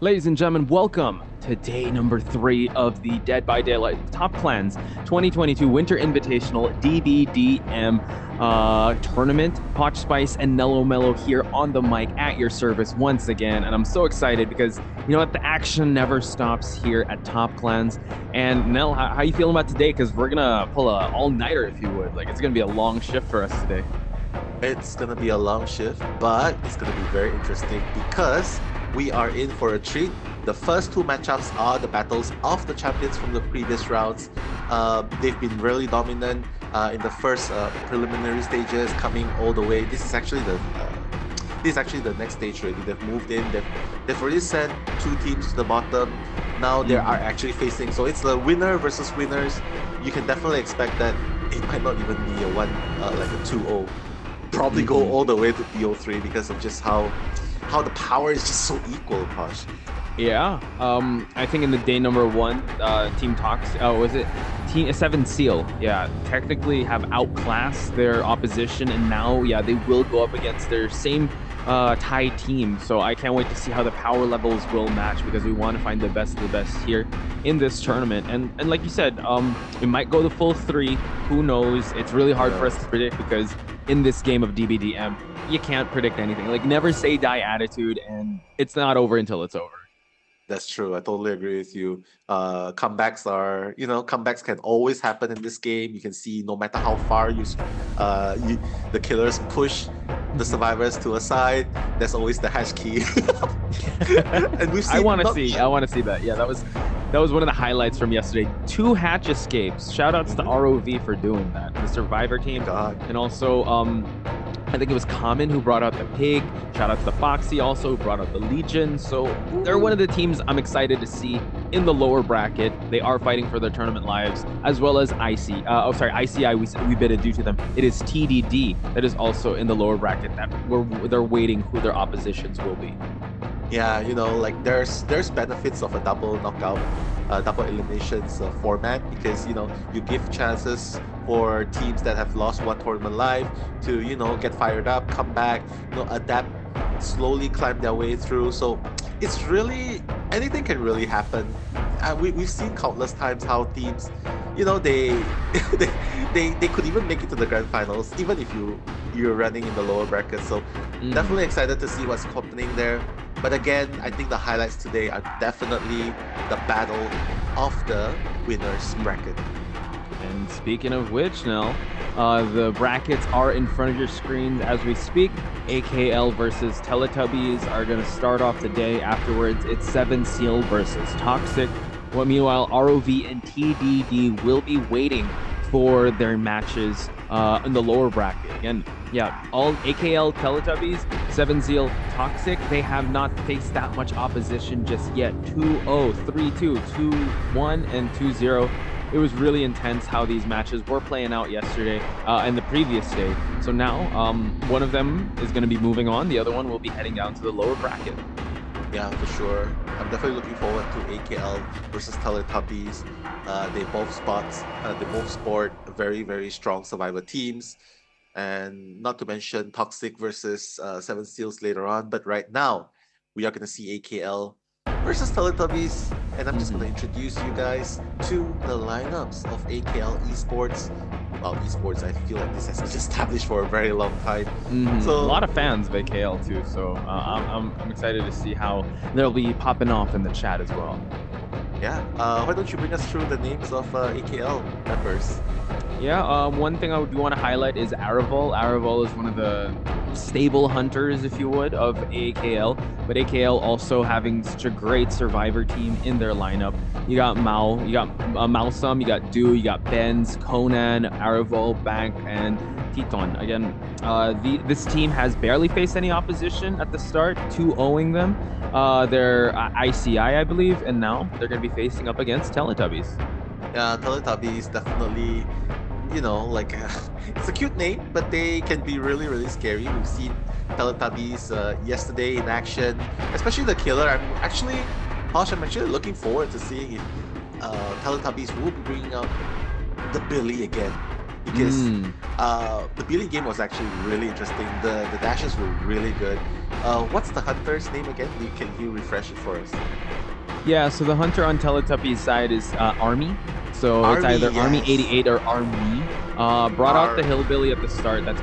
Ladies and gentlemen, welcome to day number 3 of the Dead by Daylight Top Clans 2022 Winter Invitational DBDM tournament. Hotch Spice and Nello Mello here on the mic at your service once again. And I'm so excited because, you know what, the action never stops here at Top Clans. And Nell, how you feeling about today? Because we're going to pull a all-nighter, if you would. Like, it's going to be a long shift for us today. It's going to be a long shift, but it's going to be very interesting because we are in for a treat. The first two matchups are the battles of the champions from the previous rounds. They've been really dominant in the first preliminary stages, coming all the way. This is actually the next stage already. They've moved in. They've already sent two teams to the bottom. Now they are actually facing. So it's the winner versus winners. You can definitely expect that it might not even be a like a 2-0. Probably go all the way to BO3 because of just how the power is just so equal, Posh. Yeah, I think in the day number 1, Team Tox, was it Team 7 Seal? Yeah, technically have outclassed their opposition, and now, yeah, they will go up against their same tied team. So I can't wait to see how the power levels will match because we want to find the best of the best here in this tournament. And like you said, it might go the full 3. Who knows? It's really hard for us to predict because in this game of DBDM, you can't predict anything. Like, never say die attitude, and it's not over until it's over. That's true. I totally agree with you. Comebacks can always happen in this game. You can see no matter how far the killers push the survivors to a side, there's always the hash key. And we've seen I want to see that. Yeah, that was one of the highlights from yesterday. 2 hatch escapes. Shout outs to ROV for doing that. The survivor team. God. And also I think it was Common who brought out the pig. Shout out to the Foxy also who brought out the Legion. So they're one of the teams I'm excited to see in the lower bracket. They are fighting for their tournament lives, as well as ICI, we bid adieu to them. It is TDD that is also in the lower bracket that they're waiting who their oppositions will be. Yeah, like there's benefits of a double knockout, double eliminations format because you give chances for teams that have lost one tournament live to get fired up, come back, adapt, slowly climb their way through. So it's really anything can really happen. We've seen countless times how teams, they could even make it to the grand finals even if you're running in the lower bracket. So definitely excited to see what's happening there. But again, I think the highlights today are definitely the battle of the winners bracket. And speaking of which, now, the brackets are in front of your screens as we speak. AKL versus Teletubbies are going to start off the day. Afterwards, it's 7 Seal versus Toxic. Well, meanwhile, ROV and TDD will be waiting for their matches in the lower bracket. Again, yeah, all AKL Teletubbies, 7 Seal Toxic, they have not faced that much opposition just yet. 2-0, 3-2, 2-1, and 2-0. It was really intense how these matches were playing out yesterday and the previous day. So now one of them is going to be moving on. The other one will be heading down to the lower bracket. Yeah, for sure. I'm definitely looking forward to AKL versus Teletubbies. They both sport very, very strong survivor teams. And not to mention Toxic versus 7 Seals later on. But right now, we are going to see AKL versus Teletubbies. And I'm just going to introduce you guys to the lineups of AKL Esports. Well, Esports, I feel like this has been established for a very long time. So a lot of fans of AKL too. So I'm excited to see how they'll be popping off in the chat as well. Yeah, why don't you bring us through the names of AKL members? Yeah, one thing I do want to highlight is Aravol. Aravol is one of the stable hunters, if you would, of AKL. But AKL also having such a great survivor team in their lineup. You got Mao, you got Malsum, you got Du, you got Benz, Conan, Aravol, Bank, and Titon. Again, this team has barely faced any opposition at the start, 2-0ing them. They're ICI, I believe, and now they're going to be facing up against Teletubbies. Yeah, Teletubbies definitely, it's a cute name, but they can be really, really scary. We've seen Teletubbies yesterday in action, especially the killer. I'm actually looking forward to seeing if Teletubbies will be bringing out the Billy again. because Mm. the Billy game was actually really interesting. The dashes were really good. What's the hunter's name again? Can you refresh it for us? Yeah, so the hunter on Teletubbies side is Army. So it's Army, either Army yes. 88 or Army. Brought out the Ar hillbilly at the start. That's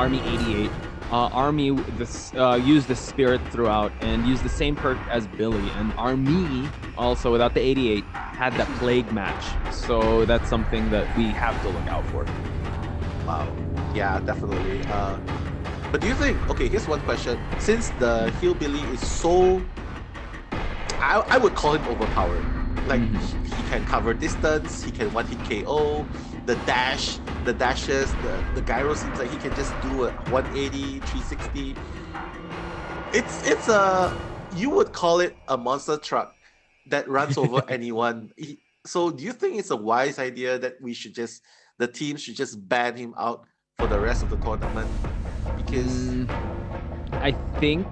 Army 88. Army used the spirit throughout and used the same perk as Billy. And Army, also without the 88, had that plague match. So that's something that we have to look out for. Wow. Yeah, definitely. But do you think? Okay, here's one question. Since the hillbilly is so, I would call him overpowered. Like Mhm. he can cover distance, he can one hit KO, the the dashes, the gyro seems like he can just do a 180, 360. It's a, you would call it a monster truck that runs over anyone. So do you think it's a wise idea that the team should just ban him out for the rest of the tournament? Because Mm, I think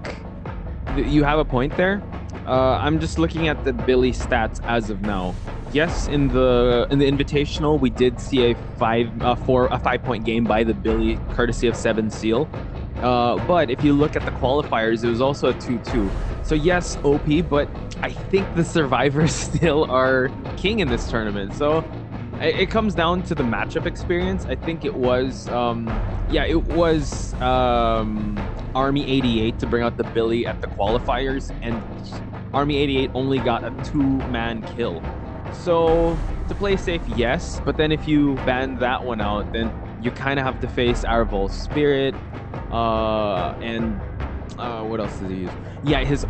you have a point there. I'm just looking at the Billy stats as of now. Yes, in the Invitational, we did see a 5 point game by the Billy, courtesy of Seven Seal. But if you look at the qualifiers, it was also a 2-2. So yes, OP, but I think the survivors still are king in this tournament. So it comes down to the matchup experience. I think it was, Army 88 to bring out the Billy at the qualifiers, and Army 88 only got a 2-man kill. So to play safe, yes, but then if you ban that one out, then you kind of have to face Arvol's Spirit, and what else does he use? Yeah, his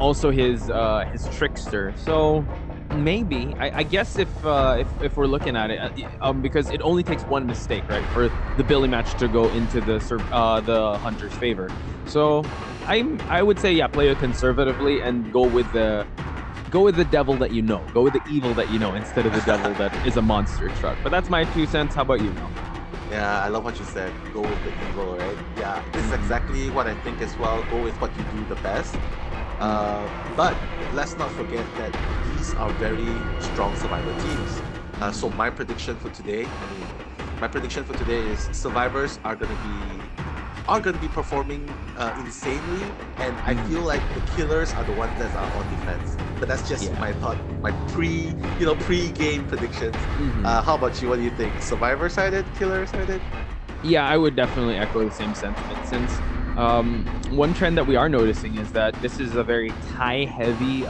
Trickster. So maybe I guess if we're looking at it, because it only takes one mistake, right, for the Billy match to go into the Hunter's favor. So I would say, yeah, play it conservatively and go with the devil that you know, go with the evil that you know instead of the devil that is a monster truck. But that's my 2 cents. How about you, Mel? yeah, I love what you said. Go with the evil, right? Yeah, this is Mhm. exactly what I think as well. Go with what you do the best. Mhm. But let's not forget that these are very strong survivor teams. So Mhm. my prediction for today is survivors are gonna be performing insanely, and I feel Mhm. like the killers are the ones that are on defense. But that's just Yeah. my thought, my pre-game predictions. Mhm. How about you? What do you think? Survivor sided, killer sided? Yeah, I would definitely echo the same sentiment, since one trend that we are noticing is that this is a very Thai heavy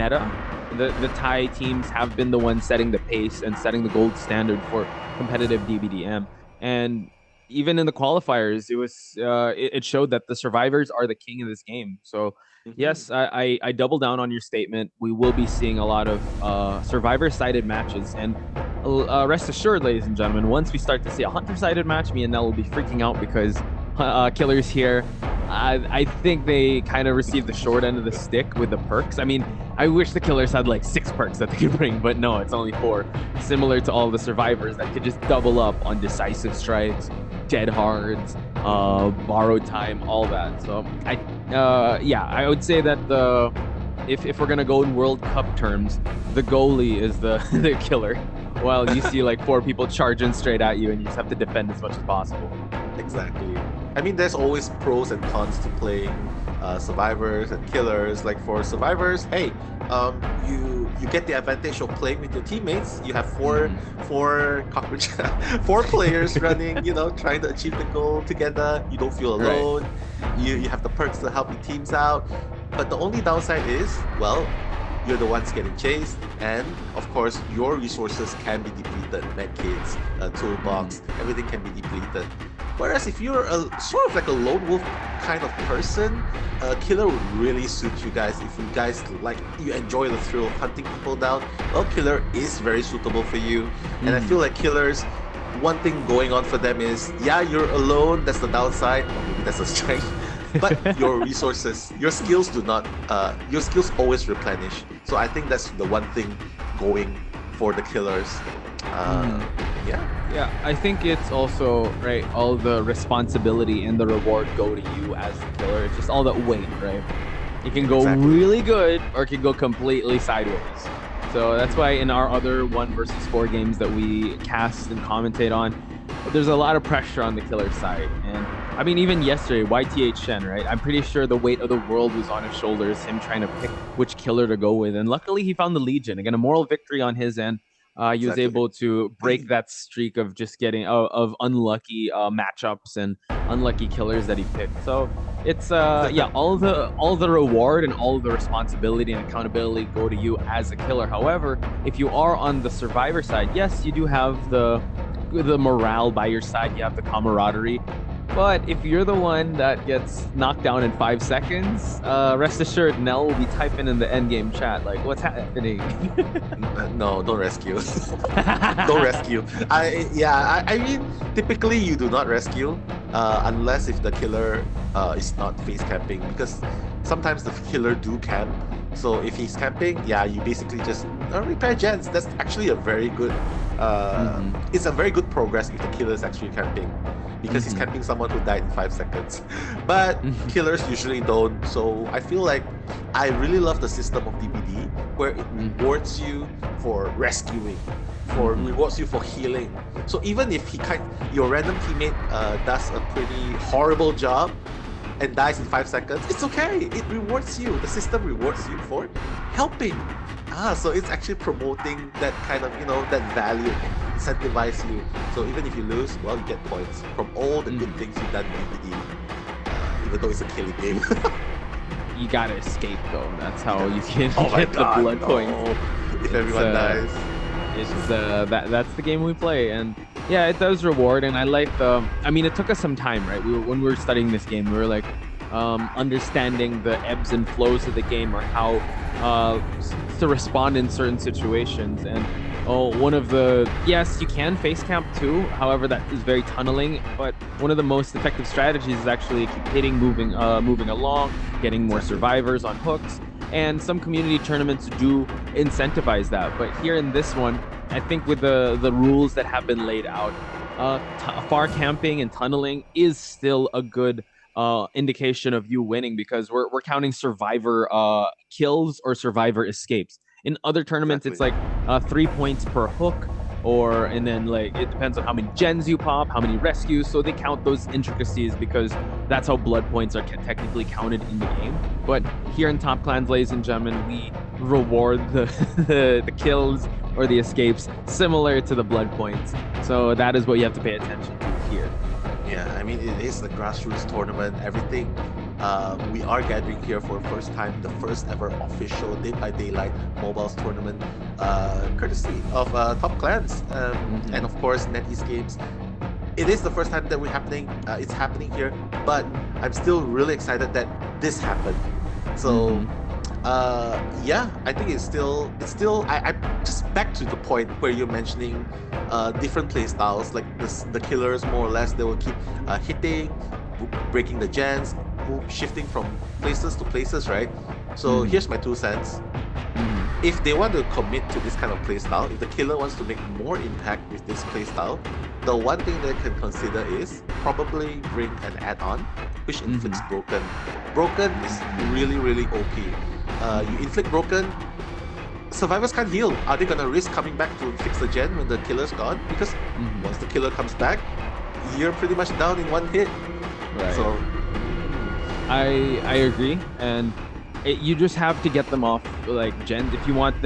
meta. The Thai teams have been the ones setting the pace and setting the gold standard for competitive DBDM. And even in the qualifiers, it showed that the survivors are the king of this game. So Hmm. yes, I double down on your statement. We will be seeing a lot of survivor sided matches, and rest assured, ladies and gentlemen, once we start to see a hunter-sided match, me and Nell will be freaking out because killers here, I think they kind of received the short end of the stick with the perks. I mean, I wish the killers had like 6 perks that they could bring, but no, it's only 4. Similar to all the survivors that could just double up on decisive strikes, dead hards, borrowed time, all that. So I would say that if we're gonna go in World Cup terms, the goalie is the the killer, while you see like 4 people charging straight at you, and you just have to defend as much as possible. Exactly. I mean, there's always pros and cons to playing survivors and killers. Like for survivors, hey, you get the advantage of playing with your teammates. You have Mhm. four cockroach, 4 players running, trying to achieve the goal together. You don't feel Right. alone. You have the perks to help your teams out. But the only downside is, well, you're the ones getting chased, and of course, your resources can be depleted. Medkits, Mhm. toolbox, everything can be depleted. Whereas if you're a sort of like a lone wolf kind of person, killer would really suit you guys. If you guys you enjoy the thrill of hunting people down, well, killer is very suitable for you. And I feel Mhm. like killers, one thing going on for them is, yeah, you're alone. That's the downside, or maybe that's a strength. But your resources, your skills always replenish. So I think that's the one thing going for the killers. Uh, Mhm. yeah, Yeah, I think it's also right. All the responsibility and the reward go to you as the killer. It's just all that weight, right? It can go exactly. really good or it can go completely sideways. So that's why in our other 1 versus 4 games that we cast and commentate on, there's a lot of pressure on the killer side. And I mean, even yesterday, YTH Shen, right? I'm pretty sure the weight of the world was on his shoulders, him trying to pick which killer to go with. And luckily, he found the Legion. Again, a moral victory on his end. He was Exactly. able to break that streak of just getting of unlucky matchups and unlucky killers that he picked. So it's yeah, all the reward and all the responsibility and accountability go to you as a killer. However, if you are on the survivor side, yes, you do have the morale by your side, you have the camaraderie. But if you're the one that gets knocked down in 5 seconds, rest assured, Nell will be typing in the endgame chat like, "What's happening?" No, don't rescue. Don't rescue. I mean, typically you do not rescue unless if the killer is not face camping, because sometimes the killer do camp. So if he's camping, yeah, you basically just repair gens. That's actually a very good. It's a very good progress if the killer is actually camping, because he's camping someone who died in 5 seconds. But killers usually don't. So I feel like I really love the system of DBD, where it rewards you for rescuing, rewards you for healing. So even if your random teammate does a pretty horrible job and dies in 5 seconds, it's okay. It rewards you. The system rewards you for helping. So it's actually promoting that kind of, that value, incentivize you. So even if you lose, well, you get points from all the good things you've done in DBD, even though it's a killing game. You gotta escape though. That's how you can Oh my get the God, blood no. points. If everyone dies. It's that's the game we play, and yeah, it does reward. And I like the. I mean, it took us some time, right? When we were studying this game, we were like understanding the ebbs and flows of the game, or how to respond in certain situations. And one of the yes, you can face camp too. However, that is very tunneling. But one of the most effective strategies is actually keep hitting, moving along, getting more survivors on hooks. And some community tournaments do incentivize that. But here in this one, I think with the rules that have been laid out, far camping and tunneling is still a good indication of you winning, because we're counting survivor kills or survivor escapes. In other tournaments, it's like 3 points per hook, and then like it depends on how many gens you pop, how many rescues. So they count those intricacies because that's how blood points are technically counted in the game. But here in Top Clans, ladies and gentlemen, we reward the kills or the escapes similar to the blood points. So that is what you have to pay attention to here. Yeah, I mean, it is a grassroots tournament, everything. We are gathering here for the first time, the first ever official Dead by Daylight mobiles tournament, courtesy of Top Clans, and of course NetEase Games. It is the first time that it's happening here, but I'm still really excited that this happened. So yeah, I think it's still I just back to the point where you're mentioning different play styles. Like the killers, more or less, they will keep hitting, breaking the gens, shifting from places to places, right? So here's my 2 cents. If they want to commit to this kind of playstyle, if the killer wants to make more impact with this playstyle, the one thing they can consider is probably bring an add-on which inflicts broken. Broken is really, really OP. You inflict broken, survivors can't heal. Are they gonna risk coming back to fix the gen when the killer's gone? Because once the killer comes back, you're pretty much down in 1 hit. Right. So I agree, and you just have to get them off like gens. If you want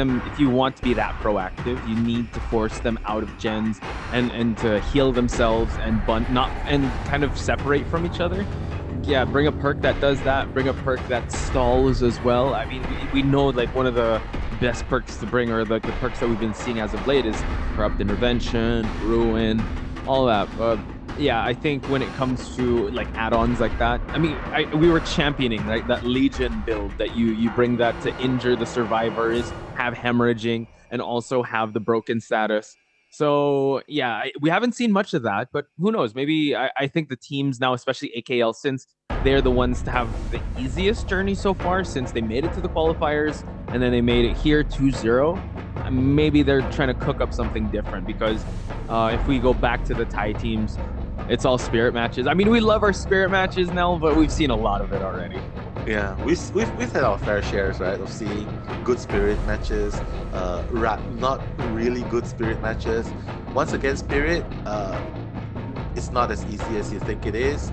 to be that proactive, you need to force them out of gens and to heal themselves and kind of separate from each other. Yeah, bring a perk that does that. Bring a perk that stalls as well. I mean, we know like one of the best perks to bring, or the perks that we've been seeing as of late, is Corrupt Intervention, Ruin, all that. Yeah, I think when it comes to like add-ons like that, I mean, we were championing like that Legion build, that you bring that to injure the survivors, have hemorrhaging, and also have the broken status. So yeah, we haven't seen much of that, but who knows? Maybe I think the teams now, especially AKL, since they're the ones to have the easiest journey so far, since they made it to the qualifiers and then they made it here 2-0. Maybe they're trying to cook up something different, because if we go back to the Thai teams, it's all spirit matches. I mean, we love our spirit matches now, but we've seen a lot of it already. Yeah, we've had our fair shares, right, of seeing good spirit matches, not really good spirit matches. Once again, spirit, it's not as easy as you think it is.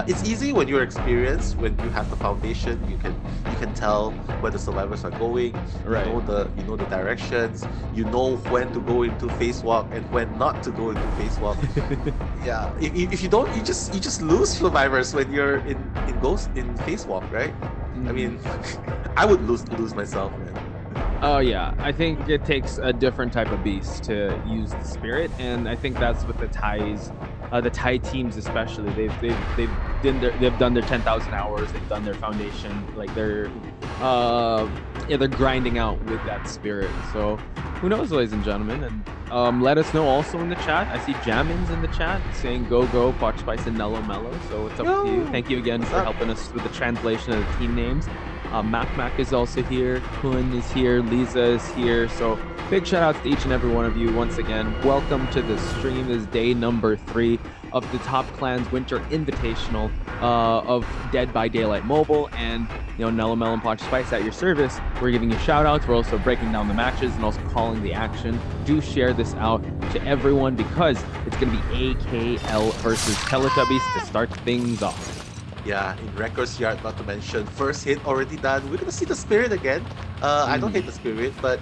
It's easy when you're experienced, when you have the foundation. You can tell where the survivors are going. Right. You know the directions. You know when to go into face walk and when not to go into face walk. Yeah, if you don't, you just lose survivors when you're in face walk, right? I mean, I would lose myself, man. Oh yeah, I think it takes a different type of beast to use the spirit, and I think that's what the Thai teams especially. They've done their 10,000 hours. They've done their foundation. Like they're grinding out with that spirit. So who knows, ladies and gentlemen, and let us know also in the chat. I see Jamin's in the chat saying go go Fox Spice and Nello Mello. So what's up with you? Thank you again for helping us with the translation of the team names. Mac is also here, Kun is here, Lisa is here. So big shout outs to each and every one of you once again. Welcome to the stream. This is day number 3 of the Top Clans Winter Invitational of Dead by Daylight Mobile, and Nello Melon Potch Spice at your service. We're giving you shout outs. We're also breaking down the matches and also calling the action. Do share this out to everyone because it's going to be AKL versus Teletubbies to start things off. Yeah, in Records Yard, not to mention, first hit already done. We're gonna see the spirit again. I don't hate the spirit, but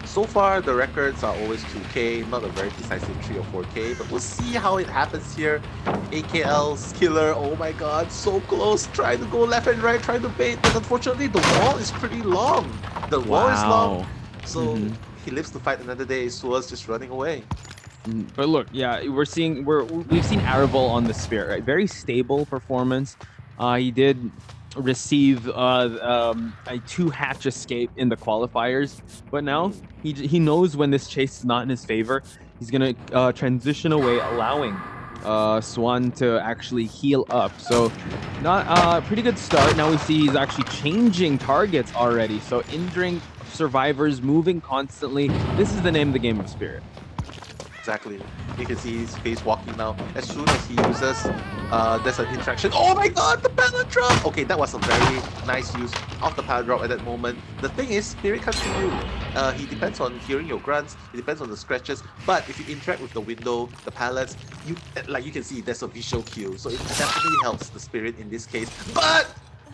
so far the records are always 2K, not a very decisive 3 or 4K, but we'll see how it happens here. AKL's killer, oh my god, so close, trying to go left and right, trying to bait, but unfortunately the wall is pretty long. The wall is long, so he lives to fight another day. Sua's just running away. But look, yeah, we've seen Araval on the spirit, right? Very stable performance. He did receive a 2-hatch escape in the qualifiers, but now he knows when this chase is not in his favor. He's gonna transition away, allowing Swan to actually heal up. So not a pretty good start. Now we see he's actually changing targets already. So injuring survivors, moving constantly. This is the name of the game of Spirit. Exactly. You can see his face walking now. As soon as he uses, there's an interaction. Oh my god, the pallet drop! Okay, that was a very nice use of the pallet drop at that moment. The thing is, Spirit comes to you. He depends on hearing your grunts, it depends on the scratches, but if you interact with the window, the pallets, you can see there's a visual cue. So it definitely helps the Spirit in this case. But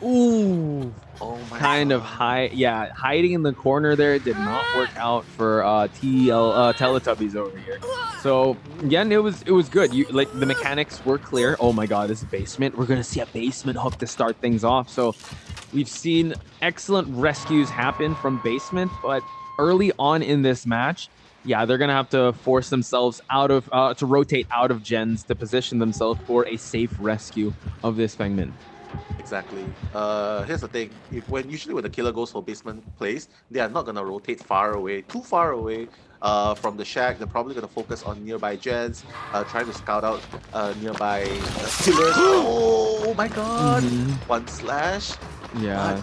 ooh, oh my kind god. of hiding in the corner there did not work out for Teletubbies over here. So again, it was good. Like the mechanics were clear. Oh my god, this is basement. We're gonna see a basement hook to start things off. So we've seen excellent rescues happen from basement, but early on in this match, yeah, they're gonna have to force themselves out of to rotate out of gens to position themselves for a safe rescue of this Fengmin. Exactly. Here's the thing. Usually when the killer goes for basement plays, they are not gonna rotate too far away from the shack. They're probably gonna focus on nearby gens, trying to scout out nearby killers. Oh my god! One slash. Yeah.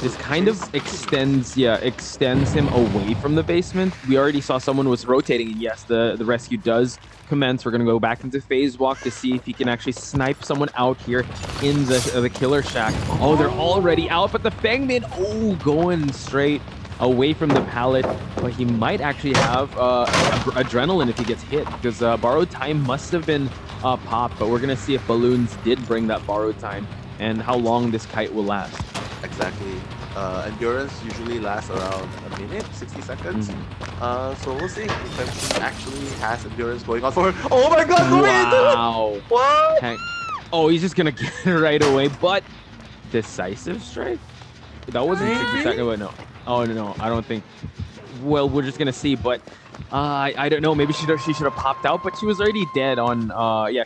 This kind of extends him away from the basement. We already saw someone was rotating, and yes, the rescue does commence. We're gonna go back into phase walk to see if he can actually snipe someone out here in the killer shack. Oh, they're already out, but the Fengmin, going straight away from the pallet, but he might actually have adrenaline if he gets hit, because borrowed time must have been popped, but we're gonna see if balloons did bring that borrowed time and how long this kite will last. Exactly. Endurance usually lasts around a minute, 60 seconds. So we'll see if he actually has endurance going on for her. Oh my god, wow. What? Heck. Oh, he's just gonna get it right away, but decisive strike? That wasn't 60 seconds, but no. Oh, no, I don't think. Well, we're just gonna see, but I don't know. Maybe she should have popped out, but she was already dead on.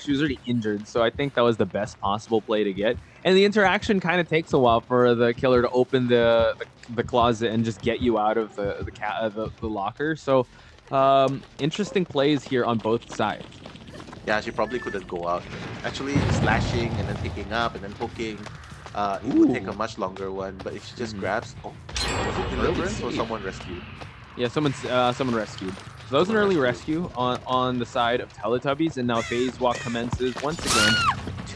She was already injured. So I think that was the best possible play to get. And the interaction kind of takes a while for the killer to open the closet and just get you out of the locker. So interesting plays here on both sides. Yeah, she probably couldn't go out. Actually, slashing and then picking up and then hooking. It would take a much longer one, but if she just grabs, was it deliverance or someone rescued? Yeah, someone rescued. So that was an early rescue on the side of Teletubbies, and now phase walk commences once again.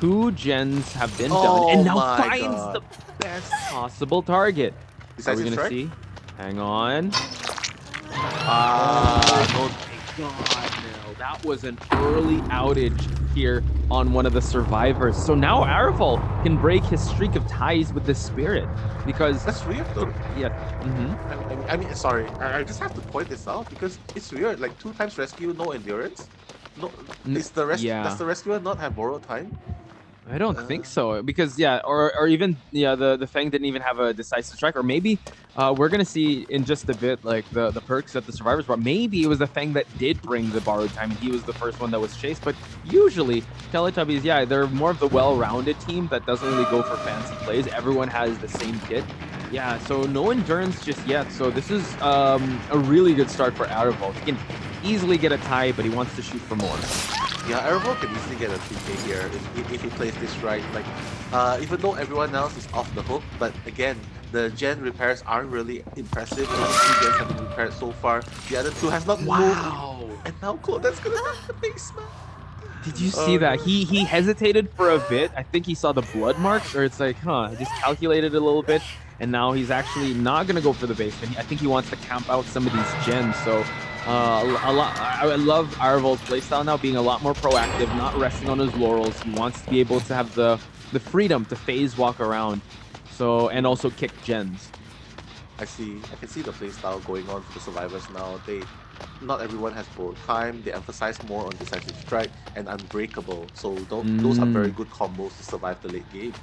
2 gens have been done, Oh and now my finds the god. best possible target. Are we Decisive gonna strike? see? Hang on. Ah, Oh my god, no. That was an early outage here on one of the survivors. So now Araval can break his streak of ties with the spirit because that's weird though. yeah. I mean, sorry. I just have to point this out because it's weird. Like 2 times rescue, no endurance. No, does Yeah. the rescuer not have borrowed time? I don't Uh, think so because yeah, or even yeah, the Fang didn't even have a decisive strike, or maybe we're gonna see in just a bit like the perks that the survivors brought. Maybe it was the Fang that did bring the borrowed time, and he was the first one that was chased. But usually Teletubbies, yeah, they're more of the well-rounded team that doesn't really go for fancy plays. Everyone has the same kit. Yeah, so no endurance just yet. So this is a really good start for Araval. He can easily get a tie, but he wants to shoot for more. yeah, Airbo can easily get a 3K here if he plays this right. Like, even though everyone else is off the hook, but again, the gen repairs aren't really impressive. Only 2 gens have been repaired so far. The other 2 has not moved. Wow. And now Claudette's gonna back the basement. Did you see Oh that? no. He hesitated for a bit. I think he saw the blood marks, or it's like, huh, I just calculated a little bit, and now he's actually not gonna go for the basement. I think he wants to camp out some of these gens. So a lot. I love Araval's playstyle now, being a lot more proactive, not resting on his laurels. He wants to be able to have the freedom to phase walk around, so and also kick gens. I see. I can see the playstyle going on for the survivors now. Not everyone has borrowed time. They emphasize more on decisive strike and unbreakable. So those are very good combos to survive the late game.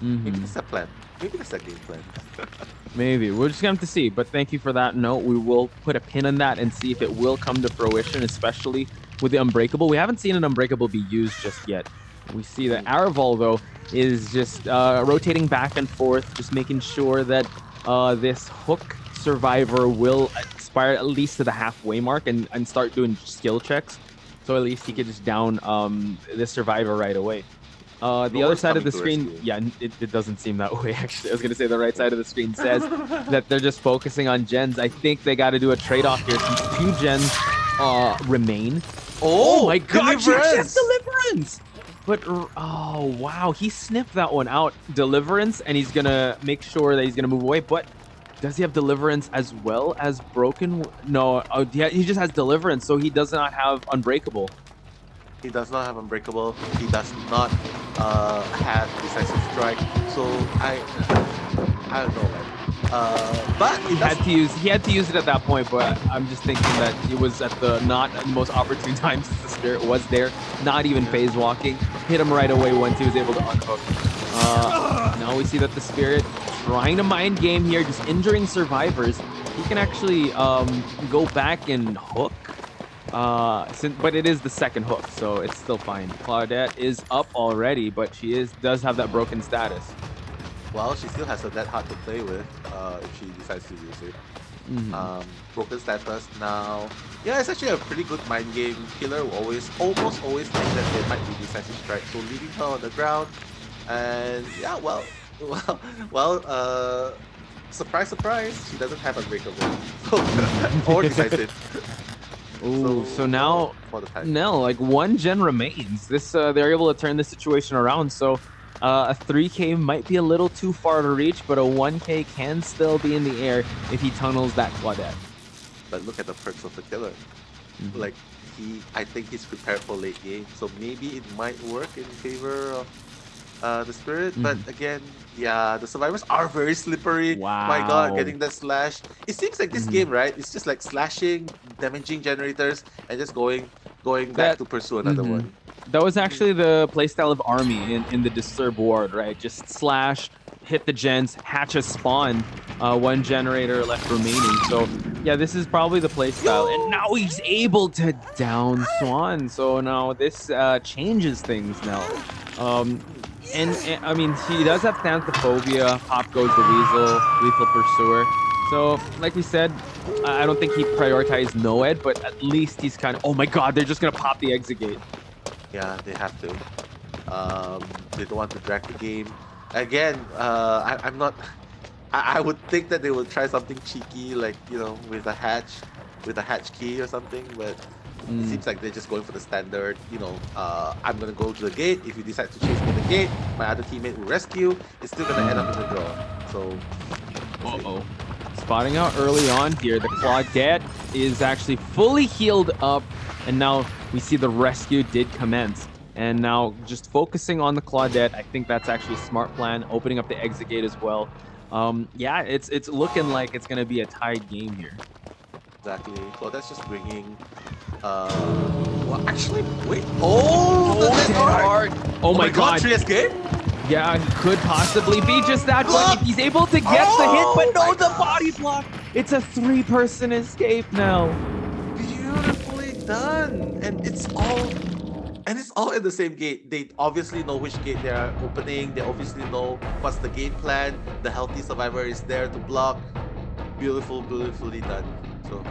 Maybe that's a plan. Maybe that's a game plan. Maybe. We're just going to have to see. But thank you for that note. We will put a pin on that and see if it will come to fruition, especially with the Unbreakable. We haven't seen an Unbreakable be used just yet. We see that Araval, though, is just rotating back and forth, just making sure that this hook survivor will aspire at least to the halfway mark and start doing skill checks. So at least he could just down this survivor right away. The other side of the screen, yeah, it doesn't seem that way, actually. I was going to say the right side of the screen says that they're just focusing on gens. I think they got to do a trade-off here since 2 gens remain. Oh my god, Deliverance! Deliverance! But, oh, wow, he sniffed that one out. Deliverance, and he's going to make sure that he's going to move away, but does he have Deliverance as well as Broken? No, yeah, he just has Deliverance, so he does not have Unbreakable. He does not have Unbreakable. He does not have Decisive Strike. So I don't know, man. But he had to use it at that point. But I'm just thinking that it was at the not the most opportune time since the spirit was there, not even phase walking. Hit him right away once he was able to unhook. Now we see that the spirit trying to mind game here, just injuring survivors. He can actually go back and hook. But it is the second hook, so it's still fine. Claudette is up already, but she does have that broken status. well, she still has a dead heart to play with if she decides to use it. Broken status now. Yeah, it's actually a pretty good mind game. Killer will almost always think that there might be decisive strike, so leaving her on the ground. And yeah, surprise, surprise, she doesn't have Unbreakable or decisive. Ooh, so now no, like 1 gen remains. This they're able to turn this situation around. So a 3K might be a little too far to reach, but a 1K can still be in the air if he tunnels that Claudette. But look at the perks of the killer. Like I think he's prepared for late game, so maybe it might work in favor of the spirit. But again, yeah, the survivors are very slippery. Wow. My god, getting that slash. It seems like this game, right? It's just like slashing, damaging generators, and just going back to pursue another one. That was actually the playstyle of Army in the Disturb Ward, right? Just slash, hit the gens, hatch a spawn, 1 generator left remaining. So yeah, this is probably the playstyle. And now he's able to down Swan. So now this changes things now. And I mean, he does have Thanthophobia, Pop Goes the Weasel, Lethal Pursuer. So, like we said, I don't think he prioritized Noed, but at least he's kind of... Oh my god, they're just going to pop the exit gate. Yeah, they have to. They don't want to drag the game. Again, I'm not... I would think that they will try something cheeky, like, you know, with a hatch key or something, but It Mm. seems like they're just going for the standard, I'm gonna go to the gate. If you decide to chase me to the gate, my other teammate will rescue. It's still gonna end up in the draw. So we'll see. Uh-oh. Spotting out early on here. The Claudette is actually fully healed up, and now we see the rescue did commence. And now just focusing on the Claudette, I think that's actually a smart plan, opening up the exit gate as well. Yeah, it's looking like it's going to be a tied game here. Exactly. Claudette's just bringing. Well, actually, wait. Oh, the dead art. Oh my god. 3 escape. Yeah, he could possibly be just that, Block! but if he's able to get the hit, but no, my the body block. It's a 3-person escape now. Beautifully done, and it's all in the same gate. They obviously know which gate they are opening. They obviously know what's the game plan. The healthy survivor is there to block. Beautifully done. So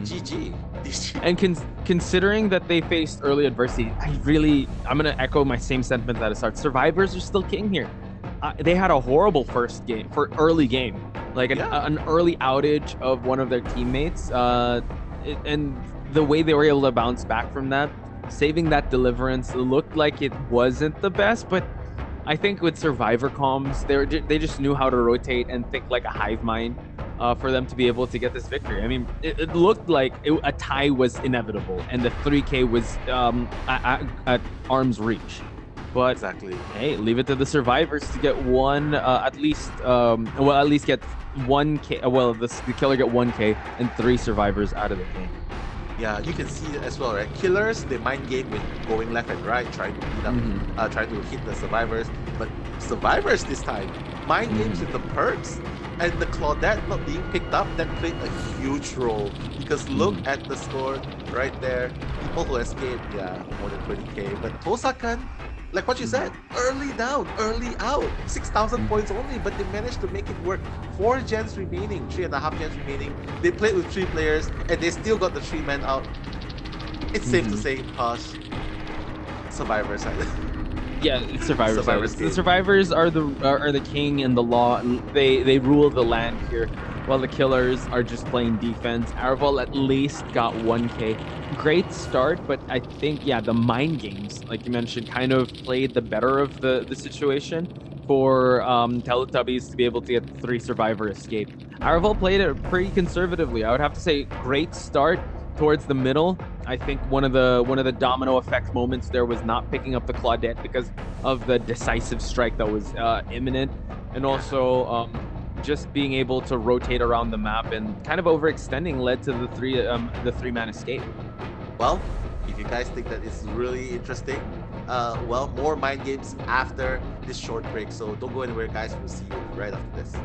GG. And considering that they faced early adversity, I'm gonna echo my same sentiments at the start. Survivors are still king here. They had a horrible first game for early game, like an early outage of one of their teammates, and the way they were able to bounce back from that, saving that deliverance, looked like it wasn't the best, but I think with survivor comms, they just knew how to rotate and think like a hive mind for them to be able to get this victory. I mean, it looked like a tie was inevitable, and the 3K was at arm's reach. But Exactly. hey, leave it to the survivors to get one, at least get 1K. Well, the killer get 1K and 3 survivors out of the game. Yeah, you can see it as well, right? Killers, they mind game with going left and right, trying to beat up, trying to hit the survivors. But survivors this time, mind games with the perks and the Claudette not being picked up, that played a huge role. Because look at the score right there. People who escaped, yeah, more than 20k. But Tosakan, like what you said, early down, early out, 6,000 points only, but they managed to make it work. 4 gens remaining, 3.5 gens remaining. They played with 3 players, and they still got the 3 men out. It's safe to say, Posh, Survivor side. Yeah, it's survivors. The game. survivors are the king and the law, and they rule the land here, while the killers are just playing defense. Arval at least got 1K. Great start, but I think the mind games, like you mentioned, kind of played the better of the situation for Teletubbies to be able to get the 3 survivor escape. Arval played it pretty conservatively. I would have to say great start towards the middle. I think one of the domino effect moments there was not picking up the Claudette because of the decisive strike that was imminent, and also just being able to rotate around the map and kind of overextending led to the 3-man escape. Well, if you guys think that it's really interesting, more mind games after this short break. So don't go anywhere, guys. We'll see you right after this.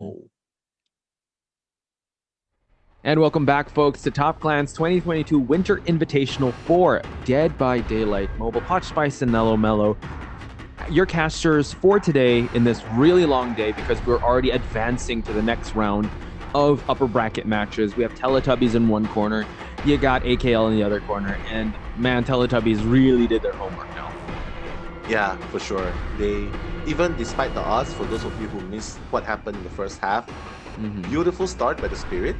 Oh. And welcome back, folks, to Top Clan's 2022 Winter Invitational 4 Dead by Daylight Mobile. Hot Spice and Mellow Mellow. Your casters for today in this really long day, because we're already advancing to the next round of upper bracket matches. We have Teletubbies in one corner, you got AKL in the other corner, and man, Teletubbies really did their homework now. Yeah, for sure. They, even despite the odds, for those of you who missed what happened in the first half, beautiful start by the Spirit.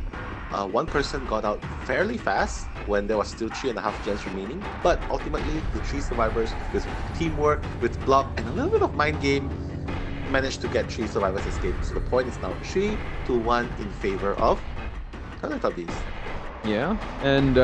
One person got out fairly fast when there was still 3.5 gens remaining, but ultimately the 3 survivors, with teamwork, with block, and a little bit of mind game, managed to get 3 survivors escape. So the point is now 3-1 in favor of Teletubbies. Yeah, and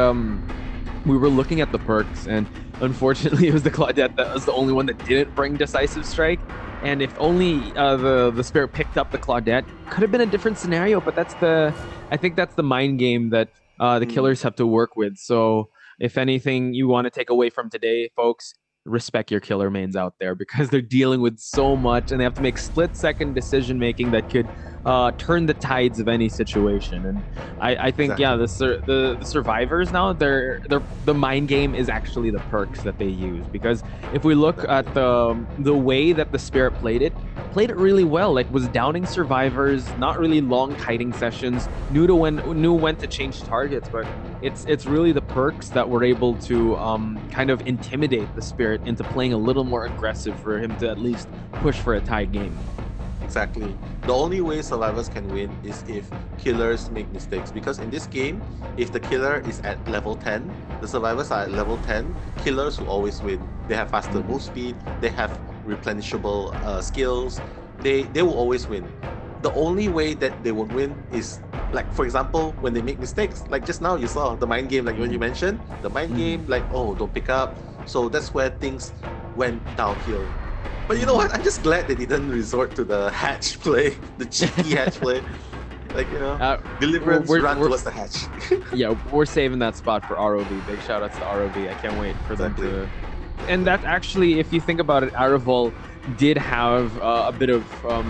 we were looking at the perks, and unfortunately it was the Claudette that was the only one that didn't bring Decisive Strike. And if only the Spirit picked up the Claudette, could have been a different scenario. But I think that's the mind game that the killers have to work with. So if anything you want to take away from today, folks, respect your killer mains out there, because they're dealing with so much and they have to make split-second decision making that could turn the tides of any situation. And I think the survivors now, the mind game is actually the perks that they use, because if we look at the way that the Spirit played it really well. Like, was downing survivors, not really long kiting sessions, knew when to change targets, but it's really the perks that were able to kind of intimidate the Spirit into playing a little more aggressive for him to at least push for a tie game. Exactly. The only way survivors can win is if killers make mistakes. Because in this game, if the killer is at level 10, the survivors are at level 10, killers will always win. They have faster move speed, they have replenishable skills, they will always win. The only way that they will win is, like, for example, when they make mistakes. Like just now you saw the mind game, like when you mentioned, the mind game, like, oh, don't pick up. So that's where things went downhill. But you know what? I'm just glad they didn't resort to the hatch play, the cheeky hatch play. Like, deliverance, run towards the hatch. Yeah, we're saving that spot for ROV. Big shout outs to ROV. I can't wait for them to... And that actually, if you think about it, Aravol did have a bit of, I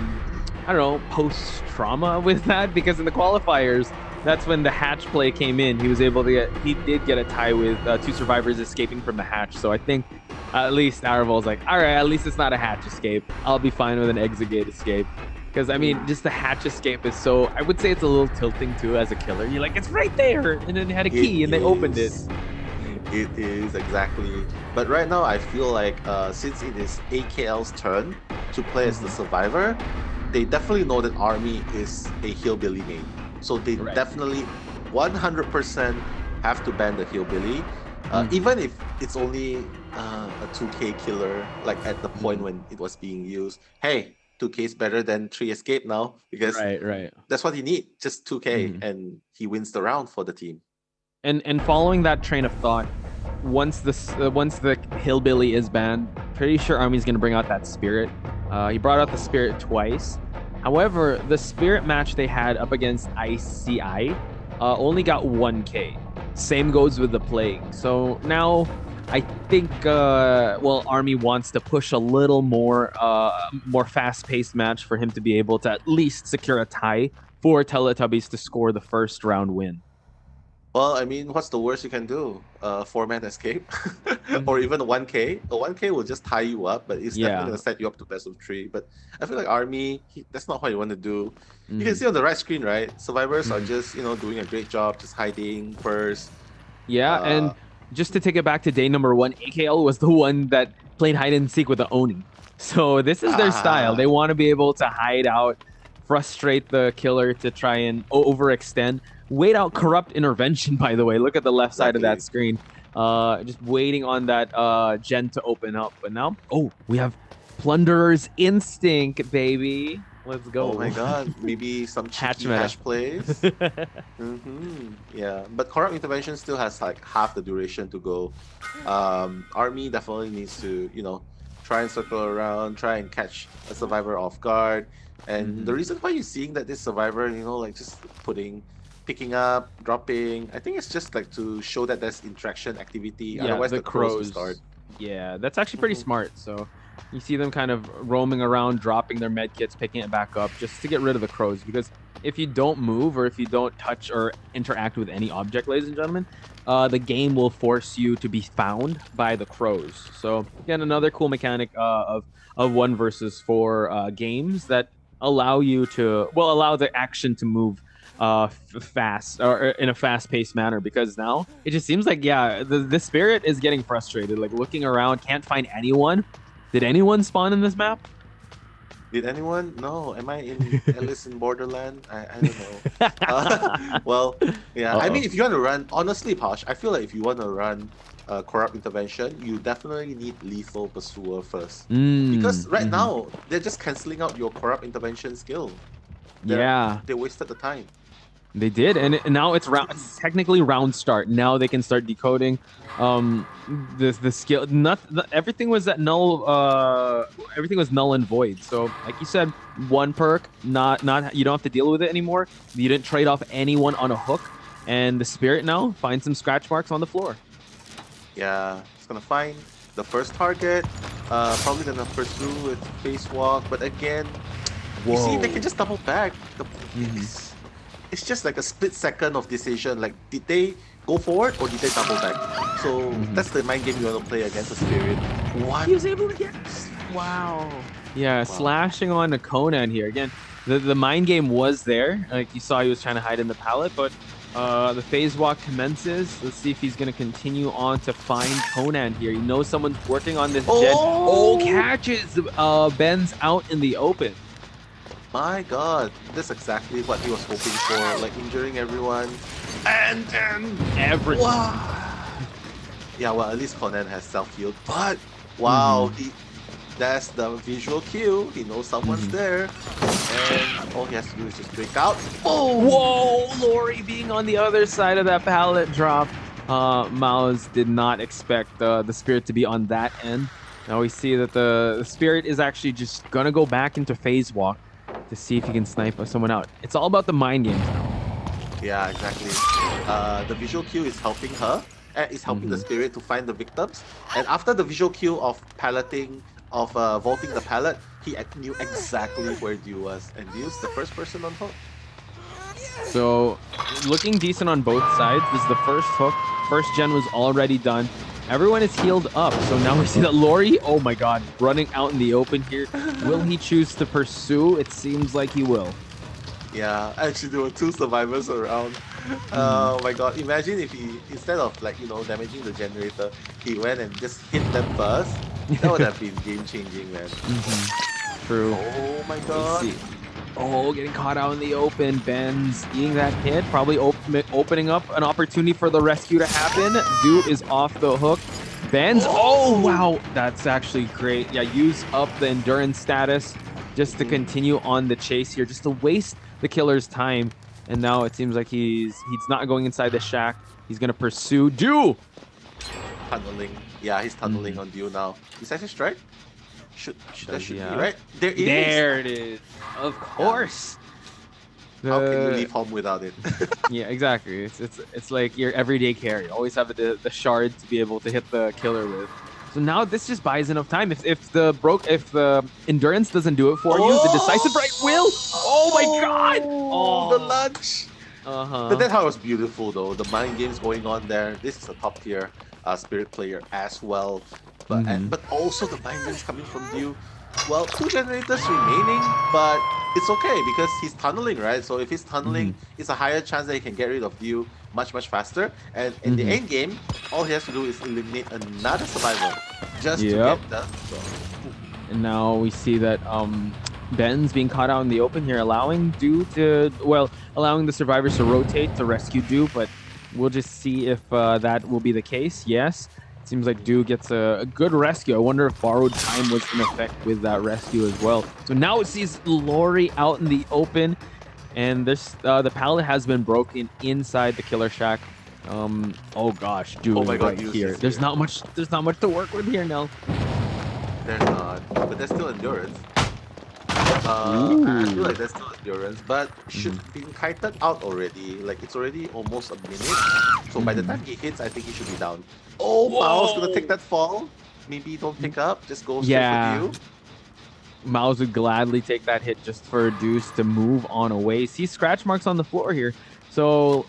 don't know, post-trauma with that, because in the qualifiers, that's when the hatch play came in. He did get a tie with 2 survivors escaping from the hatch. So I think at least Aravol's like, all right, at least it's not a hatch escape. I'll be fine with an exit gate escape. Because, I mean, just the hatch escape is so... I would say it's a little tilting, too, as a killer. You're like, it's right there! And then they had a key, and they opened it. It is, exactly. But right now, I feel like since it is AKL's turn to play as the survivor, they definitely know that Army is a hillbilly main. So they definitely 100% have to ban the hillbilly. Even if it's only a 2k killer, like at the point when it was being used. Hey, 2k is better than 3 escape now, because that's what you need, just 2k, and he wins the round for the team. And following that train of thought, once the hillbilly is banned, pretty sure Army's gonna bring out that Spirit. He brought out the Spirit twice. However, the Spirit match they had up against ICI only got 1k. Same goes with the Plague. So now I think Army wants to push a little more fast-paced match for him to be able to at least secure a tie for Teletubbies to score the first round win. Well, I mean, what's the worst you can do? 4-man escape? Or even a 1k? A 1k will just tie you up, but it's definitely going to set you up to best of 3. But I feel like Army, that's not what you want to do. You can see on the right screen, right? Survivors are just, doing a great job, just hiding first. Yeah, and just to take it back to day number 1, AKL was the one that played hide and seek with the Oni. So this is their style. They want to be able to hide out, frustrate the killer to try and overextend. Wait out corrupt intervention, by the way. Look at the left side of that screen. Just waiting on that gen to open up. But now, we have Plunderer's Instinct, baby. Let's go. Oh my god, maybe some cheeky hatch plays. Yeah, but corrupt intervention still has like half the duration to go. Army definitely needs to, try and circle around, try and catch a survivor off guard. And the reason why you're seeing that this survivor, like just picking up, dropping, I think it's just like to show that there's interaction activity. Yeah, otherwise the crows will start. Yeah, that's actually pretty smart. So You see them kind of roaming around, dropping their med kits, picking it back up just to get rid of the crows. Because if you don't move or if you don't touch or interact with any object, ladies and gentlemen, the game will force you to be found by the crows. So again, another cool mechanic of 1 versus 4 games that allow you to allow the action to move fast or in a fast-paced manner, because now it just seems like the spirit is getting frustrated, like looking around, can't find anyone. Did anyone spawn in this map? Did anyone? No. Am I in Alice in Borderland? I don't know. Well, yeah. I Uh-oh. mean, if you want to run, honestly, Posh, I feel like if you want to run corrupt intervention, you definitely need lethal pursuer first. Because right now they're just canceling out your corrupt intervention skill. Yeah, They wasted the time. they did, and now it's technically round start. Now they can start decoding. The skill. Everything was at null. Everything was null and void. So, like you said, one perk. Not. You don't have to deal with it anymore. You didn't trade off anyone on a hook, and the spirit now finds some scratch marks on the floor. Yeah, it's gonna find the first target. Probably gonna pursue with face walk, but again, you see, they can just double back. It's just like a split second of decision. Like, did they go forward or did they double back? So that's the mind game you want to play against the spirit. What? He was able to get. Wow. Yeah, slashing on to Conan here again. The mind game was there. Like you saw, he was trying to hide in the pallet, but the phase walk commences. Let's see if he's going to continue on to find Conan here. He knows someone's working on this jet. Oh, catches Ben's out in the open. My God, that's exactly what he was hoping for. Like injuring everyone and everything. Wow. Yeah, well, at least Conan has self-healed. But wow, that's the visual cue. He knows someone's there, and all he has to do is just break out. Oh, whoa! Lori being on the other side of that pallet drop. Mao's did not expect the spirit to be on that end. Now we see that the spirit is actually just gonna go back into phase walk to see if he can snipe someone out. It's all about the mind games now. Yeah, exactly. The visual cue is helping her, and is helping the spirit to find the victims. And after the visual cue of palleting, of vaulting the pallet, he knew exactly where Dew was, and Dew's the first person on hook. So, looking decent on both sides. This is the first hook. First gen was already done. Everyone is healed up. So now we see that Lori, oh my god, running out in the open here. Will he choose to pursue? It seems like he will. Yeah, actually there were 2 survivors around. Oh my god, imagine if he, instead of like, damaging the generator, he went and just hit them first. That would have been game-changing, man. True. Oh my god. Let's see. Oh, getting caught out in the open. Ben's eating that hit, probably opening up an opportunity for the rescue to happen. Dude is off the hook. Ben's, oh wow, that's actually great. Yeah, use up the endurance status just to continue on the chase here, just to waste the killer's time. And now it seems like he's not going inside the shack. He's gonna pursue Dew. Tunneling. Yeah, he's tunneling on Dew now. Is that his strike? That should be have? right. There it is. There it is. Of course. How can you leave home without it? Yeah, exactly. It's like your everyday carry. You always have the shard to be able to hit the killer with. So now this just buys enough time. If the endurance doesn't do it for you, the decisive right will. Oh my god! Oh, the lunch. But that was beautiful though. The mind games going on there. This is a top tier spirit player as well. But also the mind games coming from Dew. Well, 2 generators remaining, but it's okay because he's tunneling, right? So if he's tunneling, it's a higher chance that he can get rid of Dew much faster. And in the end game, all he has to do is eliminate another survivor just to get the. And now we see that Ben's being caught out in the open here, allowing the survivors to rotate to rescue Dew, but we'll just see if that will be the case. Yes. Seems like Dew gets a good rescue. I wonder if borrowed time was in effect with that rescue as well. So now it sees Lori out in the open, and this the pallet has been broken inside the killer shack. Oh gosh, Dew is right here. There's not much to work with here now. There's not, but there's still endurance. I feel like there's still endurance, but should be kited out already. Like it's already almost a minute. So by the time he hits, I think he should be down. Oh, Mao's gonna take that fall. maybe don't pick up, just go straight for Yeah, you. Miles would gladly take that hit just for Deuce to move on away. See scratch marks on the floor here. So,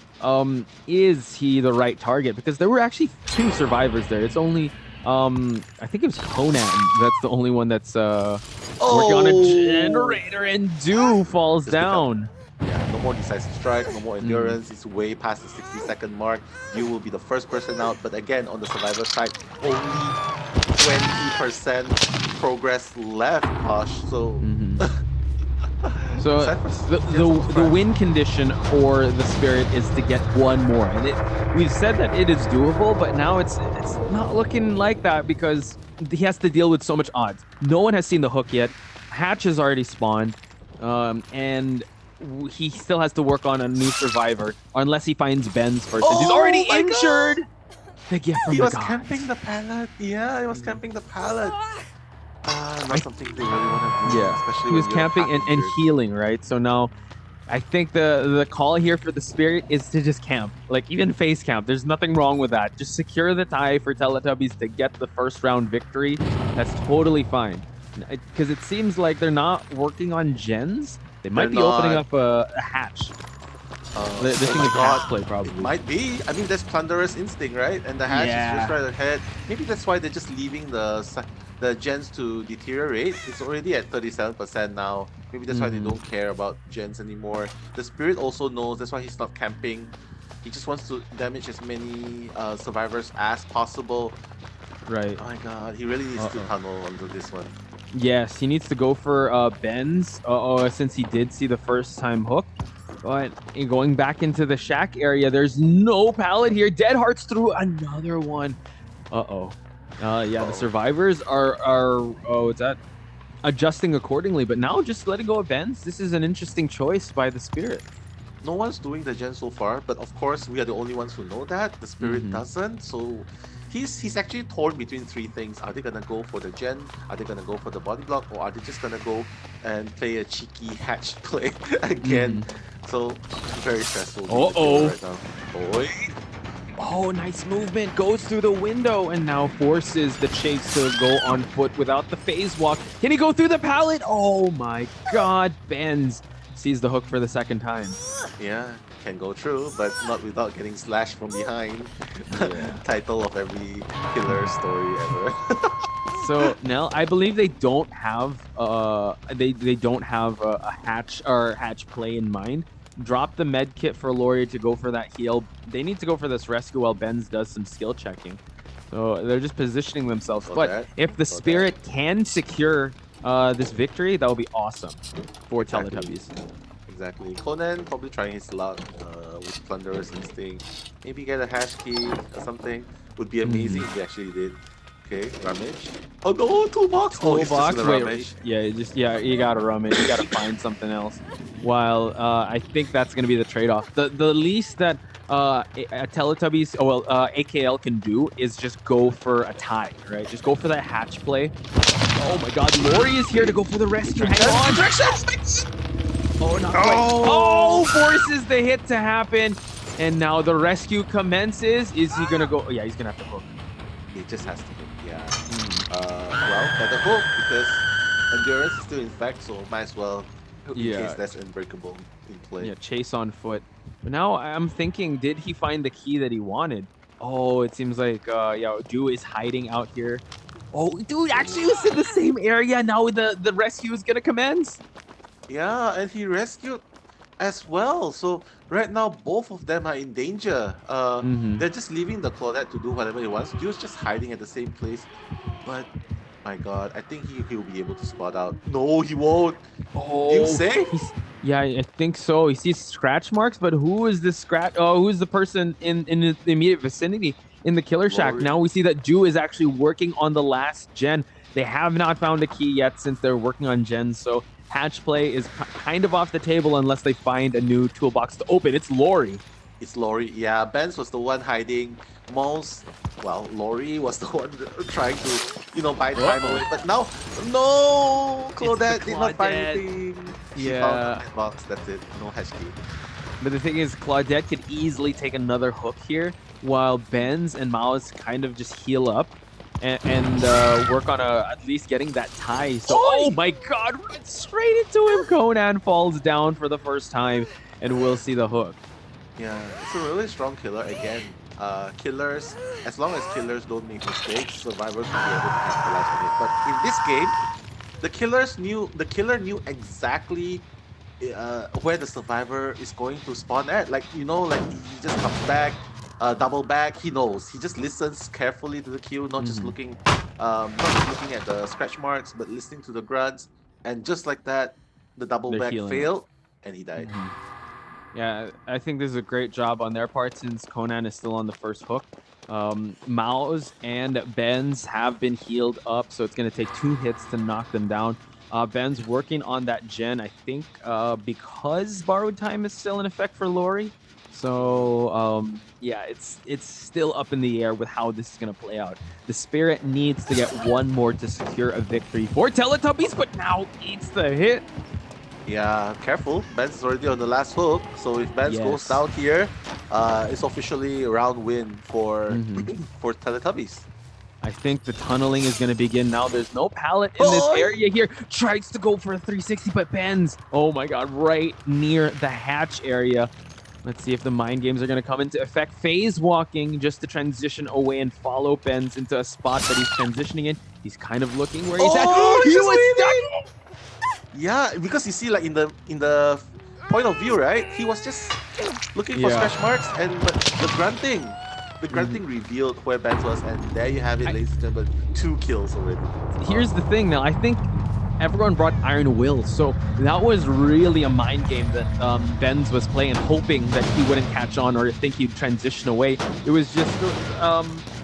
is he the right target? Because there were actually two survivors there. It's only, I think it was Conan. That's the only one that's working on a Oh, generator, and Dew falls just pick up. down. Yeah, no more decisive strike, no more Mm. endurance. It's way past the 60-second mark. You will be the first person out. But again, on the survivor side, only 20% progress left, Posh. So, Mhm. So except for the, Jens the on the front. win condition for the Spirit is to get one more, and we've said that it is doable, but now it's not looking like that because he has to deal with so much odds. No one has seen the hook yet. Hatch has already spawned, and he still has to work on a new survivor unless he finds Ben's first, and he's already Oh my injured. god! The gift from He the was gods. camping the pallet. Yeah, he was Mhm. camping the pallet. Not I something they really want to do, Yeah, especially he was when you're camping half and injured. healing, right? So now I think the call here for the Spirit is to just camp, like even face camp. There's nothing wrong with that. Just secure the tie for Teletubbies to get the first round victory. That's totally fine. Because it seems like they're not working on gens. They They're might be opening not. up a hatch. They're Oh thinking my of hatch god, play it probably. might be. I mean, there's Plunderous Instinct, right? And the hatch is just Yeah. right ahead. Maybe that's why they're just leaving the gens to deteriorate. It's already at 37% now. Maybe that's why they Hmm. don't care about gens anymore. The Spirit also knows. That's why he's not camping. He just wants to damage as many survivors as possible. Right. Oh my god, he really needs to Uh-oh. tunnel onto this one. Yes, he needs to go for Ben's, since he did see the first time hook. But going back into the shack area, there's no pallet here. Dead Hearts threw another one. Uh-oh. Yeah, the Uh-oh. survivors are what's that? Adjusting accordingly, but now just letting go of Ben's. This is an interesting choice by the Spirit. No one's doing the gen so far, but of course we are the only ones who know that. The Spirit Mhm. doesn't, so he's actually torn between three things. Are they gonna go for the gen? Are they gonna go for the body block? Or are they just gonna go and play a cheeky hatch play again? So very stressful being the killer Uh-oh. right now. Boy. Oh, nice movement. Goes through the window and now forces the chase to go on foot without the phase walk. Can he go through the pallet? Oh my god. Benz sees the hook for the second time. Yeah, can go through, but not without getting slashed from behind. Yeah. Title of every killer story ever. So Nell, I believe they don't have they don't have a hatch or hatch play in mind. Drop the med kit for Laurie to go for that heal. They need to go for this rescue while Benz does some skill checking. So they're just positioning themselves. Saw But that. if the Saw that. Spirit can secure this victory, that will be awesome for Exactly. Teletubbies. Exactly. Conan probably trying his luck with Plunderous Instinct. Maybe get a hash key or something. Would be amazing if he actually did. Okay, rummage. Oh no, toolbox! Oh, he's just Toolbox. gonna Wait, rummage. yeah, you gotta rummage. You gotta find something else. While I think that's gonna be the trade-off. The least that Teletubbies, AKL can do is just go for a tie, right? Just go for that hatch play. Oh my God, Lori is here to go for the rescue. Hang on. Oh, not quite. Oh, forces the hit to happen, and now the rescue commences. Is he gonna go? Oh, yeah, he's gonna have to hook. He just has to hook, yeah. Well, better hook because endurance is still in fact, so might as well hook in Yeah. case that's unbreakable in play. Yeah, chase on foot. But now I'm thinking, did he find the key that he wanted? Oh, it seems like Dew is hiding out here. Oh, dude, actually was in the same area. Now the rescue is gonna commence. Yeah, and he rescued as well. So right now, both of them are in danger. Mhm. They're just leaving the Claudette to do whatever he wants. Dude's just hiding at the same place. But my God, I think he'll be able to spot out. No, he won't. Oh, You say? yeah, I think so. He sees scratch marks, but who is this scratch? Oh, who's the person in the immediate vicinity in the killer shack? Lori. Now we see that Dew is actually working on the last gen. They have not found a key yet since they're working on gens. So hatch play is kind of off the table unless they find a new toolbox to open. It's Lori. It's Lori. Yeah, Benz was the one hiding. Lori was the one trying to, buy time away. But now, no! Claudette did not find Claudette. anything. She Yeah. found a box. That's it. No hash key. But the thing is, Claudette could easily take another hook here while Benz and Mao's kind of just heal up. and work on at least getting that tie. So, oh Oi! my God, right straight into him. Conan falls down for the first time, and we'll see the hook. Yeah, it's a really strong killer. Again, killers, as long as killers don't make mistakes, survivors will be able to capitalize on it. But in this game, the killer knew exactly where the survivor is going to spawn at. Like, like he just comes back, double back. He knows. He just listens carefully to the queue, not just looking at the scratch marks, but listening to the grunts. And just like that, the double They're back healing up. failed, and he died. Yeah, I think this is a great job on their part since Conan is still on the first hook. Mao's and Ben's have been healed up, so it's going to take 2 hits to knock them down. Ben's working on that gen, I think, because borrowed time is still in effect for Lori. So, yeah, it's still up in the air with how this is going to play out. The Spirit needs to get one more to secure a victory for Teletubbies, but now eats the hit. Yeah, careful. Benz is already on the last hook, so if Benz goes Yes. down here, it's officially a round win for for Teletubbies. I think the tunneling is going to begin now. There's no pallet in this area here. Tries to go for a 360, but bends. Oh my God, right near the hatch area. Let's see if the mind games are going to come into effect. Phase walking just to transition away and follow Benz into a spot that he's transitioning in. He's kind of looking where he's at. He's He just was waiting! stuck! Yeah, because you see, like in the point of view, right? He was just looking for Yeah. scratch marks, but the grunting revealed where Benz was, and there you have it, ladies and gentlemen. 2 kills already. Here's the thing now. I think everyone brought Iron Will, so that was really a mind game that Benz was playing, hoping that he wouldn't catch on or think he'd transition away. It was just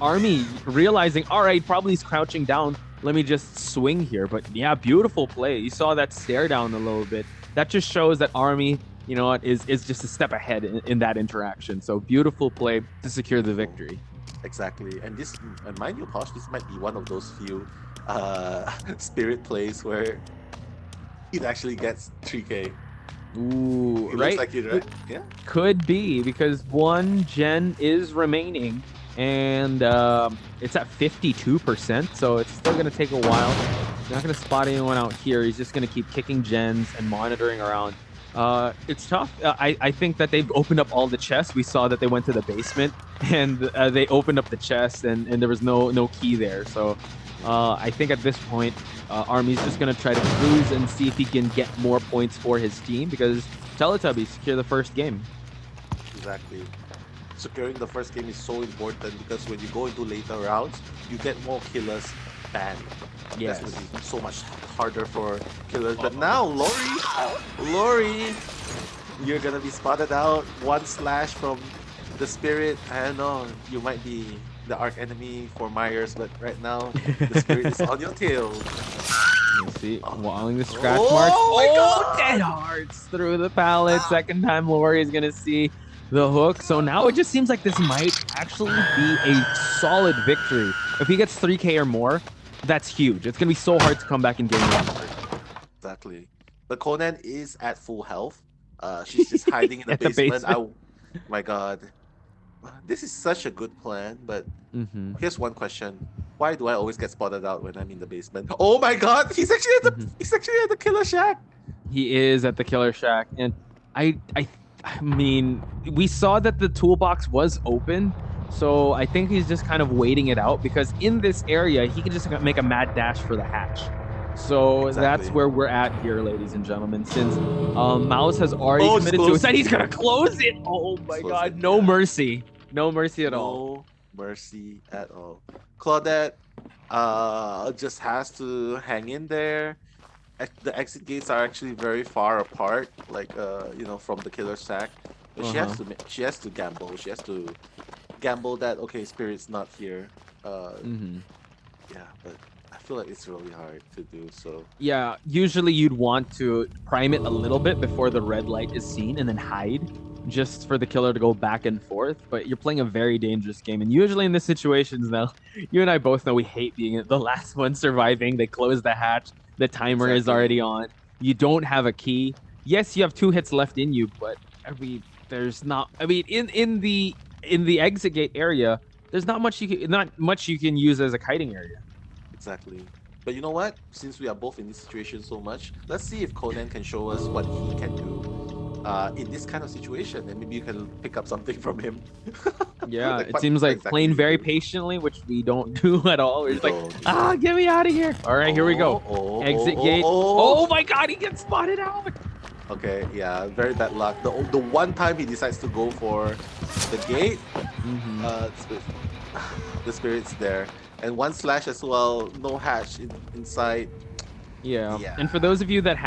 Army realizing, all right, probably he's crouching down. Let me just swing here. But yeah, beautiful play. You saw that stare down a little bit. That just shows that Army, you know what, is just a step ahead in that interaction. So beautiful play to secure the victory. Exactly, and mind you, Posh, this might be one of those few Spirit plays where it actually gets 3K. Ooh, It right? looks like it, right? Yeah. Could be, because one gen is remaining, and it's at 52%, so it's still going to take a while. He's not going to spot anyone out here. He's just going to keep kicking gens and monitoring around. It's tough. I think that they've opened up all the chests. We saw that they went to the basement, and they opened up the chest, and there was no key there. So I think at this point, Army's just going to try to cruise and see if he can get more points for his team, because Teletubbies secure the first game. Exactly. Securing the first game is so important because when you go into later rounds, you get more killers banned. Yes. That's going to be so much harder for killers. But now, Lori, you're going to be spotted out. 1 slash from the Spirit. I don't know, you might be the arch enemy for Myers, but right now, the Spirit is on your tail. You see, walling the scratch Oh marks. my God! Dead hearts through the pallet. Second time Lori is going to see the hook. So now it just seems like this might actually be a solid victory. If he gets 3K or more, that's huge. It's going to be so hard to come back in game 1. Exactly. But Conan is at full health. She's just hiding in the At the basement. basement. My God. This is such a good plan, but here's one question. Why do I always get spotted out when I'm in the basement? Oh my God! He's actually at the killer shack. He is at the killer shack, and I mean, we saw that the toolbox was open, so I think he's just kind of waiting it out, because in this area he can just make a mad dash for the hatch. So Exactly. that's where we're at here, ladies and gentlemen. Since Mouse has already Oh, committed close. suicide, he's gonna close it. Oh my Close God, it, no yeah. mercy, no mercy at all. No mercy at all. Claudette just has to hang in there. The exit gates are actually very far apart, like from the killer shack. But she has to gamble. She has to gamble that okay, Spirit's not here. Yeah, but I feel like it's really hard to do so. Yeah, usually you'd want to prime it a little bit before the red light is seen and then hide, just for the killer to go back and forth. But you're playing a very dangerous game, and usually in these situations now, you and I both know we hate being the last one surviving. They close the hatch, the timer is already on, you don't have a key. Yes, you have 2 hits left in you, but there's not. I mean, in the exit gate area, there's not much you can use as a kiting area. Exactly. But you know what? Since we are both in this situation so much, let's see if Conan can show us what he can do in this kind of situation, and maybe you can pick up something from him. Yeah, Like it seems what like exactly playing he very do? patiently, which we don't do at all. We're We just like, don't. We ah, don't. get me out of here. All right, here we go. Exit gate. Oh my God, he gets spotted out. Okay, yeah, very bad luck. The one time he decides to go for the gate, Hmm. spirit, the spirit's there, and one slash as well. No hatch inside. Yeah, Yeah, and for those of you that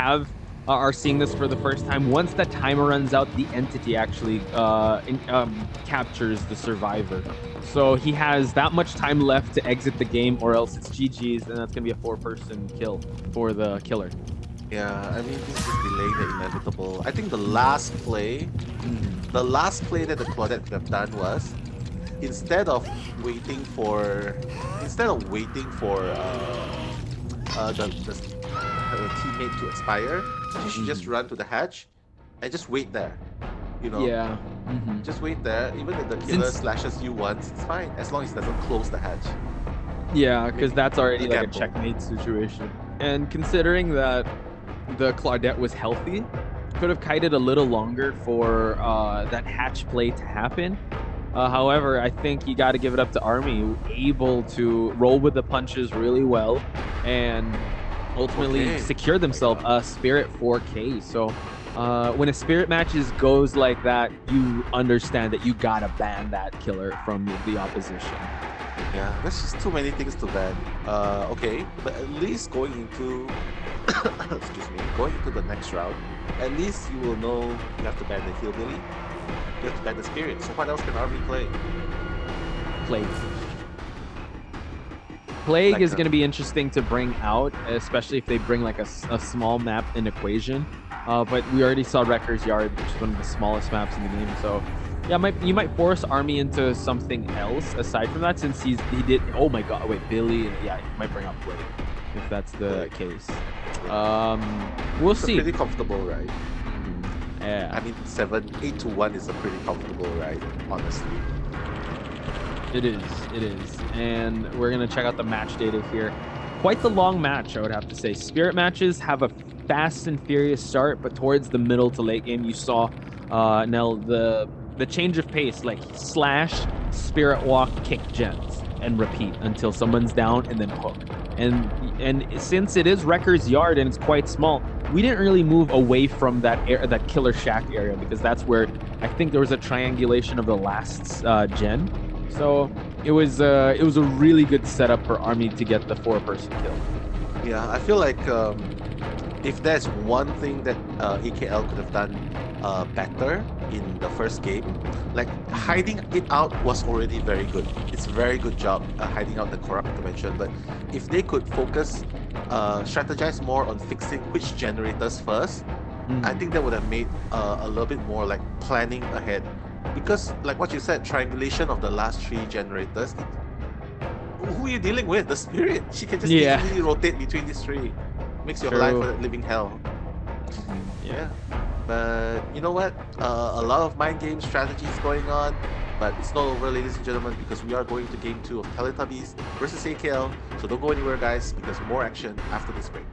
are seeing this for the first time, once that timer runs out, the entity actually captures the survivor. So he has that much time left to exit the game, or else it's GG's, and that's gonna be a 4-person kill for the killer. yeah. I mean, this is just delaying the inevitable. I think the last play that the Claudette could have done was instead of waiting for the her teammate to expire, she should just Mhm. run to the hatch and just wait there. You know, Yeah. Hmm. just wait there. Even if the killer Since slashes you once, it's fine as long as it doesn't close the hatch. Yeah, because Maybe that's a already like a gamble. checkmate situation. And considering that the Claudette was healthy, could have kited a little longer for that hatch play to happen. However, I think you got to give it up to Army, able to roll with the punches really well and ultimately Okay. secure Oh my themselves god. a Spirit 4K. So when a Spirit matches goes like that, you understand that you got to ban that killer from the opposition. Yeah, there's just too many things to ban. Okay, but at least going into excuse me, going into the next round, at least you will know you have to ban the hillbilly, you have to ban the spirit. So what else can Army play? Plague. Plague Like is going to be interesting to bring out, especially if they bring like a small map in equation. But we already saw Wrecker's Yard, which is one of the smallest maps in the game. So yeah, you might force Army into something else aside from that, since he did. Oh my God, wait, Billy, yeah, he might bring out Plague if that's the case. We'll It's a see. pretty comfortable ride. Yeah. I mean, 8-1 is a pretty comfortable ride, honestly. It is. It is. And we're going to check out the match data here. Quite the long match, I would have to say. Spirit matches have a fast and furious start, but towards the middle to late game, you saw, Nell, the change of pace, like slash, spirit walk, kick gens, and repeat until someone's down and then hook. And since it is Wrecker's Yard and it's quite small, we didn't really move away from that Killer Shack area, because that's where I think there was a triangulation of the last gen. So it was a really good setup for Army to get the 4-person kill. Yeah, I feel like if there's one thing that AKL could have done better in the first game, like hiding it out was already very good. It's a very good job hiding out the corrupt dimension. But if they could focus, strategize more on fixing which generators first, I think that would have made a little bit more like planning ahead. Because, like what you said, triangulation of the last 3 generators. Who are you dealing with? The spirit. She can just Yeah. easily rotate between these 3. Makes your True. life a living hell. Yeah. But you know what? A lot of mind game strategies going on, but it's not over, ladies and gentlemen, because we are going to game 2 of Teletubbies versus AKL. So don't go anywhere, guys, because more action after this break.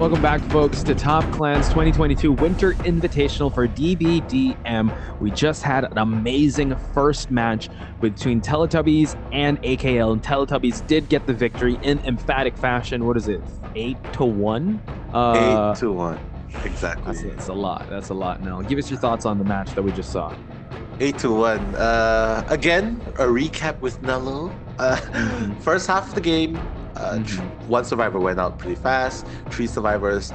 Welcome back, folks, to Top Clans 2022 Winter Invitational for DBDM. We just had an amazing first match between Teletubbies and AKL, and Teletubbies did get the victory in emphatic fashion. What is it? 8-1? 8-1. Exactly. That's a lot. That's a lot. Now, give us your thoughts on the match that we just saw. 8-1. Again, a recap with Nello. First half of the game, one survivor went out pretty fast. 3 survivors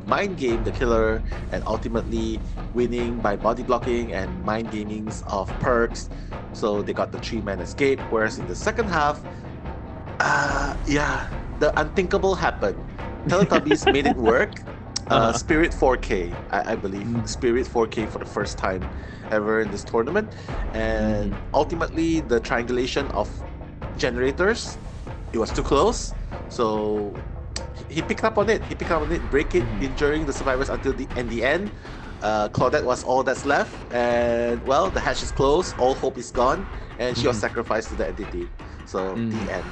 mind gamed the killer and ultimately winning by body blocking and mind gamings of perks. So they got the 3-man escape. Whereas in the second half, the unthinkable happened. Teletubbies made it work. Spirit 4K, I believe. Spirit 4K for the first time ever in this tournament. And ultimately, the triangulation of generators, it was too close. So he picked up on it. Break it, injuring the survivors until the end. Claudette was all that's left. And, well, the hatch is closed. All hope is gone. And she was sacrificed to the entity. So, the end.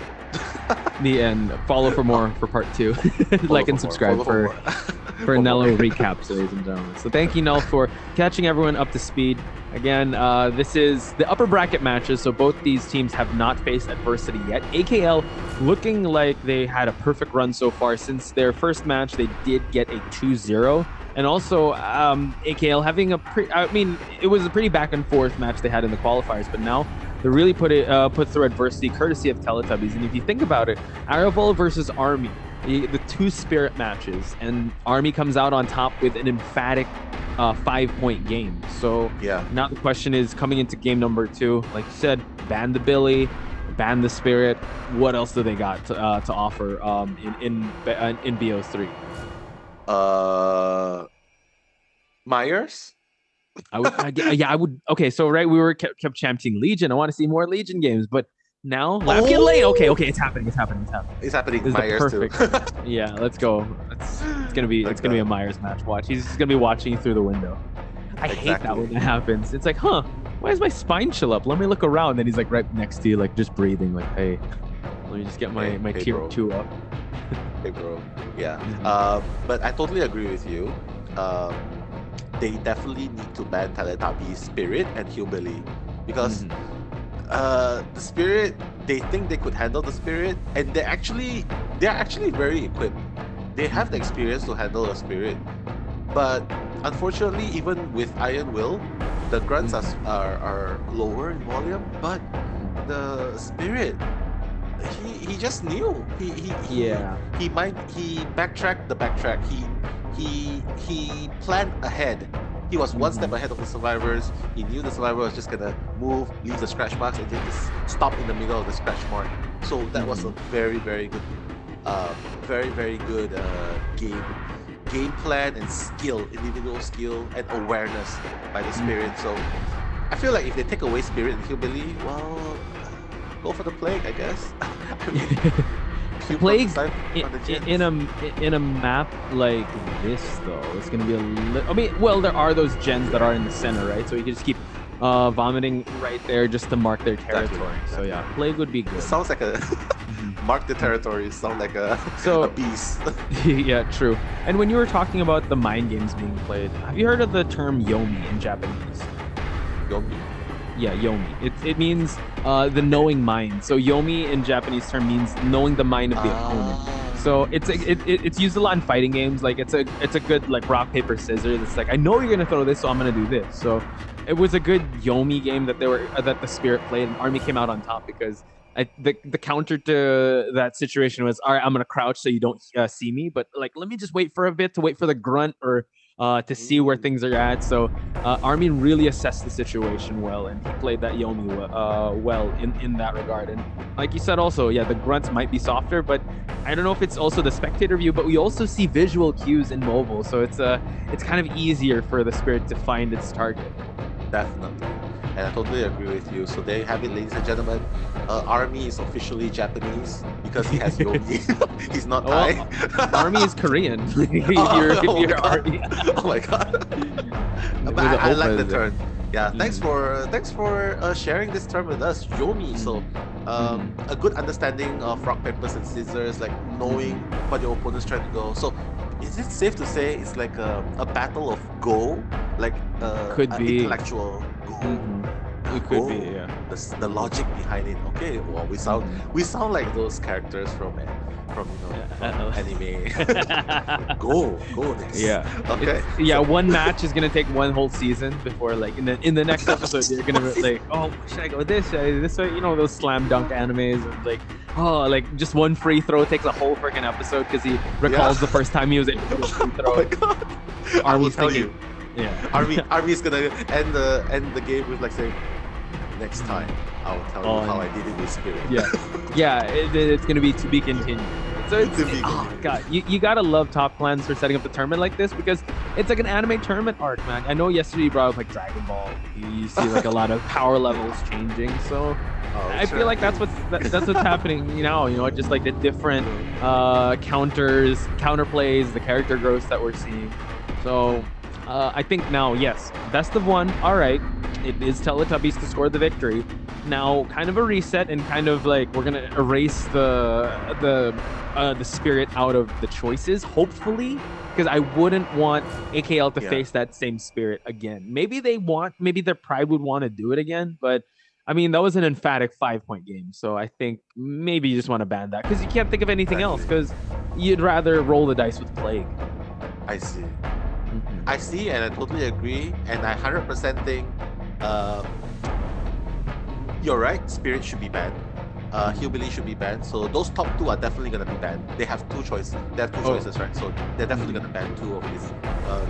The end. Follow for more for part 2. Like and subscribe for Nello recaps, ladies and gentlemen. So thank you, Nell, for catching everyone up to speed. Again, this is the upper bracket matches, so both these teams have not faced adversity yet. AKL looking like they had a perfect run so far. Since their first match, they did get a 2-0. And also, AKL having it was a pretty back and forth match they had in the qualifiers, but now they really put through adversity courtesy of Teletubbies. And if you think about it, Arevol versus Army, the 2 spirit matches, and Army comes out on top with an emphatic 5-point game. So now the question is, coming into game number 2, like you said, ban the Billy, ban the spirit. What else do they got to offer in BO3? Myers? I would. Okay, so we were kept championing Legion. I want to see more Legion games, but now Lane. Okay, it's happening. It's happening. This Myers too. Yeah, let's go. It's gonna be a Myers match. Watch. He's just gonna be watching you through the window. I hate that when that happens. It's like, why is my spine chill up? Let me look around. Then he's like right next to you, like just breathing. Like, hey, let me just get my tier bro. 2 up. Hey, bro. Yeah. But I totally agree with you. They definitely need to ban Teletubbies, Spirit, and Hillbilly, because the Spirit, they think they could handle the Spirit, and they're actually very equipped. They have the experience to handle a Spirit, but unfortunately, even with Iron Will, the grunts are lower in volume. But the Spirit, he just knew. He backtracked the backtrack. He planned ahead. He was one step ahead of the survivors. He knew the survivor was just gonna move, leave the scratch marks, and then just stop in the middle of the scratch mark. So that was a very, very good, game plan and skill, individual skill and awareness by the Spirit. So I feel like if they take away Spirit and Hillbilly, well, go for the Plague, I guess. Plague in a map like this, though, it's gonna be a little. There are those gens that are in the center, right? So you can just keep vomiting right there just to mark their territory. Exactly. So yeah, Plague would be good. It sounds like a mark the territory. Sound like a beast. Yeah, true. And when you were talking about the mind games being played, have you heard of the term Yomi in Japanese? Yomi. Yeah, Yomi. It means the knowing mind. So Yomi in Japanese term means knowing the mind of the opponent. So it's used a lot in fighting games. Like it's a good like rock paper scissors. It's like, I know you're gonna throw this, so I'm gonna do this. So it was a good Yomi game that the Spirit played, and Army came out on top because the counter to that situation was, all right, I'm gonna crouch so you don't see me, but like let me just wait for a bit to wait for the grunt or to see where things are at. So Armin really assessed the situation well, and he played that Yomi well in that regard. And like you said also, yeah, the grunts might be softer, but I don't know if it's also the spectator view, but we also see visual cues in mobile, so it's kind of easier for the Spirit to find its target. Definitely. And I totally agree with you. So there you have it, ladies and gentlemen. Army is officially Japanese because he has Yomi. He's not Thai. Army is Korean. Army. Oh my god. But I like the term. Yeah, thanks for sharing this term with us, Yomi. So a good understanding of rock, paper, and scissors, like knowing what your opponent's trying to go. So is it safe to say it's like a battle of Go, like Could an be. intellectual Go? It could be, Go. yeah. The logic behind it. Okay, well we sound like those characters from anime. Go this. Yeah. Okay. Yeah, So, one match is gonna take one whole season before, like, in the next episode you're gonna be like, oh, should I go this? Should I do this way? You know, those slam dunk animes, and like, oh, like just one free throw takes a whole freaking episode because he recalls the first time he was able to do a free throw. oh my god. I will tell you. Yeah. Army's gonna end the game with like saying, next time I'll tell you how I did it with Spirit. Yeah, it's gonna be to be continued. So oh god, you gotta love Top Clans for setting up the tournament like this, because it's like an anime tournament arc, man. I know yesterday you brought up like Dragon Ball. You see like a lot of power levels changing, so I feel like that's what's happening now. You know, just like the different counters, counterplays, the character growth that we're seeing. So I think now, yes, best of one. All right, it is Teletubbies to score the victory. Now, kind of a reset, and kind of like we're gonna erase the spirit out of the choices, hopefully, because I wouldn't want AKL to face that same spirit again. Maybe their pride would want to do it again, but I mean, that was an emphatic 5-point game, so I think maybe you just want to ban that because you can't think of anything else, because you'd rather roll the dice with Plague. I see. I see, and I totally agree, and I 100% think you're right. Spirit should be banned. Hillbilly should be banned. So those top two are definitely gonna be banned. They have two choices. They have two choices, right? So they're definitely gonna ban two of these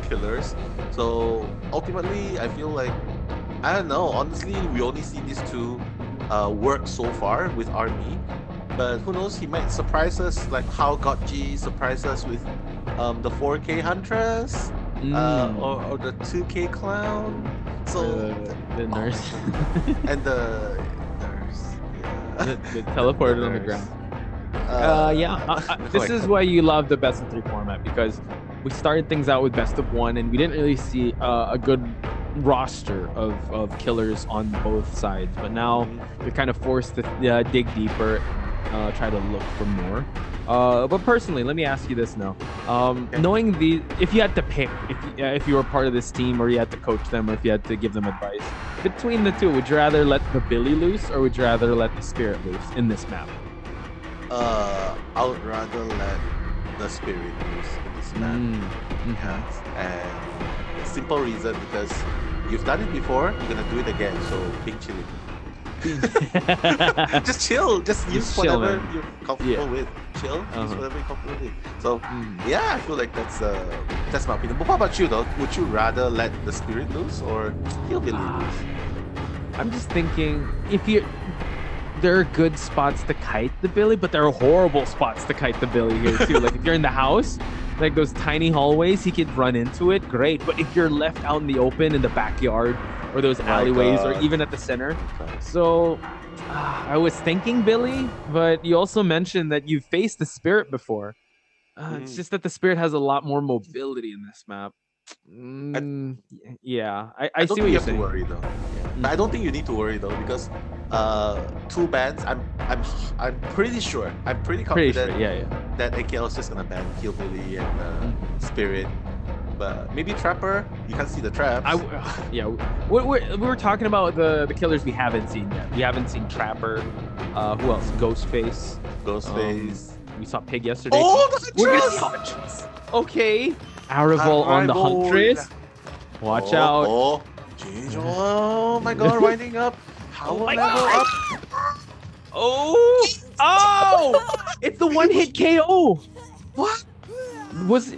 killers. So ultimately, I feel like, I don't know. Honestly, we only see these two work so far with Army, but who knows? He might surprise us, like how Gotchi surprised us with the 4K Huntress, or the 2K Clown. So the nurse and the nurse, the teleported on the ground. This is why you love the best of 3 format, because we started things out with best of 1, and we didn't really see a good roster of killers on both sides. But now you're kind of forced to dig deeper, try to look for more. But personally, let me ask you this now. Knowing if you had to pick, if you were part of this team, or you had to coach them, or if you had to give them advice, between the two, would you rather let the Billy loose, or would you rather let the Spirit loose in this map? I would rather let the Spirit loose in this map. Yes. And simple reason, because you've done it before, you're gonna do it again. So being chilly. Just chill. Just use whatever you're comfortable with. Chill. Use whatever you're comfortable with. So I feel like that's my opinion. But what about you though? Would you rather let the Spirit loose or Hillbilly loose? I'm just thinking, there are good spots to kite the Billy, but there are horrible spots to kite the Billy here too. Like if you're in the house, like those tiny hallways, he could run into it, great. But if you're left out in the open in the backyard, or those alleyways, or even at the center. So I was thinking Billy, but you also mentioned that you've faced the Spirit before. It's just that the Spirit has a lot more mobility in this map. I see what you're saying. To worry though. But I don't think you need to worry though, because 2 bans. I'm pretty sure. I'm pretty confident that AKL is just gonna ban Hillbilly and Spirit. But maybe Trapper. You can't see the traps. We were talking about the killers we haven't seen yet. We haven't seen Trapper. Who else? Ghostface. We saw Pig yesterday. Oh, the Huntress. Okay. Arrival on the Huntress. Watch out. Oh my god, winding up. How level up? Oh! It's the one-hit KO. What?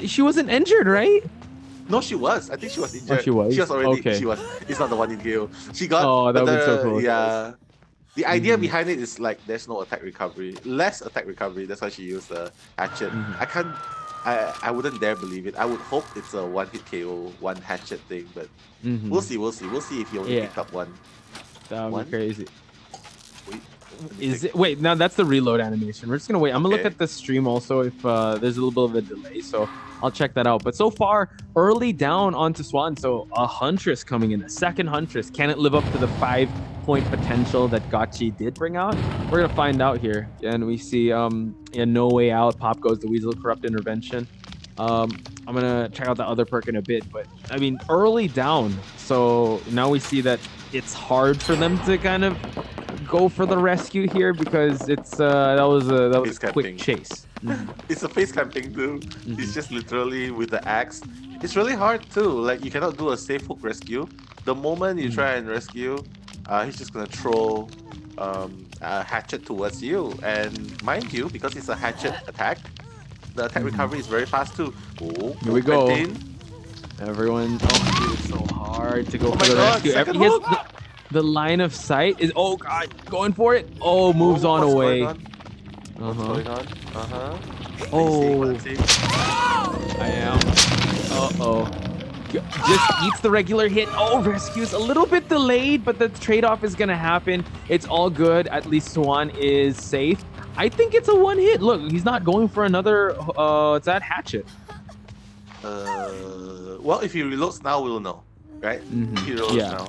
She wasn't injured, right? No, she was. I think she was injured. Oh, she was? She was already. Okay. She was. It's not the one in KO. She got. Oh, that would be so cool. Yeah. The idea behind it is like there's no attack recovery, less attack recovery. That's why she used the hatchet. I can't. I wouldn't dare believe it. I would hope it's a one-hit KO, one hatchet thing, but we'll see. We'll see if he only picked up one. That would be crazy. Wait, now that's the reload animation. We're just gonna wait. I'm gonna look at the stream also if there's a little bit of a delay, so I'll check that out. But so far, early down onto Swan, so a Huntress coming in, a second Huntress. Can it live up to the 5-point potential that Gotchi did bring out? We're gonna find out here. And we see in No Way Out, pop goes the Weasel Corrupt Intervention. I'm gonna check out the other perk in a bit, but I mean, early down. So now we see that it's hard for them to kind of go for the rescue here because it's that was a Face quick camping. chase. It's a face camping too. He's Mhm. just literally with the axe. It's really hard too. Like you cannot do a safe hook rescue. The moment you try and rescue, he's just gonna throw a hatchet towards you. And mind you, because it's a hatchet attack, the attack recovery is very fast too. Oh, Here we go. Quentin. Everyone, oh, dude, it's so hard to go Oh for my the god, rescue. second He has hook! the line of sight is, oh god, going for it. Oh, moves Oh, on what's away. going on? What's going on? Oh, Let's see. I am. Uh-oh. Just eats the regular hit. Oh, rescues a little bit delayed, but the trade-off is gonna happen. It's all good. At least Swan is safe. I think it's a one hit. Look, he's not going for another. It's that hatchet. Well, if he reloads now, we'll know, right? If he reloads Yeah. now.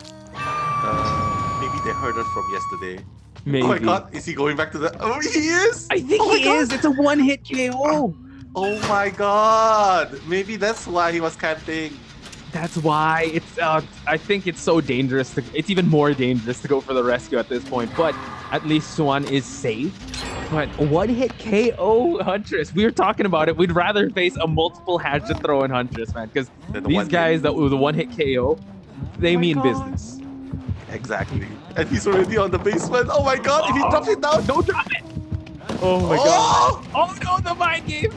Maybe they heard us from yesterday. Maybe. Oh my god, is he going back to the... Oh, he is! I think Oh my he God! is. It's a one-hit KO. Oh my god! Maybe that's why he was camping. That's why it's. I think it's so dangerous. It's even more dangerous to go for the rescue at this point. But at least Swan is safe. But one-hit KO Huntress. We were talking about it. We'd rather face a multiple hatchet throw in Huntress, man, because Then the these one guys hit. that with a one-hit KO, they Oh my mean God. business. Exactly. And he's already on the basement. Oh my god, if he drops it down... Don't drop it. Oh my god. Oh no, the mind games.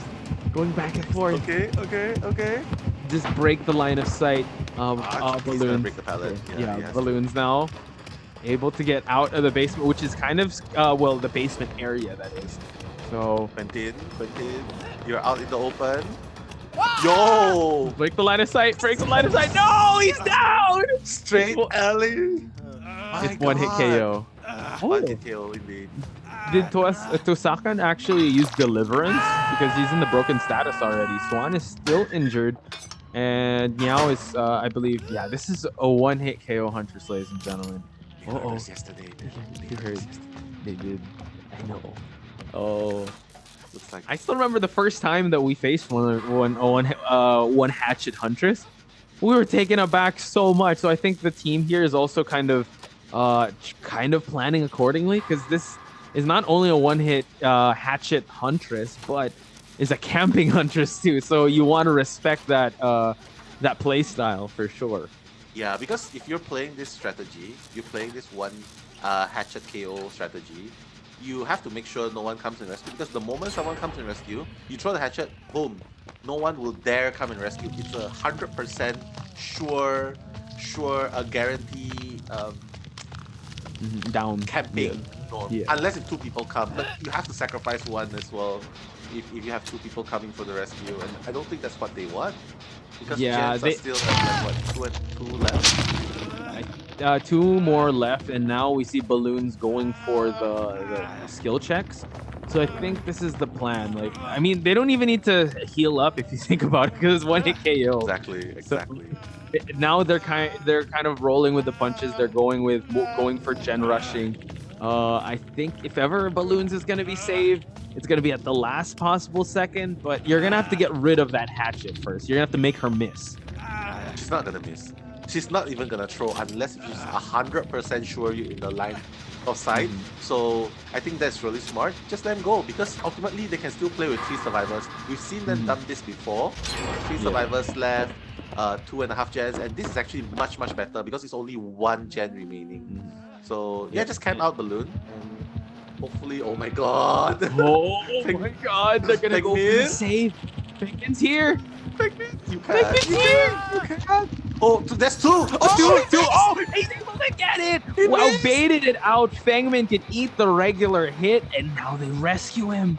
Going back and forth. Okay. Just break the line of sight of He's gonna balloons. break the pallet. Yeah, he has to. balloons now. Able to get out of the basement, which is kind of, well, the basement area, that is. So, Quentin, you're out in the open. Yo! break the line of sight, break the line of sight. No, he's down! Straight alley. It's one hit KO. One hit KO indeed. Did Tosakan actually use Deliverance? Because he's in the broken status already. Swan is still injured. And Meow is, I believe, yeah, this is a one-hit KO Huntress, ladies and gentlemen. They heard us yesterday. They heard. They did. I know. Oh. Looks like I still remember the first time that we faced one hatchet Huntress. We were taken aback so much. So I think the team here is also kind of planning accordingly, because this is not only a one-hit hatchet Huntress, but is a camping Huntress too. So you want to respect that that play style for sure. yeah, because if you're playing this strategy, you're playing this one hatchet KO strategy, you have to make sure no one comes and rescue, because the moment someone comes and rescue, you throw the hatchet, boom, no one will dare come and rescue. It's 100% sure, a guarantee Down. camping norm. Yeah. Unless if two people come, but you have to sacrifice one as well if you have two people coming for the rescue, and I don't think that's what they want, because Yeah, gens are still at like what, two left. Two more left, and now we see balloons going for the skill checks. So I think this is the plan. Like, I mean, they don't even need to heal up if you think about it, because it's one hit KO. Exactly. Now they're kind of rolling with the punches. They're going for gen rushing. I think if ever balloons is gonna be saved, it's gonna be at the last possible second. But you're gonna have to get rid of that hatchet first. You're gonna have to make her miss. She's not gonna miss. She's not even gonna throw unless she's 100% sure you're in the line of sight. So I think that's really smart. Just let them go, because ultimately they can still play with 3 survivors. We've seen them done this before. 3 survivors left, 2.5 gens, and this is actually much better because it's only 1 gen remaining. So yeah, just camp out balloon and hopefully, oh my god. Oh my god, they're gonna go for the save. Penguin's here. You can't. You can't. Oh, there's 2. Oh, two. Oh, he's able to get it. Wow, baited it out. Fangman can eat the regular hit, and now they rescue him.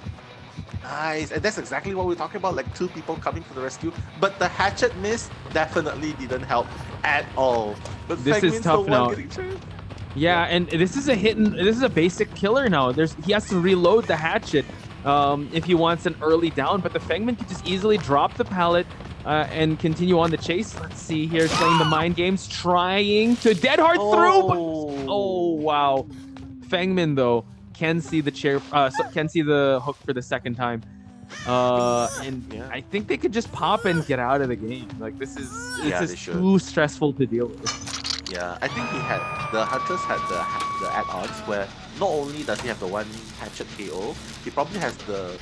Nice, and that's exactly what we're talking about, like 2 people coming for the rescue. But the hatchet miss definitely didn't help at all. But This is Fangman's tough the now. one getting trapped. Yeah, and this is a basic killer now. He has to reload the hatchet if he wants an early down, but the Fangman can just easily drop the pallet and continue on the chase. Let's see here, playing the mind games, trying to dead hard through. But, oh wow, Fangman though can see the chair, can see the hook for the second time. And Yeah. I think they could just pop and get out of the game. Like this is Yeah, this they is should. too stressful to deal with. Yeah, I think the Hunters had the add-ons where not only does he have the one hatchet KO, he probably has the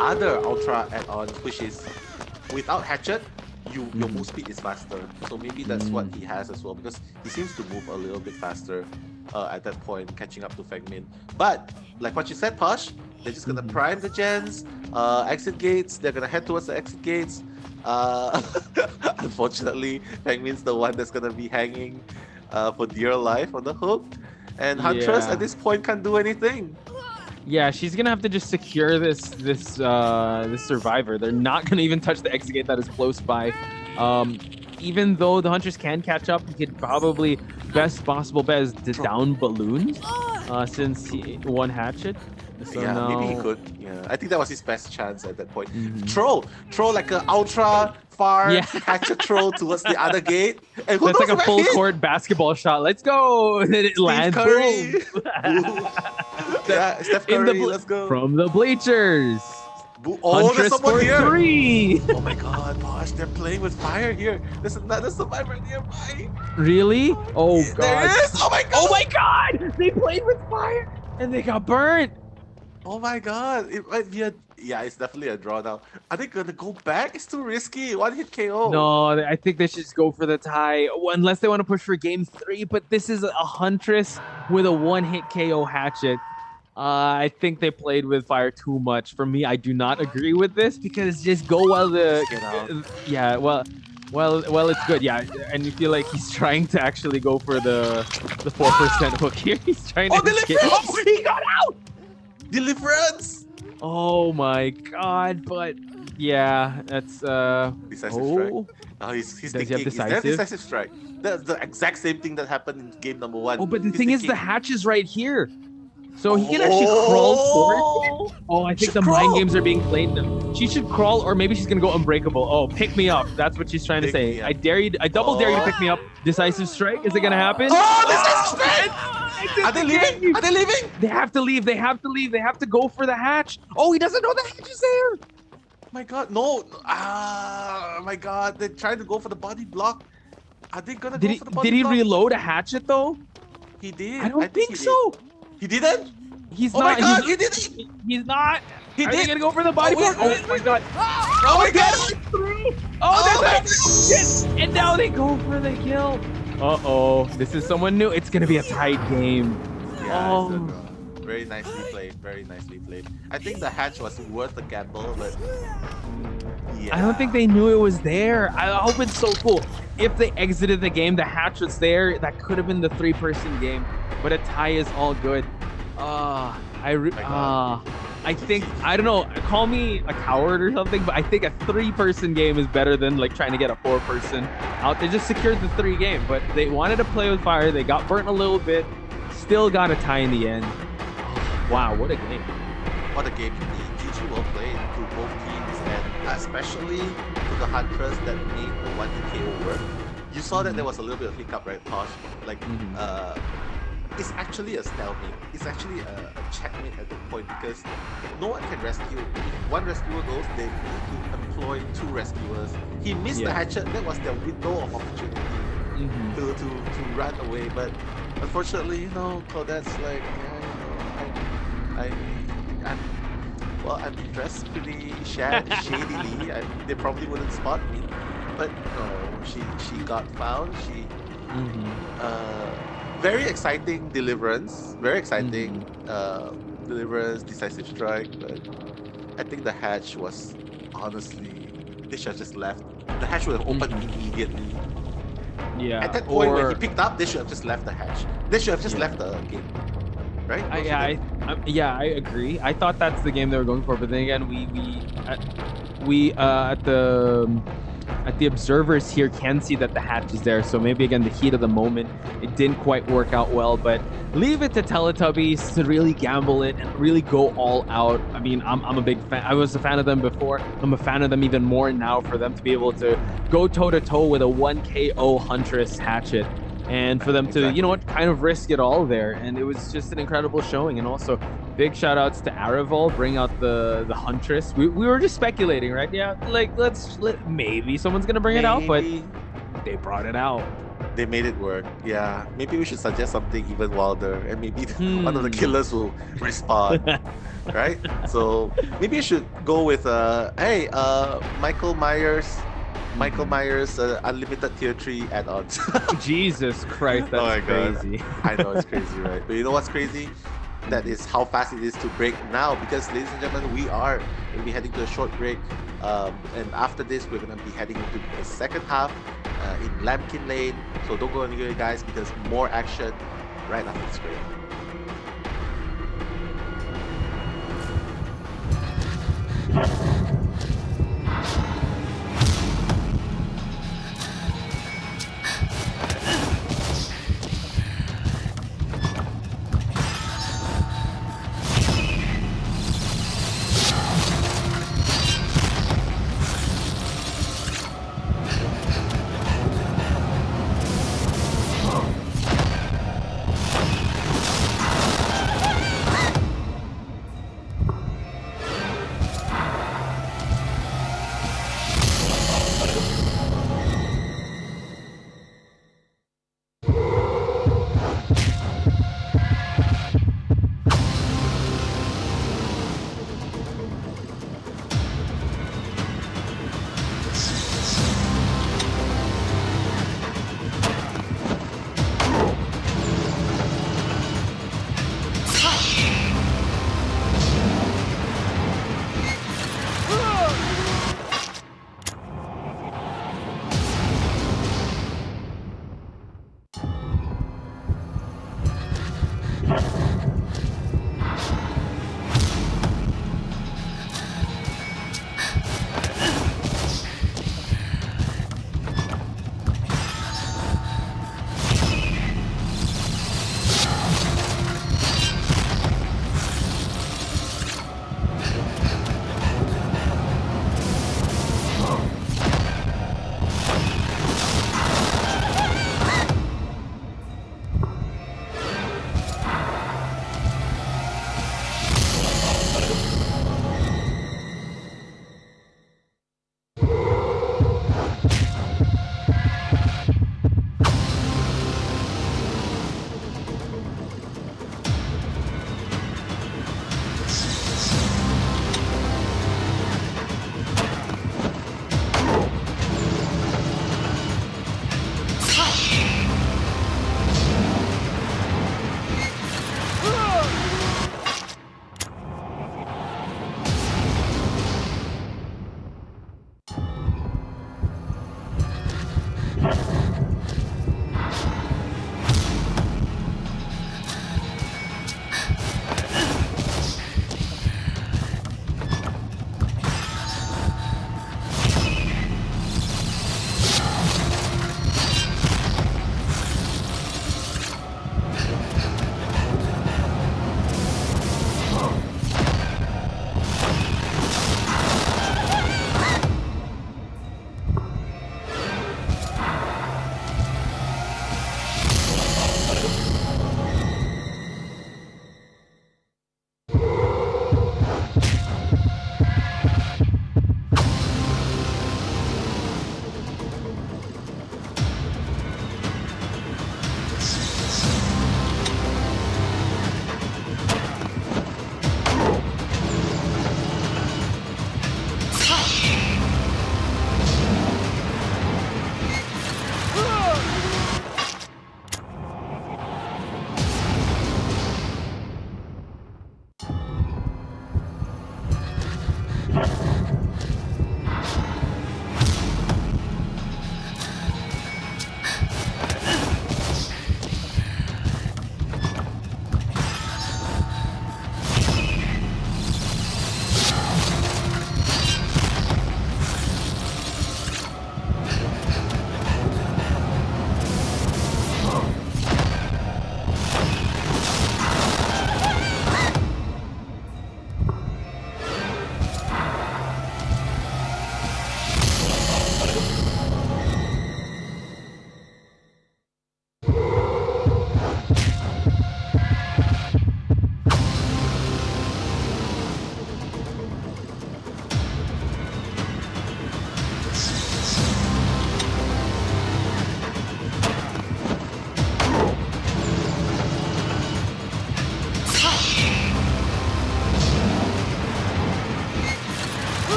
other Ultra add-on, which is without hatchet, your move speed is faster. So maybe that's what he has as well, because he seems to move a little bit faster at that point, catching up to Fengmin. But like what you said, Posh, they're just gonna prime the gens, exit gates. They're gonna head towards the exit gates. Uh, Unfortunately, Fengmin's the one that's gonna be hanging for dear life on the hook, and Huntress Yeah. at this point can't do anything. Yeah, she's gonna have to just secure this survivor. They're not gonna even touch the exit gate that is close by. Even though the Hunters can catch up, he could probably best possible bet is to down balloons, since he one hatchet. So Yeah, now, maybe he could. Yeah, I think that was his best chance at that point. Throw like an ultra far Yeah. hatchet throw towards the other gate, and who That's knows like a if I full hit? court basketball shot. Let's go! And then it Steve lands. Curry. Boom. Yeah, Steph In the Curry, let's go. From the bleachers. Oh, there's Huntress someone for here. 3. Oh my god, gosh, they're playing with fire here. There's another survivor nearby. Really? Oh god. There is. Oh my god. Oh my god! They played with fire and they got burnt. Oh my god. It might be yeah, it's definitely a draw now. Are they gonna go back? It's too risky. One hit KO. No, I think they should just go for the tie, unless they want to push for game 3. But this is a Huntress with a one-hit KO hatchet. I think they played with fire too much. For me, I do not agree with this, because just go while the Get out. yeah, well, it's good. Yeah, and you feel like he's trying to actually go for the 4% hook here. He's trying to escape. Deliverance! Oh, he got out. Deliverance! Oh my god! But yeah, that's Decisive strike. Oh, he's Does he have thinking. Is that decisive? decisive strike? That's the exact same thing that happened in game number 1. Oh, but the He's thing is, the thinking, hatch is right here. So he can actually crawl forward. Oh, I think Should the crawl. mind games are being played now. She should crawl, or maybe she's gonna go unbreakable. Oh, pick me up. That's what she's trying to Pick say. me up. I dare you. I double dare you to pick me up. Decisive strike. Is it gonna happen? Oh, decisive strike! Are they leaving? Are they leaving? They have to leave. They have to leave. They have to go for the hatch. Oh, he doesn't know the hatch is there. Oh my god, no. Ah, my god. They're trying to go for the body block. Are they gonna go for the body Did he block? reload a hatchet though? He did. I don't think he so. did. He didn't? He's Oh not. my god, he's, he didn't! he's not. He Are did. they gonna go for the body Oh, wait, block? wait, Oh my god. Oh my god! Oh, Oh my that's yes. And now they go for the kill. Uh-oh. This is someone new. It's gonna be a tight game. Yeah, Oh. it's a draw. Very nicely played. Very nicely played. I think the hatch was worth the gamble, but yeah. I don't think they knew it was there. I hope it's so cool. If they exited the game, the hatch was there. That could have been the 3-person game. But a tie is all good. I think, I don't know, call me a coward or something, but I think a 3-person game is better than like trying to get a 4-person out. They just secured the 3 game, but they wanted to play with fire. They got burnt a little bit, still got a tie in the end. Wow, what a game. What a game indeed. GG well played to both teams, and especially to the Huntress that made the 1 KO work. You saw that there was a little bit of hiccup, right, Posh? Like, it's actually a stalemate. It's actually a checkmate at that point, because no one can rescue. If one rescuer goes, they need to employ 2 rescuers. He missed the hatchet. That was their window of opportunity to run away. But unfortunately, you know, Claudette's like, yeah, you know, I'm dressed pretty shadily. They probably wouldn't spot me. But no, she got found. She very exciting deliverance. Very exciting deliverance, decisive strike. But I think the hatch was honestly, they should have just left. The hatch would have opened immediately. Yeah. At that point, when he picked up, they should have just left the hatch. They should have just left the game. Right? I agree. I thought that's the game they were going for, but then again, at the observers here can see that the hatch is there. So maybe again, the heat of the moment, it didn't quite work out well. But leave it to Teletubbies to really gamble it and really go all out. I mean, I'm a big fan. I was a fan of them before. I'm a fan of them even more now, for them to be able to go toe to toe with a 1 KO Huntress hatchet. and for them to, you know Exactly. what, kind of risk it all there. And it was just an incredible showing. And also, big shout outs to Arivol, bring out the Huntress. We were just speculating, right? Yeah, like maybe someone's gonna bring it out, but Maybe they brought it out. they made it work. Yeah, maybe we should suggest something even wilder, and maybe one of the Hmm. killers will respond, right? So maybe you should go with hey, Michael Mhm. Myers unlimited tier 3 add-ons. Jesus Christ, Oh that's my god. crazy. I know it's crazy, right? But you know what's crazy? That Mhm. is how fast it is to break now because, ladies and gentlemen, we are going to be heading to a short break. And after this, we're going to be heading into the second half in Lambkin Lane. So don't go anywhere, guys, because more action right after this break.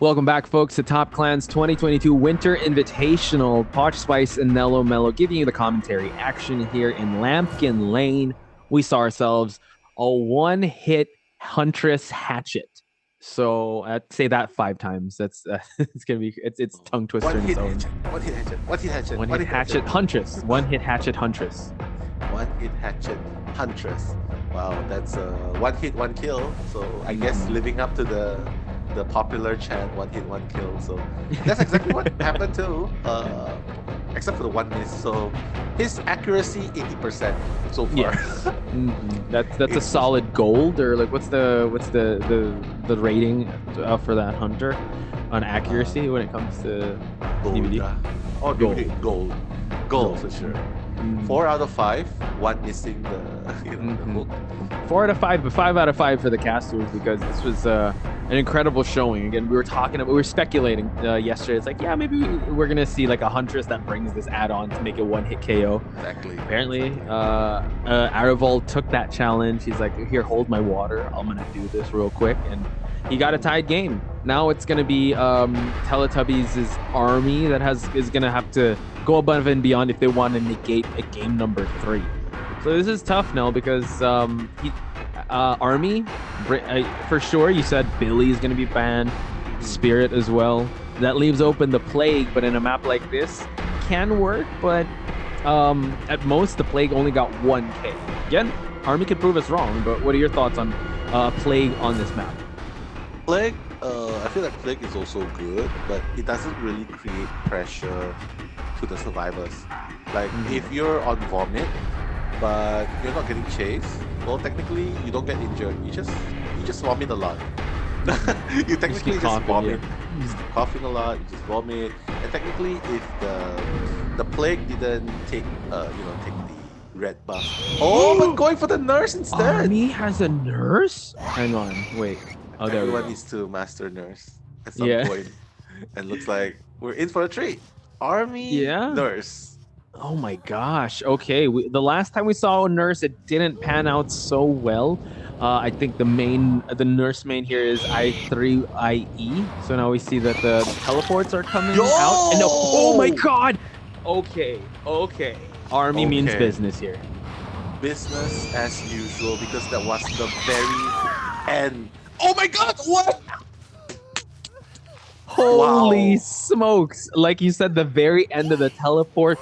Welcome back, folks, to Top Clan's 2022 Winter Invitational. Poch Spice and Nello Mello giving you the commentary action here in Lambkin Lane. We saw ourselves a one-hit Huntress hatchet. So I'd say that 5 times. That's it's gonna be it's tongue twister in its own. One hit hatchet. One hit hatchet. One hit hatchet Huntress. One hit hatchet Huntress. One hit hatchet Huntress. Wow, that's one hit, one kill. So I guess living up to the popular chant, one hit, one kill. So that's exactly what happened too. Except for the one miss. So his accuracy 80% so far. Yes. That's a solid gold, or like what's the rating for that hunter on accuracy when it comes to gold, DVD? Oh, gold. Gold for sure. 4 out of 5. One missing the hook. 4 out of 5, but 5 out of 5 for the casters, because this was an incredible showing. Again, we were speculating yesterday. It's like, yeah, maybe we're gonna see like a Huntress that brings this add-on to make it one-hit KO. Exactly. Apparently, Aravol took that challenge. He's like, here, hold my water. I'm gonna do this real quick, and he got a tied game. Now it's gonna be Teletubbies' army that is gonna have to go above and beyond if they want to negate a game number 3. So this is tough now because Army, for sure, you said Billy is going to be banned, Spirit as well. That leaves open the Plague, but in a map like this, can work, but at most, the Plague only got 1k. Again, Army could prove us wrong, but what are your thoughts on Plague on this map? Plague, I feel like Plague is also good, but it doesn't really create pressure to the survivors. Like, if you're on Vomit, but you're not getting chased, well, technically you don't get injured. You just vomit a lot. You technically just vomit. Yeah. You just keep coughing a lot. You just vomit. And technically, if the Plague didn't take take the red buff. Oh, but going for the nurse instead. Army has a nurse? Hang on, wait. Oh, there Everyone needs to master nurse at some point. And looks like we're in for a treat. Army nurse. Oh my gosh. Okay, the last time we saw a nurse, it didn't pan out so well. I think the nurse main here is I3IE. So now we see that the teleports are coming out. And oh my god. Okay. Army means business here. Business as usual, because that was the very end. Oh my god, what? Holy smokes. Like you said, the very end of the teleport.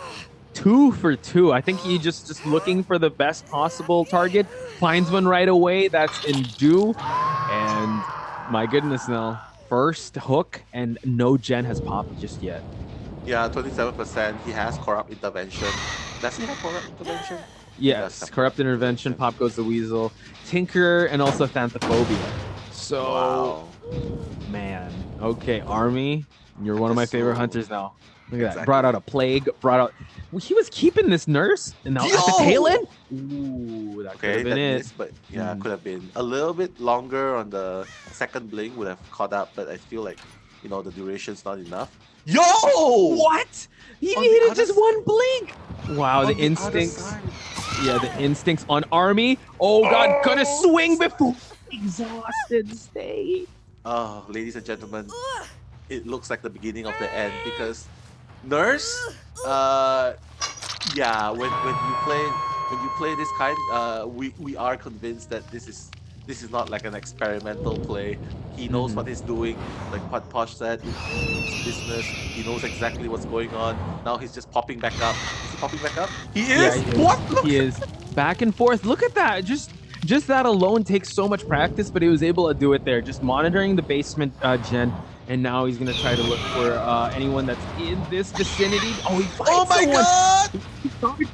2 for 2. I think he just looking for the best possible target. Finds one right away. That's in due. And my goodness, now first hook, and no gen has popped just yet. Yeah, 27%. He has corrupt intervention. Does he have corrupt intervention? Yes, corrupt intervention. Pop goes the weasel, tinker, and also Thanthophobia. So, man, okay, Army, you're one of my favorite hunters now. Look at that. Brought out a Plague. He was keeping this nurse, and now at the tail end. Ooh, that could have been it. Missed, but yeah, could have been a little bit longer on the second blink. Would have caught up, but I feel like the duration's not enough. Yo! What? He needed just one blink. Wow, the instincts. Yeah, the instincts on Army. Oh god, gonna swing before exhausted state. Oh, ladies and gentlemen, it looks like the beginning of the end, because nurse, yeah, when you play this kind, we are convinced that this is not like an experimental play. He knows what he's doing. Like what Posh said, it's business. He knows exactly what's going on. Now he's just popping back up. Is he popping back up? He is. Yeah, what? Look. He is back and forth. Look at that. Just that alone takes so much practice, but he was able to do it there. Just monitoring the basement gen. And now he's gonna try to look for anyone that's in this vicinity. Oh, he finds Oh my god!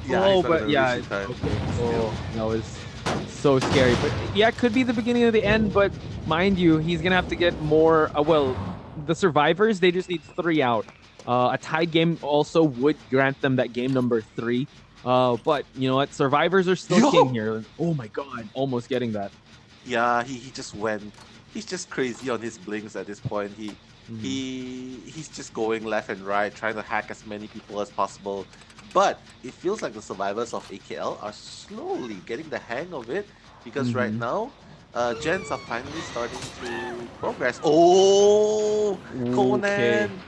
Yeah, but yeah, okay. Oh, that was so scary. But yeah, it could be the beginning of the end. But mind you, he's gonna have to get more. Well, the survivors, they just need 3 out. A tied game also would grant them that game number 3. But you know what? Survivors are still king here. Oh my god, almost getting that. Yeah, he just went. He's just crazy on his blinks at this point. He's just going left and right, trying to hack as many people as possible. But it feels like the survivors of AKL are slowly getting the hang of it, because right now gens are finally starting to progress. Oh, Okay. Conan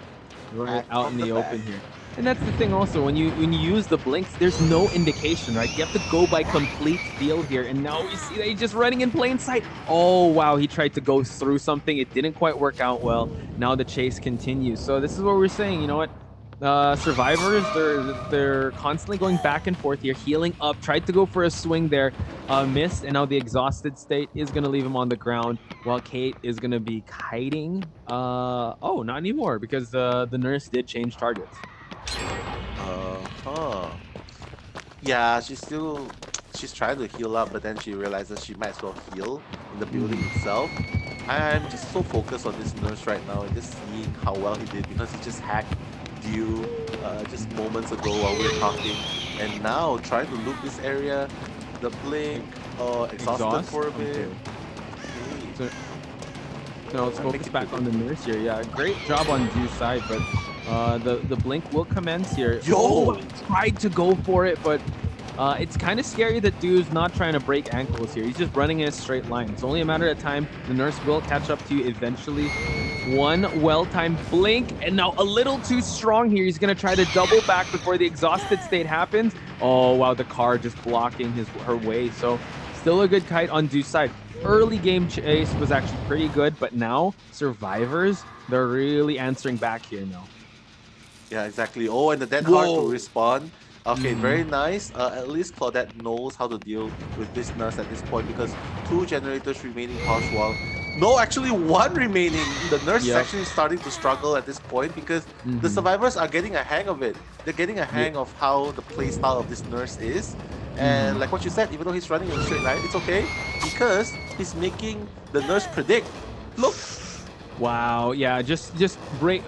Right back out from in the the back. open here. And that's the thing also, when you use the blinks, there's no indication, right? You have to go by complete feel here. And now we see that he's just running in plain sight. Oh wow, he tried to go through something. It didn't quite work out well. Now the chase continues. So this is what we're saying. You know what? Survivors, they're constantly going back and forth here, healing up. Tried to go for a swing there, missed, and now the exhausted state is gonna leave him on the ground. While Kate is gonna be kiting. Oh, not anymore because the nurse did change targets. Huh. Yeah, she's trying to heal up, but then she realizes she might as well heal in the building Mhm. itself. I'm just so focused on this nurse right now and just seeing how well he did because he just hacked Dew just moments ago while we were talking, and now trying to loop this area. The blink, exhausted Exhaust. for a bit. Okay. Okay, So now let's make focus it back quicker. on the nurse here. Yeah, great job on Dew's side, but the blink will commence here. Oh, Yo, he tried to go for it, but it's kind of scary that Dew's not trying to break ankles here. He's just running in a straight line. It's only a matter of time. The nurse will catch up to you eventually. One well-timed blink, and now a little too strong here. He's gonna try to double back before the exhausted state happens. Oh wow, the car just blocking her way. So still a good kite on Dew's side. Early game chase was actually pretty good, but now survivors, they're really answering back here now. yeah, exactly. Oh, and the dead heart to Whoa. respawn. Okay, Mhm. very nice. At least Claudette knows how to deal with this nurse at this point because two generators remaining past wall. No, actually one remaining. The nurse is Yep. actually starting to struggle at this point because the Mhm. survivors are getting a hang of it. They're getting a Yeah. hang of how the playstyle of this nurse is. And Mhm. like what you said, even though he's running in a straight line, it's okay because he's making the nurse predict. Look, Wow. Yeah. Just right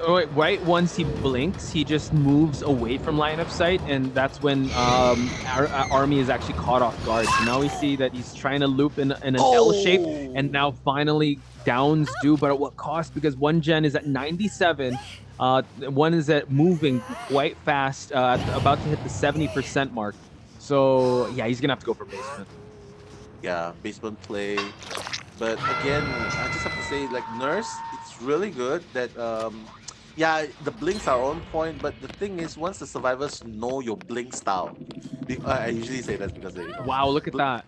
once he blinks, he just moves away from line of sight, and that's when our army is actually caught off guard. So now we see that he's trying to loop in an L shape, and oh, now finally downs do, but at what cost? Because one gen is at 97. One is at moving quite fast, about to hit the 70% mark. So yeah, he's gonna have to go for basement. yeah, basement play. But again, I just have to say, like Nurse, it's really good that yeah, the blinks are on point. But the thing is, once the survivors know your blink style, I usually say that because they, Wow, look at that.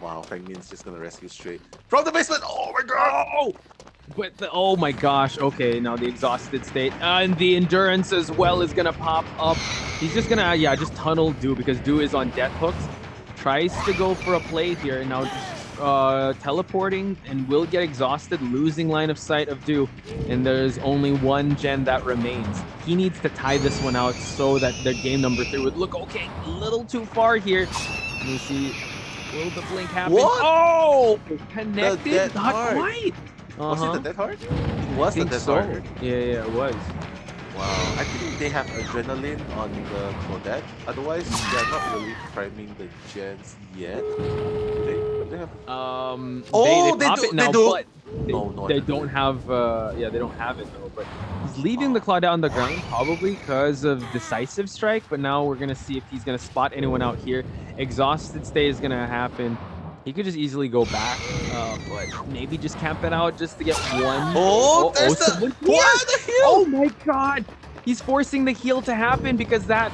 wow, Frank Min's just gonna rescue straight from the basement. Oh my god! Oh, but oh my gosh. Okay, now the exhausted state and the endurance as well is gonna pop up. He's just gonna yeah, just tunnel Do because Do is on death hooks. Tries to go for a play here and now just teleporting and will get exhausted, losing line of sight of Do. And there's only one gen that remains. He needs to tie this one out so that their game number 3 would look okay. A little too far here. Let me see. Will the blink happen? What? Oh, The connected? dead Not heart. quite. Was it the Uh-huh. dead heart? It I was the think dead so. heart. Yeah, it was. Wow, I think they have adrenaline on the Claudette. Otherwise, they are not really priming the gens yet. Do they? Do they have? They Oh, they pop do. it They now, do. but No, no they adrenaline. don't have yeah, they don't have it though. But he's leaving the Oh. Claw on the ground probably because of decisive strike. But now we're gonna see if he's gonna spot anyone out here. Exhausted stay is gonna happen. He could just easily go back, but maybe just camp it out just to get one. Oh, Oh, oh, there's the someone here! what the Oh hell? my god! He's forcing the heal to happen because that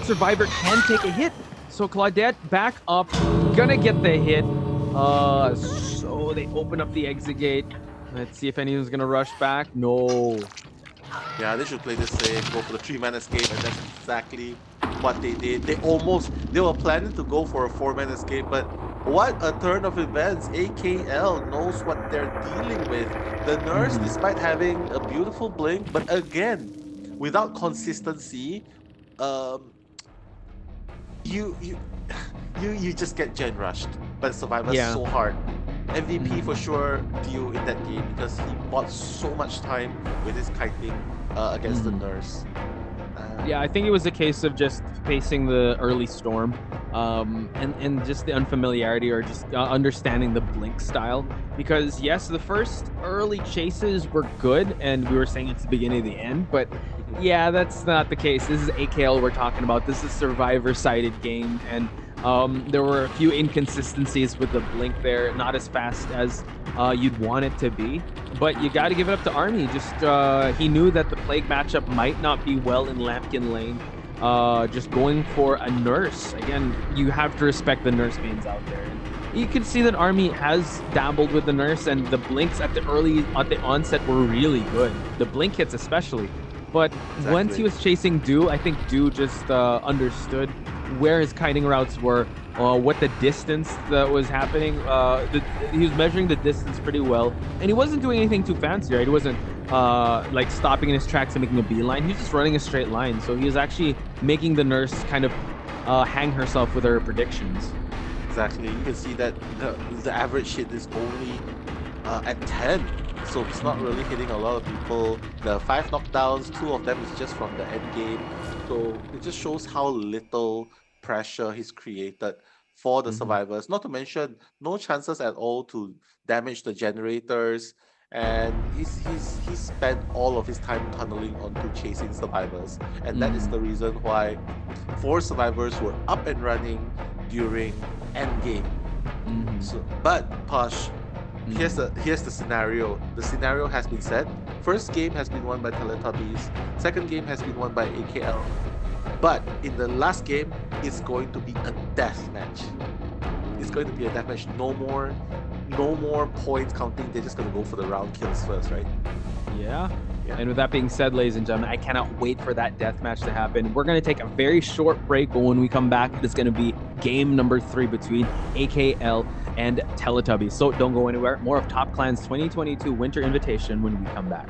survivor can take a hit. So Claudette back up, gonna get the hit. So they open up the exit gate. Let's see if anyone's gonna rush back. No. Yeah, they should play this safe, go for the three-man escape, and that's exactly what they did. They were planning to go for a four-man escape, but what a turn of events. AKL knows what they're dealing with. The nurse, Mhm. despite having a beautiful blink, but again, without consistency, um, you you just get gen rushed by the survivors Yeah. so hard. MVP for Mhm. sure deal in that game because he bought so much time with his kiting against the Mhm. nurse. Yeah, I think it was a case of just facing the early storm, and just the unfamiliarity or just understanding the blink style. Because yes, the first early chases were good, and we were saying it's the beginning of the end. But yeah, that's not the case. This is AKL we're talking about. This is survivor-sided game, and There were a few inconsistencies with the blink there, not as fast as you'd want it to be. But you got to give it up to Army. Just he knew that the Plague matchup might not be well in Lampkin lane. Just going for a nurse. Again, you have to respect the nurse mains out there. And you can see that Army has dabbled with the nurse, and the blinks at the onset were really good. The blink hits especially. But once he was chasing Do, I think Do just understood where his kiting routes were, what the distance that was happening. He was measuring the distance pretty well, and he wasn't doing anything too fancy, right? He wasn't like stopping in his tracks and making a beeline. He was just running a straight line. So he was actually making the nurse kind of hang herself with her predictions. Exactly. You can see that the average hit is only at 10. So he's not really hitting a lot of people. The 5 knockdowns, 2 of them is just from the end game. So it just shows how little pressure he's created for the survivors. Not to mention, no chances at all to damage the generators. And he's spent all of his time tunneling onto chasing survivors. And that is the reason why 4 survivors were up and running during end game. So, but Posh, here's the scenario. The scenario has been set. First game has been won by Teletubbies. Second game has been won by AKL. But in the last game, it's going to be a death match. It's going to be a death match. No more points counting. They're just going to go for the round kills first, right? Yeah. And with that being said, ladies and gentlemen, I cannot wait for that death match to happen. We're going to take a very short break, but when we come back, it's going to be game number 3 between AKL and Teletubbies. So don't go anywhere. More of Top Clan's 2022 Winter Invitation when we come back.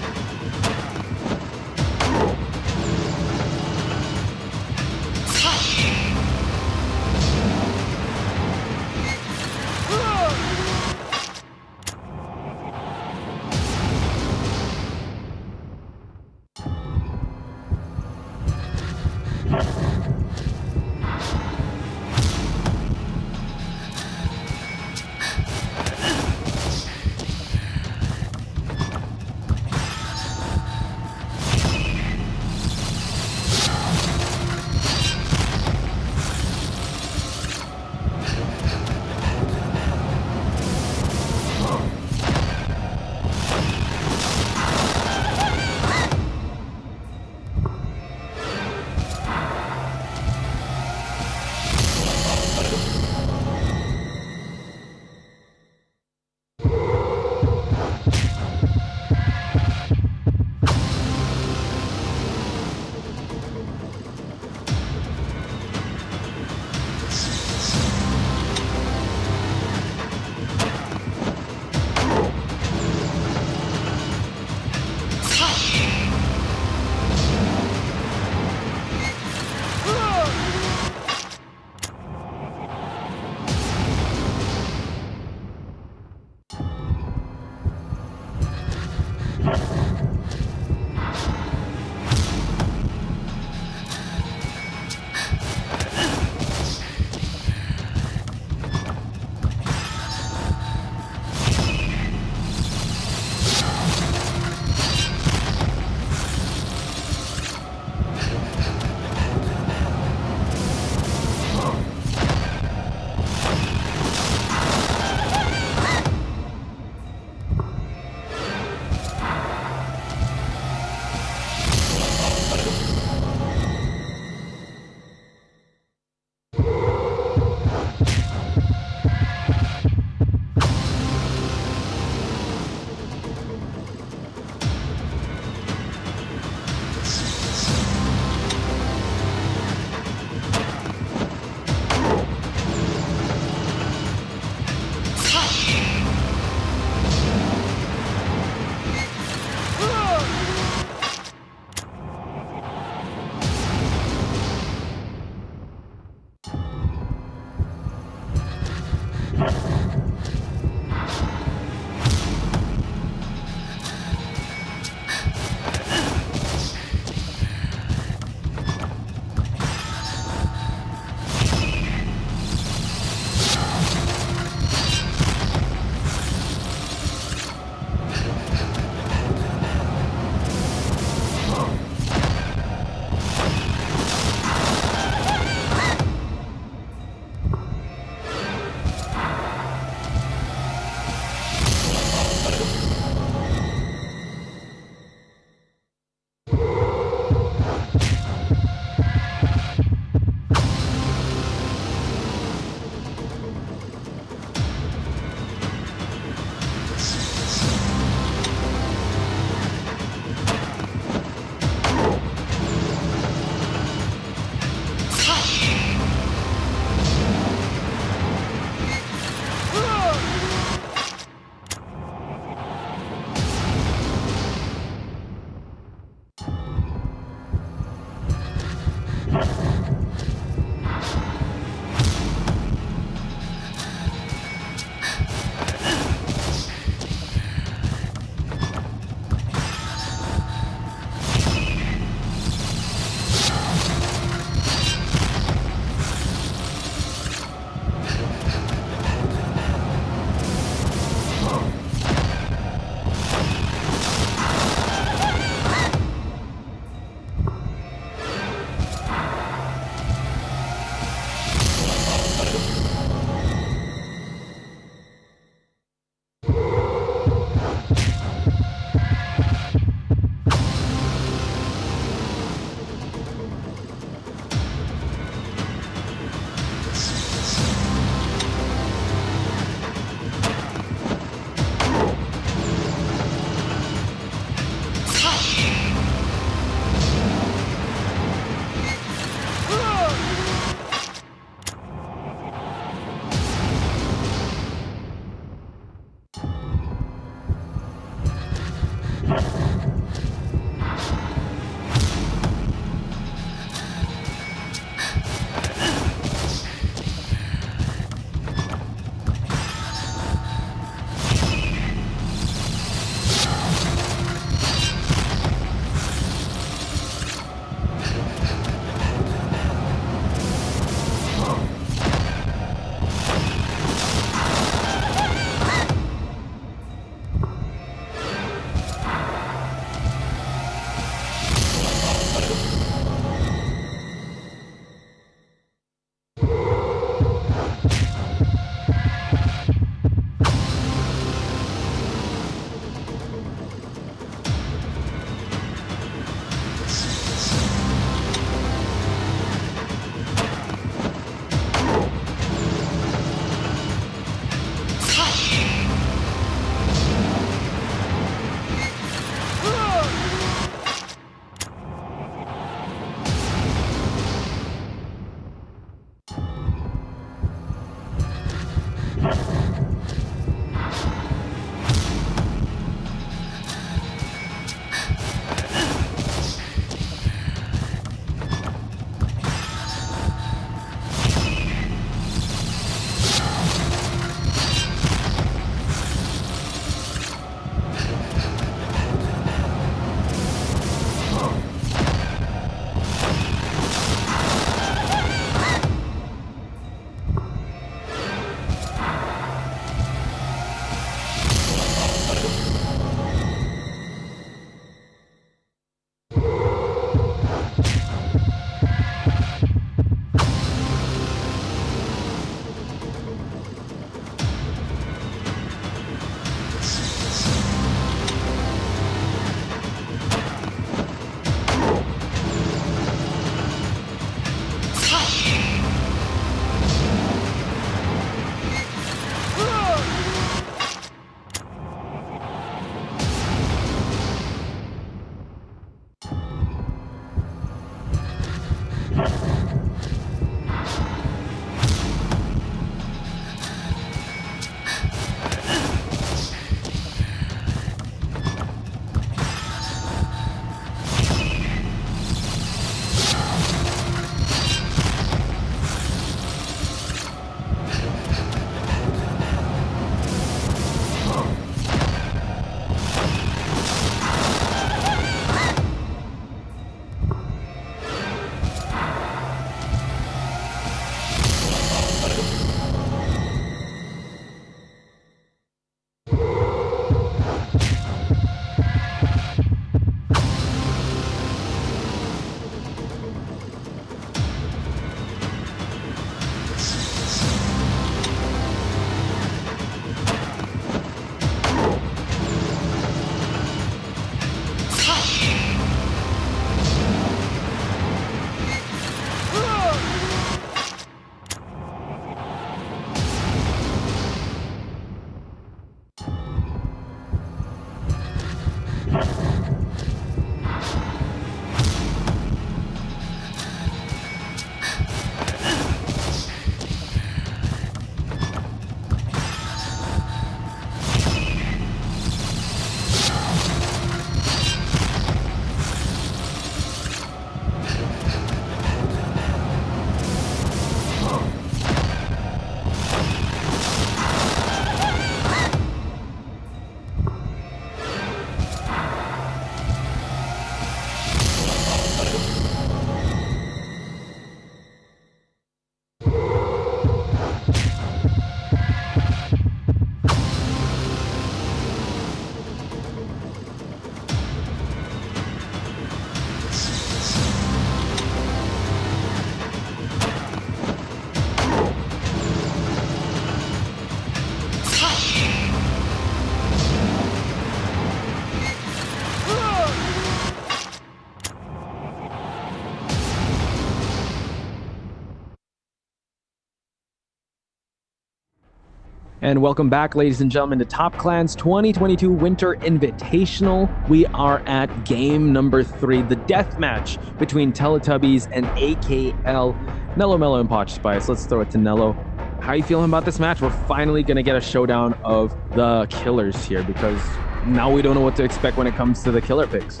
And welcome back, ladies and gentlemen, to Top Clan's 2022 Winter Invitational. We are at game number 3, the death match between Teletubbies and AKL. Nello, Mello, and Potch Spice. Let's throw it to Nello. How are you feeling about this match? We're finally going to get a showdown of the killers here because now we don't know what to expect when it comes to the killer picks.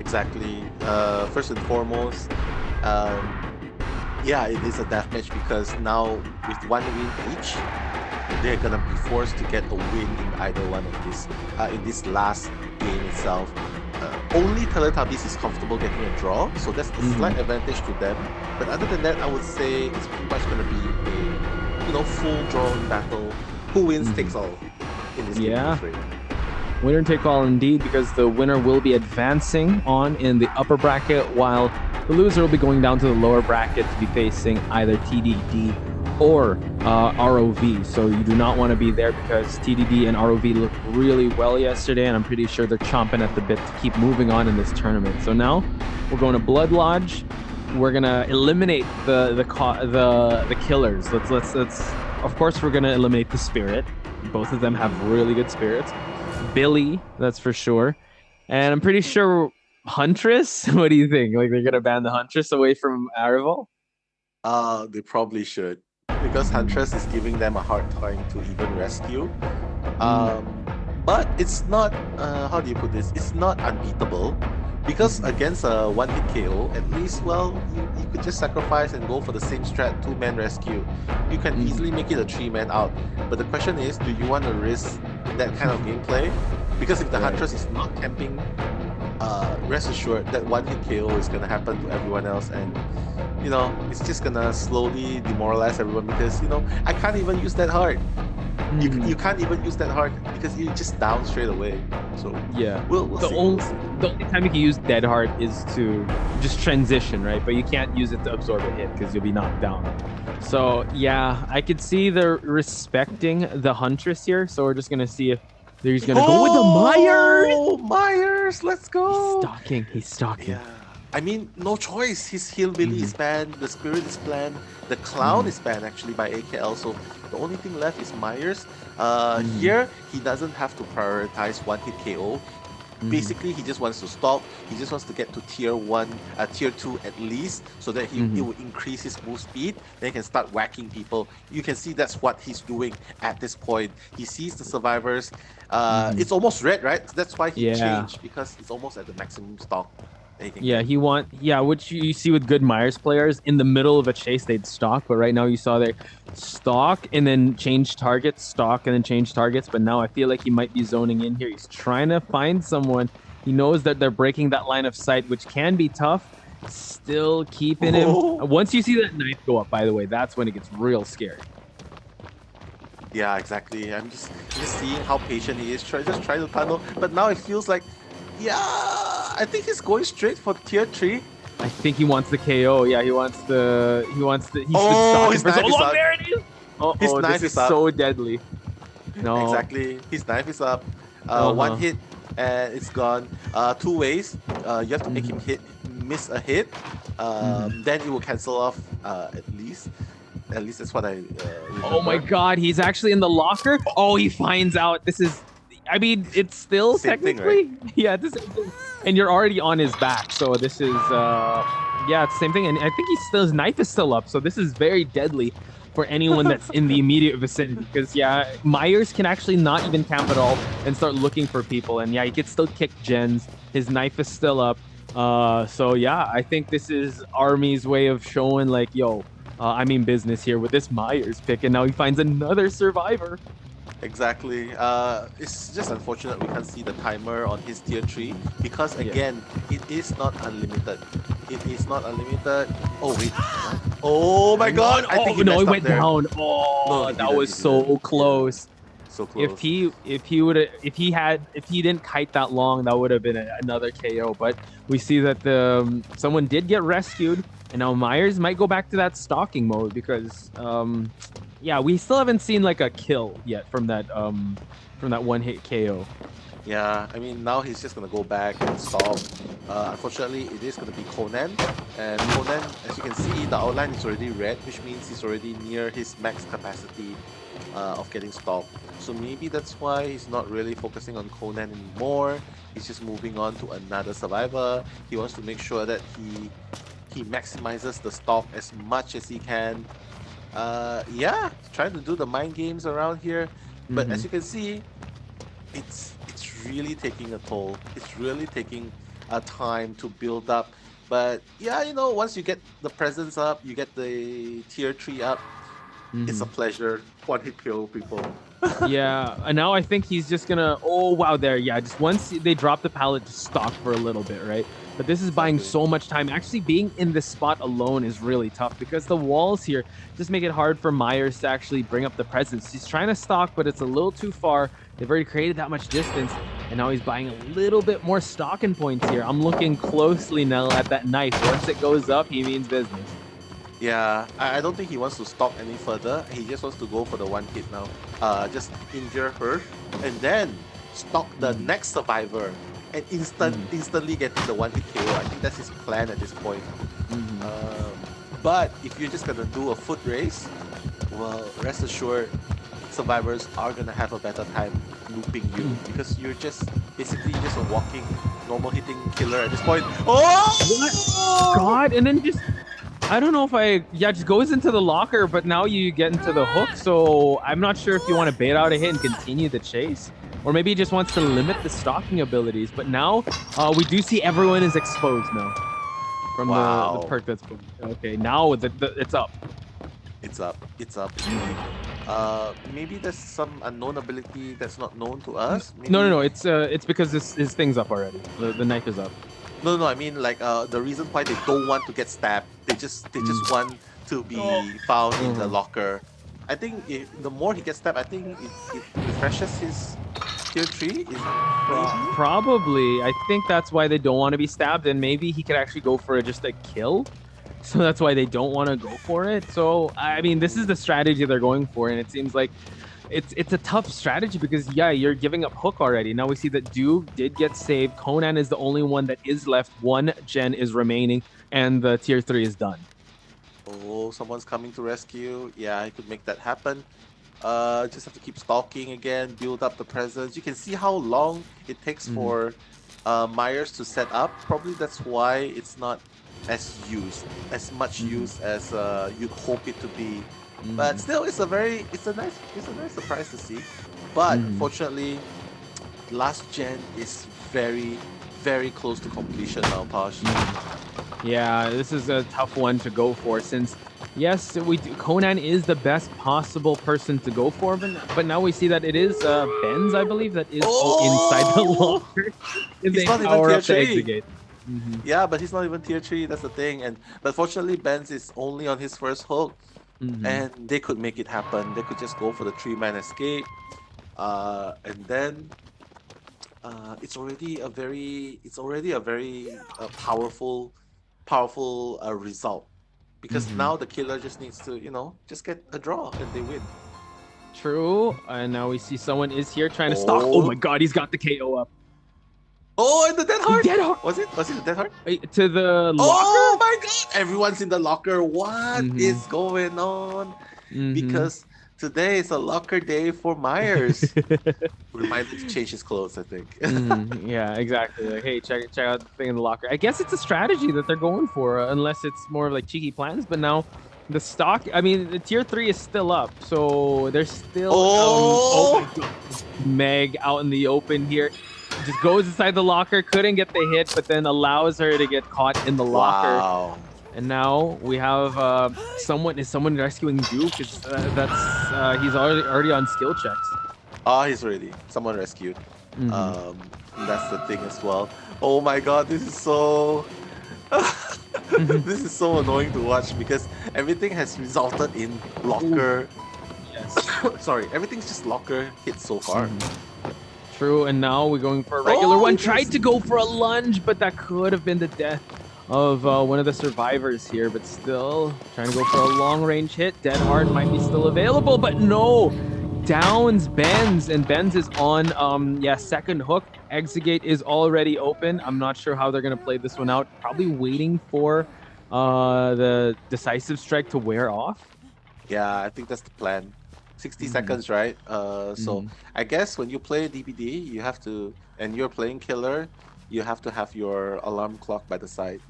Exactly. First and foremost, yeah, it is a deathmatch because now with one win each, they're gonna be forced to get a win in either one of these in this last game itself. Only Teletubbies is comfortable getting a draw, so that's a slight advantage to them. But other than that, I would say it's pretty much gonna be a full drawn battle. Who wins takes all in this game. Winner take all indeed, because the winner will be advancing on in the upper bracket, while the loser will be going down to the lower bracket to be facing either TDD or ROV. So you do not want to be there because TDD and ROV looked really well yesterday, and I'm pretty sure they're chomping at the bit to keep moving on in this tournament. So now we're going to Blood Lodge. We're gonna eliminate the killers. Let's of course we're gonna eliminate the spirit. Both of them have really good spirits. Billy, that's for sure. And I'm pretty sure Huntress. What do you think? Like, they're gonna ban the Huntress away from Araval? They probably should, because Huntress is giving them a hard time to even rescue. But it's not, how do you put this? It's not unbeatable, because against a one-hit KO, at least, well, you could just sacrifice and go for the same strat, 2-man rescue. You can easily make it a 3-man out. But the question is, do you want to risk that kind of gameplay? Because if the Huntress is not camping, rest assured that one-hit KO is going to happen to everyone else, and it's just gonna slowly demoralize everyone, because I can't even use that hard. You can't even use that hard because you're just down straight away. So yeah, we'll see. The only time you can use dead hard is to just transition, right? But you can't use it to absorb a hit because you'll be knocked down. So yeah, I could see they're respecting the Huntress here. So we're just gonna see if he's gonna go with the Myers. Oh, Myers, let's go. He's stalking. Yeah. I mean, no choice. His Hillbilly is banned, the Spirit is banned, the Clown is banned actually by AKL, so the only thing left is Myers. Here, he doesn't have to prioritize one-hit KO. Basically, he just wants to stop. He just wants to get to tier 2 at least, so that it will increase his move speed. Then he can start whacking people. You can see that's what he's doing at this point. He sees the survivors. It's almost red, right? That's why he changed, because it's almost at the maximum stock. Which you see with good Myers players, in the middle of a chase they'd stalk, but right now you saw they stalk and then change targets, stalk and then change targets. But now I feel like he might be zoning in here. He's trying to find someone. He knows that they're breaking that line of sight, which can be tough. Still keeping him. Once you see that knife go up, by the way, that's when it gets real scary. Yeah, exactly. I'm just seeing how patient he is. Try to tunnel, but now it feels like, I think he's going straight for tier 3. I think he wants the KO. Yeah, he wants the. He's been his for so knife is long. up. There it is. His knife this is up. so deadly. No. Exactly. His knife is up. One hit and it's gone. 2 ways. You have to make him miss a hit. Then it will cancel off at least. At least that's what I remember. Oh my god, he's actually in the locker. Oh, he finds out. This is. I mean, it's still same technically, thing, right? Yeah, this is, and you're already on his back, so this is, it's the same thing. And I think his knife is still up, so this is very deadly for anyone that's in the immediate vicinity. Because Myers can actually not even camp at all and start looking for people, and he could still kick gens. His knife is still up, so I think this is Army's way of showing like, yo, I mean business here with this Myers pick, and now he finds another survivor. Exactly. It's just unfortunate we can't see the timer on his tier 3, because again, it is not unlimited. It is not unlimited. Oh wait. Oh my god. I think he went down. Oh, that was so close. So close. If he didn't kite that long, that would have been another KO. But we see that someone did get rescued, and now Myers might go back to that stalking mode, because we still haven't seen like a kill yet from that one hit KO. Yeah, I mean now he's just gonna go back and stop. Unfortunately, it is gonna be Conan, and Conan, as you can see, the outline is already red, which means he's already near his max capacity of getting stopped. So maybe that's why he's not really focusing on Conan anymore. He's just moving on to another survivor. He wants to make sure that he maximizes the stock as much as he can. Yeah, trying to do the mind games around here, but as Mm-hmm. you can see, it's really taking a toll. It's really taking a time to build up. But yeah, once you get the presence up, you get the tier 3 up, it's a Mm-hmm. pleasure. One hit kill people. Yeah, and now I think he's just gonna. Oh wow, there. Yeah, just once they drop the pallet, just stock for a little bit, right? But this is buying Exactly. so much time. Actually, being in this spot alone is really tough because the walls here just make it hard for Myers to actually bring up the presence. He's trying to stock, but it's a little too far. They've already created that much distance, and now he's buying a little bit more stocking points here. I'm looking closely now at that knife. Once it goes up, he means business. Yeah, I don't think he wants to stalk any further. He just wants to go for the one hit now. Just injure her and then stalk the Mhm. next survivor and Mhm. instantly getting the one hit KO. I think that's his plan at this point. Mhm. Um, but if you're just gonna do a foot race, well, rest assured, survivors are gonna have a better time looping you because you're just basically just a walking normal hitting killer at this point. What? Oh! God, and then just I don't know if yeah, just goes into the locker, but now you get into the hook. So I'm not sure if you want to bait out a hit and continue the chase, or maybe he just wants to limit the stalking abilities. But now we do see everyone is exposed now from the Wow. perk that's okay. Now it's up. It's up. It's up indeed. Maybe there's some unknown ability that's not known to us. No, no, Maybe no. It's because his thing's up already. The knife is up. no, no. I mean, like, the reason why they don't want to get stabbed, they just Mm. want to Oh. be found in the Uh-huh. locker. I think the more he gets stabbed, I think it refreshes his tier 3. Is maybe? Probably. I think that's why they don't want to be stabbed, and maybe he could actually go for just a kill. So that's why they don't want to go for it. So I mean, this is the strategy they're going for, and it seems like it's a tough strategy because yeah, you're giving up Hook already. Now we see that Duke did get saved. Conan is the only one that is left. One gen is remaining, and the tier 3 is done. Oh, someone's coming to rescue. Yeah, I could make that happen. Just have to keep stalking again, build up the presence. You can see how long it takes Mhm. for Myers to set up. Probably that's why it's not as much Mhm. use as you'd hope it to be. But Mhm. still, it's a nice surprise to see. But Mhm. unfortunately, last gen is very, very close to completion now, Posh. Yeah, this is a tough one to go for since yes, Conan is the best possible person to go for, but now we see that it is Benz, I believe, that is inside the Oh, locker and he's they not even power tier up the exit 3. gate. Hmm. Yeah, but he's not even tier 3. That's the thing. And but fortunately, Benz is only on his first hook, Hmm. and they could make it happen. They could just go for the 3-man escape. And then it's already a very powerful result because Hmm. now the killer just needs to just get a draw and they win. True. And now we see someone is here trying to stalk. Oh my Oh, god, he's got the KO up. oh, and the dead heart. Dead hard Was it the dead heart? to the locker. Oh my god! Everyone's in the locker. What Hmm. is going on? Hmm. Because today is a locker day for Myers. Reminded to change his clothes, I think. Yeah, exactly. Like, hey, check out the thing in the locker. I guess it's a strategy that they're going for, unless it's more of like cheeky plans. But now, the stock. I mean, the tier 3 is still up, so there's still. Oh my Oh! god, Meg out in the open here, just goes inside the locker. Couldn't get the hit, but then allows her to get caught in the locker. Wow. And now we have someone. Is someone rescuing Duke? Is that's he's already on skill checks. Ah, he's ready. Someone rescued. Hmm. Um, that's the thing as well. Oh my god, this is so. This is so annoying to watch because everything has resulted in Ooh, locker. yes. Sorry, everything's just locker hits so far. Mhm. True, and now we're going for a regular Oh, one. he Tried missed. to go for a lunge, but that could have been the death of one of the survivors here. But still, trying to go for a long range hit. Dead Hard might be still available, but no. downs Benz, and Benz is on second hook. Exegate is already open. I'm not sure how they're gonna play this one out. Probably waiting for the decisive strike to wear off. Yeah, I think that's the plan. 60 Mm-hmm. seconds, right? So Mm-hmm. I guess when you play DBD, you have to, and you're playing killer, you have to have your alarm clock by the side.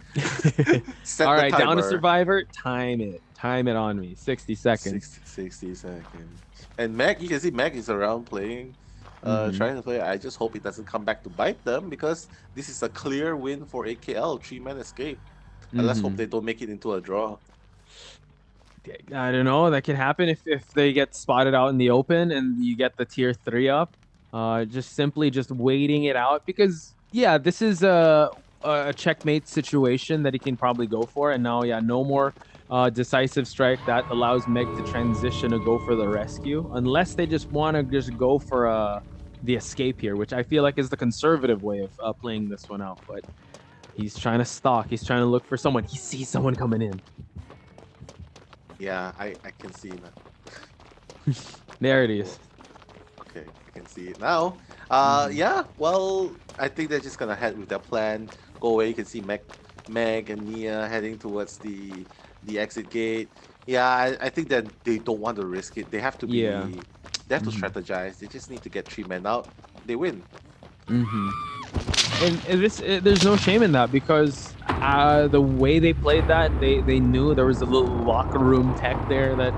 Set All the right, down to timer. survivor. Time it. Time it on me. 60 seconds. 60 seconds. And Meg, you can see Meg is around playing, Mm-hmm. trying to play. I just hope it doesn't come back to bite them because this is a clear win for AKL. 3-man escape. Let's hope Mm-hmm. they don't make it into a draw. I don't know. That could happen if they get spotted out in the open and you get the tier 3 up. Just simply just waiting it out because yeah, this is a checkmate situation that he can probably go for. And now yeah, no more decisive strike that allows Meg to transition to go for the rescue, unless they just want to just go for the escape here, which I feel like is the conservative way of playing this one out. But he's trying to stalk. He's trying to look for someone. He sees someone coming in. Yeah, I can see that. There it is. Okay, I can see it now. Yeah, well, I think they're just gonna head with their plan. Go away. You can see Meg and Nia heading towards the exit gate. Yeah, I think that they don't want to risk it. They have to be. Yeah. They have to Mhm. strategize. They just need to get 3 men out. They win. Mm-hmm. And there's no shame in that because the way they played that, they knew there was a little locker room tech there that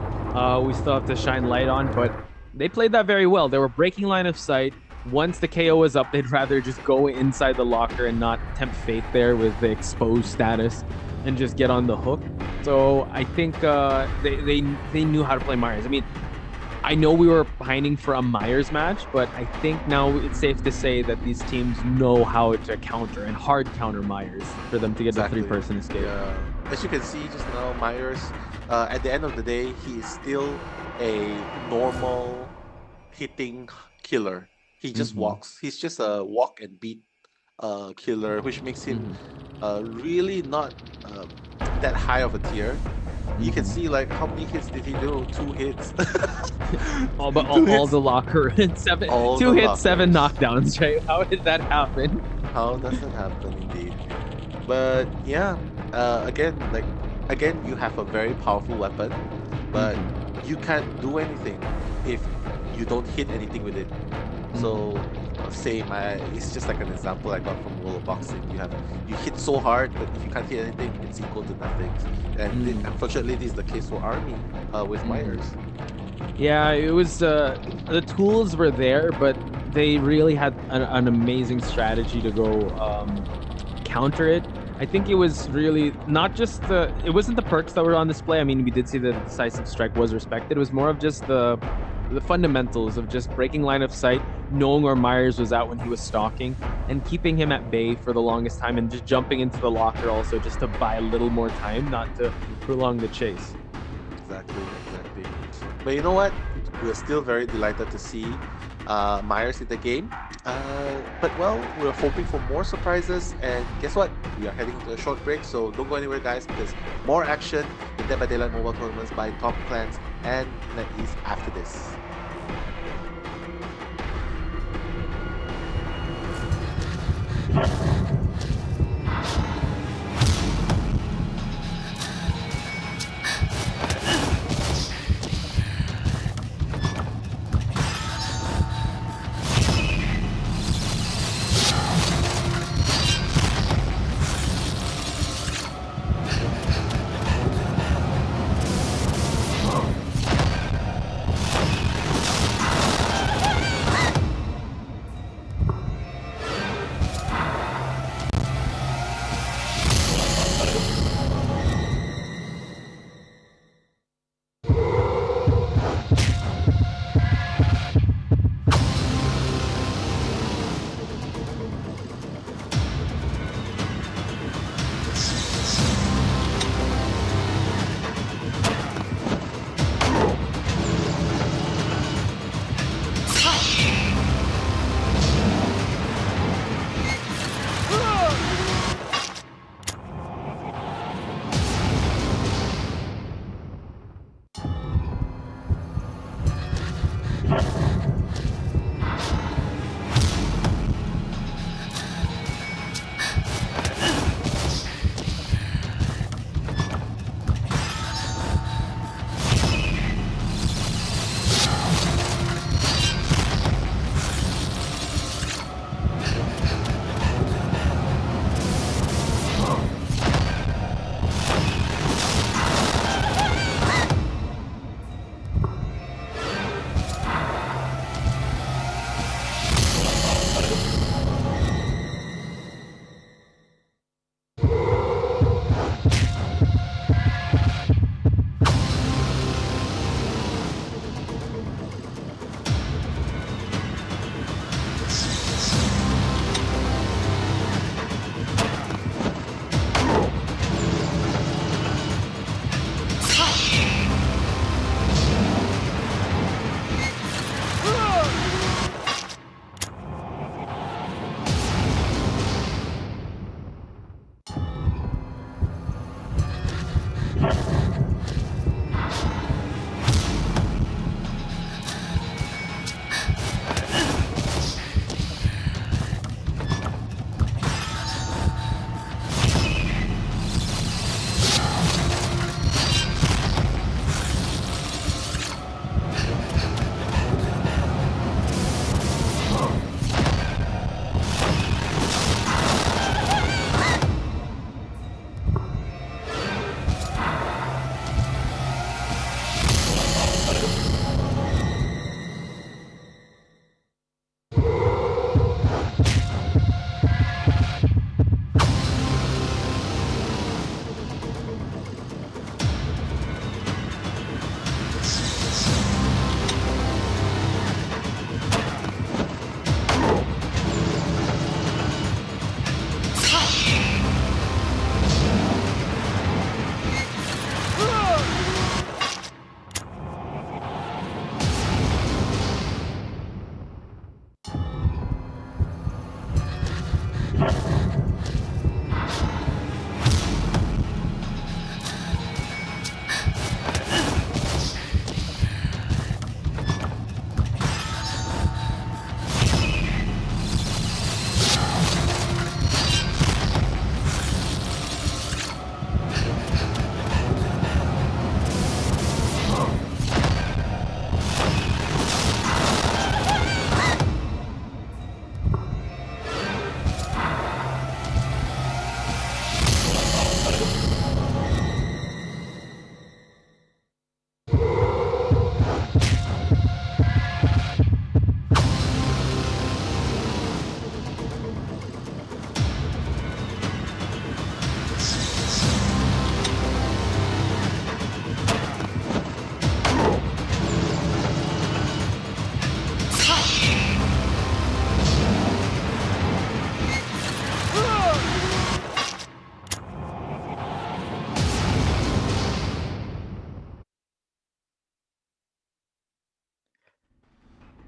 we still have to shine light on, but they played that very well. They were breaking line of sight. Once the KO was up, they'd rather just go inside the locker and not tempt fate there with the exposed status and just get on the hook. So I think they knew how to play Myers. I mean, I know we were pining for a Myers match, but I think now it's safe to say that these teams know how to counter and hard counter Myers for them to get Exactly. the 3-person escape. Yeah. As you can see just now, Myers, at the end of the day, he is still a normal hitting killer. He just walks. He's just a walk and beat killer, which makes him really not that high of a tier. You can see like how many hits did he do? 2 hits. all hits. the locker seven, All 2 the hits, 7 lockers. knockdowns. Right? How did that happen? How does that happen indeed? But yeah, again, you have a very powerful weapon, but you can't do anything if you don't hit anything with it. So same, it's just like an example I got from World of Boxing. You hit so hard, but if you can't hit anything, it's equal to nothing. And unfortunately, this is the case for Army with Myers. Yeah, it was the tools were there, but they really had an amazing strategy to go counter it. I think it was really not just it wasn't the perks that were on display. I mean, we did see that the decisive strike was respected. It was more of just the fundamentals of just breaking line of sight, knowing where Myers was at when he was stalking, and keeping him at bay for the longest time, and just jumping into the locker also just to buy a little more time, not to prolong the chase. Exactly. But you know what? We're still very delighted to see Myers in the game. But well, we're hoping for more surprises. And guess what? We are heading into a short break, so don't go anywhere, guys, because more action in Dead by Daylight mobile tournaments by top clans and NetEase after this.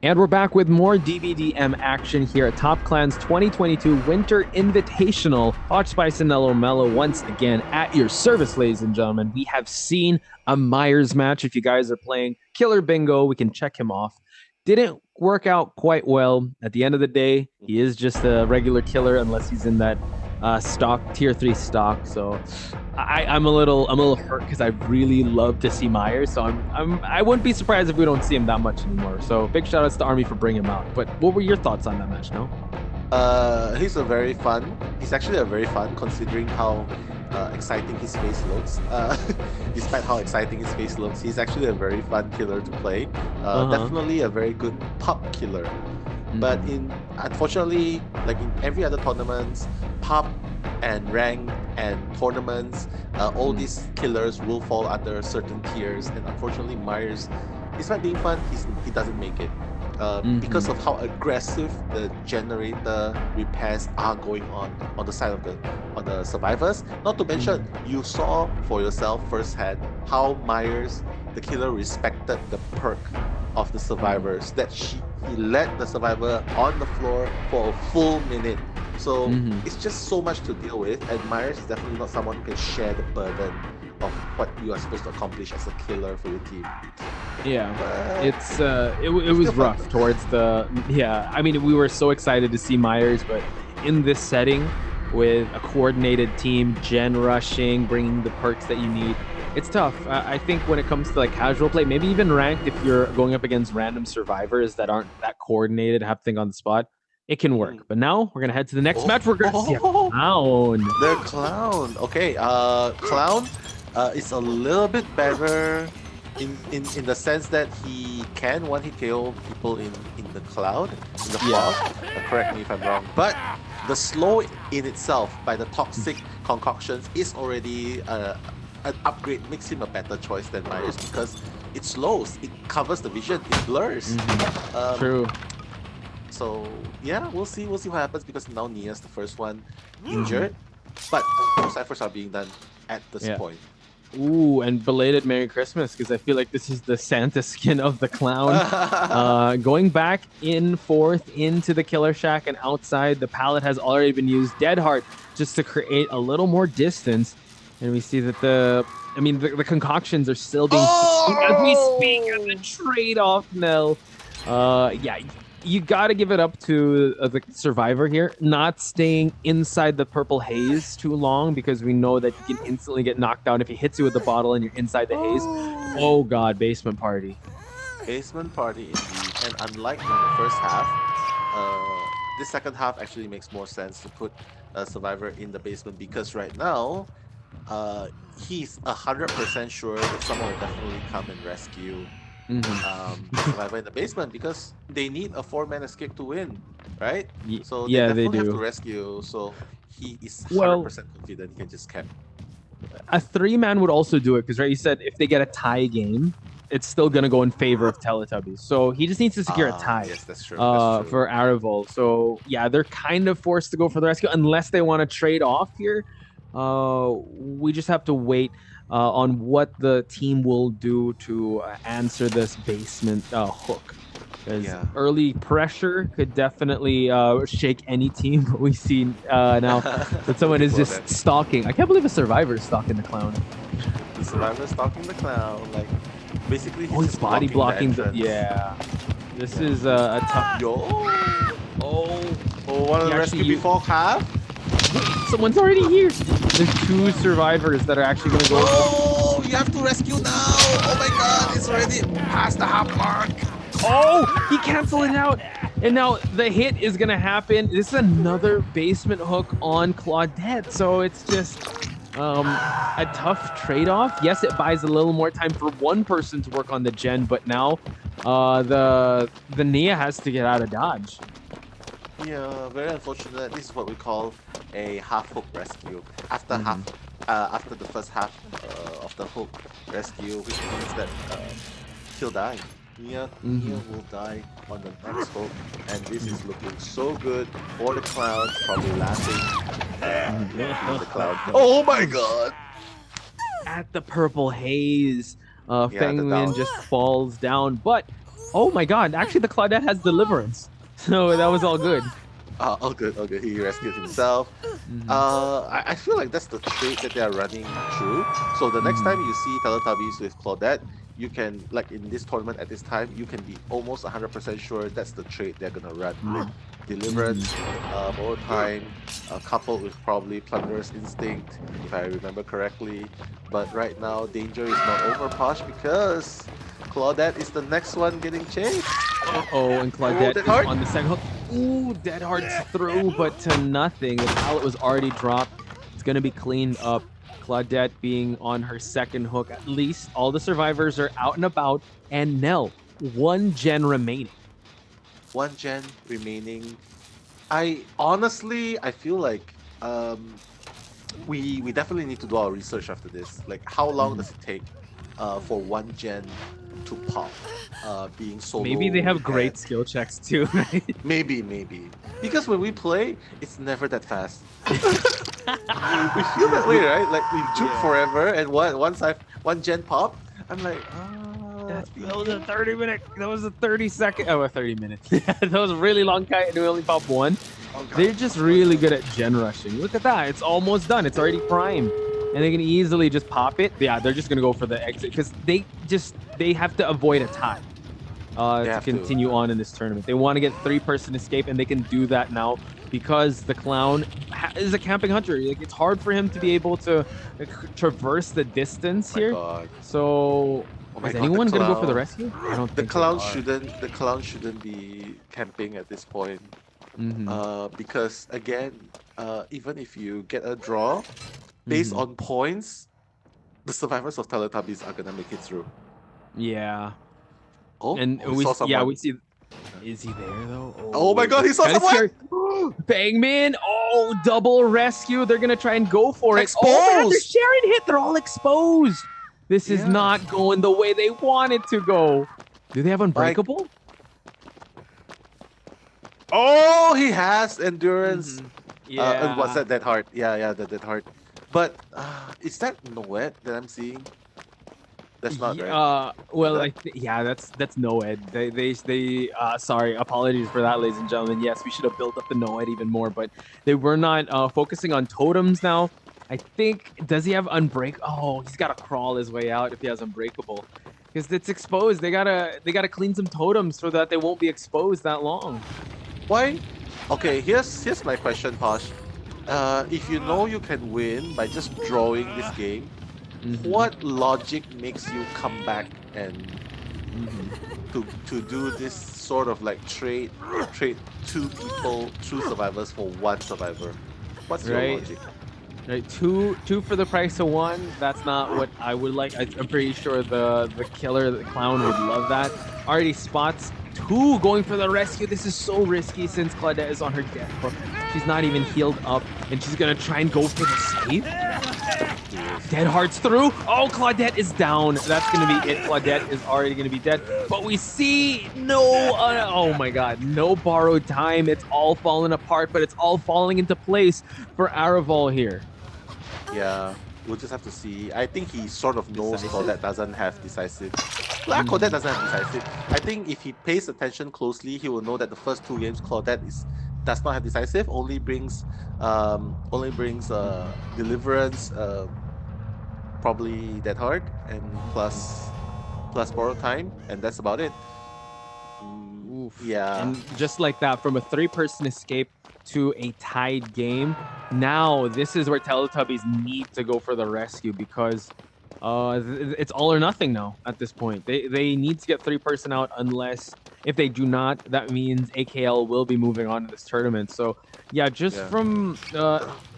And we're back with more DBDM action here at Top Clan's 2022 Winter Invitational. Hot Spice and Nello Mello once again at your service, ladies and gentlemen. We have seen a Myers match. If you guys are playing Killer Bingo, we can check him off. Didn't work out quite well. At the end of the day, he is just a regular killer unless he's in that stock, tier 3 stock. So I'm a little hurt because I really love to see Myers. So I wouldn't be surprised if we don't see him that much anymore. So big shout outs to Army for bringing him out. But what were your thoughts on that match, no? He's actually a very fun considering how exciting his face looks. Despite how exciting his face looks, he's actually a very fun killer to play. Definitely a very good pop killer. But unfortunately, like in every other tournaments, pop and rank and tournaments, all these killers will fall under certain tiers. And unfortunately, Myers, despite being fun, he doesn't make it. Because of how aggressive the generator repairs are going on the side of the survivors. Not to mention, you saw for yourself firsthand how Myers, the killer, respected the perk of the survivors, that he let the survivor on the floor for a full minute. So it's just so much to deal with, and Myers is definitely not someone who can share the burden of what you are supposed to accomplish as a killer for your team. Yeah, But it still was fun. rough towards the I mean, we were so excited to see Myers, but in this setting with a coordinated team, gen rushing, bringing the perks that you need, it's tough. I think when it comes to like casual play, maybe even ranked, if you're going up against random survivors that aren't that coordinated, have thing on the spot, it can work. Mm. But now we're gonna head to the next match. We're gonna see a Oh, clown. the clown. Okay, clown is a little bit better in the sense that he can one hit KO people in the cloud, in the fog. Yeah. Correct me if I'm wrong. But the slow in itself by the toxic concoctions is already an upgrade, makes him a better choice than Myers because it slows, it covers the vision, it blurs. True. So yeah, we'll see what happens because now Nia's the first one injured, but most efforts are being done at this Yeah. point. Ooh, and belated Merry Christmas, because I feel like this is the Santa skin of the clown. Going back in fourth into the Killer Shack and outside, the pallet has already been used. Dead Heart just to create a little more distance. And we see that the concoctions are still being as we speak as a trade-off, Nell. Yeah, you got to give it up to the survivor here, not staying inside the purple haze too long, because we know that you can instantly get knocked down if he hits you with the bottle and you're inside the haze. Oh god, basement party. Basement party indeed. And unlike in the first half, this second half actually makes more sense to put a survivor in the basement because right now, he's 100% sure that someone will definitely come and rescue survivor in the basement because they need a 4-man escape to win, right? So they Yeah, they definitely have to do. rescue. So he is 100% Well, confident he can just camp. a 3-man would also do it, because right, you said if they get a tie game, it's still gonna go in favor of Teletubbies. So he just needs to secure a tie. Yes, that's true. That's true. For Arivol. So yeah, they're kind of forced to go for the rescue unless they want to trade off here. We just have to wait on what the team will do to answer this basement hook. Because early pressure could definitely shake any team. But we see now that someone is just stalking. I can't believe a survivor is stalking the clown. The survivor is stalking the clown. Like, basically, he's body blocking. Yeah. This is a tough. One of the rescue before half. Someone's already here. There's 2 survivors that are actually going to go. Oh, you have to rescue now. Oh my god, it's already past the half mark. Oh, he canceled it out. And now the hit is going to happen. This is another basement hook on Claudette. So it's just a tough trade-off. Yes, it buys a little more time for one person to work on the gen, but now the Nia has to get out of dodge. Yeah, very unfortunate. This is what we call a half hook rescue. After after the first half of the hook rescue, which means that he'll die. Nia will die on the next hook, and this is looking so good for the clown. Probably laughing. The clown. Oh my god! At the purple haze, Feng Lin just falls down, but oh my god! Actually, the Claudette has deliverance. So that was all good. All good, all good. He rescued himself. I feel like that's the trait that they are running through. So the next time you see Teletubbies with Claudette, you can, like in this tournament at this time, you can be almost 100% sure that's the trait they're gonna run. Deliverance, more time, coupled with probably Plunderer's Instinct, if I remember correctly. But right now, danger is not over, Posh, because Claudette is the next one getting chased. And Claudette is on the second hook. Ooh, Dead Heart's through, but to nothing. The pallet was already dropped. It's going to be cleaned up. Claudette being on her second hook. At least all the survivors are out and about. And Nell, 1 gen remaining. 1 gen remaining. I honestly feel like we definitely need to do our research after this. Like, how long does it take for 1 gen to pop? Being solo. Maybe they have great skill checks too, right? Maybe. Because when we play, it's never that fast. We feel that way, right? Like we juke forever, and once 1 gen pop, I'm like, that was a 30-minute. That was a 30-second. Oh, a 30 minutes. That was a really long time, and we only pop 1. They're just really good at gen rushing. Look at that. It's almost done. It's already primed. And they can easily just pop it. Yeah, they're just going to go for the exit because they they have to avoid a tie to continue on in this tournament. They want to get 3-person escape, and they can do that now because the clown is a camping hunter. Like, it's hard for him to be able to traverse the distance here. God. So is anyone gonna go for the rescue? I don't think the clown shouldn't be camping at this point. Because again, even if you get a draw based on points, the survivors of Teletubbies are gonna make it through. Yeah. Oh, and we saw someone. we see. Is he there though? Oh my God, he saw someone! Bangman! Oh, double rescue. They're gonna try and go for it. Exposed! Oh, they're sharing hit. They're all exposed. This is not going the way they want it to go. Do they have Unbreakable? Oh, he has endurance. Yeah. What's that? Dead Heart. Yeah, the Dead Heart. But is that Noed that I'm seeing? That's not right. Well, that's Noed. They sorry, apologies for that, ladies and gentlemen. Yes, we should have built up the Noed even more, but they were not focusing on totems now. I think, does he have Oh, he's got to crawl his way out if he has Unbreakable, because it's exposed. They gotta clean some totems so that they won't be exposed that long. Why? Okay, here's my question, Posh. If you know you can win by just drawing this game, what logic makes you come back and to do this sort of like trade 2 survivors for 1 survivor? What's your logic? Right, two for the price of 1. That's not what I would like. I'm pretty sure the clown would love that. Already spots 2 going for the rescue. This is so risky since Claudette is on her death hook. She's not even healed up, and she's gonna try and go for the save. Dead Heart's through. Oh, Claudette is down. That's gonna be it. Claudette is already gonna be dead. But we see oh my God, no borrowed time. It's all falling apart, but it's all falling into place for Araval here. Yeah, we'll just have to see. I think he sort of knows Claudette doesn't have decisive. Claudette doesn't have decisive. I think if he pays attention closely, he will know that the first 2 games Claudette does not have decisive. Only brings deliverance, probably Dead Heart, and plus borrow time, and that's about it. Yeah. And just like that, from a 3-person escape to a tied game, now this is where Teletubbies need to go for the rescue, because it's all or nothing now at this point. They need to get 3-person out, unless if they do not, that means AKL will be moving on to this tournament. So yeah, from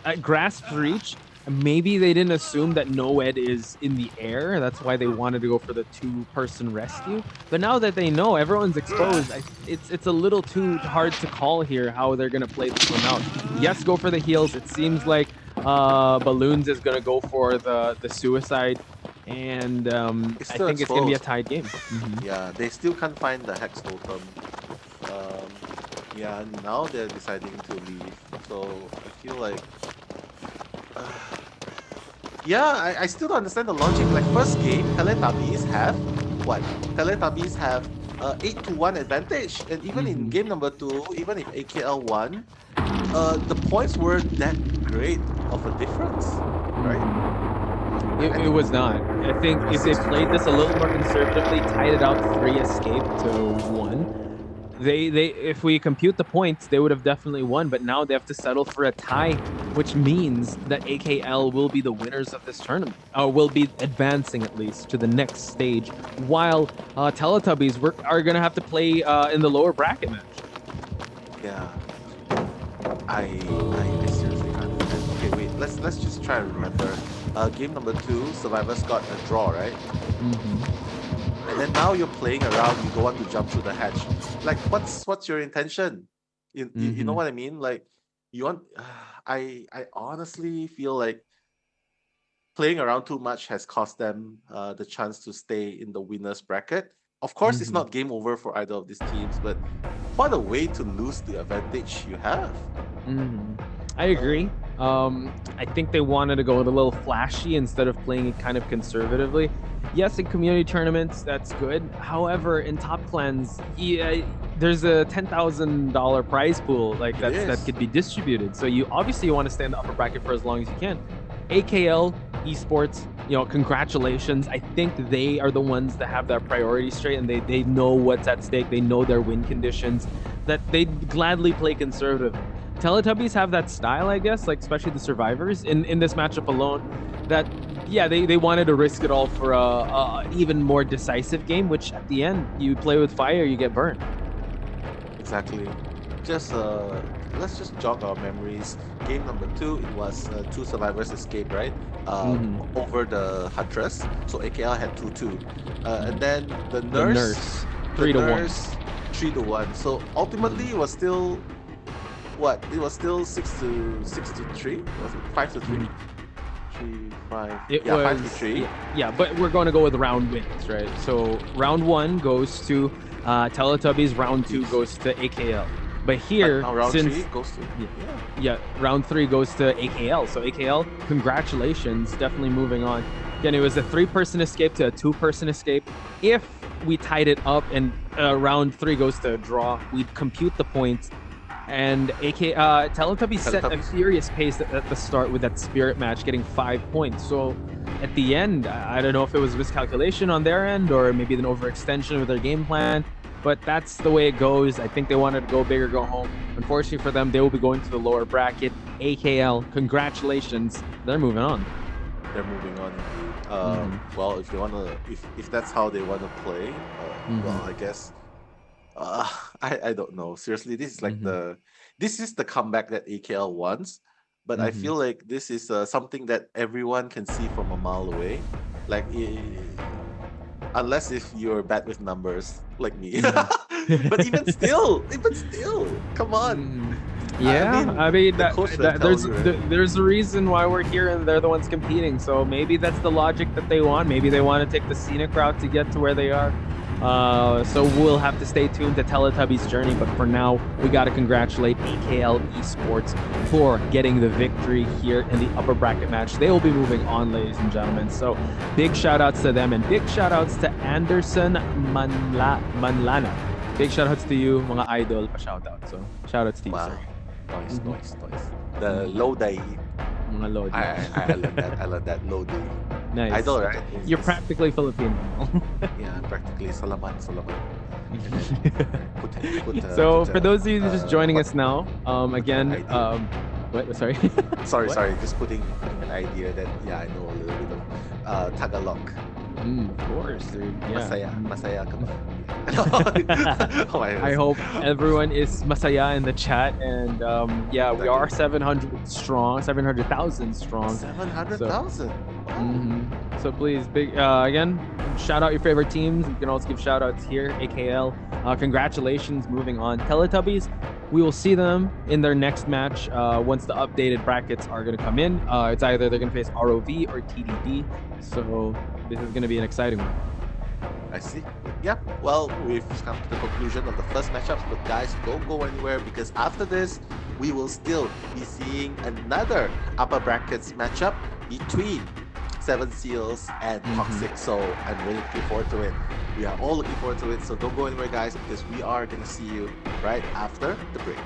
at grasp reach, maybe they didn't assume that Noed is in the air. That's why they wanted to go for the 2-person rescue. But now that they know everyone's exposed, it's a little too hard to call here how they're going to play this one out. Yes, go for the heals. It seems like Balloons is going to go for the suicide. And I think it's going to be a tied game. Yeah, they still can't find the Hex Totem. Yeah, now they're deciding to leave. So I feel like... yeah, I still don't understand the logic. Like, first game, Teletubbies have what? Teletubbies have 8-1 advantage, and even in game number 2, even if AKL won, the points weren't that great of a difference, right? It was not. I think if they played this a little more conservatively, tied it out 3 escape to 1. They if we compute the points, they would have definitely won, but now they have to settle for a tie, which means that AKL will be the winners of this tournament, or will be advancing at least to the next stage, while Teletubbies are going to have to play in the lower bracket match. Yeah. I seriously can't. Okay, wait, let's just try and remember. Game number 2, Survivors got a draw, right? And then now you're playing around, you don't want to jump through the hatch. Like, what's your intention? You know what I mean? Like, you want... I honestly feel like playing around too much has cost them the chance to stay in the winner's bracket. Of course, it's not game over for either of these teams, but what a way to lose the advantage you have. I agree. I think they wanted to go a little flashy instead of playing it kind of conservatively. Yes, in community tournaments, that's good. However, in top clans, there's a $10,000 prize pool that could be distributed. So you obviously want to stay in the upper bracket for as long as you can. AKL esports, congratulations. I think they are the ones that have that priority straight, and they know what's at stake. They know their win conditions, that they'd gladly play conservative. Teletubbies have that style, I guess, like especially the survivors in this matchup alone, that yeah, they wanted to risk it all for a even more decisive game, which at the end, you play with fire, you get burned. Exactly. Just let's just jog our memories. Game number two, it was two survivors escape, right? Over the Huntress. So AKL had 2-2. And then the The nurse, nurse, the 3-1. nurse 3-1. So ultimately it was still what? It was still 6-3? Was it 5-3? 3-5. It Yeah, was 5-3. yeah, but we're going to go with round wins, right? So round one goes to Teletubbies, round two goes to AKL. But here, Now round since three goes to yeah, round three goes to AKL. So AKL, congratulations, definitely moving on. Again, it was a 3-person escape to a 2-person escape. If we tied it up and round three goes to a draw, we'd compute the points. And Teletubbies set a furious pace at the start with that spirit match, getting 5 points. So at the end, I don't know if it was miscalculation on their end or maybe an overextension of their game plan, but that's the way it goes. I think they wanted to go big or go home. Unfortunately for them, they will be going to the lower bracket. AKL, congratulations, they're moving on. They're moving on. Well, if they wanna, if that's how they wanna play, well, I guess. I don't know. Seriously, this is like this is the comeback that AKL wants, but I feel like this is something that everyone can see from a mile away. Like, unless if you're bad with numbers like me. But even still, come on. Yeah, I mean that, there's a reason why we're here, and they're the ones competing. So maybe that's the logic that they want. Maybe they want to take the scenic route to get to where they are. So we'll have to stay tuned to Teletubbies' journey. But for now, we got to congratulate AKL Esports for getting the victory here in the upper bracket match. They will be moving on, ladies and gentlemen. So big shout outs to them, and big shout outs to Anderson Manlana. Big shout outs to you, mga idol, pa shout out. So shout outs to you, sir. Nice. The low day. Mga Lodi. I love that low day. Nice. Idol, right? You're practically Filipino. Yeah, practically. Salamat. So for those of you just joining us now, again, what? Sorry. Sorry. Just putting an idea that I know a little bit of Tagalog. Of course, dude. Yeah. Masaya ka ba? I hope everyone is masaya in the chat, and we are 700 strong, 700,000 strong. 700,000. So please, again, shout out your favorite teams. You can also give shout outs here, AKL. Congratulations, moving on. Teletubbies, we will see them in their next match once the updated brackets are going to come in. It's either they're going to face ROV or TDD. So this is going to be an exciting one. I see. Yeah, well, we've come to the conclusion of the first matchups, but guys, don't go anywhere, because after this, we will still be seeing another upper brackets matchup between Seven Seals and Toxic. So I'm really looking forward to it. We are all looking forward to it. So don't go anywhere, guys, because we are going to see you right after the break.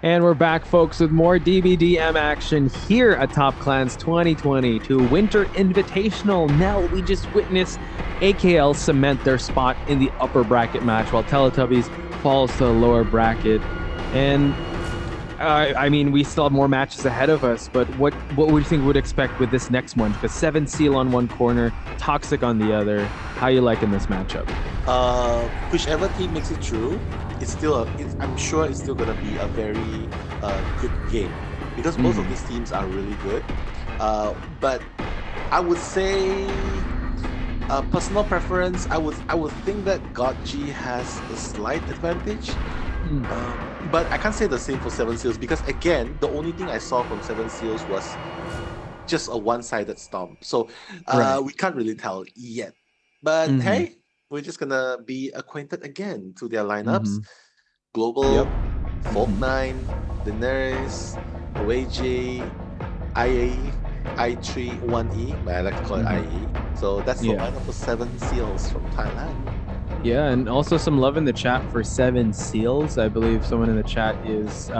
And we're back, folks, with more DBDM action here at Top Clans 2022 Winter Invitational. Nell, we just witnessed AKL cement their spot in the upper bracket match while Teletubbies falls to the lower bracket. And I mean, we still have more matches ahead of us, but what would you think would expect with this next one? Because 7 Seal on one corner, Toxic on the other. How you liking this matchup? Whichever team makes it through, I'm sure it's still gonna be a very good game because both of these teams are really good. But I would say, personal preference, I would think that Godji has a slight advantage. But I can't say the same for 7 Seals because again, the only thing I saw from 7 Seals was just a one-sided stomp. So we can't really tell yet. But hey, we're just gonna be acquainted again to their lineups. Global, Folk 9, The Nurse, OAJ, IAE, I3, 1E, but I like to call it IE. So that's the lineup for 7 Seals from Thailand. Yeah, and also some love in the chat for 7 Seals. I believe someone in the chat is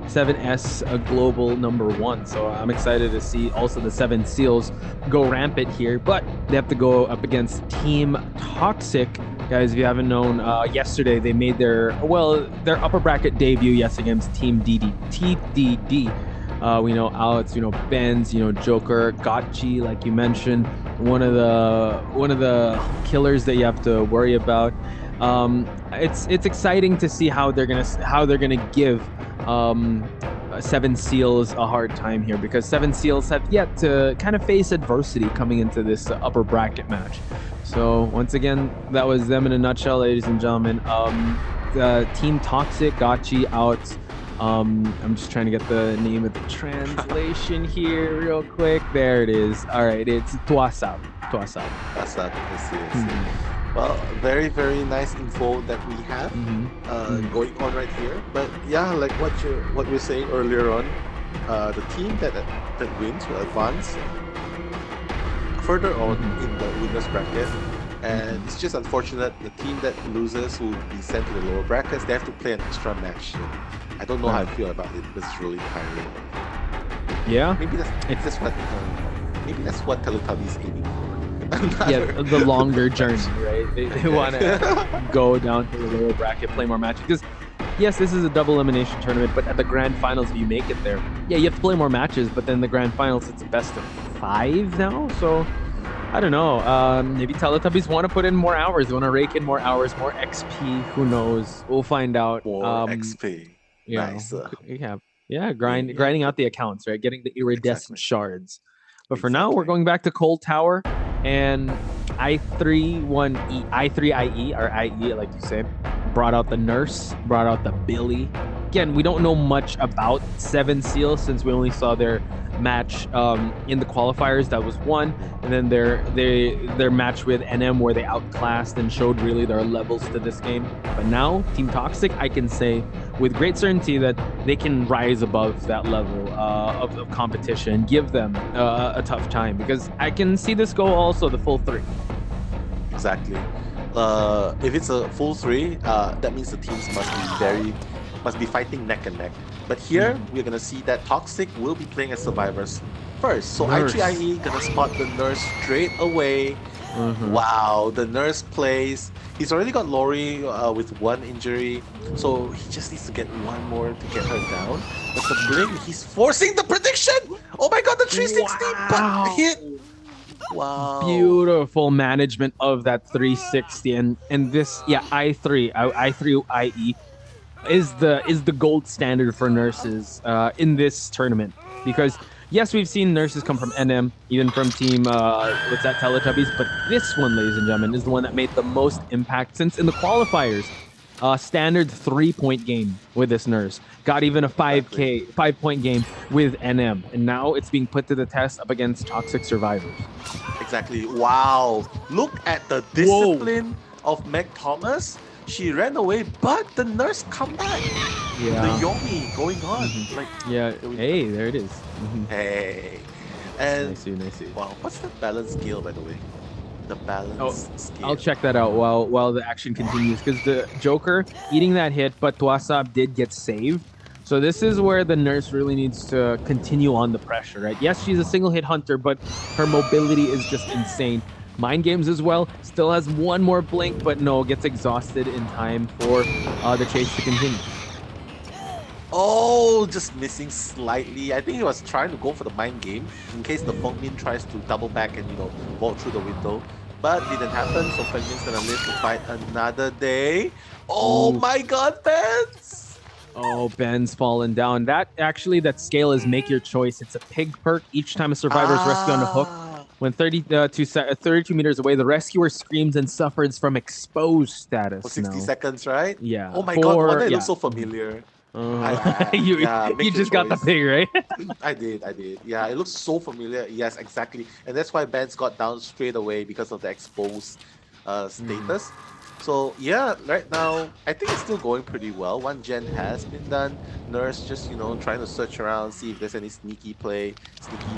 7S global #1. So I'm excited to see also the 7 Seals go rampant here, but they have to go up against Team Toxic. Guys, if you haven't known, yesterday they made their upper bracket debut, against Team TDD. We know Alex, Benz, Joker, Gotchi, like you mentioned, one of the killers that you have to worry about. It's exciting to see how they're gonna give 7 Seals a hard time here, because 7 Seals have yet to kind of face adversity coming into this upper bracket match. So once again, that was them in a nutshell, ladies and gentlemen. Team Toxic, Gotchi out. I'm just trying to get the name of the translation here real quick. There it is. All right, it's Tuasap. Tuasap, I see. Well, very, very nice info that we have going on right here. But yeah, like what we were saying earlier on, the team that wins will advance further on in the winners bracket. And it's just unfortunate the team that loses will be sent to the lower brackets. They have to play an extra match. I don't know how I feel about it, but it's really tiring. Yeah, maybe that's what Teletubbies is aiming for. Yeah, the longer journey, right? They want to go down to the lower bracket, play more matches. Because yes, this is a double elimination tournament, but at the grand finals, if you make it there, you have to play more matches. But then the grand finals, it's a best of 5 now. So I don't know. Maybe Teletubbies want to put in more hours. They want to rake in more hours, more XP. Who knows? We'll find out. More XP. Nice. Grinding out the accounts, right? Getting the iridescent shards. But for now, we're going back to Cold Tower and I3IE, or IE, like you said, brought out the Nurse, brought out the Billy. Again, we don't know much about 7 Seals since we only saw their match in the qualifiers. That was one, and then their match with NM where they outclassed and showed really their levels to this game. But now Team Toxic, I can say with great certainty that they can rise above that level of competition, give them a tough time, because I can see this go also the full 3. Exactly. If it's a full 3, that means the teams must be fighting neck and neck. But here, we're gonna see that Toxic will be playing as survivors first. So I3IE gonna spot the Nurse straight away. Wow, the Nurse plays. He's already got Lori with 1 injury, so he just needs to get 1 more to get her down. But the Blink, he's forcing the prediction! Oh my god, the 360 but hit! Wow. Beautiful management of that 360, and this I3IE is the gold standard for nurses in this tournament, because yes, we've seen nurses come from NM, even from team Teletubbies, but this one, ladies and gentlemen, is the one that made the most impact, since in the qualifiers, standard 3-point game with this Nurse, got even a 5-point game with NM, and now it's being put to the test up against Toxic survivors. Exactly. Wow, look at the discipline of Meg Thomas. She ran away, but the Nurse come back. Yeah. The Yomi going on. Hey, there it is. Hey. And nice. wow, what's the balance scale, by the way? The balance scale. I'll check that out while the action continues, because the Joker eating that hit, but Tuasap did get saved. So this is where the nurse really needs to continue on the pressure, right? Yes, she's a single hit hunter, but her mobility is just insane. Mind games as well. Still has one more blink, but no, gets exhausted in time for the chase to continue. Oh, just missing slightly. I think he was trying to go for the mind game in case the Fengmin tries to double back and, walk through the window. But didn't happen, so Fengmin's gonna live to fight another day. Oh Ooh. my god, Benz! Oh, Ben's fallen down. That scale is make your choice. It's a pig perk. Each time a survivor is rescued on a hook, when 32 meters away, the rescuer screams and suffers from exposed status. For 60 now. seconds, right? Yeah. Oh my god, no wonder it looks so familiar. You Yeah, make you your just got the choice. pig, right? I did. Yeah, it looks so familiar. Yes, exactly. And that's why Ben's got down straight away because of the exposed status. So yeah, right now I think it's still going pretty well. One gen has been done. Nurse just trying to search around, see if there's any sneaky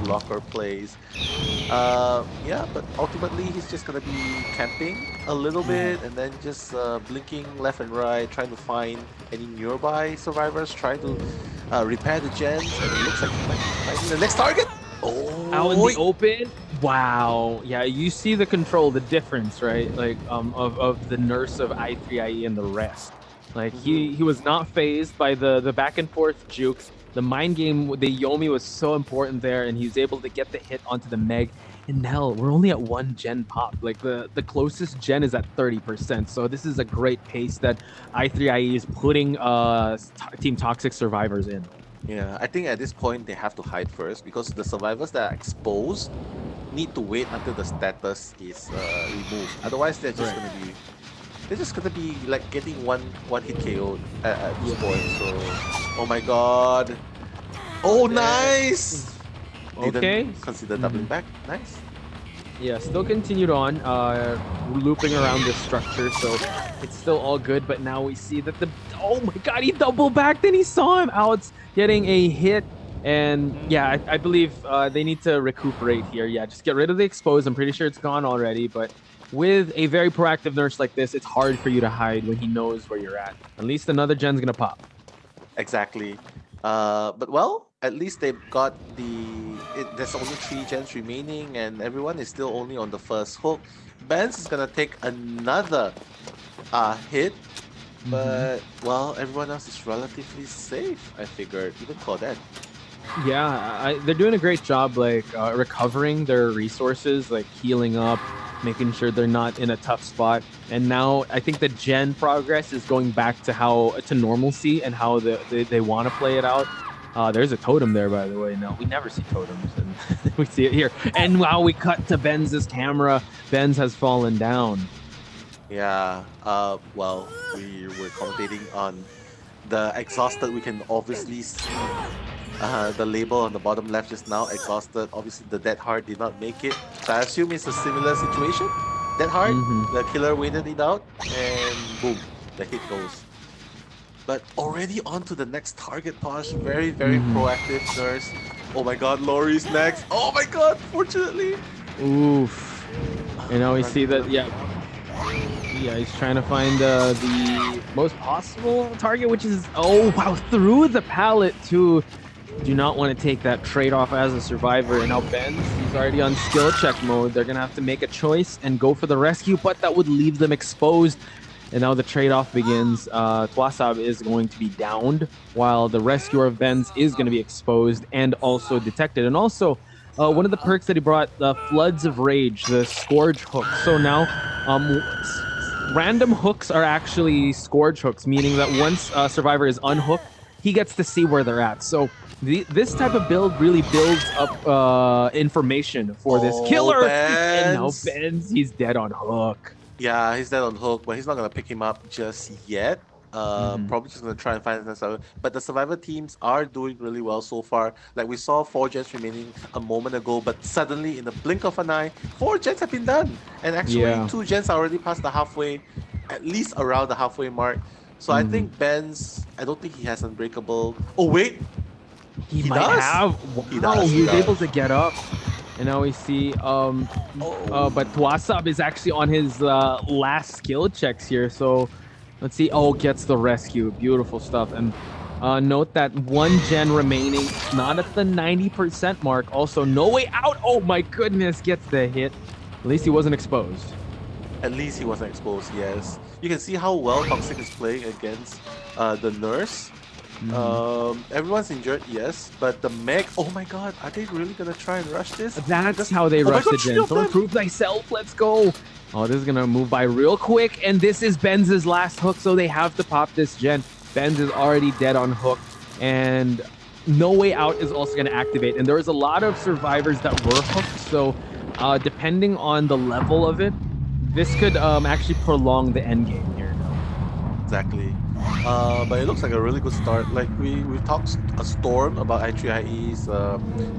locker plays. Yeah, but ultimately he's just gonna be camping a little bit and then just blinking left and right, trying to find any nearby survivors, trying to repair the gens, and it looks like he might be finding the next target. Oh, Out in the open. Wow. Yeah, you see the control, the difference, right? Like of the nurse of I3IE and the rest. Like he was not phased by the back and forth jukes. The mind game, the Yomi was so important there, and he was able to get the hit onto the Meg. And now we're only at one gen pop. Like the closest gen is at 30%. So this is a great pace that I3IE is putting Team Toxic survivors in. Yeah, I think at this point they have to hide first because the survivors that are exposed need to wait until the status is removed. Otherwise, they're just gonna be like getting one hit KO at this point. So, oh my god! Oh, nice! Okay. Didn't consider doubling back. Nice. Yeah, still continued on, looping around this structure, so it's still all good, but now we see that oh my god, he double backed and he saw him out getting a hit, and yeah, I believe they need to recuperate here. Yeah, just get rid of the expose. I'm pretty sure it's gone already, but with a very proactive nurse like this, it's hard for you to hide when he knows where you're at. At least another gen's gonna pop. Exactly. But well, at least they've got there's only 3 gens remaining and everyone is still only on the first hook. Benz is gonna take another hit, but well, everyone else is relatively safe, I figured, even Claudette. Yeah, they're doing a great job, like recovering their resources, like healing up, making sure they're not in a tough spot. And now I think the gen progress is going back to normalcy and how they want to play it out. There's a totem there, by the way. No, we never see totems, and we see it here. And wow, we cut to Benz's camera. Benz has fallen down. Yeah. Well, we were commentating on the exhausted. We can obviously see the label on the bottom left just now, exhausted. Obviously, the dead heart did not make it. So I assume it's a similar situation. Dead heart, the killer waited it out, and boom, the hit goes. But already on to the next target, Posh. Very, very proactive nurse. Oh my god, Laurie's next. Oh my god, fortunately. Oof. And now we see that, yeah, he's trying to find the most possible target, which is, oh wow, through the pallet too. Do not want to take that trade-off as a survivor. And now Benz, he's already on skill check mode. They're going to have to make a choice and go for the rescue, but that would leave them exposed. And now the trade-off begins. Twasab is going to be downed, while the rescuer of Benz is going to be exposed and also detected. And also, one of the perks that he brought, the Floods of Rage, the Scourge hook. So now, random hooks are actually Scourge hooks, meaning that once a survivor is unhooked, he gets to see where they're at. So this type of build really builds up information for this killer. Benz. And now Benz, he's dead on hook. Yeah, he's dead on hook, but he's not going to pick him up just yet. Probably just going to try and find another survivor. But the survivor teams are doing really well so far. Like we saw 4 gens remaining a moment ago, but suddenly in the blink of an eye, 4 gens have been done. And actually 2 gens are already past the halfway, at least around the halfway mark. So I think Benz, I don't think he has Unbreakable. Oh wait, he might does? Have. Wow, he was able to get up. And now we see, but Twasab is actually on his last skill checks here. So let's see. Oh, gets the rescue. Beautiful stuff. And Note that one gen remaining, not at the 90% mark. Also, no way out. Oh my goodness, gets the hit. At least he wasn't exposed. At least he wasn't exposed, yes. You can see how well Toxic is playing against the nurse. Mhm. Everyone's injured, yes, but the Meg, oh my god, are they really gonna try and rush this? That's Because, how they oh my rush the god, three gen. of Thor, them! prove thyself. Let's go. Oh, this is gonna move by real quick, and this is Benz's last hook, so they have to pop this gen. Benz is already dead on hook, and No Way Out is also gonna activate. And there's a lot of survivors that were hooked, so depending on the level of it, this could actually prolong the end game here. Exactly. But it looks like a really good start. Like we talked a storm about i3IE's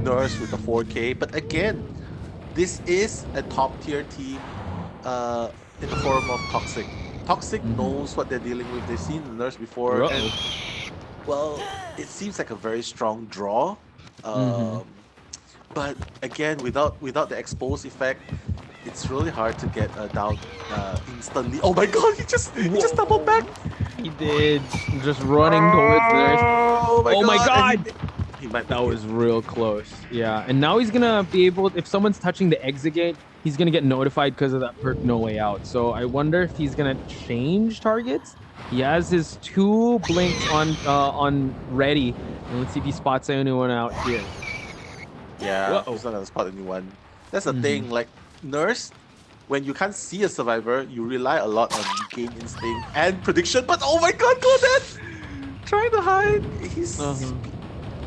nurse with the 4K, but again, this is a top tier team in the form of Toxic. Toxic knows what they're dealing with. They've seen the nurse before, and well, it seems like a very strong draw. But again, without the expose effect, it's really hard to get down instantly. Oh my god, he just doubled back. He did. Just running towards nurse. Oh my god. god! He might That was real close. Yeah, and now he's gonna be able, if someone's touching the exit gate, he's gonna get notified because of that perk No Way Out. So I wonder if he's gonna change targets. He has his 2 blinks on ready, and let's see if he spots anyone out here. Yeah, he's not gonna spot anyone. That's the thing. Like nurse, when you can't see a survivor, you rely a lot on game instinct and prediction. But oh my god, Claudette! Trying to hide.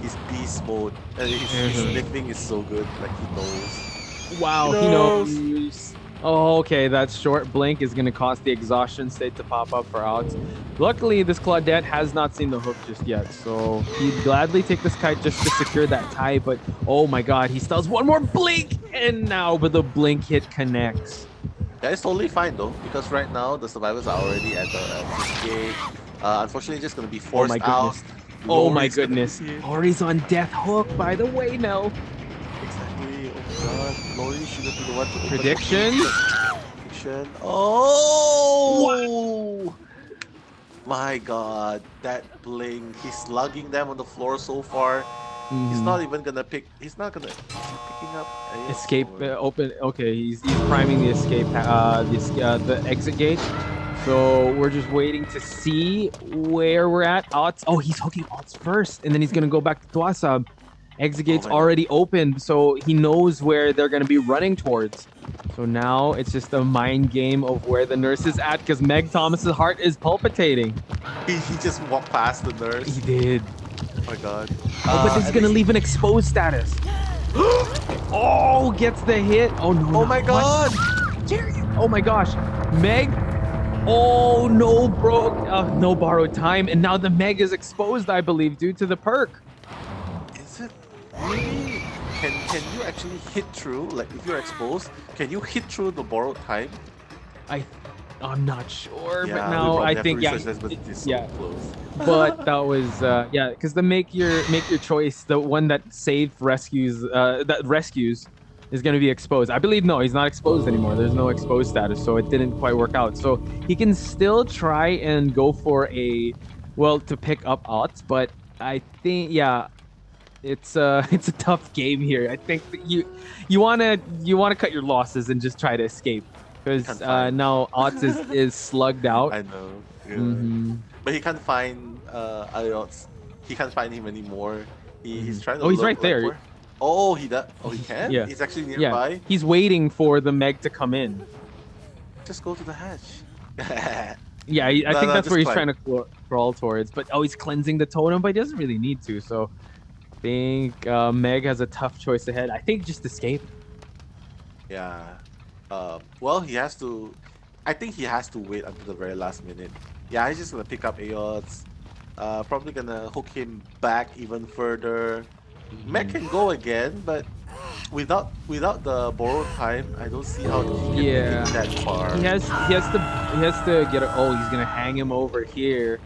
He's beast mode. His sniffing is so good. Like he knows. Wow, he knows. Oh, okay, that short blink is going to cause the exhaustion state to pop up for Alex. Luckily, this Claudette has not seen the hook just yet, so he'd gladly take this kite just to secure that tie, but oh my god, he still has one more blink, and now with the blink hit connects. Yeah, it's totally fine though, because right now the survivors are already at the gate. Unfortunately, just going to be forced out. Oh my goodness. Lori's on death hook, by the way, Nell. Exactly. Oh my god. Lori shouldn't be the one to Prediction? Prediction. Oh! What? My god. That blink. He's slugging them on the floor so far. He's not even gonna pick. He's not gonna. Is he picking up? Escape open. Okay, he's priming the escape. The exit gate. So we're just waiting to see where we're at. Odds. Oh, he's hooking odds first, and then he's gonna go back to Tuasab. Exit gate's already open, so he knows where they're gonna be running towards. So now it's just a mind game of where the nurse is at, because Meg Thomas's heart is palpitating. He just walked past the nurse. He did. Oh my god. Oh, but this is gonna leave an exposed status. Oh, gets the hit. Oh no. Oh my god. Oh my gosh. Meg. Oh no, no borrowed time, and now the Meg is exposed, I believe, due to the perk. Is it really? Can you actually hit through? Like if you're exposed, can you hit through the borrowed time? I'm not sure, Yeah, but now I think close. But that was yeah, because the make your choice, the one that rescues is going to be exposed. I believe no, he's not exposed anymore. There's no exposed status, so it didn't quite work out. So he can still try and go for to pick up odds, but I think it's a tough game here. I think that you want to cut your losses and just try to escape, because now odds is slugged out. I know. Yeah. But he can't find Aliots. He can't find him anymore. He's trying to. Oh, he's right there. Oh, he does. Oh, he can. Yeah. He's actually nearby. Yeah. He's waiting for the Meg to come in. Just go to the hatch. Yeah, I think that's where he's trying to crawl towards. But he's cleansing the totem, but he doesn't really need to. So I think Meg has a tough choice ahead. I think just escape. Yeah. Well, he has to. I think he has to wait until the very last minute. Yeah, he's just gonna pick up Ayots. Probably gonna hook him back even further. Meg can go again, but without the borrowed time, I don't see how he can get that far. He has to get it. Oh, he's gonna hang him over here,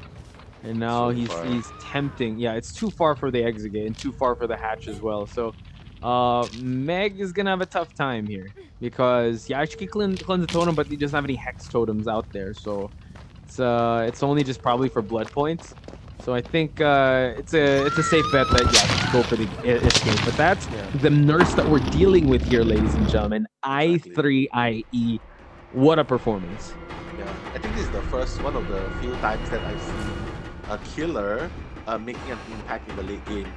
and now he's tempting. Yeah, it's too far for the exit gate and too far for the hatch as well. So Meg is gonna have a tough time here, because he actually can cleanse the totem, but he doesn't have any hex totems out there. So it's only just probably for blood points. So I think it's a safe bet that yeah, go for the escape. But that's Yeah, the nurse that we're dealing with here, ladies and gentlemen. exactly. I3IE. What a performance. Yeah, I think this is the first one of the few times that I've seen a killer making an impact in the late game.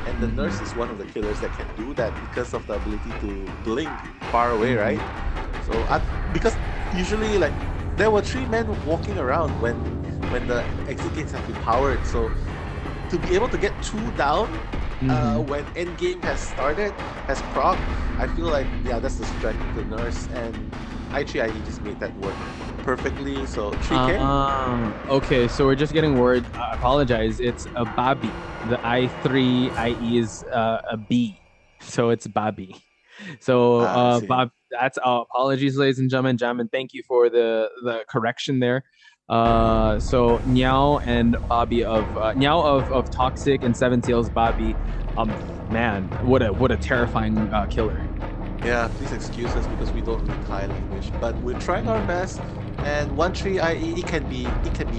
And the Mhm, nurse is one of the killers that can do that because of the ability to blink far away, right? mhm. So because usually like there were three men walking around when the exit gates have been powered. So to be able to get two down Mhm. when endgame has started, has proc, I feel like yeah, that's the strength of the nurse, and I3IE just made that work perfectly. So 3K. Okay, so we're just getting word. I apologize. It's a Babi. The I3IE is a B. So it's Babi. So Ah, I see. Bob, that's apologies, ladies and gentlemen. Gentlemen, thank you for the correction there. So Niao and Bobby of Niao of Toxic and Seven Seals Bobby. Man, what a terrifying killer. Yeah, please excuse us because we don't read Thai language, but we're trying our Mhm, best. And 1-3-IE, it can be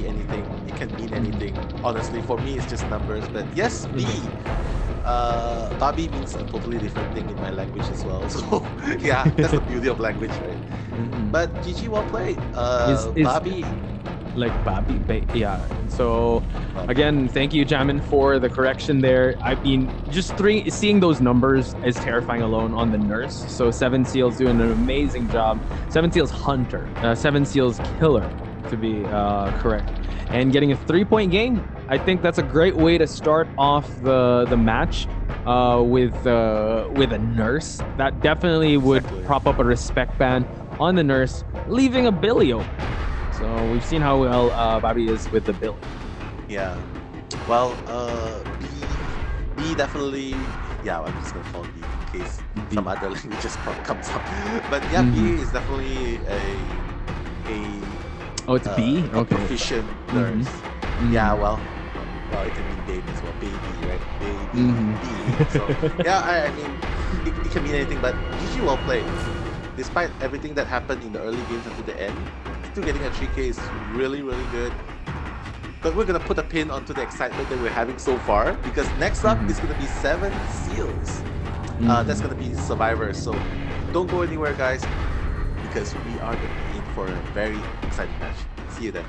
anything. It can mean mhm, anything. Honestly, for me, it's just numbers. But yes, B. mhm. Babi means a totally different thing in my language as well. So yeah, that's the beauty of language, right? Mhm. But GG, well played. Is Babi. like Bobby. Yeah. So Babi. again, thank you, Jamin, for the correction there. I mean, just seeing those numbers is terrifying alone on the nurse. So Seven Seals doing an amazing job. Seven Seals Hunter, Seven Seals Killer, to be correct, and getting a 3-point game. I think that's a great way to start off the match. With a nurse that definitely would Exactly. prop up a respect band on the nurse, leaving a Billy open. So we've seen how well Bobby is with the Billy. Yeah. Well, B definitely. Yeah, I'm just gonna call it B in case some B. other languages comes up. But yeah, B Mm-hmm. is definitely Oh, it's B? a Okay. proficient Mm-hmm. nurse. Yeah, Mm-hmm. well, it can mean babe as well, baby, right? Baby B. So Mm-hmm. yeah, I mean, it can mean anything. But GG well played. Despite everything that happened in the early games until the end, still getting a 3K is really really good. But we're gonna put a pin onto the excitement that we're having so far because next up Mm-hmm. is gonna be Seven Seals. That's Mm-hmm. gonna be Survivors. So don't go anywhere, guys, because we are gonna be in for a very exciting match. See you then.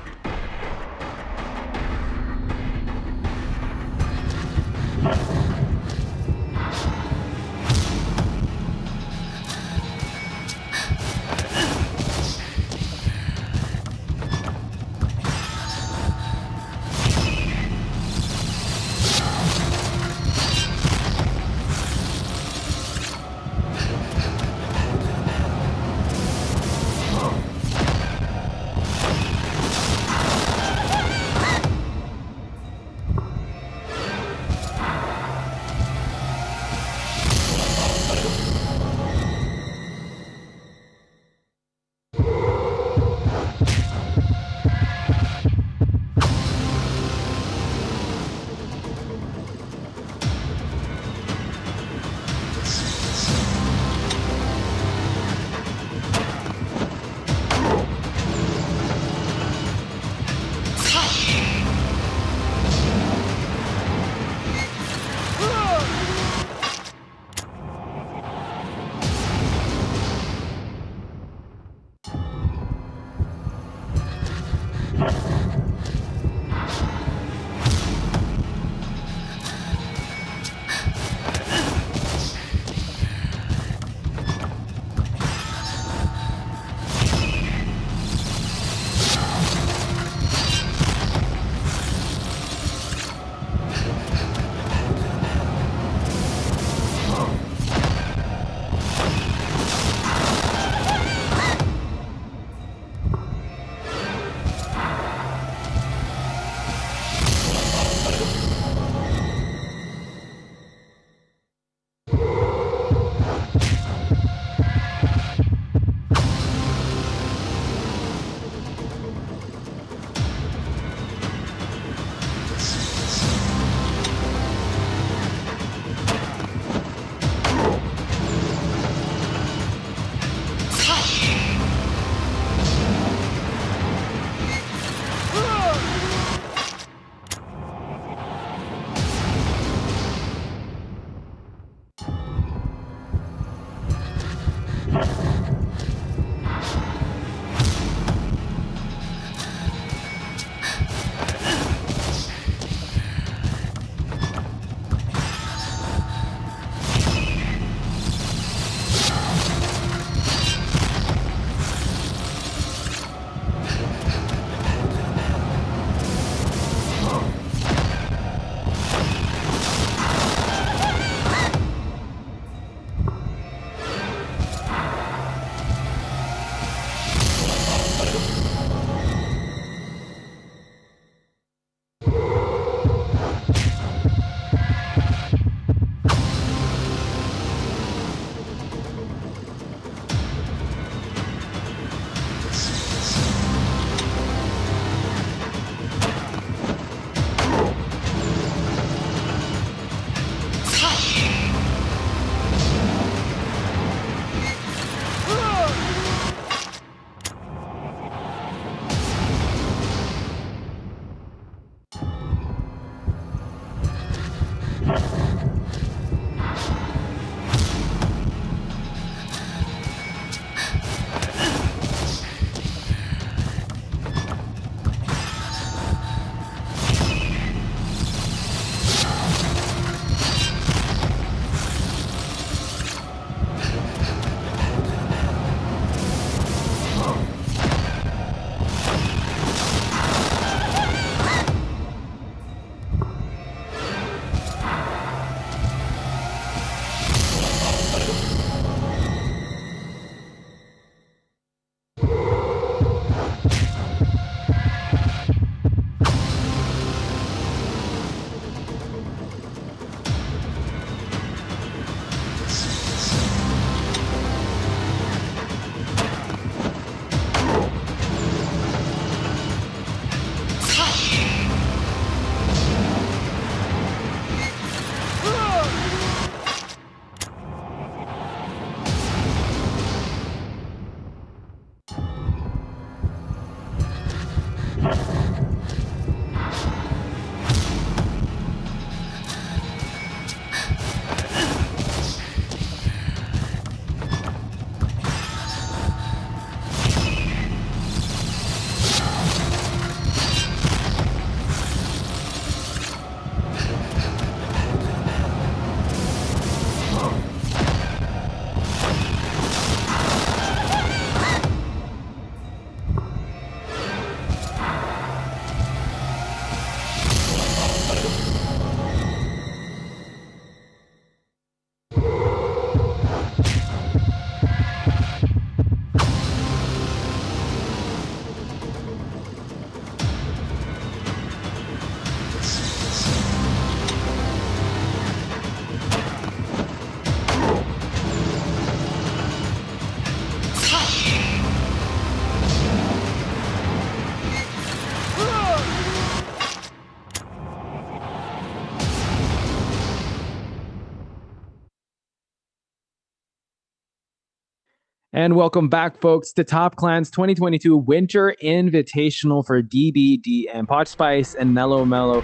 And welcome back, folks, to Top Clan's 2022 Winter Invitational for DBD and Pot Spice and Mellow Mellow.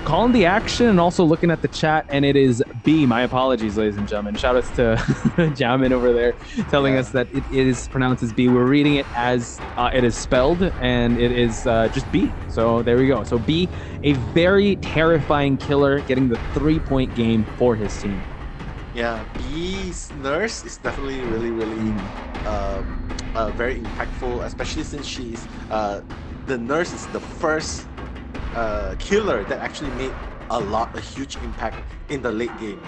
Calling the action and also looking at the chat, and it is B. My apologies, ladies and gentlemen. Shout outs to Jamin over there telling us Yeah. that it is pronounced as B. We're reading it as it is spelled, and it is just B. So there we go. So B, a very terrifying killer, getting the 3-point game for his team. Yeah, B's nurse is definitely really very impactful, especially since she's the nurse is the first killer that actually made a huge impact in the late game.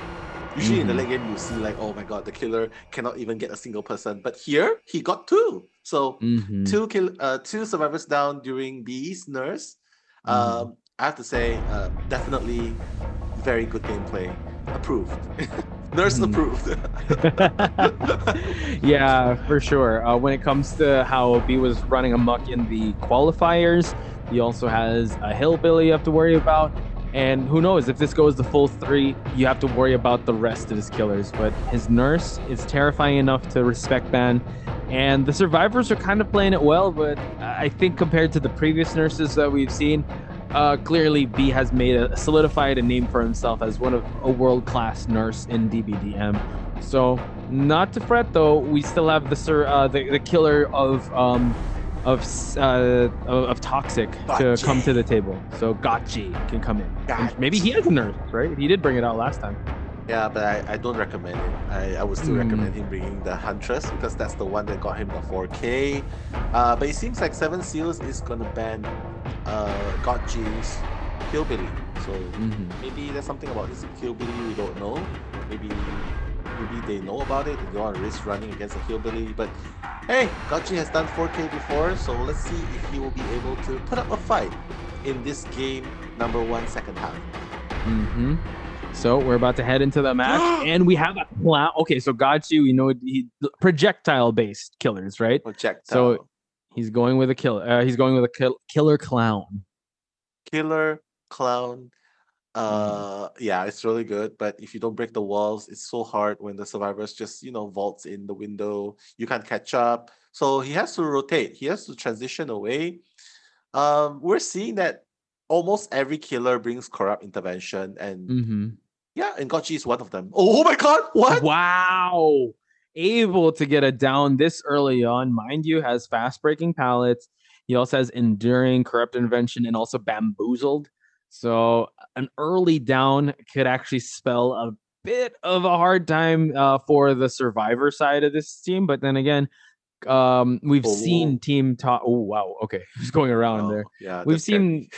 Usually in the late game, you see like, oh my god, the killer cannot even get a single person, but here he got two. So two survivors down during B's nurse. I have to say, definitely very good gameplay. Approved. Nurse approved. Yeah, for sure. When it comes to how B was running amok in the qualifiers, he also has a hillbilly you have to worry about. And who knows, if this goes the full 3, you have to worry about the rest of his killers. But his nurse is terrifying enough to respect ban. And the survivors are kind of playing it well, but I think compared to the previous nurses that we've seen, clearly B has solidified a name for himself as one of a world-class nurse in DBDM. So not to fret though, we still have the killer of toxic to come to the table. So Gotchi can come in. Maybe he has a nurse, right? He did bring it out last time. Yeah, but I don't recommend it. I would still recommend him bringing the Huntress because that's the one that got him the 4K. But it seems like Seven Seals is gonna ban Gotchi's Hillbilly. So maybe there's something about his Hillbilly we don't know. Maybe they know about it. They don't want to risk running against a Hillbilly. But hey, Gotchi has done 4K before, so let's see if he will be able to put up a fight in this game number 1 second half. So we're about to head into the match, and we have a clown. Okay, so Gotchi, we know he projectile-based killers, right? Projectile. So he's going with a killer. He's going with a killer clown. Killer clown. Yeah, it's really good. But if you don't break the walls, it's so hard when the survivors just vaults in the window. You can't catch up. So he has to rotate. He has to transition away. We're seeing that almost every killer brings corrupt intervention, and yeah, and Gotchi is one of them. Oh my god, what? Wow. Able to get it down this early on. Mind you, has fast breaking pallets. He also has enduring, corrupt intervention, and also bamboozled. So an early down could actually spell a bit of a hard time for the survivor side of this team. But then again, we've seen team top. Oh wow, okay, he's going around there. Yeah, we've seen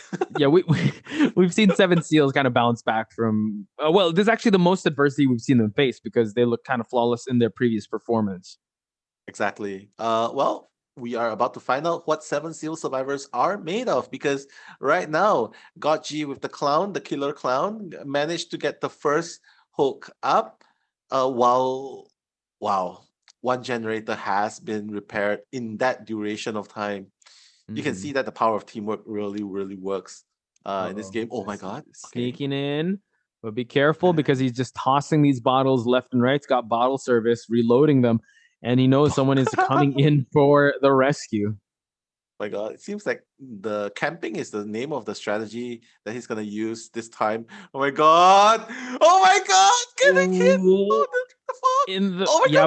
we've seen Seven Seals kind of bounce back from well, this is actually the most adversity we've seen them face because they look kind of flawless in their previous performance. Exactly. Well, we are about to find out what Seven Seal survivors are made of because right now, Gotchi with the killer clown, managed to get the first hook up while wow, one generator has been repaired in that duration of time. You can see that the power of teamwork really works in this game. Oh my god. Sneaking in. But be careful because he's just tossing these bottles left and right. He's got bottle service, reloading them, and he knows someone is coming in for the rescue. My god, it seems like the camping is the name of the strategy that he's gonna use this time. Oh my god! Oh my god! Getting hit! Oh,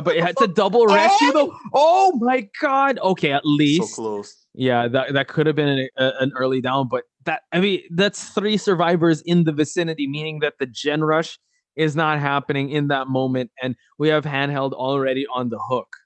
but it's a double rescue though. Oh my god! Okay, at least so close. Yeah, that could have been an early down, but that's 3 survivors in the vicinity, meaning that the gen rush is not happening in that moment, and we have handheld already on the hook.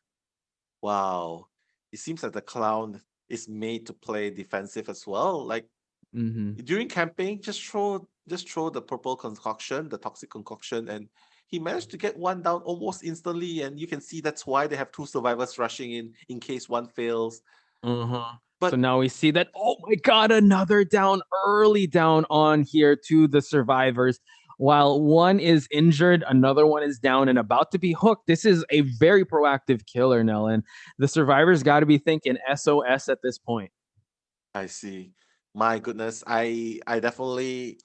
Wow, it seems like the clown is made to play defensive as well. Like during camping, just throw the purple concoction, the toxic concoction, and he managed to get one down almost instantly. And you can see that's why they have 2 survivors rushing in case one fails. But so now we see that, oh my god, another down, early down on here to the survivors. While one is injured, another one is down and about to be hooked. This is a very proactive killer, Nell, and the survivors got to be thinking SOS at this point. I see. My goodness, I definitely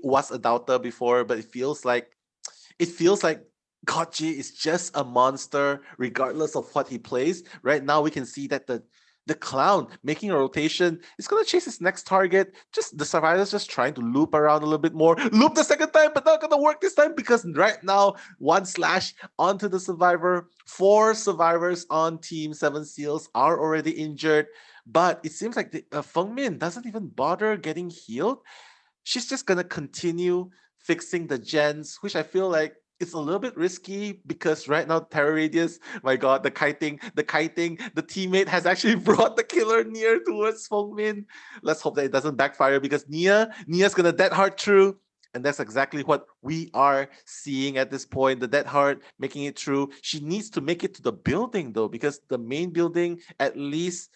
was a doubter before, but it feels like Gotchi is just a monster, regardless of what he plays. Right now, we can see that the clown making a rotation is gonna chase his next target. Just the survivors just trying to loop around a little bit more. Loop the second time, but not gonna work this time because right now, one slash onto the survivor. Four survivors on Team Seven Seals are already injured. But it seems like Feng Min doesn't even bother getting healed. She's just gonna continue fixing the gens, which I feel like it's a little bit risky because right now Terror Radius, my god, the teammate has actually brought the killer near towards Fengmin. Let's hope that it doesn't backfire because Nia's gonna dead hard through. And that's exactly what we are seeing at this point. The Dead Heart making it through. She needs to make it to the building though, because the main building, at least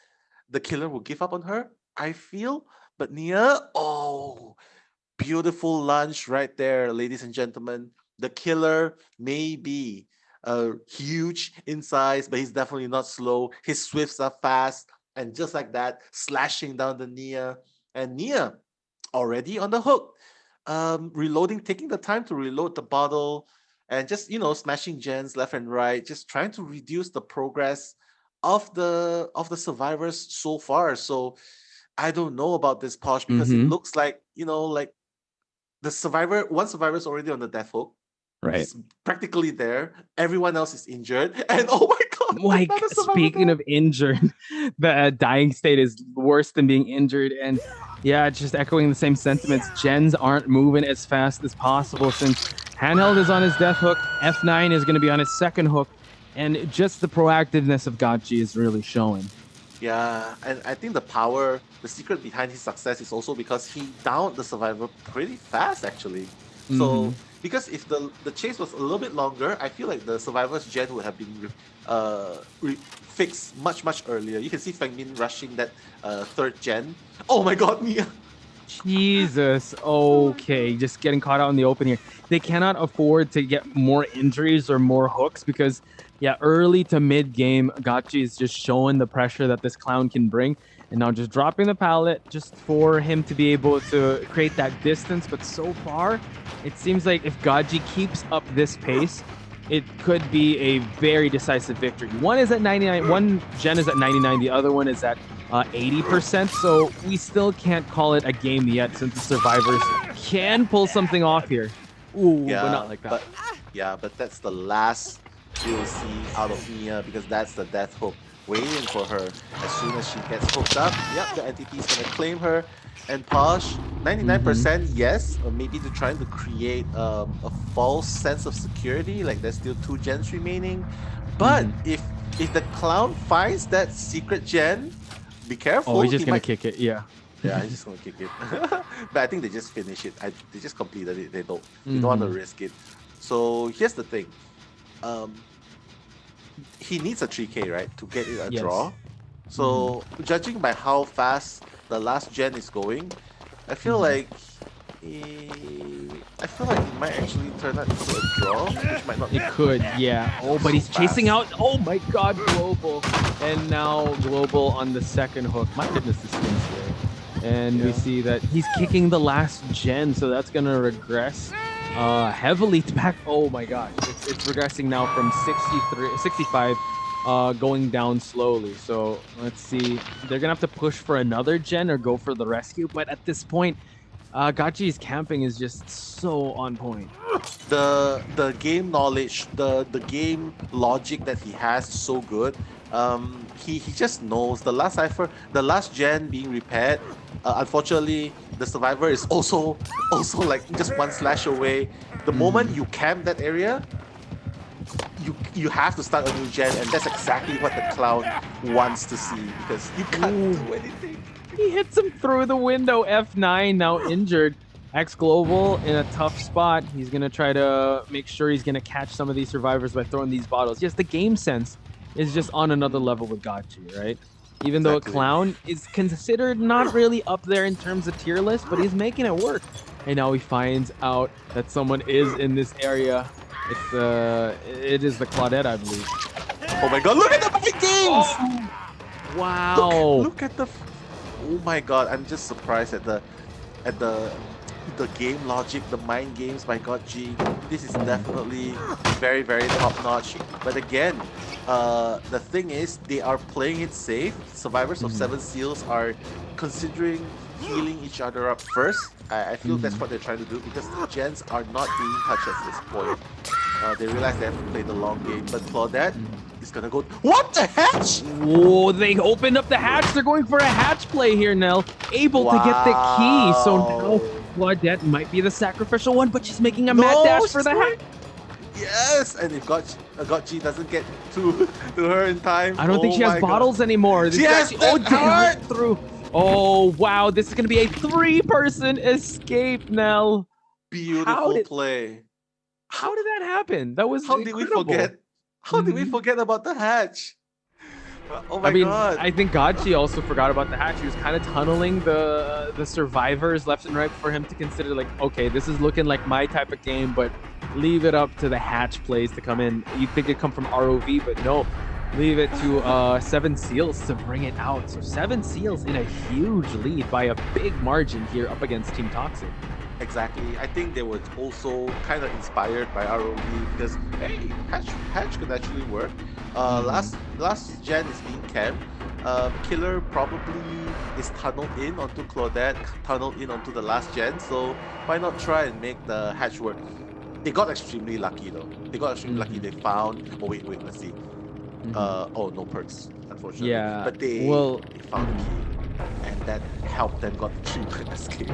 the killer will give up on her, I feel. But Nia, oh, beautiful lunge right there, ladies and gentlemen. The killer may be huge in size, but he's definitely not slow. His swifts are fast, and just like that, slashing down the Nia. And Nia already on the hook. Reloading, taking the time to reload the bottle, and just smashing gens left and right, just trying to reduce the progress of the survivors so far. So I don't know about this Posh because it Mm-hmm. looks like like one survivor's already on the death hook. Right. He's practically there. Everyone else is injured, and oh my god, Like, another survivor speaking down. of injured, the dying state is worse than being injured. And yeah, just echoing the same sentiments. Gens aren't moving as fast as possible since Handheld is on his death hook. F9 is going to be on his second hook. And just the proactiveness of Gachi is really showing. Yeah, and I think the secret behind his success is also because he downed the survivor pretty fast, actually. Mm-hmm. So because if the chase was a little bit longer, I feel like the survivor's gen would have been fixed much earlier. You can see Feng Min rushing that third gen. Oh my god, Mia! Jesus. Okay, just getting caught out in the open here. They cannot afford to get more injuries or more hooks because, yeah, early to mid game, Gachi is just showing the pressure that this clown can bring. And now just dropping the pallet just for him to be able to create that distance. But so far, it seems like if Gachi keeps up this pace, it could be a very decisive victory. One is at 99, one gen is at 99, the other one is at 80%. So we still can't call it a game yet since the survivors can pull something off here. Ooh, but not like that. But that's the last you'll see out of Mia because that's the death hook waiting for her. As soon as she gets hooked up, yep, the entity is gonna claim her. And Posh, 99% yes, or maybe they're trying to create a false sense of security, like there's still 2 gens remaining. But if the clown finds that secret gen, be careful. Oh, he's just he gonna might kick it, yeah. Yeah, he's just gonna kick it. But I think they just finished it. They just completed it. They don't want to risk it. So here's the thing. Um, he needs a 3K, right, to get it a Yes. draw. So judging by how fast the last gen is going, I feel like I feel like it might actually turn out into a draw, which might not be. It could, yeah. Oh, but he's chasing out. Oh my god, Global. And now Global on the second hook. My goodness, this thing's scary. And we see that he's kicking the last gen, so that's going to regress heavily back. Oh my gosh. It's regressing now from 65, going down slowly. So let's see. They're going to have to push for another gen or go for the rescue. But at this point, Gachi's camping is just so on point. The game knowledge, the game logic that he has is so good. He just knows the last cipher, the last gen being repaired. Unfortunately, the survivor is also like just one slash away. The moment you camp that area, you have to start a new gen, and that's exactly what the clown wants to see because you can't do anything. He hits him through the window. F9 now injured. X Global in a tough spot. He's going to try to make sure he's going to catch some of these survivors by throwing these bottles. Yes, the game sense is just on another level with Gachi, right? Even though a clown is considered not really up there in terms of tier list, but he's making it work. And now he finds out that someone is in this area. It is the Claudette, I believe. Oh my god, look at the Vikings! Oh, wow. Look at the... Oh my god, I'm just surprised at the the game logic, the mind games by God G, this is Mhm. definitely very, very top notch. But again, the thing is, they are playing it safe. Survivors of Mhm. Seven Seals are considering healing each other up first. I feel that's Mhm. what they're trying to do because the gens are not being touched at this point. They realize they have to play the long game, but Claudette Mhm. is gonna go. What the hatch? Whoa, they opened up the hatch. They're going for a hatch play here, Nell. Able to get the key. So now Wow! Claudette might be the sacrificial one, but she's making a mad No, dash for she's the hatch. going. Yes, and if Gotchi doesn't get to to her in time, I don't think oh she has my god, bottles anymore. she This guy, has oh, that damn, heart. right through. Oh, wow. This is going to be a three-person escape, Nell. How Beautiful did play. how did that happen? That was How did we incredible. forget? How did we Mhm. forget about the hatch? Oh I my mean, god. I think Gachi also forgot about the hatch. He was kind of tunneling the survivors left and right for him to consider, like, okay, this is looking like my type of game, but leave it up to the hatch plays to come in. You'd think it'd come from ROV, but no. Leave it to Seven Seals to bring it out. So Seven Seals in a huge lead by a big margin here up against Team Toxic. Exactly. I think they were also kind of inspired by ROV because hey, hatch could actually work. Mhm. Last gen is being camped. Killer probably is tunneled in onto Claudette, tunneled in onto the last gen. So why not try and make the hatch work? They got extremely lucky though. They got extremely lucky. They Mhm. found. Oh wait, let's see. Mhm. Oh, no perks, unfortunately. Yeah. But they Well, they found a mhm. key, and that helped them got the 3-man escape.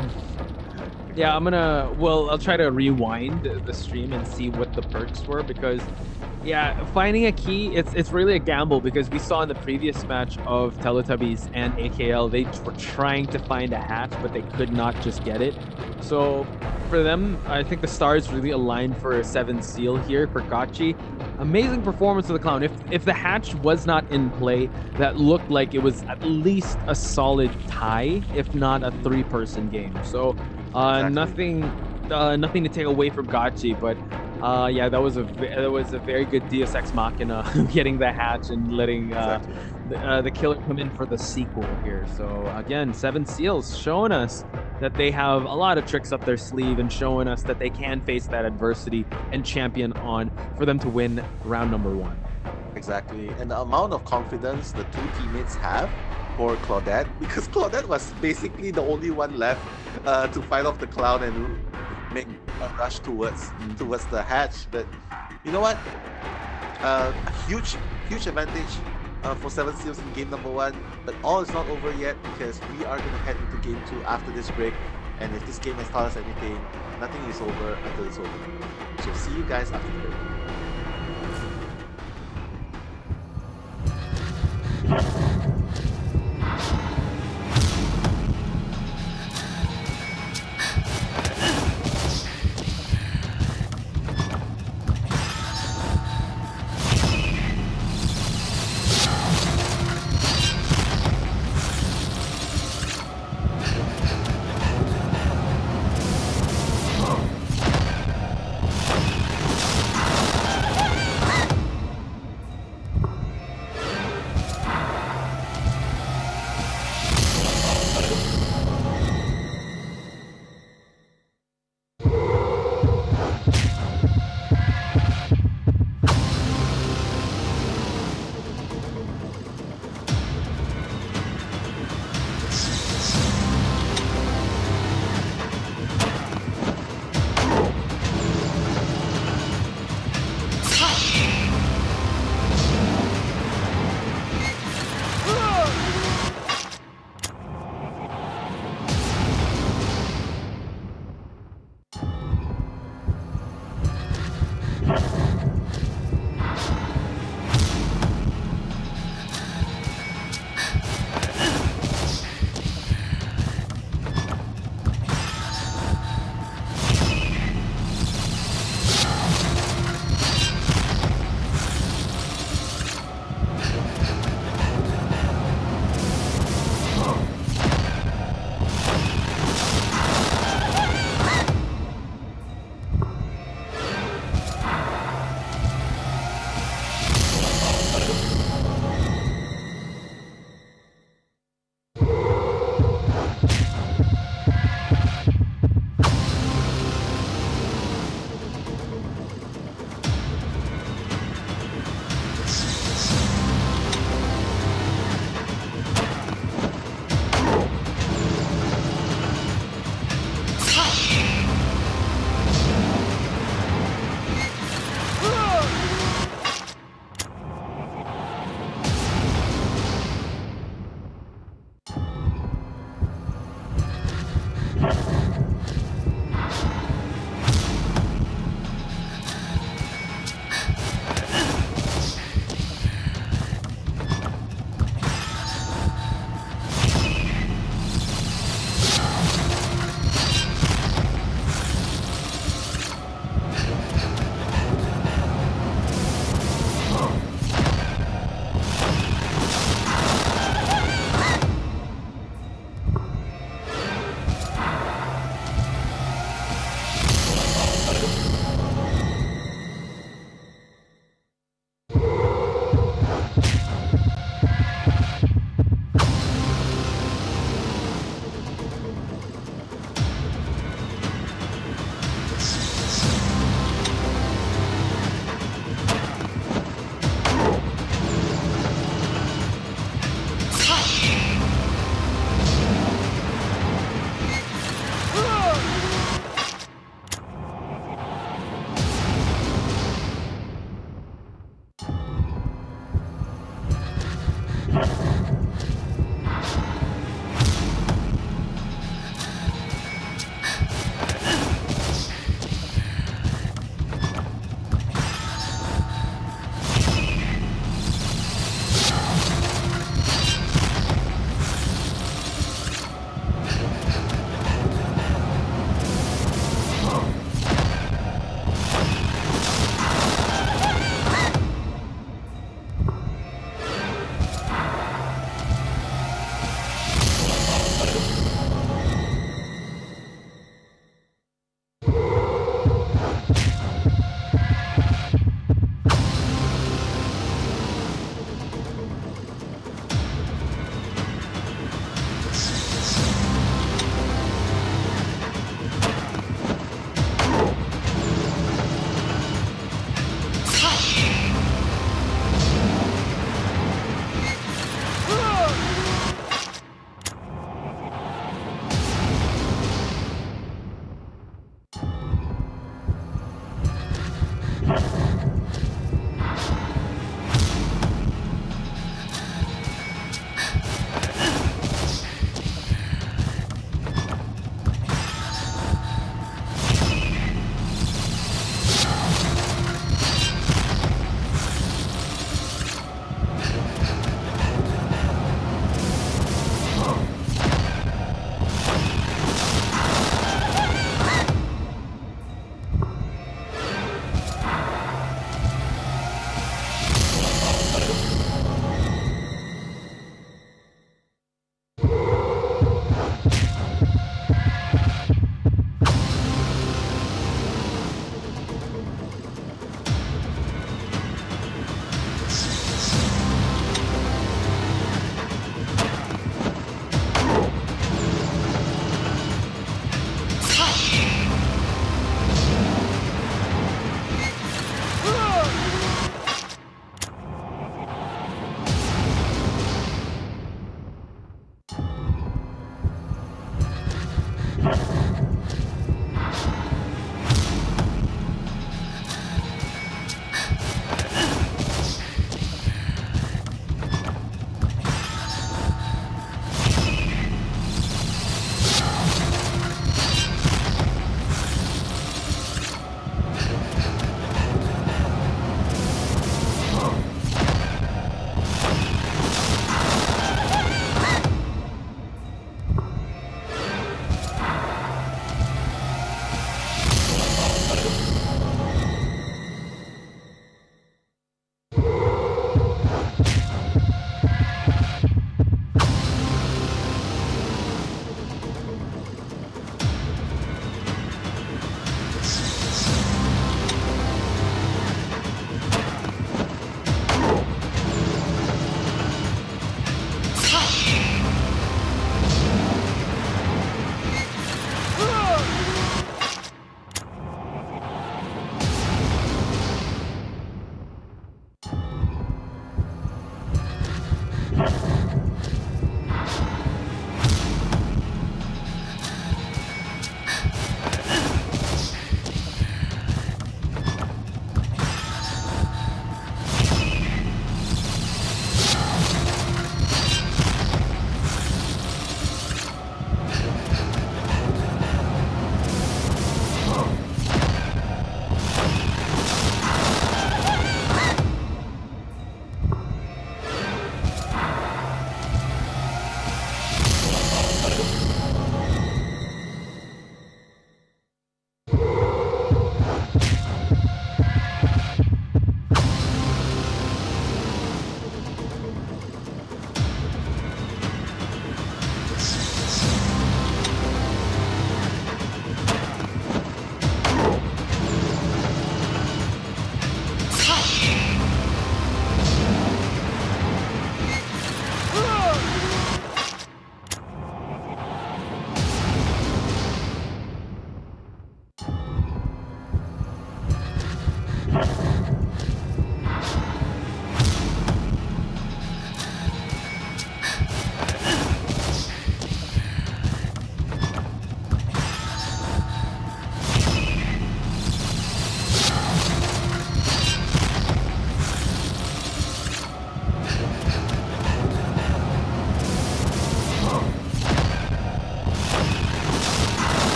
Yeah, I'll try to rewind the stream and see what the perks were because, yeah, finding a key, it's really a gamble because we saw in the previous match of Teletubbies and AKL, they were trying to find a hatch, but they could not just get it. So for them, I think the stars really aligned for a 7 seal here for Gachi. Amazing performance of the clown. If the hatch was not in play, that looked like it was at least a solid tie, if not a three-person game. So Exactly. nothing to take away from Gachi, but yeah, that was a very good Deus Ex Machina getting the hatch and letting Exactly. the killer come in for the sequel here. So again, Seven Seals showing us that they have a lot of tricks up their sleeve and showing us that they can face that adversity and champion on for them to win round number 1. Exactly. And the amount of confidence the two teammates have for Claudette, because Claudette was basically the only one left to fight off the clown and make a rush towards the hatch. But you know what? A huge advantage for Seven Seals in game number 1. But all is not over yet because we are going to head into game 2 after this break. And if this game has taught us anything, nothing is over until it's over. So see you guys after the break.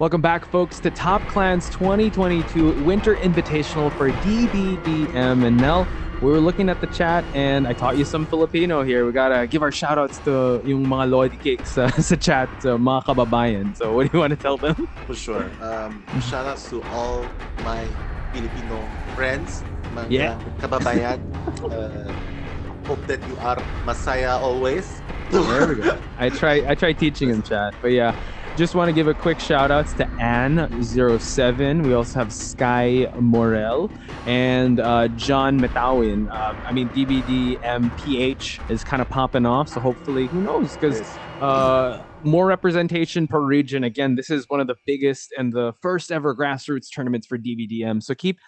Welcome back, folks, to Top Clans 2022 Winter Invitational for DBDM. And Nell, we were looking at the chat and I taught you some Filipino here. We gotta give our shoutouts to yung mga Lodi Cakes sa chat, mga kababayan. So what do you want to tell them? For sure. Shout outs to all my Filipino friends, mga Yeah. kababayan. Hope that you are masaya always. There we go. I try teaching in chat, but yeah. Just want to give a quick shout outs to Ann07. We also have Sky Morel and John Metawin. I mean, DBD MPH is kind of popping off, so hopefully, who knows? Because more representation per region. Again, this is one of the biggest and the first ever grassroots tournaments for DBDM. So keep,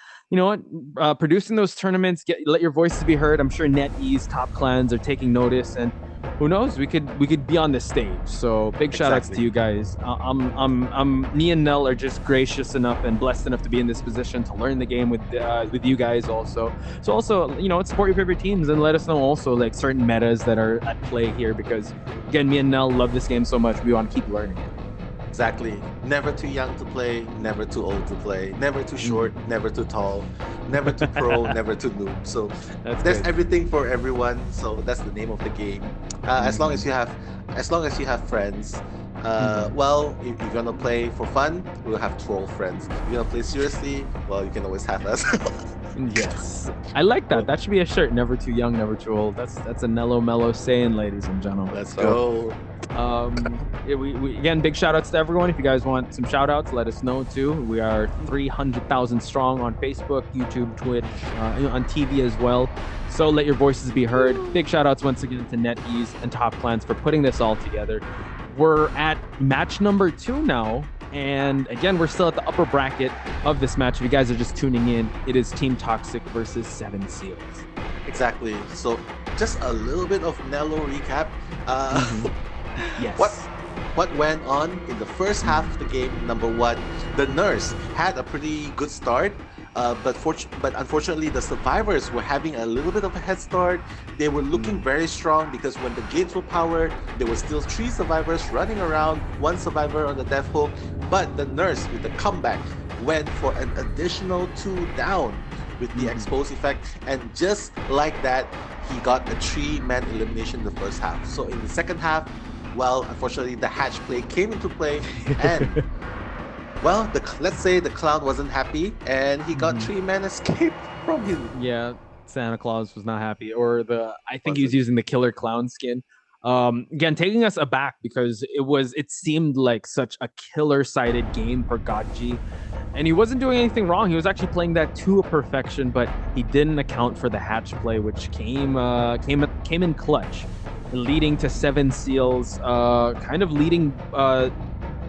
producing those tournaments. Let your voices be heard. I'm sure NetEase, Top Clans are taking notice, and who knows? We could be on this stage. So big shout outs to you guys. Me and Nell are just gracious enough and blessed enough to be in this position to learn the game with you guys also. So also, support your favorite teams and let us know also like certain metas that are at play here, because again, me and Nell love this game so much. We want to keep learning it. Exactly. Never too young to play, never too old to play, never too short, never too tall, never too pro, never too noob. So there's everything for everyone. So that's the name of the game. As long as you have friends. Well, if you're gonna play for fun, we'll have troll friends. If you're gonna play seriously, well, you can always have us. Yes, I like that. That should be a shirt. Never too young, never too old. That's a Nello Mello saying, ladies and gentlemen. Let's go. We again, big shout outs to everyone. If you guys want some shout outs, let us know too. We are 300,000 strong on Facebook, YouTube, Twitch, on TV as well. So let your voices be heard. Big shout outs once again to NetEase and Top Clans for putting this all together. We're at match number 2 now. And again, we're still at the upper bracket of this match. If you guys are just tuning in, it is Team Toxic versus 7 Seals. Exactly. So just a little bit of Nello recap. Yes. What went on in the first half of the game? Number one, the Nurse had a pretty good start. But unfortunately, the survivors were having a little bit of a head start. They were looking very strong because when the gates were powered, there were still 3 survivors running around, 1 survivor on the death hook. But the Nurse, with the comeback, went for an additional 2 down with the expose effect, and just like that, he got a 3-man elimination in the first half. So in the second half, well, unfortunately, the hatch play came into play, and well, let's say the clown wasn't happy, and he got 3-man escape from him. Yeah, Santa Claus was not happy, or I think he was using the killer clown skin. Again, taking us aback because it seemed like such a killer-sided game for Godji, and he wasn't doing anything wrong. He was actually playing that to a perfection, but he didn't account for the hatch play, which came in clutch, leading to 7 Seals, kind of leading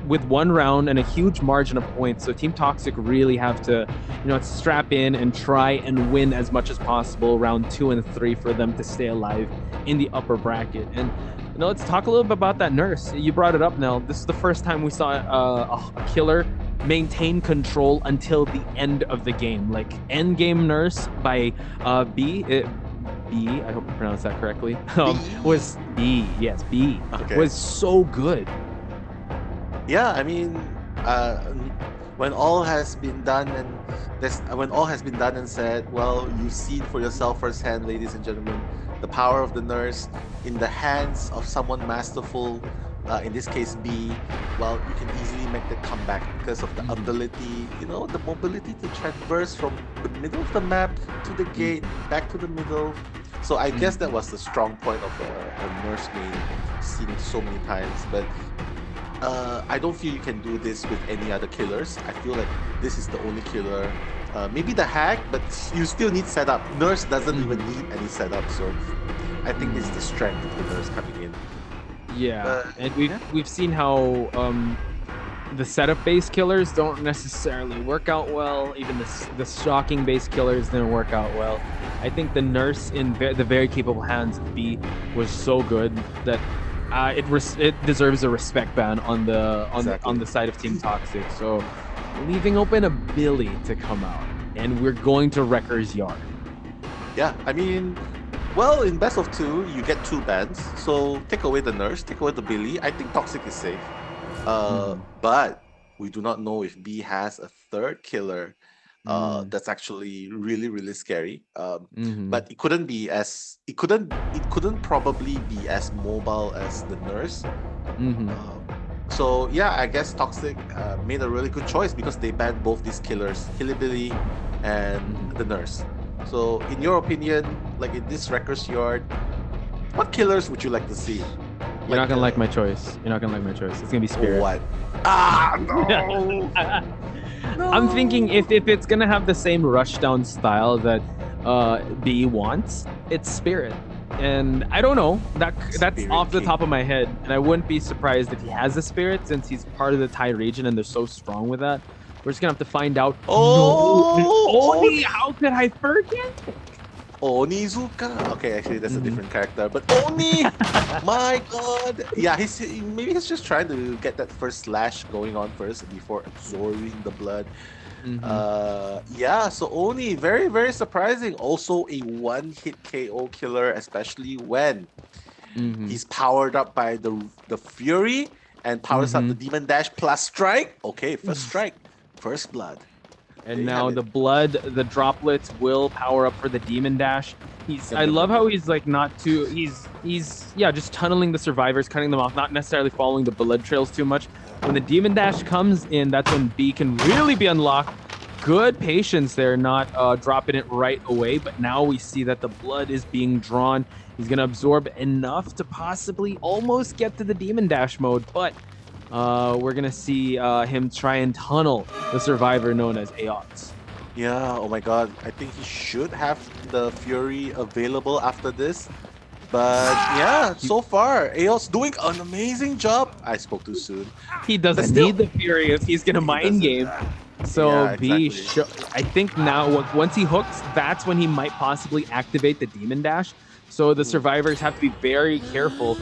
with 1 round and a huge margin of points. So Team Toxic really have to, strap in and try and win as much as possible round 2 and 3 for them to stay alive in the upper bracket. And let's talk a little bit about that Nurse. You brought it up, Nell. This is the first time we saw a killer maintain control until the end of the game. Like end game Nurse by B. I hope I pronounced that correctly. Was B. Yes, B. Okay. Was so good. Yeah, I mean, when all has been done and said, well, you've seen for yourself firsthand, ladies and gentlemen, the power of the Nurse in the hands of someone masterful. In this case, B. Well, you can easily make the comeback because of the ability, the mobility to traverse from the middle of the map to the gate, back to the middle. So I guess that was the strong point of a Nurse game, seen it so many times. But I don't feel you can do this with any other killers. I feel like this is the only killer. Maybe the hack, but you still need setup. Nurse doesn't even need any setup, so I think this is the strength of the Nurse coming in. Yeah, and we've seen how the setup-based killers don't necessarily work out well. Even the shocking-based killers didn't work out well. I think the Nurse in the very capable hands of B was so good that it deserves a respect ban on the side of Team Toxic. So leaving open a Billy to come out, and we're going to Wrecker's Yard. Yeah, I mean, well, in best of 2, you get 2 bans. So take away the Nurse, take away the Billy. I think Toxic is safe. But We do not know if B has a third killer. Mm. That's actually really really scary. Mm-hmm. But it couldn't probably be as mobile as the nurse. Mm-hmm. Um, so yeah, I guess Toxic made a really good choice because they banned both these killers, Hillybilly and Mm-hmm. the nurse. So in your opinion, like in this Wrecker's Yard, what killers would you like to see? You're not Like gonna like my choice. You're not gonna like my choice. It's gonna be Spirit. what? Ah no, I'm thinking no. if it's gonna have the same rushdown style that B wants, it's Spirit. And I don't know. That's Spirit off the top King. of my head. And I wouldn't be surprised if he has a Spirit since he's part of the Thai region and they're so strong with that. We're just gonna have to find out. No, Oh, Oni, how could I forget? Onizuka. Okay, actually, that's a Mhm. different character. But Oni, my God, yeah, maybe he's just trying to get that first slash going on first before absorbing the blood. Mhm. Yeah. So Oni, very very surprising. Also a one-hit KO killer, especially when Mhm. he's powered up by the Fury and powers up the Mhm. Demon Dash plus Strike. Okay, first strike, first blood. There And you have now it. the blood, the droplets will power up for the demon dash. Yum I yum love yum how yum. he's like not too, he's yeah, just tunneling the survivors, cutting them off, not necessarily following the blood trails too much. When the demon dash comes in, that's when B can really be unlocked. Good patience there, not dropping it right away. But now we see that the blood is being drawn. He's gonna absorb enough to possibly almost get to the demon dash mode, but we're gonna see him try and tunnel the survivor known as Aox. Yeah, oh my god. I think he should have the Fury available after this. But yeah, He, so far, Aos doing an amazing job. I spoke too soon. he But doesn't still, need the Fury if he's gonna he mind doesn't. game. So Yeah, B, exactly. I think now once he hooks, that's when he might possibly activate the Demon Dash. So the Mhm. survivors have to be very careful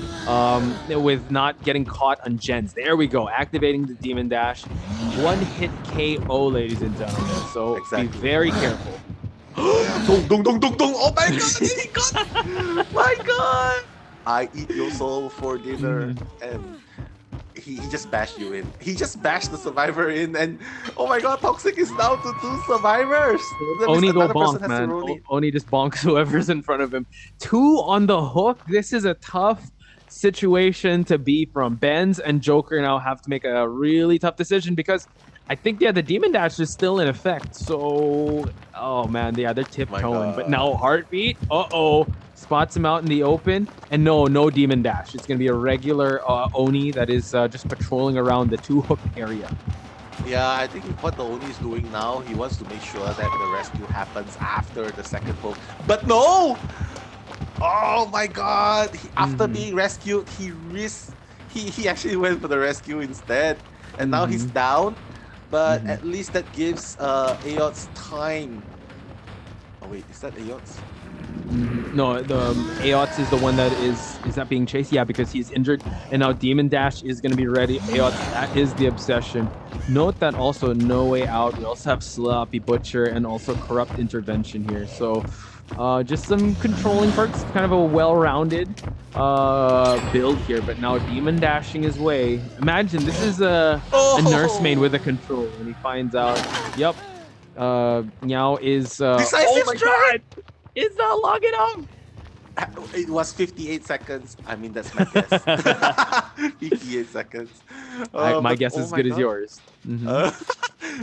with not getting caught on gens. There we go, activating the Demon Dash. One hit KO, ladies and gentlemen. So be Exactly. very careful. Yeah. Dong, dong, dong, dong, dong. Oh my god, he got. My god. I eat your soul for dinner. Mhm. And he just bashed you in. He just bashed the survivor in. And oh my god, Toxic is down to two survivors. That means Oni go another person bonk, has to man. roll it. Oni just bonks whoever's in front of him. Two on the hook. This is a tough situation to be from. Benz and Joker now have to make a really tough decision because I think, yeah, the Demon Dash is still in effect. So, oh man, yeah, they're Oh my tiptoeing. But god. now Heartbeat, spots him out in the open. And no Demon Dash. It's going to be a regular Oni that is just patrolling around the two hook area. Yeah, I think what the Oni is doing now, he wants to make sure that the rescue happens after the second hook. But no! Oh my god! After Mm-hmm. being rescued, he actually went for the rescue instead. And now he's Mm-hmm. down. But Mm-hmm. at least that gives Ayots time. Oh wait, is that Ayots? No, the Aots is the one that is not being chased. Yeah, because he's injured, and now Demon Dash is going to be ready. Aots, that is the obsession. Note that also No Way Out. We also have Sloppy Butcher and also Corrupt Intervention here. So, just some controlling perks. Kind of a well-rounded build here. But now Demon dashing his way. Imagine this is a nursemaid with a Oh! control, and he finds out. Yep, Meow is. Oh Decisive my strike! God! Is that long enough? It was 58 seconds. I mean, that's my guess. 58 seconds. My But guess is oh as my good as god. yours. Hmm. Uh,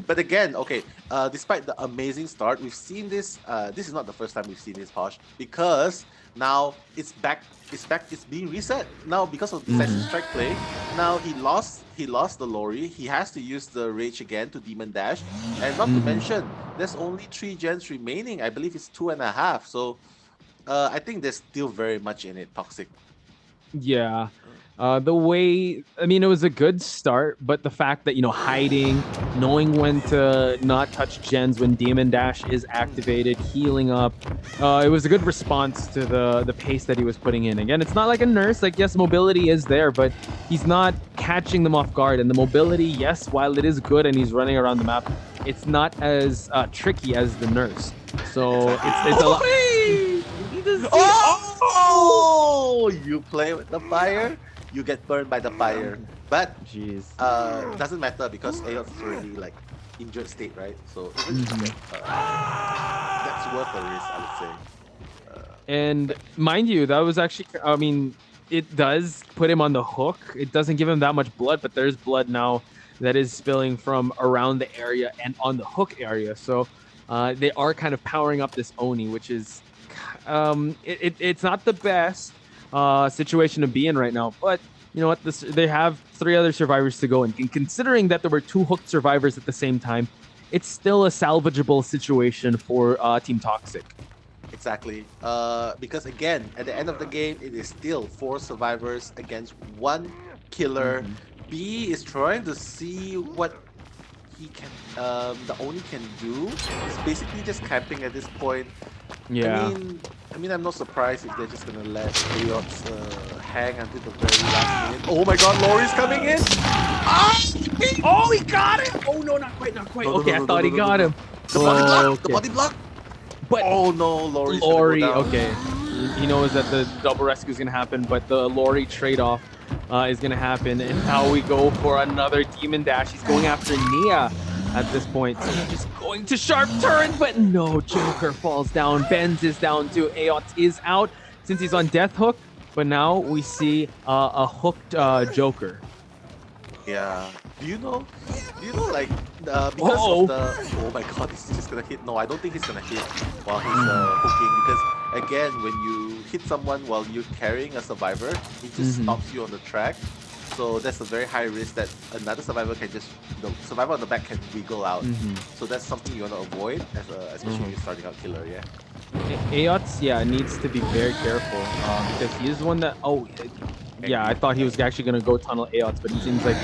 but again, okay. Despite the amazing start, we've seen this. This is not the first time we've seen this, Posh, because now it's back. It's back. It's being reset now because of decisive Hmm. strike play. Now he lost. He lost the lorry. He has to use the rage again to demon dash, and not to Hmm. mention, there's only 3 gens remaining. I believe it's 2.5. So I think there's still very much in it. Toxic. Yeah. The way, I mean, it was a good start, but the fact that, hiding, knowing when to not touch gens when Demon Dash is activated, healing up, it was a good response to the pace that he was putting in. Again, it's not like a nurse. Like, yes, mobility is there, but he's not catching them off guard. And the mobility, yes, while it is good and he's running around the map, it's not as tricky as the nurse. So it's a lot. Oh! You play with the fire, you get burned by the fire. But Jeez. doesn't matter because Aeon is already like injured state, right? So even if you get, that's worth the risk, I would say. And mind you, that was actually, I mean, it does put him on the hook. It doesn't give him that much blood, but there's blood now that is spilling from around the area and on the hook area. So they are kind of powering up this Oni, which is, it's not the best situation to be in right now. But you know what? They have 3 other survivors to go, and considering that there were 2 hooked survivors at the same time, it's still a salvageable situation for Team Toxic. Exactly. Because again, at the end of the game, it is still 4 survivors against 1 killer. B is trying to see what he can, the Oni can do. He's basically just camping at this point. Yeah. I mean, I'm not surprised if they're just gonna let Ayots hang until the very last minute. Oh my God, Lori's coming in! Ah! Oh, he got him! Oh no, not quite, not quite. Okay, I thought he got him. The body block! Okay. The body block! But oh no, Lori's Lori, gonna go down. okay. He knows that the double rescue is gonna happen, but the Lori trade-off is gonna happen, and now we go for another demon dash. He's going after Nia at this point, so he's just going to sharp turn, but no, Joker falls down. Benz is down too. Ayots is out since he's on death hook, but now we see a hooked Joker. Yeah. Do you know like because of the oh my God, is he just gonna hit? No, I don't think he's gonna hit while he's hooking, because again, when you hit someone while you're carrying a survivor, it just stops you on the track. So that's a very high risk that another survivor can just, the survivor on the back can wiggle out. So that's something you want to avoid, especially when you're starting out killer. Yeah. Ayots, yeah, needs to be very careful because he is one that. Oh, yeah, I thought he was actually gonna go tunnel Ayots, but it seems like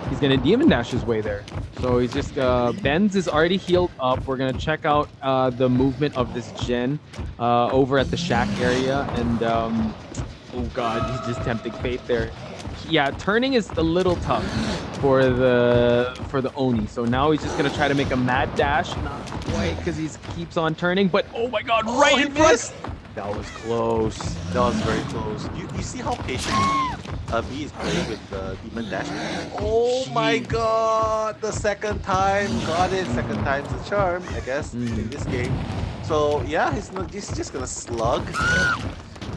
he's gonna demon dash his way there. So he's just Benz is already healed up. We're gonna check out the movement of this gen over at the shack area, and oh God, he's just tempting fate there. Yeah, turning is a little tough for the Oni. So now he's just gonna try to make a mad dash, not quite because he keeps on turning. But oh my God, right in front! That was close. That was very close. You see how patiently B is playing with the demon dash. Oh my God, the second time, got it. Second time's the charm, I guess, in this game. So yeah, he's just gonna slug.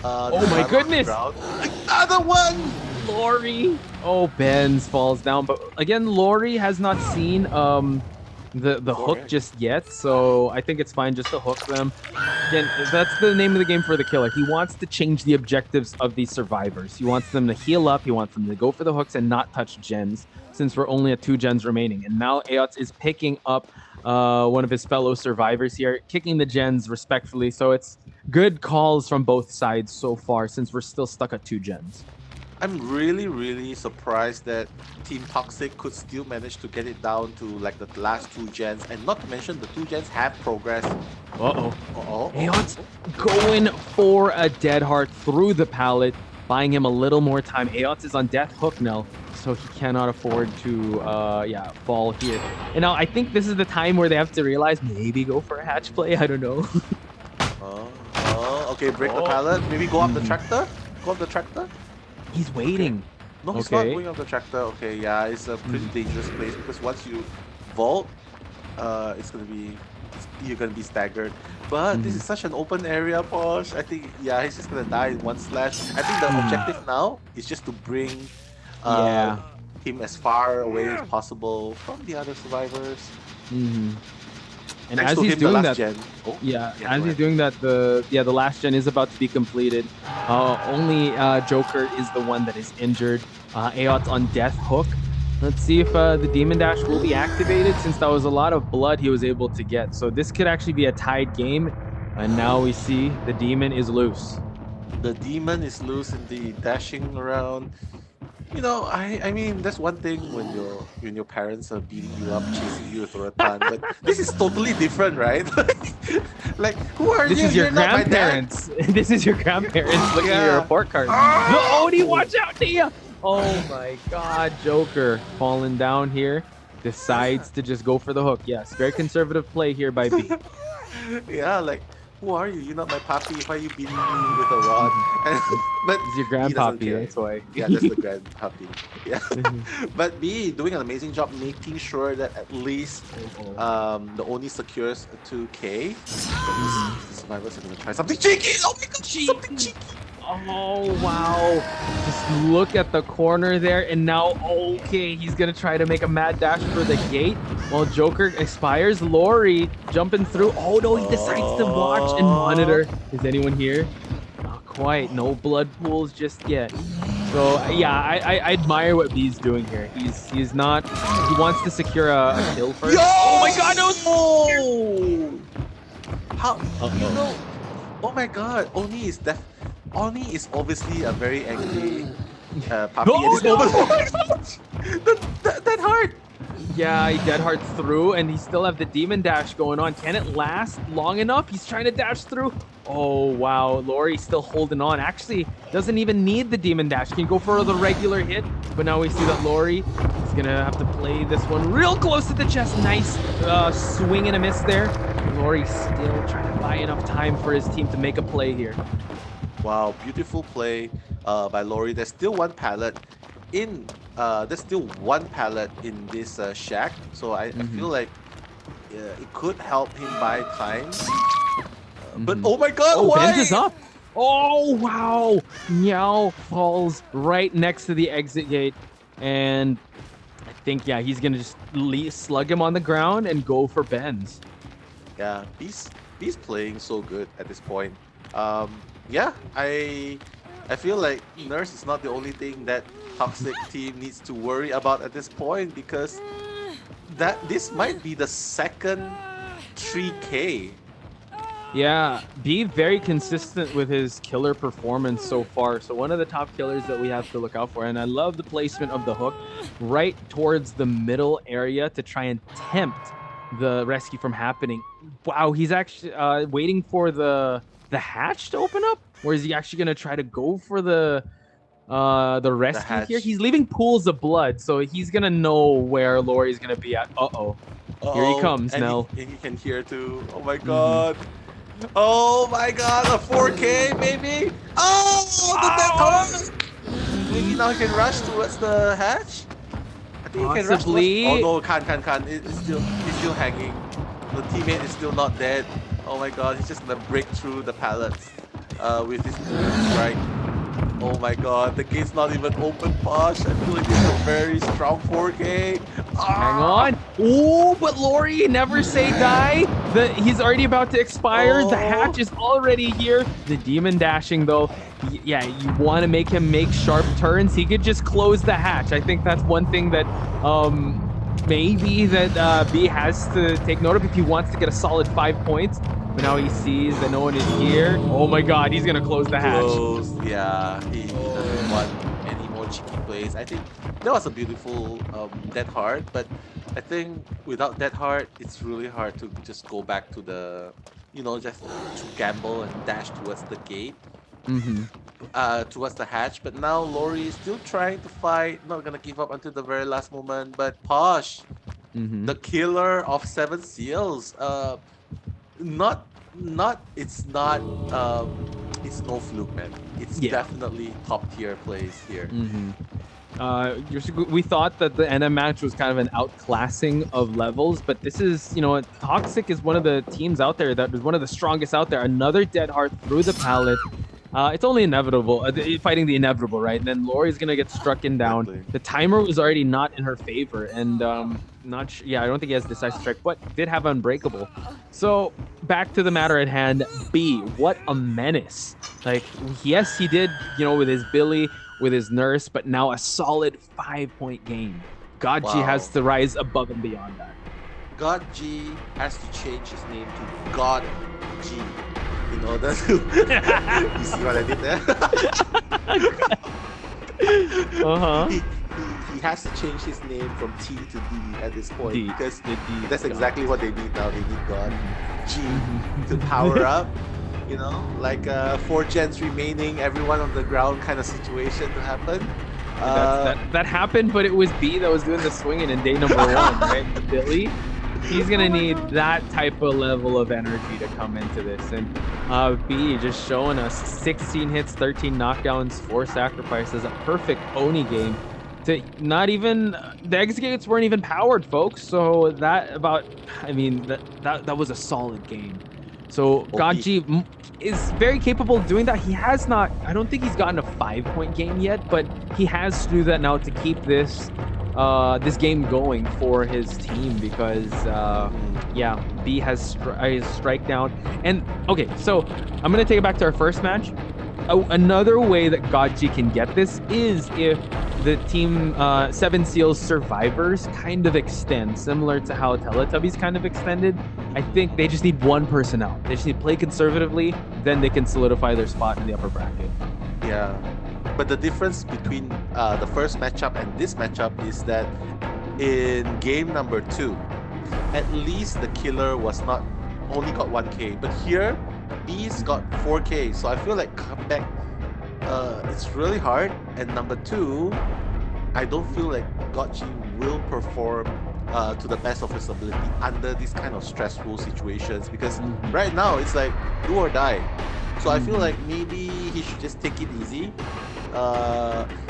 Oh my goodness! Another one! Lori! Oh, Benz falls down. But again, Lori has not seen the hook just yet, so I think it's fine just to hook them. Again, that's the name of the game for the killer. He wants to change the objectives of these survivors. He wants them to heal up. He wants them to go for the hooks and not touch gens, since we're only at 2 gens remaining. And now Ayots is picking up one of his fellow survivors here, kicking the gens respectfully. So it's good calls from both sides so far, since we're still stuck at 2 gens. I'm really surprised that Team Toxic could still manage to get it down to like the last 2 gens, and not to mention the 2 gens have progressed. Ayots going for a dead heart through the pallet, buying him a little more time. Ayots is on death hook now, so he cannot afford to fall here. And now I think this is the time where they have to realize maybe go for a hatch play. I don't know. Okay, break the pallet. Maybe go up the tractor. Go up the tractor. He's waiting. Okay. No, he's not going up the tractor. Okay, yeah, it's a pretty dangerous place because once you vault, you're gonna be staggered. But this is such an open area, Posh. I think he's just gonna die in 1 slash. I think the objective now is just to bring him as far away as possible from the other survivors. And as he's doing that, he's doing that, the last gen is about to be completed. Only Joker is the one that is injured. Ayots on death hook. Let's see if the demon dash will be activated, since that was a lot of blood he was able to get. So this could actually be a tied game. And now we see the demon is loose. The demon is loose indeed, dashing around. You know, I mean, that's one thing when your parents are beating you up, chasing you through a ton, but this is totally different, right? Like, who are you? This is your grandparents. This is your grandparents looking at your report card. The Oni, watch out, Nia! Oh my God, Joker falling down here. Decides to just go for the hook. Yes, very conservative play here by B. Yeah, like, who are you? You're not my puppy. Why are you beating me with a rod? And, but He's your he doesn't grandpappy, care. that's why. Yeah, that's the grandpuppy. Yeah. Mhm. But B doing an amazing job making sure that at least Oh, the Oni secures a 2K. But mhm. the survivors are gonna try something cheeky! Oh my god, something Cheeky. cheeky! Oh, wow. Just look at the corner there. And now, okay, he's going to try to make a mad dash for the gate while Joker expires. Lori jumping through. Oh, no, he decides to watch and monitor. Is anyone here? Not quite. No blood pools just yet. So, yeah, I admire what B's doing here. He's not... He wants to secure a kill first. Yo! Oh, my God, no! How? You Uh-oh. know... Oh my god, Oni is obviously a very angry puppy Oh, at this no! moment. that hurt! Yeah, he dead hard through, and he still have the demon dash going on. Can it last long enough? He's trying to dash through. Oh, wow. Lori's still holding on. Actually, doesn't even need the demon dash. Can go for the regular hit, but now we see that Lori is going to have to play this one real close to the chest. Nice swing and a miss there. Lori still trying to buy enough time for his team to make a play here. Wow, beautiful play by Lori. There's still one pallet in this shack, so I feel like it could help him buy time. But oh my god, Oh, why? Benz is up. Oh, wow. Meow falls right next to the exit gate. And I think, yeah, he's going to just slug him on the ground and go for Benz. Yeah, he's playing so good at this point. Yeah, I feel like Nurse is not the only thing that Toxic team needs to worry about at this point, because this might be the second 3K. Yeah, be very consistent with his killer performance so far. So one of the top killers that we have to look out for. And I love the placement of the hook right towards the middle area to try and tempt the rescue from happening. Wow, he's actually waiting for the hatch to open up? Or is he actually going to try to go for the rescue here? He's leaving pools of blood, so he's going to know where Lori's going to be at. Uh-oh. Here he comes, and Nell. He can hear too. Oh my god. Oh my god, a 4K maybe? Oh, the death horse! Maybe now he can rush towards the hatch? I think he can rush Possibly. towards... Oh no, can't. He's still hanging. The teammate is still not dead. Oh my god, he's just gonna break through the pallets with his strike. Oh my god, the gate's not even open, Posh. I feel like it's a very strong 4K. Hang on. Oh, but Lori, never say die. He's already about to expire. The hatch is already here. The demon dashing, though. Yeah, you want to make him make sharp turns. He could just close the hatch. I think that's one thing that maybe that B has to take note of if he wants to get a solid 5 points. But now he sees that no one is here. Oh my god, he's going to close the hatch. Yeah, he doesn't want any more cheeky plays. I think that was a beautiful Dead Heart, but I think without Dead Heart, it's really hard to just go back to the, just to gamble and dash towards the gate. Towards the hatch. But now Lori is still trying to fight, not gonna give up until the very last moment. But Posh, the killer of 7 seals, it's no fluke, man. It's definitely top tier plays here. We thought that the NM match was kind of an outclassing of levels, but this is, Toxic is one of the teams out there that is one of the strongest out there. Another Dead Heart through the pallet. It's only inevitable, fighting the inevitable, right? And then Lori's gonna get struck down. Exactly. The timer was already not in her favor, and not sure. Yeah, I don't think he has decisive strike, but did have unbreakable. So back to the matter at hand. B, what a menace! Like, yes, he did, with his Billy, with his Nurse, but now a solid 5-point game. God G has to rise above and beyond that. God G has to change his name to God G. In order to... You see what I did there? He has to change his name from T to D at this point, because that's exactly what they need now. They need God G to power up, like 4 gens remaining, everyone on the ground kind of situation to happen. That happened, but it was B that was doing the swinging in day number 1, right? Billy. He's gonna need that type of level of energy to come into this. And B just showing us 16 hits, 13 knockdowns, 4 sacrifices, a perfect Oni game. To not even the exit gates weren't even powered, folks. So that about, I mean, that was a solid game. So OP. Gaji is very capable of doing that. He has not, I don't think he's gotten a 5-point game yet, but he has to do that now to keep this this game going for his team because yeah, B has strike down. And okay, so I'm gonna take it back to our first match. Another way that Gaji can get this is if the team Seven Seals survivors kind of extend, similar to how Teletubbies kind of extended. I think they just need one person out. They just need to play conservatively, then they can solidify their spot in the upper bracket. Yeah. But the difference between the first matchup and this matchup is that in game number 2, at least the killer was not only got 1k, but here B's got 4k. So I feel like comeback it's really hard. And number 2, I don't feel like Gotchi will perform to the best of his ability under these kind of stressful situations because right now it's like do or die. So I feel like maybe he should just take it easy.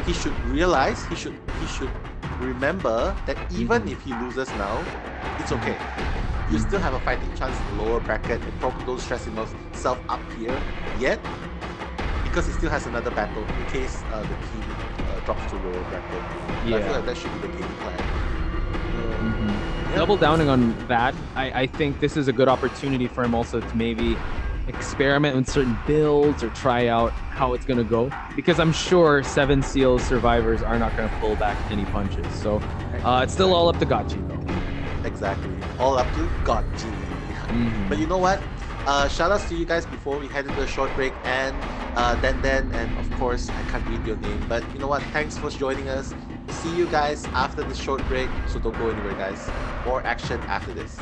He should realize, he should remember that even if he loses now, it's okay. You still have a fighting chance in the lower bracket and probably don't stress himself up here yet because he still has another battle in case the team drops to lower bracket. Yeah. I feel like that should be the game plan. Yeah. Double downing on that, I think this is a good opportunity for him also to maybe experiment with certain builds or try out how it's going to go because I'm sure Seven Seals survivors are not going to pull back any punches. So it's still all up to Gachi though. Exactly. All up to Gachi. But you know what? Shout outs to you guys before we head into a short break and Den, and of course I can't read your name, but you know what? Thanks for joining us. See you guys after this short break, so don't go anywhere guys. More action after this.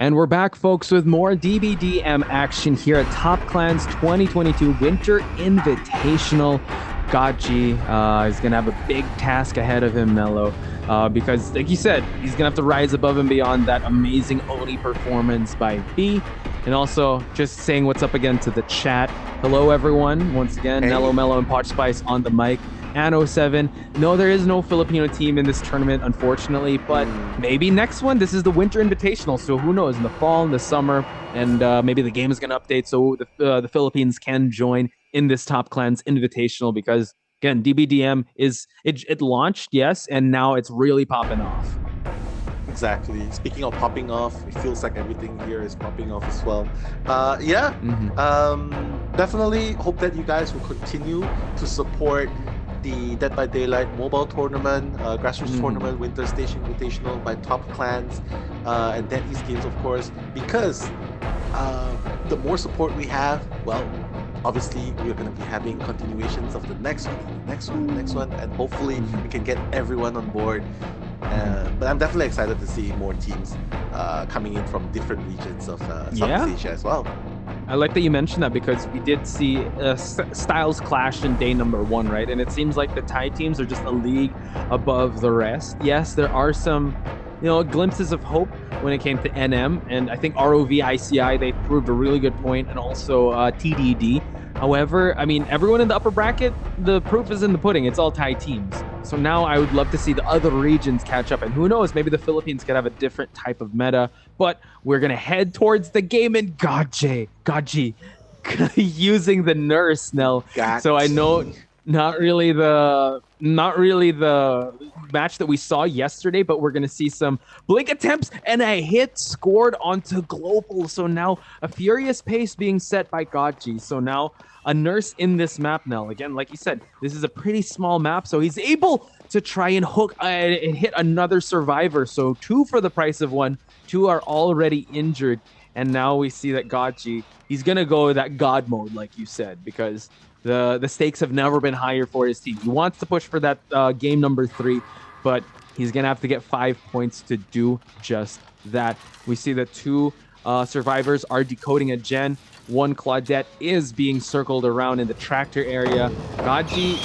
And we're back, folks, with more DBDM action here at Top Clans 2022 Winter Invitational. Gachi is going to have a big task ahead of him, Mello, because, like you said, he's going to have to rise above and beyond that amazing Oni performance by B. And also, just saying what's up again to the chat. Hello, everyone. Once again, Nello, Mello, and Potch Spice on the mic. Anno 7. No, there is no Filipino team in this tournament, unfortunately, but maybe next one. This is the Winter Invitational, so who knows? In the fall, in the summer, and maybe the game is going to update so the Philippines can join in this Top Clans Invitational because, again, DBDM it launched, yes, and now it's really popping off. Exactly. Speaking of popping off, it feels like everything here is popping off as well. Definitely hope that you guys will continue to support the Dead by Daylight mobile tournament, grassroots tournament, Winter Station Invitational by Top Clans, and Dead East Games, of course, because the more support we have, well, obviously we're going to be having continuations of the next one, and hopefully we can get everyone on board. But I'm definitely excited to see more teams coming in from different regions of Southeast Asia as well. I like that you mentioned that because we did see styles clash in day number 1, right? And it seems like the Thai teams are just a league above the rest. Yes, there are some, glimpses of hope when it came to NM, and I think ROV ICI, they proved a really good point, and also TDD. However, I mean, everyone in the upper bracket, the proof is in the pudding. It's all Thai teams. So now I would love to see the other regions catch up. And who knows, maybe the Philippines could have a different type of meta. But we're going to head towards the game in Gaji, using the nurse, Nell. So I know not really the match that we saw yesterday, but we're going to see some blink attempts and a hit scored onto Global. So now a furious pace being set by Gaji. So now a nurse in this map now. Again, like you said, this is a pretty small map, so he's able to try and hook and hit another survivor. So 2 for the price of 1. 2 are already injured. And now we see that Gachi, he's going to go that God mode, like you said, because the stakes have never been higher for his team. He wants to push for that game number 3, but he's going to have to get 5 points to do just that. We see that 2 survivors are decoding a gen. 1 Claudette is being circled around in the tractor area. Gaji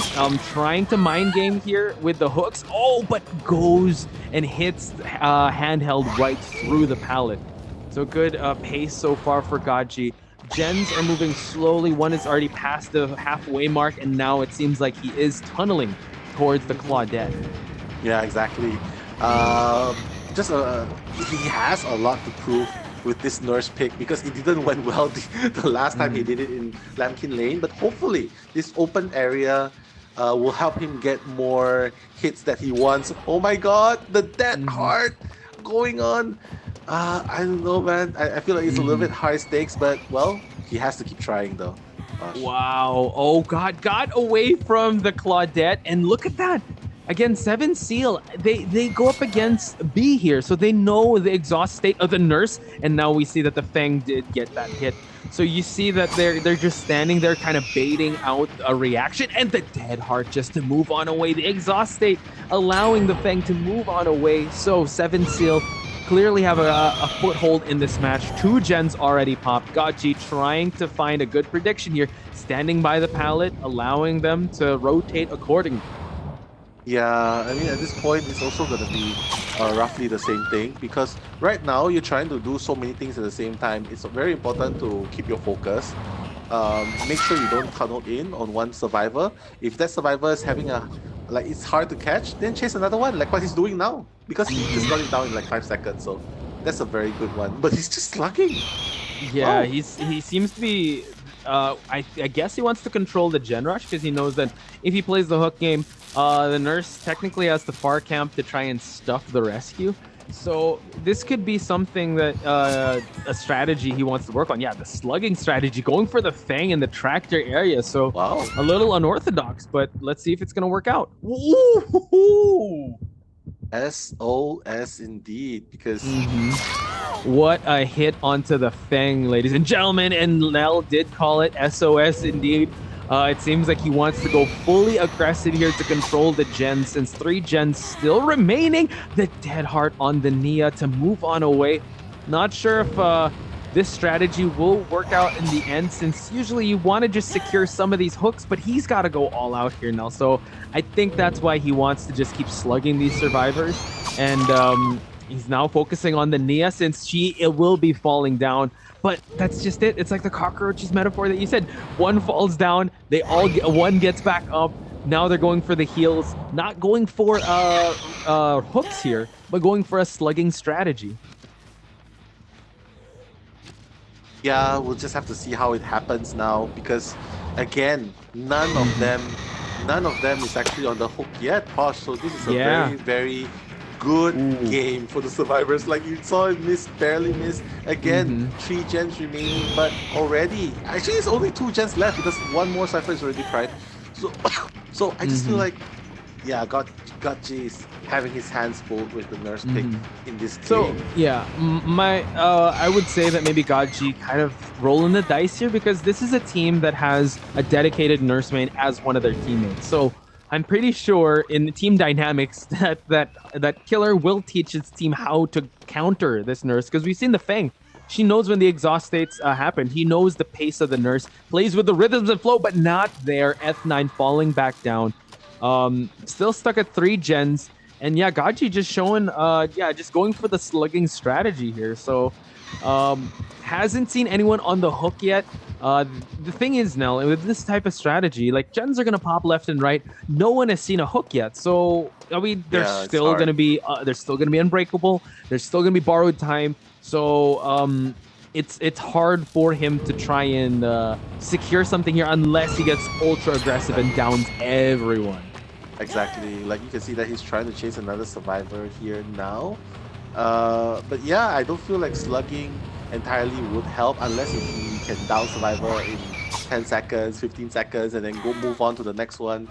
trying to mind game here with the hooks. Oh, but goes and hits handheld right through the pallet. So good pace so far for Gaji. Gens are moving slowly. 1 is already past the halfway mark, and now it seems like he is tunneling towards the Claudette. Yeah, exactly. He has a lot to prove with this nurse pick because it didn't went well the last time he did it in Lamkin Lane, but hopefully this open area will help him get more hits that he wants. Oh my god, the dead heart going on. I don't know, man. I feel like it's a little bit high stakes, but well, he has to keep trying though. Gosh. Wow. Oh god, got away from the Claudette, and look at that. Again, 7 Seal, they go up against B here, so they know the exhaust state of the nurse, and now we see that the Fang did get that hit. So you see that they're just standing there kind of baiting out a reaction, and the dead heart just to move on away. The exhaust state allowing the Fang to move on away. So 7 Seal clearly have a foothold in this match. 2 gens already popped. Gachi trying to find a good prediction here, standing by the pallet, allowing them to rotate accordingly. Yeah, I mean, at this point, it's also going to be roughly the same thing because right now you're trying to do so many things at the same time. It's very important to keep your focus. Make sure you don't tunnel in on one survivor. If that survivor is having it's hard to catch, then chase another one, like what he's doing now, because he just got it down in like 5 seconds. So that's a very good one. But he's just slugging. Yeah, he seems to be. I guess he wants to control the gen rush because he knows that if he plays the hook game, the nurse technically has the far camp to try and stuff the rescue. So this could be something that a strategy he wants to work on. Yeah, the slugging strategy, going for the Fang in the tractor area. So a little unorthodox, but let's see if it's gonna work out. Ooh. SOS indeed, because what a hit onto the Fang, ladies and gentlemen, and Nell did call it SOS indeed. It seems like he wants to go fully aggressive here to control the gens, since 3 gens still remaining. The dead heart on the Nia to move on away. Not sure if this strategy will work out in the end, since usually you want to just secure some of these hooks, but he's got to go all out here now. So I think that's why he wants to just keep slugging these survivors. And he's now focusing on the Nia, since it will be falling down. But that's just it. It's like the cockroaches metaphor that you said. One falls down, one gets back up. Now they're going for the heals, not going for hooks here, but going for a slugging strategy. Yeah, we'll just have to see how it happens now because, again, none of them is actually on the hook yet, Posh. So this is a very, very good game for the survivors. Like you saw it barely miss. Again, 3 gens remaining, but already, actually it's only 2 gens left because one more cipher is already pried. So, so I just feel like, yeah, God is having his hands full with the nurse pick in this game. So yeah, I would say that maybe Godji kind of rolling the dice here, because this is a team that has a dedicated nurse main as one of their teammates. So I'm pretty sure in the team dynamics that Killer will teach his team how to counter this nurse, because we've seen the Fang. She knows when the exhaust states happen. He knows the pace of the nurse, plays with the rhythms and flow, but not there. F9 falling back down. Still stuck at 3 gens. And yeah, Gaji just showing, just going for the slugging strategy here. So, hasn't seen anyone on the hook yet. The thing is now, with this type of strategy, like gens are gonna pop left and right. No one has seen a hook yet. So, I mean, they're still gonna be unbreakable. There's still gonna be borrowed time. So, it's hard for him to try and secure something here unless he gets ultra aggressive and downs everyone. Exactly. Like you can see that he's trying to chase another survivor here now. But yeah, I don't feel like slugging entirely would help unless if he can down survivor in 10 seconds, 15 seconds, and then go move on to the next one.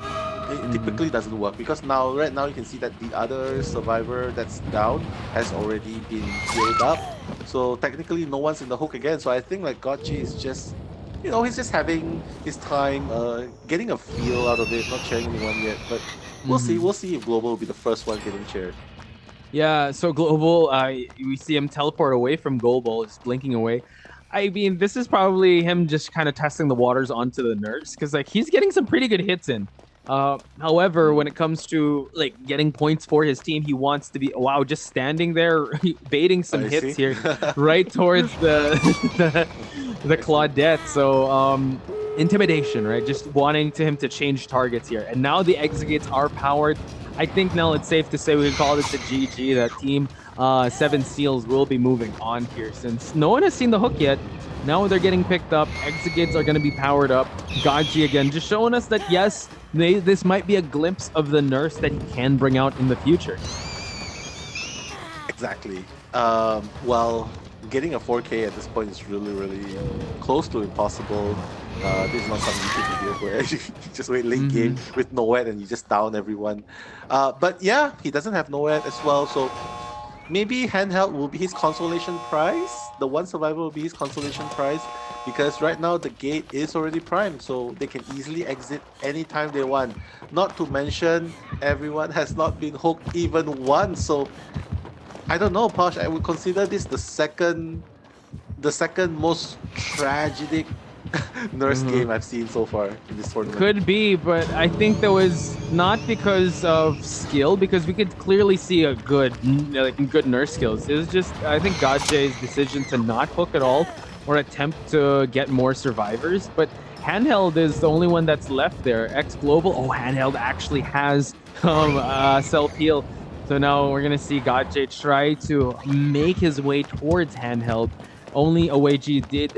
It typically doesn't work because right now you can see that the other survivor that's down has already been healed up. So technically no one's in the hook again. So I think like Gotchi is just, he's just having his time, getting a feel out of it, not cheering anyone yet. But we'll see. We'll see if Global will be the first one getting cheered. Yeah, so Global, we see him teleport away from Global, just blinking away. I mean, this is probably him just kind of testing the waters onto the nurse, because like he's getting some pretty good hits in. However, when it comes to like getting points for his team, he wants to be just standing there baiting some hits here, right towards the Claudette. So intimidation, right? Just wanting him to change targets here. And now the exit gates are powered. I think now it's safe to say we can call this a GG. That team 7 Seals will be moving on here, since no one has seen the hook yet. Now they're getting picked up. Exit gates are going to be powered up. Gaji again just showing us that yes, this might be a glimpse of the nurse that he can bring out in the future. Exactly. Well, getting a 4K at this point is really, really close to impossible. This is not some YouTube video where you just wait late game with Noed and you just down everyone. But yeah, he doesn't have Noed as well, so maybe handheld will be his consolation prize. The one survivor will be his consolation prize, because right now the gate is already primed, so they can easily exit anytime they want. Not to mention, everyone has not been hooked even once, so I don't know, Posh. I would consider this the second most tragic nurse game I've seen so far in this tournament. Could be, but I think that was not because of skill, because we could clearly see a good nurse skills. It was just, I think, Godjay's decision to not hook at all or attempt to get more survivors. But Handheld is the only one that's left there. X Global, Handheld actually has self-heal. So now we're going to see Godjay try to make his way towards Handheld. Only OAG did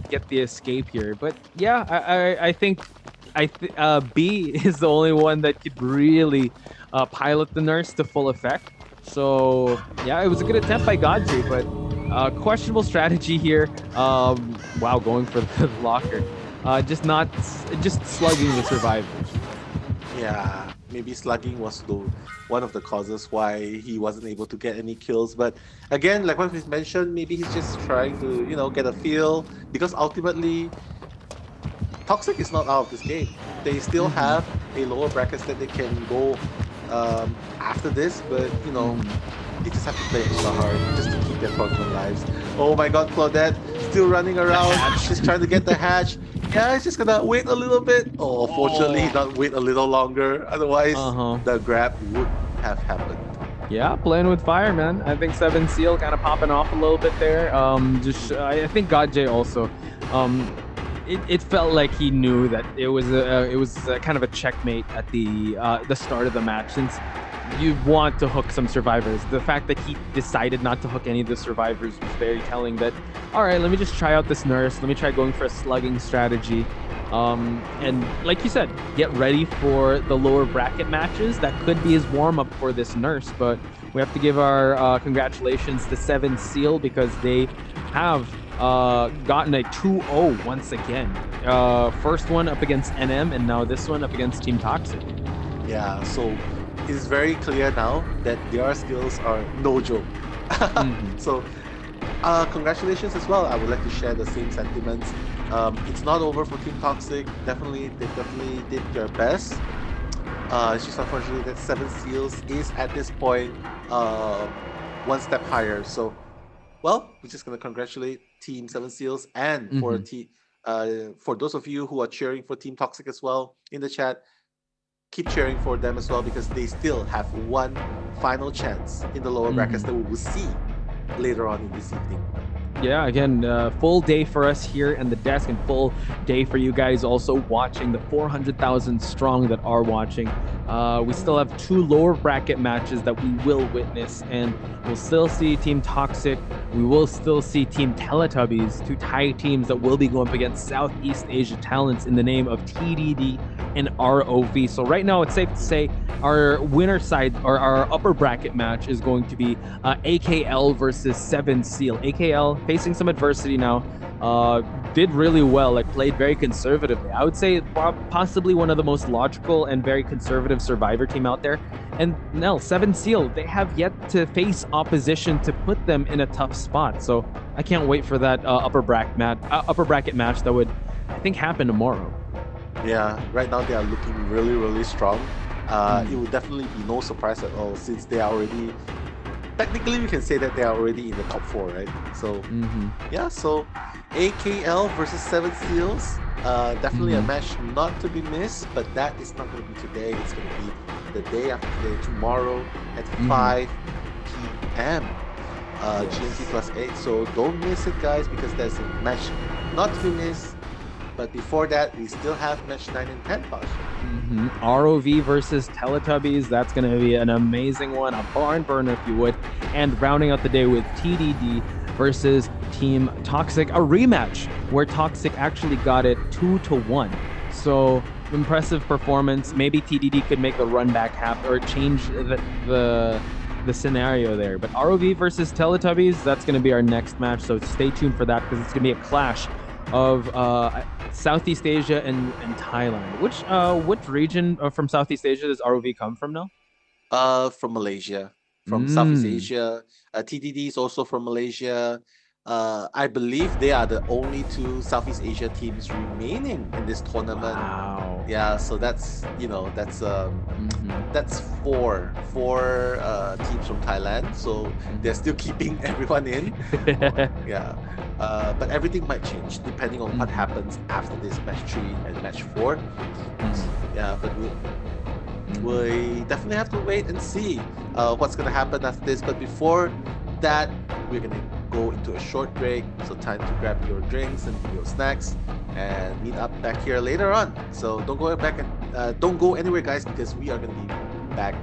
get the escape here. But yeah, I think B is the only one that could really pilot the nurse to full effect. So yeah, it was a good attempt by Godji, but questionable strategy here. Wow, going for the locker. Just slugging the survivors. Yeah, maybe slugging was one of the causes why he wasn't able to get any kills. But again, like what we mentioned, maybe he's just trying to, get a feel, because ultimately Toxic is not out of this game. They still have a lower brackets that they can go after this, but Mhm. you just have to play extra hard just to keep their tournament lives. Oh my god, Claudette still running The around, hatch. just trying to get the hatch. Yeah, he's just gonna wait a little bit. Oh, fortunately, he Oh. not wait a little longer. Otherwise, Uh-huh. the grab would have happened. Yeah, playing with fire, man. I think Seven Seal kind of popping off a little bit there. Just I think God J also. Um, it felt like he knew that it was kind of a checkmate at the start of the match, since you want to hook some survivors. The fact that he decided not to hook any of the survivors was very telling. That all right, let me just try out this nurse. Let me try going for a slugging strategy. And like you said, get ready for the lower bracket matches. That could be his warm up for this nurse, but we have to give our congratulations to Seven Seal, because they have gotten a 2-0 once again. First one up against NM, and now this one up against Team Toxic. Yeah, so it's very clear now that their skills are no joke. Mhm. So, congratulations as well. I would like to share the same sentiments. It's not over for Team Toxic. They definitely did their best. It's just unfortunately that Seven Seals is at this point one step higher. So, well, we're just gonna congratulate Team Seven Seals, and Mhm. for those of you who are cheering for Team Toxic as well in the chat, keep cheering for them as well, because they still have one final chance in the lower brackets Mhm. that we will see later on in this evening. Yeah, again, full day for us here in the desk, and full day for you guys also watching, the 400,000 strong that are watching. We still have two lower bracket matches that we will witness, and we'll still see Team Toxic. We will still see Team Teletubbies, two Thai teams that will be going up against Southeast Asia talents in the name of TDD and ROV. So right now, it's safe to say our winner side, or our upper bracket match, is going to be AKL versus Seven Seal. AKL facing some adversity now. Did really well, like played very conservatively. I would say possibly one of the most logical and very conservative survivor team out there. And Nell, Seven Seal, they have yet to face opposition to put them in a tough spot. So I can't wait for that upper bracket match that would, I think, happen tomorrow. Yeah, right now they are looking really, really strong. It Mm. would definitely be no surprise at all, since they are already, technically we can say that they are already in the top four, right? So Mm-hmm. yeah, so AKL versus Seven Seals, definitely a Mm-hmm. match not to be missed, but that is not going to be today. It's going to be the day after today, tomorrow at Mm-hmm. 5 p.m. GMT +8. So don't miss it, guys, because there's a match not to be missed. But before that, we still have match 9 and 10, Posh. Mm-hmm. ROV versus Teletubbies. That's going to be an amazing one, a barn burner, if you would. And rounding out the day with TDD versus Team Toxic, a rematch where Toxic actually got it 2-1. So impressive performance. Maybe TDD could make a run back happen, or change the scenario there. But ROV versus Teletubbies, that's going to be our next match. So stay tuned for that, because it's going to be a clash of Southeast Asia and Thailand. Which region from Southeast Asia does ROV come from now? From Malaysia, from Southeast Mm. Asia. TDD is also from Malaysia. I believe they are the only two Southeast Asia teams remaining in this tournament. Wow. Yeah, so that's Mm-hmm. that's four teams from Thailand. So they're still keeping everyone in. Yeah, but everything might change depending on what happens after this match 3 and match 4. Yeah, but we definitely have to wait and see what's gonna happen after this. But before that, we're gonna go into a short break. So time to grab your drinks and your snacks and meet up back here later on. So don't go anywhere, guys, because we are gonna be back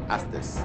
after this.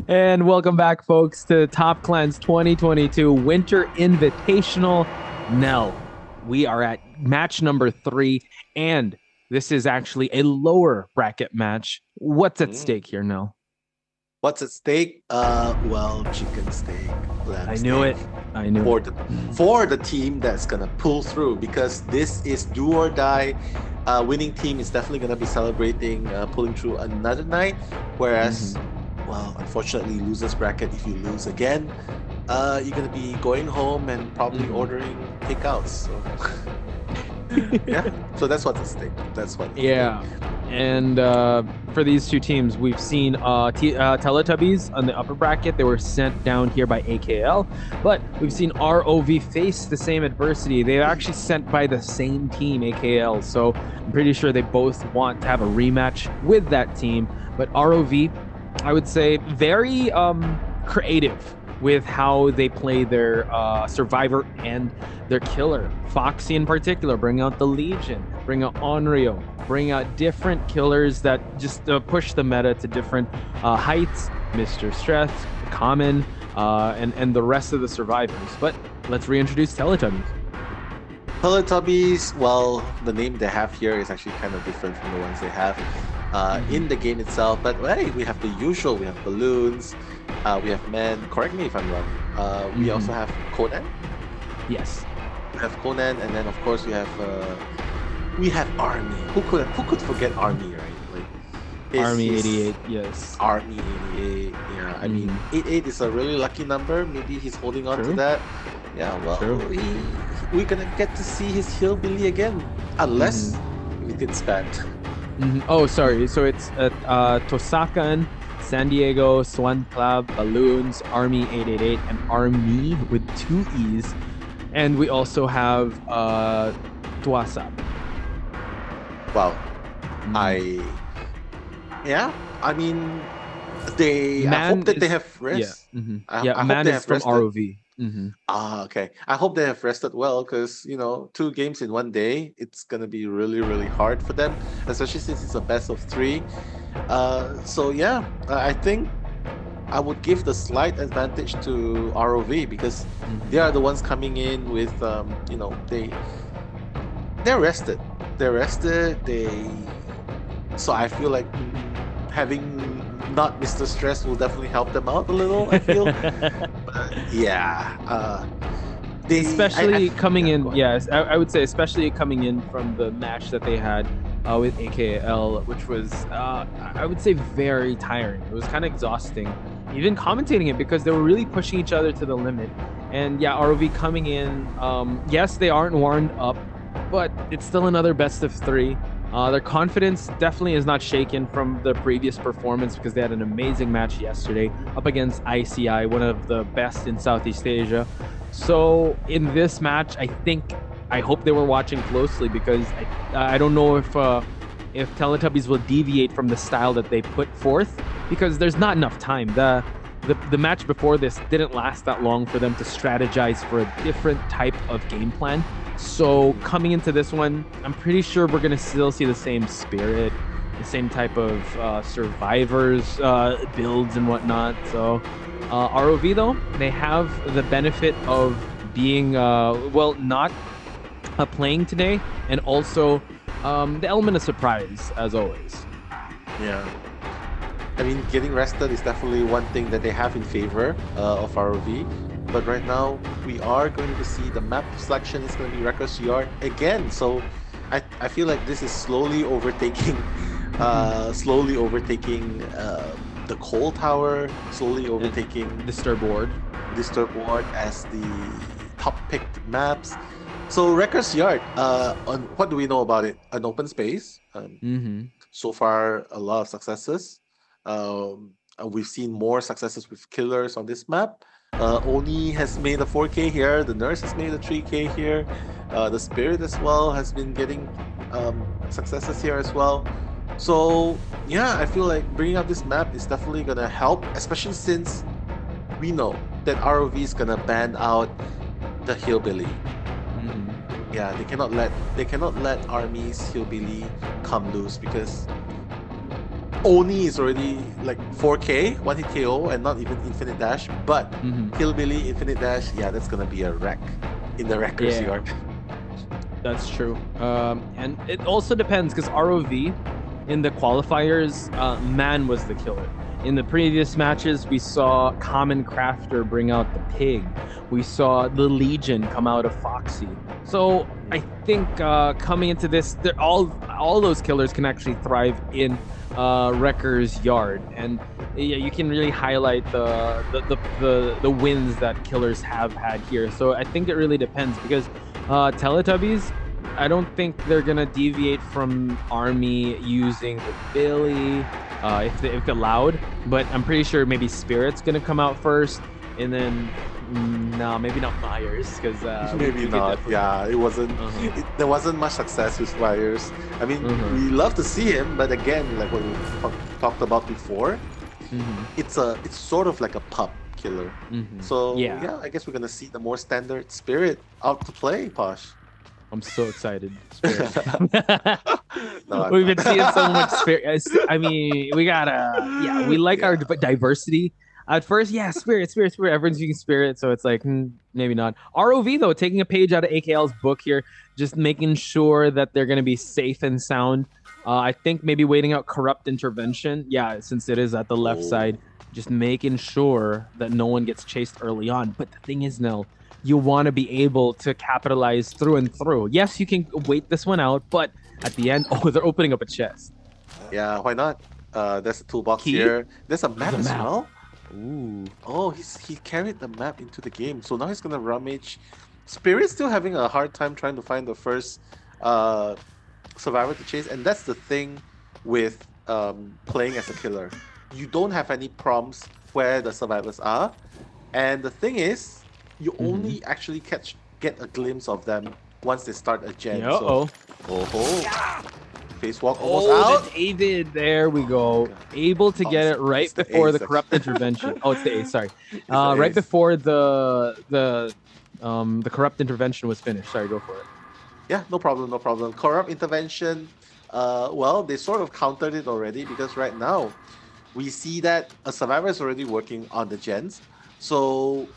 And welcome back, folks, to Top Clan's 2022 Winter Invitational. Nell, we are at match number 3, and this is actually a lower bracket match. What's at Mm. stake here, Nell? What's at stake? Well, chicken steak, lamb I knew steak it. I knew for it. the team that's gonna pull through, because this is do or die. Winning team is definitely gonna be celebrating pulling through another night, whereas, well, unfortunately, losers bracket. If you lose again, you're gonna be going home and probably ordering takeouts. So yeah, so that's what's at stake. That's what. Yeah. And for these two teams, we've seen Teletubbies on the upper bracket. They were sent down here by AKL, but we've seen ROV face the same adversity. They're actually sent by the same team, AKL. So I'm pretty sure they both want to have a rematch with that team. But ROV, I would say, very creative with how they play their survivor and their killer. Foxy in particular, bring out the Legion, bring out Onryo, bring out different killers that just push the meta to different heights. Mr. Stress, Common, and the rest of the survivors. But let's reintroduce Teletubbies. Teletubbies, well, the name they have here is actually kind of different from the ones they have in the game itself. But hey, we have the usual. We have balloons. We have men. Correct me if I'm wrong. We also have Conan. Yes. We have Conan, and then of course we have Army. Who could forget Army, right? Like Army 88. Yes. Army 88. Yeah, I mean 88 is a really lucky number. Maybe he's holding on to that. Yeah, well, we're gonna get to see his hillbilly again, unless it gets banned. Oh, sorry. So it's Tosakan, San Diego, Swan Club, Balloons, Army 888, and Army with 2 E's. And we also have Tuasap. Wow. I mean, I hope that they have rest. Yeah, I hope Man they is have from rested. ROV. Okay. I hope they have rested well, because 2 games in one day, it's gonna be really, really hard for them, especially since it's a best of 3. So yeah, I think I would give the slight advantage to ROV, because they are the ones coming in with they're rested. So I feel like having not Mr. Stress will definitely help them out a little, I feel. But yeah, especially coming in, yes, I would say especially coming in from the match that they had with AKL, which was I would say very tiring. It was kind of exhausting, even commentating it, because they were really pushing each other to the limit. And yeah, ROV coming in, yes, they aren't warmed up, but it's still another best of 3. Their confidence definitely is not shaken from the previous performance, because they had an amazing match yesterday up against ICI, one of the best in Southeast Asia. So in this match, I hope they were watching closely, because I don't know if Teletubbies will deviate from the style that they put forth, because there's not enough time. The match before this didn't last that long for them to strategize for a different type of game plan. So coming into this one, I'm pretty sure we're going to still see the same spirit, the same type of survivors, builds and whatnot. So ROV, though, they have the benefit of being, not playing today, and also the element of surprise, as always. Yeah. I mean, getting rested is definitely one thing that they have in favor of ROV. But right now, we are going to see the map selection is going to be Reckless Yard again. So I feel like this is slowly overtaking the Coal Tower, slowly overtaking Disturb Ward as the top picked maps. So Wrecker's Yard, on what do we know about it? An open space. So far, a lot of successes. We've seen more successes with killers on this map. Oni has made a 4K here. The Nurse has made a 3K here. The Spirit as well has been getting successes here as well. So yeah, I feel like bringing up this map is definitely gonna help, especially since we know that ROV is gonna ban out the Hillbilly. Yeah, they cannot let Army's Hillbilly come loose, because Oni is already like 4K, one hit KO, and not even infinite dash. But Hillbilly infinite dash, yeah, that's gonna be a wreck in the wrecker's yard. That's true. And it also depends because ROV in the qualifiers, Man was the killer. In the previous matches, we saw Common Crafter bring out the Pig. We saw the Legion come out of Foxy. So I think coming into this, all those killers can actually thrive in Wrecker's yard, and yeah, you can really highlight the wins that killers have had here. So I think it really depends because Teletubbies, I don't think they're gonna deviate from Army using the Billy if allowed, but I'm pretty sure maybe Spirit's gonna come out first, and then no, maybe not Myers because maybe not. Yeah, it wasn't. There wasn't much success with Myers. I mean, we love to see him, but again, like what we talked about before, it's sort of like a pup killer. So yeah, I guess we're gonna see the more standard Spirit out to play, Posh. I'm so excited. We've been seeing so much Spirit. I mean, we gotta, we like our diversity. At first, Spirit. Everyone's using Spirit, so it's like, maybe not. ROV, though, taking a page out of AKL's book here, just making sure that they're going to be safe and sound. I think maybe waiting out Corrupt Intervention. Yeah, since it is at the left side, just making sure that no one gets chased early on. But the thing is, Nell, you want to be able to capitalize through and through. Yes, you can wait this one out, but at the end, they're opening up a chest. Yeah, why not? There's a toolbox here. There's a map as well. Ooh. Oh, he carried the map into the game, so now he's gonna rummage. Spirit's still having a hard time trying to find the first survivor to chase, and that's the thing with playing as a killer. You don't have any prompts where the survivors are, and the thing is, you only actually get a glimpse of them once they start a gen. Spacewalk almost out. The David, there we go. Able to get it right before the Corrupt Intervention. Oh, it's the Ace, sorry. Right before the Corrupt Intervention was finished. Sorry, go for it. Yeah, no problem. Corrupt Intervention, well, they sort of countered it already because right now we see that a survivor is already working on the gens. So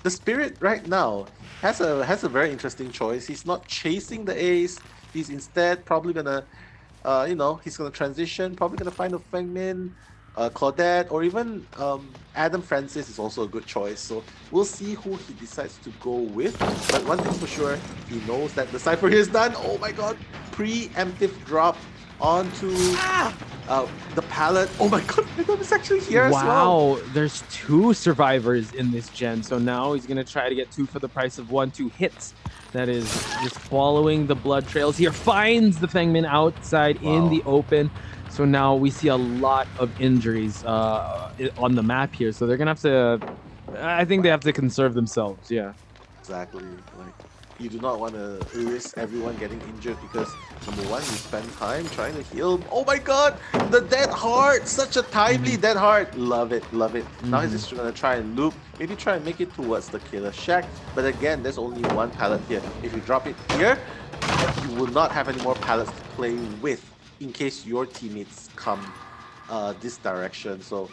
the Spirit right now has a very interesting choice. He's not chasing the Ace. He's instead probably gonna, he's gonna transition. Probably gonna find a Fengmin, Claudette, or even Adam Francis is also a good choice. So we'll see who he decides to go with. But one thing's for sure, he knows that the Cypher here is done. Oh my God! Preemptive drop onto the pallet. Oh my God! It's actually here as well. Wow, there's 2 survivors in this gen. So now he's gonna try to get 2 for the price of 1. 2 hits. That is just following the blood trails here. Finds the Fengmin outside in the open. So now we see a lot of injuries on the map here. So they're going to have to... I think they have to conserve themselves, yeah. Exactly. Like, you do not want to risk everyone getting injured because, number one, you spend time trying to heal. Oh my God! The dead heart! Such a timely dead heart! Love it. Now he's just going to try and loop. Maybe try and make it towards the killer shack. But again, there's only 1 pallet here. If you drop it here, you will not have any more pallets to play with in case your teammates come this direction. So,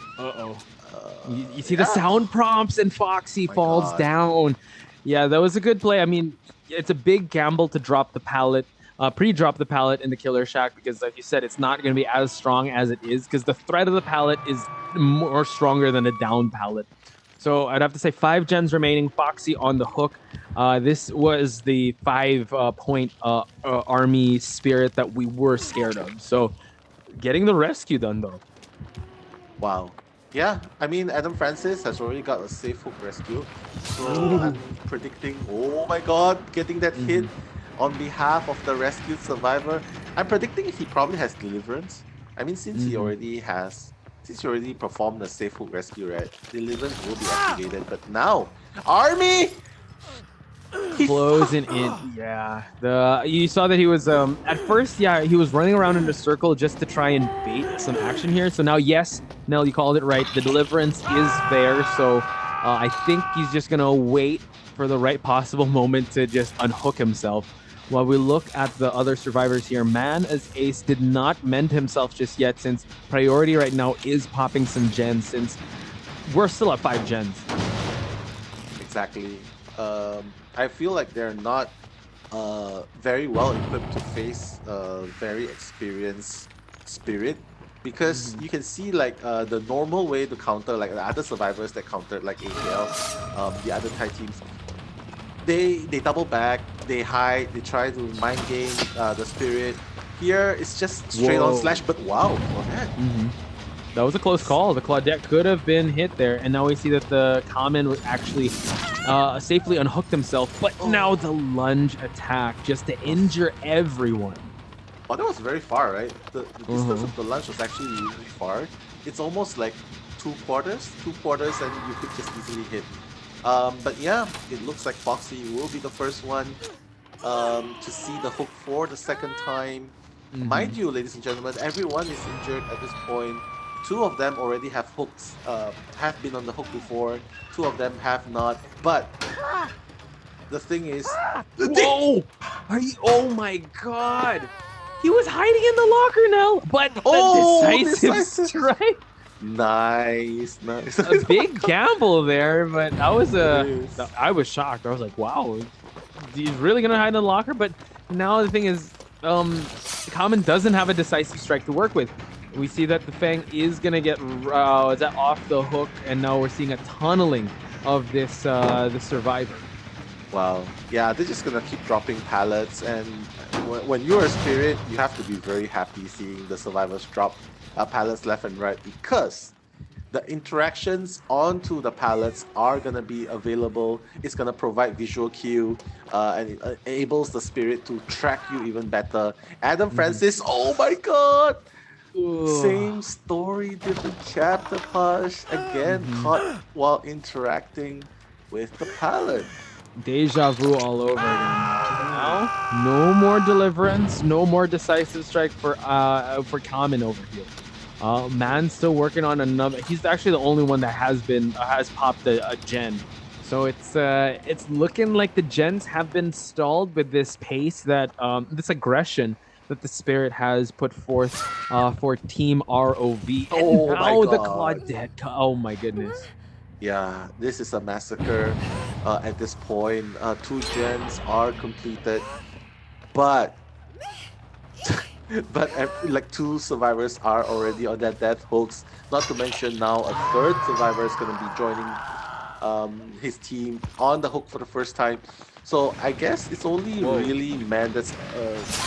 you see the sound prompts and Foxy falls down. Yeah, that was a good play. I mean, it's a big gamble to drop the pallet, pre-drop the pallet in the killer shack because, like you said, it's not going to be as strong as it is because the threat of the pallet is more stronger than a down pallet. So I'd have to say 5 gens remaining. Foxy on the hook. This was the 5-point Army Spirit that we were scared of. So getting the rescue done, though. Wow. Yeah, I mean, Adam Francis has already got a safe hook rescue. So I'm predicting, oh my God, getting that hit on behalf of the rescued survivor. I'm predicting he probably has Deliverance. I mean, since he already performed a safe hook rescue, right? Deliverance will be activated. But now, Army! Closing in, yeah. You saw that he was at first, he was running around in a circle just to try and bait some action here. So now, yes, Nell, you called it right. The Deliverance is there, so I think he's just gonna wait for the right possible moment to just unhook himself. While we look at the other survivors here, Man as Ace did not mend himself just yet, since priority right now is popping some gens, since we're still at 5 gens. Exactly. I feel like they're not very well equipped to face a very experienced spirit, because you can see like the normal way to counter, like the other survivors that countered like AKL, the other Thai teams, they double back, they hide, they try to mind game the spirit. Here it's just straight on Whoa. slash, but wow, Claudette. That was a close call. The Claudette could have been hit there, and now we see that the Common actually safely unhooked himself, but now the lunge attack just to injure everyone. Oh, that was very far, right? The distance of the lunge was actually really far. It's almost like two quarters, and you could just easily hit. But yeah, it looks like Foxy will be the first one to see the hook for the second time. Mind you, ladies and gentlemen, everyone is injured at this point. 2 of them already have hooks, have been on the hook before. 2 of them have not. But the thing is, whoa! Are you? Oh my God! He was hiding in the locker now, but the decisive strike. Nice. A big gamble there, but that was I was shocked. I was like, wow, he's really gonna hide in the locker. But now the thing is, Common doesn't have a decisive strike to work with. We see that the Fang is gonna get off the hook, and now we're seeing a tunneling of this the survivor. Wow. Yeah, they're just gonna keep dropping pallets, and when you're a spirit, you have to be very happy seeing the survivors drop pallets left and right, because the interactions onto the pallets are gonna be available. It's gonna provide visual cue, and it enables the spirit to track you even better. Adam Francis, oh my God! Same story, different chapter, Posh. Again, caught while interacting with the pallet. Deja vu all over again. Now, no more deliverance, no more decisive strike for Common over here. Man's still working on another. He's actually the only one that has popped a gen. So it's looking like the gens have been stalled with this pace that this aggression that the spirit has put forth for Team ROV. And now the Claudette. Oh my goodness. Yeah, this is a massacre at this point. 2 gens are completed, but like 2 survivors are already on their death hooks. Not to mention now a 3rd survivor is going to be joining his team on the hook for the first time. So I guess it's only really Man that's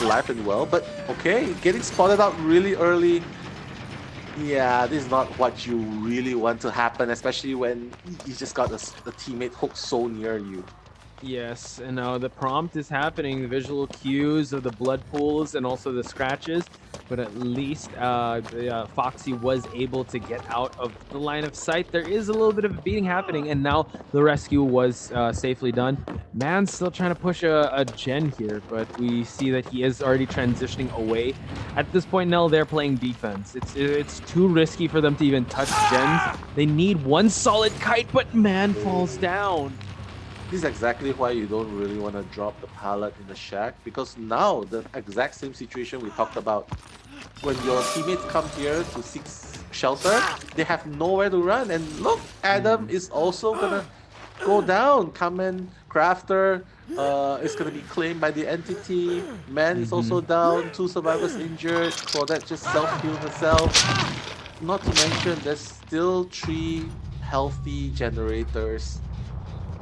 alive and well. But okay, getting spotted out really early. Yeah, this is not what you really want to happen, especially when you just got a teammate hooked so near you. Yes, and now the prompt is happening, the visual cues of the blood pools and also the scratches, but at least Foxy was able to get out of the line of sight. There is a little bit of a beating happening, and now the rescue was safely done. Man's still trying to push a gen here, but we see that he is already transitioning away. At this point now, they're playing defense. It's too risky for them to even touch gens. They need one solid kite, but Man falls down. This is exactly why you don't really want to drop the pallet in the shack, because now the exact same situation we talked about. When your teammates come here to seek shelter, they have nowhere to run. And look, Adam is also gonna go down. Kamen Crafter is gonna be claimed by the entity. Man is also down. 2 survivors injured. Claudette just self-healed herself. Not to mention, there's still 3 healthy generators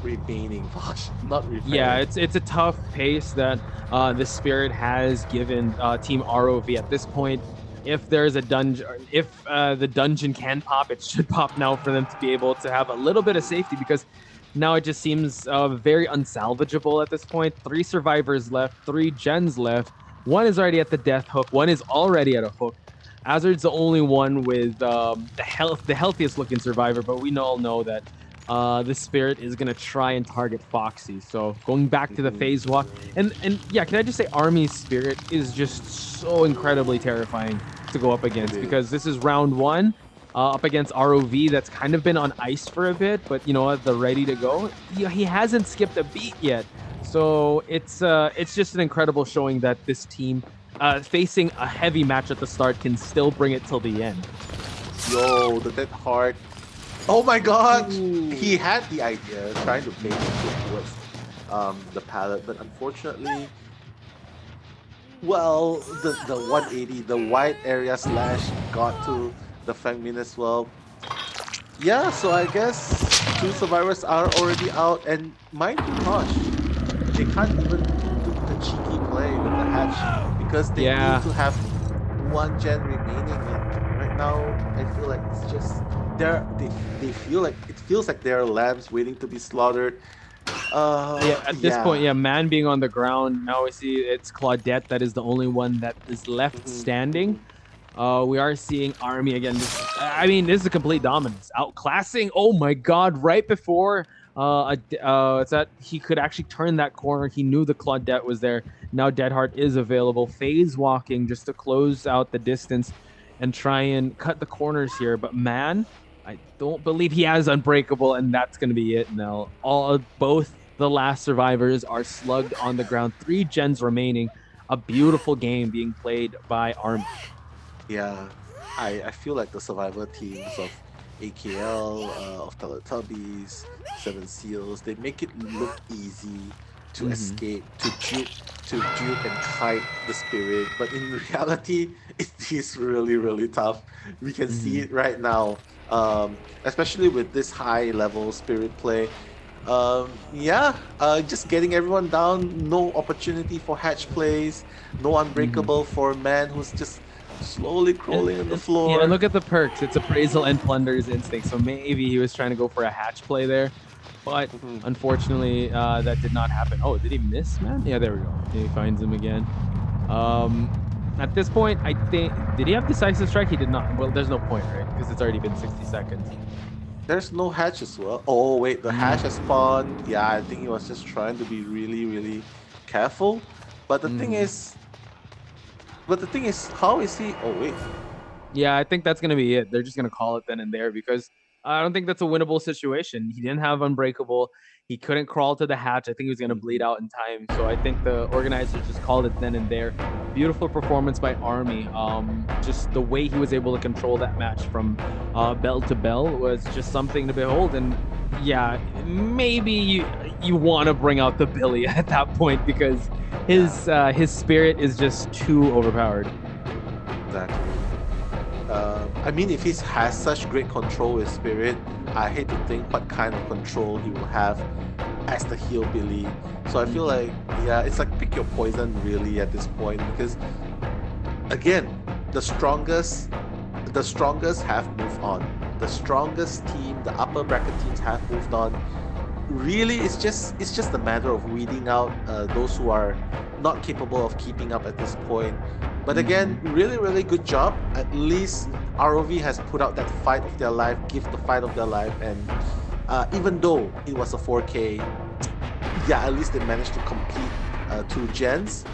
remaining. Not repairing. Yeah, it's a tough pace that the spirit has given Team ROV at this point. If there's a dungeon, if the dungeon can pop, it should pop now for them to be able to have a little bit of safety, because now it just seems very unsalvageable at this point. 3 survivors left, 3 gens left. 1 is already at the death hook. 1 is already at a hook. Azard's the only one with the healthiest looking survivor, but we all know that the spirit is gonna try and target Foxy. So going back to the phase walk, and yeah, can I just say Army's spirit is just so incredibly terrifying to go up against, because this is round 1. up against ROV that's kind of been on ice for a bit, but you know what, they're ready to go. He hasn't skipped a beat yet. So it's just an incredible showing that this team facing a heavy match at the start can still bring it till the end. Yo, the Dead Heart. Oh my god! Ooh. He had the idea, trying to bait it towards the pallet, but unfortunately, well, the 180, the wide area slash got to the Fangmin as well. Yeah, so I guess two survivors are already out, and mind you, Tosh, they can't even do the cheeky play with the hatch because they need Yeah. to have one gen remaining. And right now, I feel like it's just they feel like it feels like they're lambs waiting to be slaughtered. Yeah, at this point, Yeah. yeah, man being on the ground. Now we see it's Claudette that is the only one that is left standing. Mhm. We are seeing Army again. I mean, this is a complete dominance, outclassing. Oh my God! Right before it's that he could actually turn that corner. He knew the Claudette was there. Now Deadheart is available. Phase walking just to close out the distance and try and cut the corners here. But man, I don't believe he has Unbreakable, and that's going to be it now. Both the last survivors are slugged on the ground. 3 gens remaining. A beautiful game being played by Army. Yeah, I feel like the survivor teams of AKL, of Teletubbies, Seven Seals, they make it look easy to Mm-hmm. escape, to dupe and kite the spirit. But in reality, it is really, really tough. We can see Mm-hmm. it right now, especially with this high level spirit play. Yeah, just getting everyone down. No opportunity for hatch plays. No Mm-hmm. unbreakable for man who's just slowly crawling on the Yeah, and floor. look at the perks. It's appraisal and plunder's instinct. So maybe he was trying to go for a hatch play there, but Mhm. unfortunately, that did not happen. Oh, did he miss, man? Yeah, there we go. He finds him again. Um, at this point, I think did he have decisive strike? He did not. Well, there's no point, right? Because it's already been 60 seconds. There's no hatch as well. Oh wait, the hatch has Mm. spawned. Yeah, I think he was just trying to be really, really careful. But the thing Mm. is, how is he? Oh wait. Yeah, I think that's gonna be it. They're just gonna call it then and there because I don't think that's a winnable situation. He didn't have Unbreakable. He couldn't crawl to the hatch. I think he was gonna bleed Mhm. out in time. So I think the organizers just called it then and there. Beautiful performance by Army. Just the way he was able to control that match from bell to bell was just something to behold. And yeah, maybe you want to bring out the Billy at that point because Yeah, his spirit is just too overpowered. exactly. I mean, if he has such great control with spirit, I hate to think what kind of control he will have as the hillbilly. So I feel Mhm. like, yeah, it's like pick your poison really at this point because again, the strongest, the strongest have moved on. The strongest team, the upper bracket teams have moved on. Really, it's just a matter of weeding out those who are not capable of keeping up at this point. But again, Mhm. really, really good job. At least ROV has put out that fight of their life, give the fight of their life, and even though it was a 4K, yeah, at least they managed to complete 2 gens.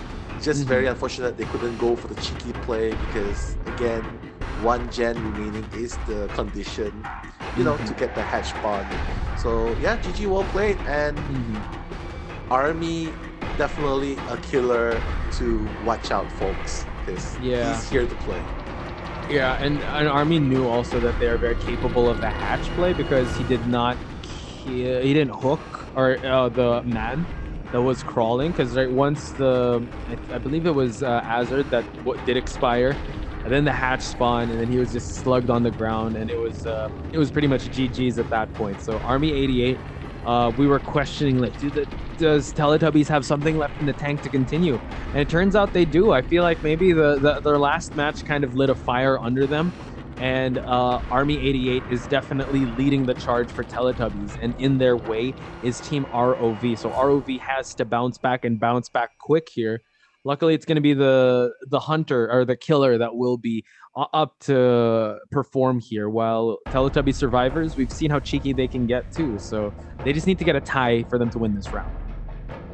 Just very Mhm. unfortunate they couldn't go for the cheeky play because again, 1 gen remaining is the condition, to Mhm. get the hatch spawn. So yeah, GG, well played, and Mhm. Army definitely a killer to watch out, folks, because Yeah. he's here to play. Yeah, and Army knew also that they are very capable of the hatch play because he didn't hook or the man that was crawling because right once I believe it was Azard that did expire, and then the hatch spawned and then he was just slugged on the ground and it was pretty much GG's at that point. So Army 88, we were questioning like, does Teletubbies have something left in the tank to continue? And it turns out they do. I feel like maybe their last match kind of lit a fire under them. And Army 88 is definitely leading the charge for Teletubbies. And in their way is Team ROV. So ROV has to bounce back and bounce back quick here. Luckily, it's going to be the hunter or the killer that will be up to perform here. While Teletubby survivors, we've seen how cheeky they can get too. So they just need to get a tie for them to win this round.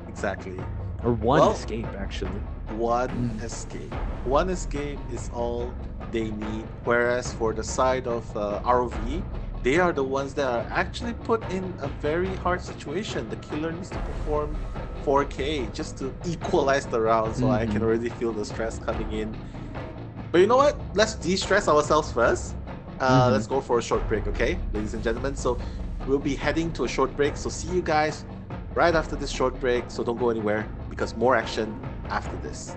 Exactly. Or one Well, escape, actually. one Mm. escape. One escape is all they need. Whereas for the side of ROV, they are the ones that are actually put in a very hard situation. The killer needs to perform 4K just to equalize the round, so I can Mm-hmm. already feel the stress coming in. But you know what? Let's de-stress ourselves first. Mm-hmm. Let's go for a short break, okay, ladies and gentlemen. So we'll be heading to a short break. So see you guys right after this short break. So don't go anywhere because more action after this.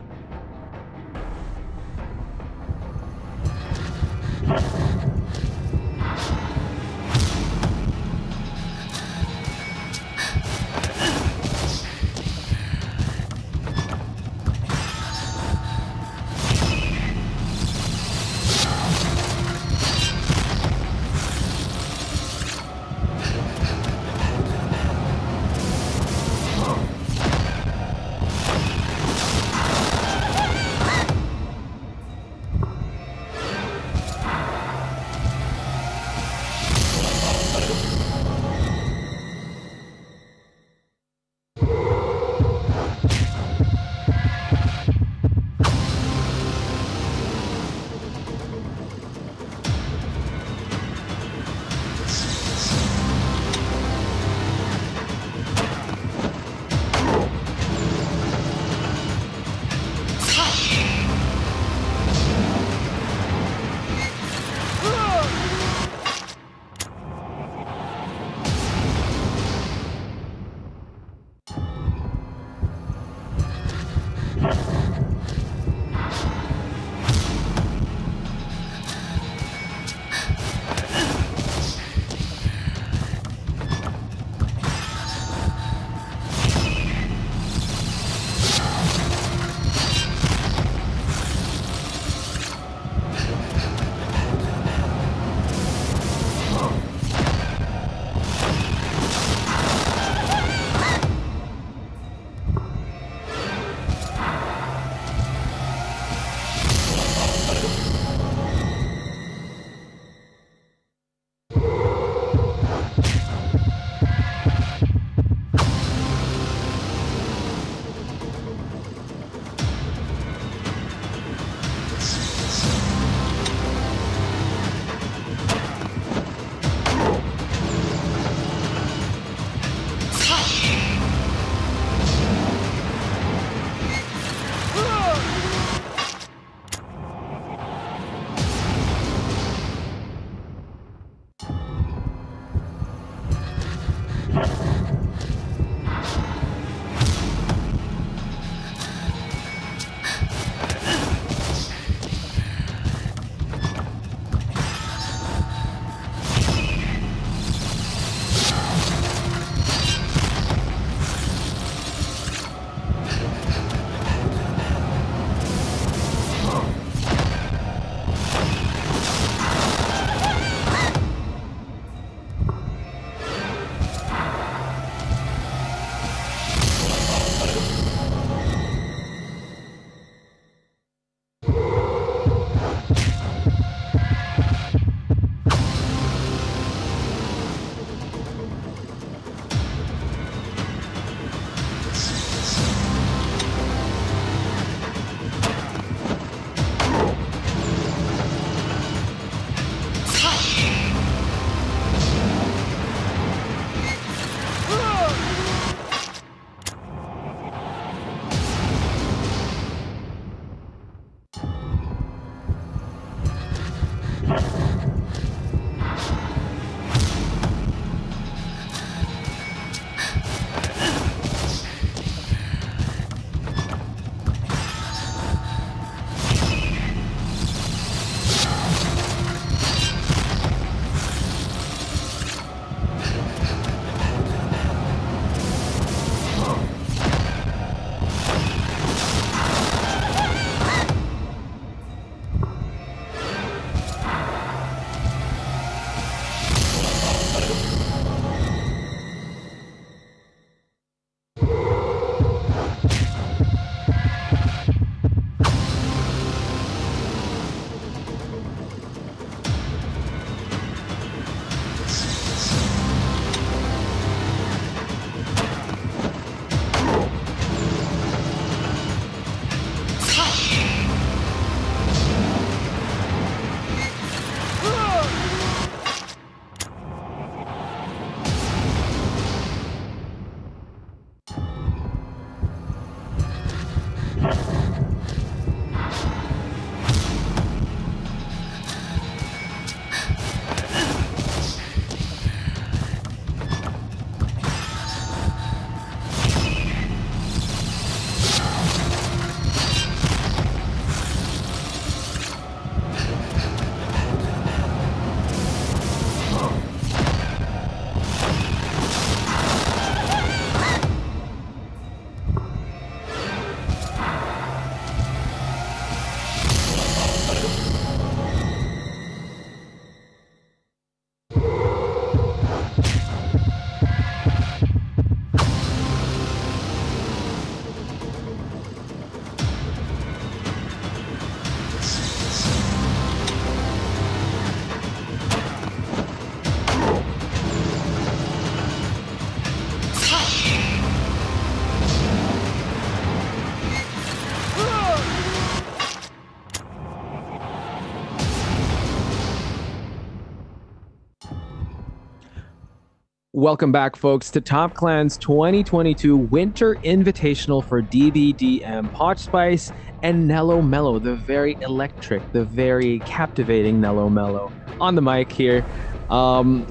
Welcome back, folks, to Top Clan's 2022 Winter Invitational for DBDM, Potch Spice, and Nello Mello, the very electric, the very captivating Nello Mello. On the mic here,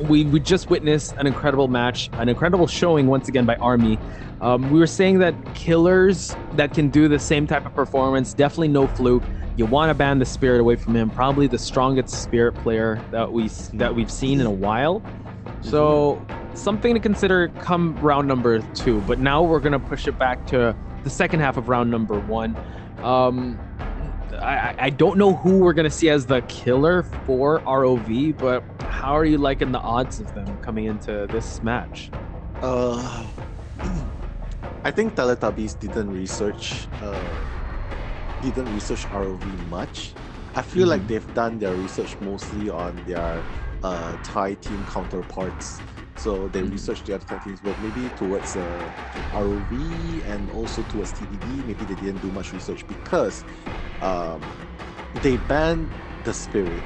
we just witnessed an incredible match, an incredible showing once again by Army. We were saying that killers that can do the same type of performance, definitely no fluke. You want to ban the Spirit away from him, probably the strongest Spirit player that we've seen in a while. So something to consider come round number 2, but now we're gonna push it back to the second half of round number 1. I don't know who we're gonna see as the killer for ROV, but how are you liking the odds of them coming into this match? I think Teletubbies didn't research ROV much. I feel like they've done their research mostly on their Thai team counterparts. So they researched the other Thai teams, but maybe towards ROV and also towards TDD, maybe they didn't do much research because they banned the Spirit.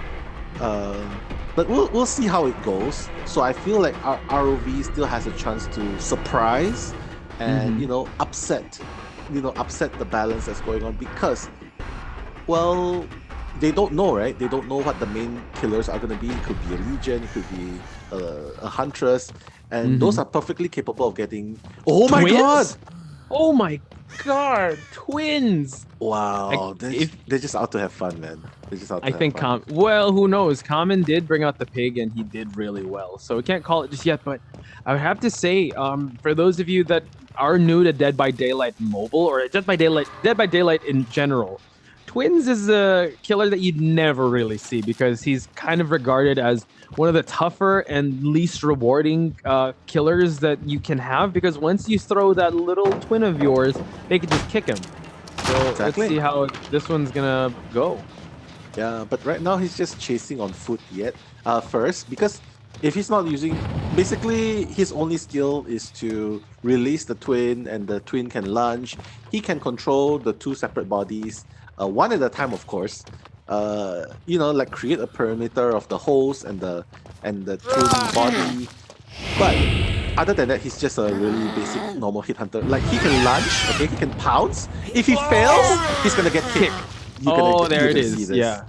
But we'll see how it goes. So I feel like ROV still has a chance to surprise and upset the balance that's going on because, well, they don't know, right? They don't know what the main killers are going to be. It could be a Legion, it could be a Huntress, and those are perfectly capable of getting. Oh my god! Oh my god! Twins! Wow, they're just out to have fun, man. They're just out to have fun. Well, who knows? Common did bring out the pig, and he did really well. So we can't call it just yet, but I would have to say, for those of you that are new to Dead by Daylight Mobile or Dead by Daylight in general, Twins is a killer that you'd never really see because he's kind of regarded as one of the tougher and least rewarding killers that you can have because once you throw that little twin of yours, they can just kick him. So Let's see how this one's gonna go. Yeah, but right now he's just chasing on foot yet. First, because if he's not using, basically his only skill is to release the twin and the twin can lunge. He can control the two separate bodies. One at a time, of course. Like create a perimeter of the host and the twin body. But other than that, he's just a really basic normal hit hunter. Like he can lunge, okay, he can pounce. If he fails, he's gonna get kicked. There it is. Yeah.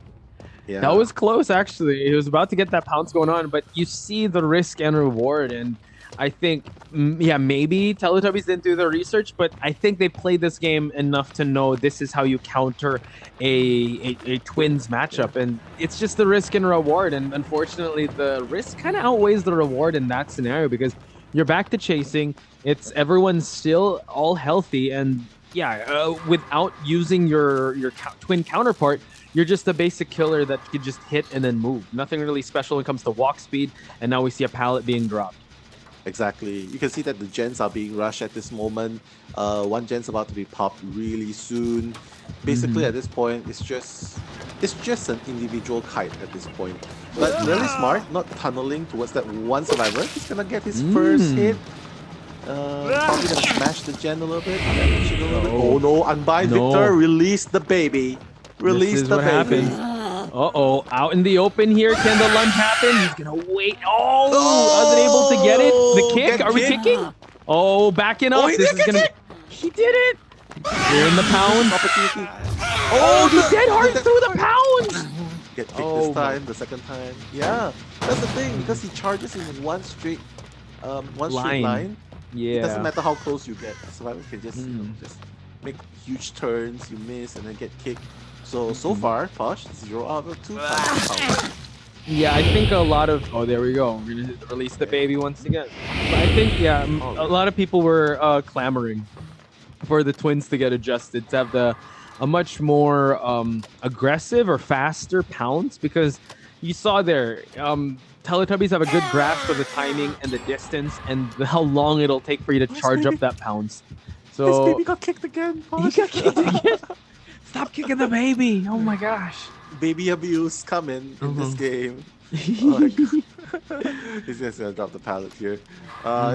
That was close, actually. He was about to get that pounce going on, but you see the risk and reward, and I think, maybe Teletubbies didn't do their research, but I think they played this game enough to know this is how you counter a twins matchup, and it's just the risk and reward, and unfortunately, the risk kind of outweighs the reward in that scenario because you're back to chasing. Everyone's still all healthy, and without using your twin counterpart, you're just a basic killer that could just hit and then move. Nothing really special when it comes to walk speed, and now we see a pallet being dropped. Exactly. You can see that the gens are being rushed at this moment. One gen's about to be popped really soon. Basically, at this point, it's just an individual kite at this point. But really smart, not tunneling towards that one survivor. He's gonna get his first hit. Probably gonna smash the gen a little bit. Oh no, unbind Victor, release the baby. Release the baby. Uh-oh, out in the open here. Can the lunge happen? He's gonna wait. Wasn't able to get it. The kick. Are we kicking? Oh, backing up. This is gonna. He did it. We're in the pound. Oh, he dead hard through the pound. Get kicked this time. The second time. Yeah, that's the thing because he charges in one straight line. Yeah. It doesn't matter how close you get. Survivor can just just make huge turns. You miss and then get kicked. So far, Posh, 0 out of 2 times. Yeah, I think a lot of... Oh, there we go. We're going to release the baby once again. But I think, a lot of people were clamoring for the twins to get adjusted, to have a much more aggressive or faster pounce, because you saw there, Teletubbies have a good grasp of the timing and the distance and how long it'll take for you to charge up that pounce. So this baby got kicked again, Posh. He got kicked again? Stop kicking the baby! Oh my gosh! Baby abuse coming in this game. He's just gonna drop the pallet here.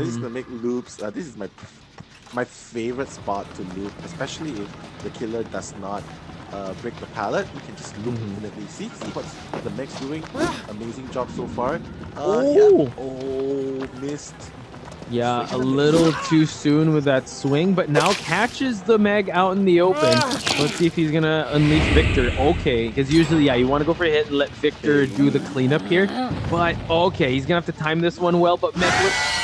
He's gonna make loops. This is my favorite spot to loop, especially if the killer does not break the pallet. You can just loop infinitely. See what the mech's doing. Amazing job so far. Oh, missed. Yeah, a little too soon with that swing, but now catches the Meg out in the open. Let's see if he's gonna unleash Victor. Okay, because usually, yeah, you want to go for a hit and let Victor do the cleanup here. But okay, he's gonna have to time this one well. But Meg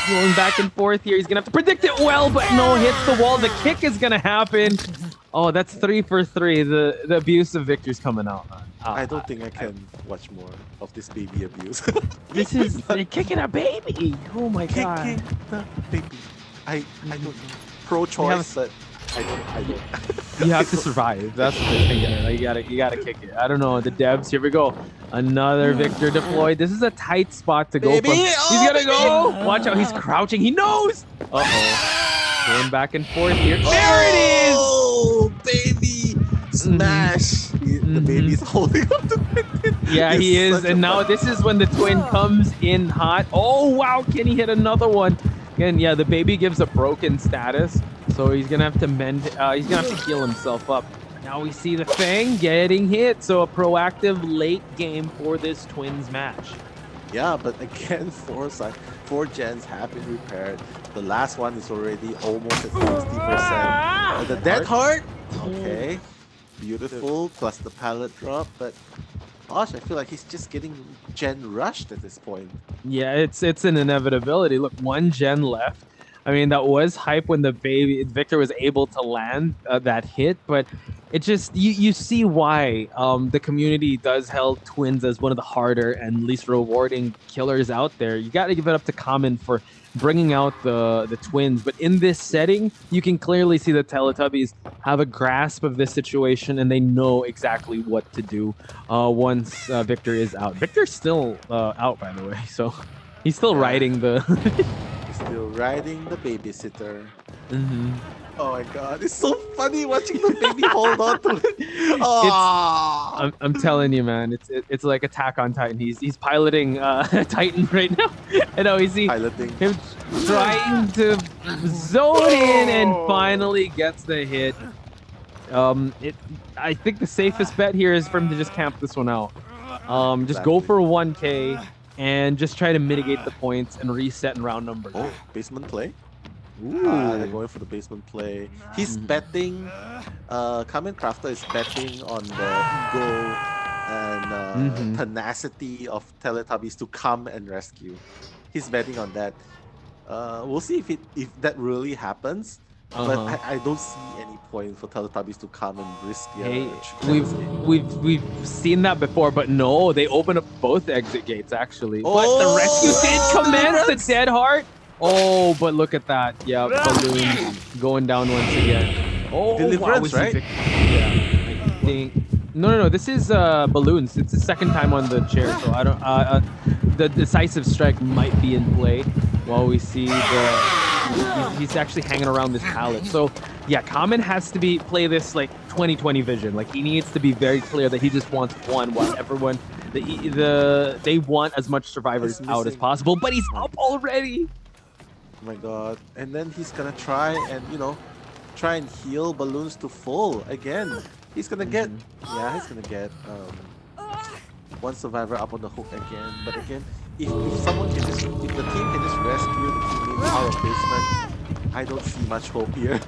going back and forth here. He's gonna have to predict it well, but no, hits the wall. The kick is gonna happen. Oh, that's 3 for 3. The abuse of Victor's coming out. I don't think I can watch more of this baby abuse. This is they're kicking a baby. Oh my god. Kicking the baby. I don't pro-choice, but I don't. You have to survive. That's the thing. You gotta kick it. I don't know. The devs. Here we go. Another Victor deployed. This is a tight spot to go from. He's gonna go. Watch out. He's crouching. He knows. Uh-oh. Going back and forth here. There it is. Oh, baby. Smash. The baby's holding up the twin. Yeah, he is. And now this is when the twin comes in hot. Oh, wow. Can he hit another one? Again, yeah, the baby gives a broken status. So he's going to have to mend. He's going to have to heal himself up. Now we see the Fang getting hit. So a proactive late game for this twins match. Yeah, but again, four gens have been repaired. The last one is already almost at 60%. The dead heart? Okay. Beautiful, plus the pallet drop, but gosh, I feel like he's just getting gen rushed at this point. Yeah, it's an inevitability. Look, 1 gen left. I mean, that was hype when the baby Victor was able to land that hit, but it just you see why the community does held twins as one of the harder and least rewarding killers out there. You got to give it up to Common for bringing out the twins, but in this setting, you can clearly see the Teletubbies have a grasp of this situation and they know exactly what to do once Victor is out. Victor's still out, by the way, so he's still riding the. Still riding the babysitter. Mm-hmm. Oh my god, it's so funny watching the baby hold on to it. Oh. I'm telling you, man, it's like Attack on Titan. He's piloting Titan right now. And now we see piloting him trying to zone in and finally gets the hit. I think the safest bet here is for him to just camp this one out. Just go for 1K. And just try to mitigate the points and reset in round number. Oh, basement play? They're going for the basement play. He's betting. Kamen Crafter is betting on the ego and tenacity of Teletubbies to come and rescue. He's betting on that. We'll see if that really happens. But I don't see any point for Teletubbies to come and risk we've seen that before, but no, they open up both exit gates actually. But the rescue did commence the dead heart. Oh, but look at that. Yeah, Balloon going down once again. Oh, Deliverance, right? Yeah, I think. No. This is Balloons. It's the second time on the chair, so I don't. The decisive strike might be in play while we see he's actually hanging around this pallet. So yeah, Common has to play this like 20/20 vision. Like he needs to be very clear that he just wants one while everyone they want as much survivors out as possible. But he's up already. Oh my god. And then he's gonna try and heal Balloons to full again. He's gonna get he's gonna get one survivor up on the hook again. But again, if the team can just rescue the teammates out of basement, I don't see much hope here.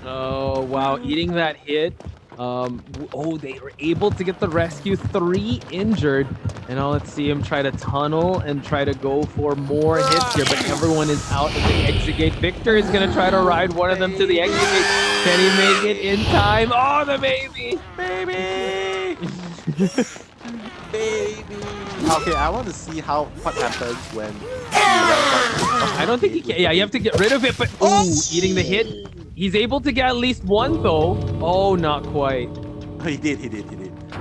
Oh wow, eating that hit. They were able to get the rescue. 3 injured. And now let's see him try to tunnel and try to go for more hits here. But everyone is out of the exit gate. Victor is going to try to ride one of them to the exit gate. Can he make it in time? Oh, the baby! Baby! Baby! Okay, I want to see what happens when I don't think he can. Yeah, you have to get rid of it. But eating the hit. He's able to get at least one though. Oh, not quite. He did.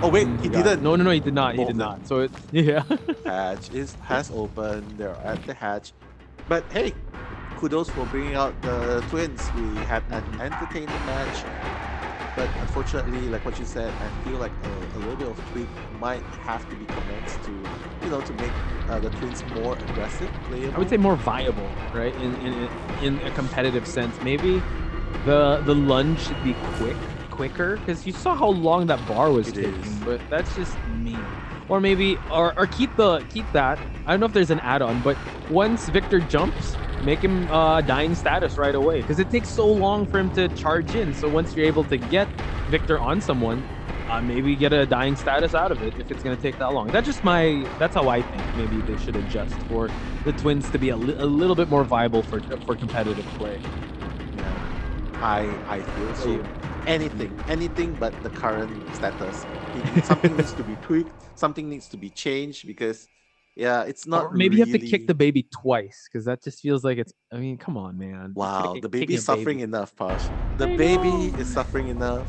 Oh wait, he didn't. No, he did not. He did not. So hatch has opened. They're at the hatch. But hey, kudos for bringing out the twins. We had an entertaining match. But unfortunately, like what you said, I feel like a little bit of tweak might have to be commenced to make the twins more aggressive, playable. I would say more viable, right? In a competitive sense, maybe. The lunge should be quicker because you saw how long that bar was It taking. is. But that's just me. Or maybe or keep that. I don't know if there's an add-on, but once Victor jumps, make him dying status right away because it takes so long for him to charge in. So once you're able to get Victor on someone, maybe get a dying status out of it if it's going to take that long. That's how I think maybe they should adjust for the twins to be a little bit more viable for competitive play. I feel so. Anything but the current status. Something needs to be tweaked. Something needs to be changed because, yeah, it's not Or maybe you have to kick the really. baby twice because that just feels like it's. I mean, come on, man. Wow, the Kicking baby's a suffering baby. enough, Posh. The I baby know. is suffering enough.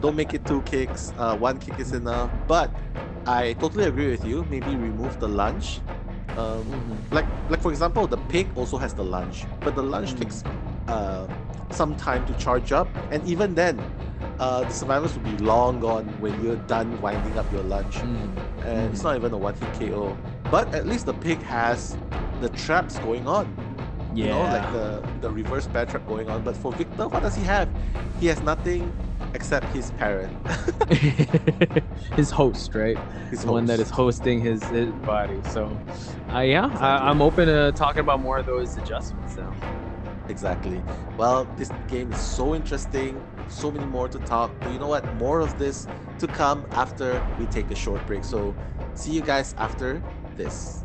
Don't make it two kicks. One kick is enough. But I totally agree with you. Maybe remove the lunge. Mhm. Like for example, the pig also has the lunge, but the lunge Mm. takes uh, some time to charge up, and even then, the survivors will be long gone when you're done winding up your lunge. Mm. And it's Mhm. not even a one hit KO. But at least the pig has the traps going on. Like Yeah. the reverse bear trap going on. But for Victor, what does he have? He has nothing except his parent, His host, right? his The one that is host. hosting his body. So, yeah, Exactly. I'm open to talking about more of those adjustments now. Exactly. Well, this game is so interesting. So many more to talk. But you know what? More of this to come after we take a short break. So see you guys after this.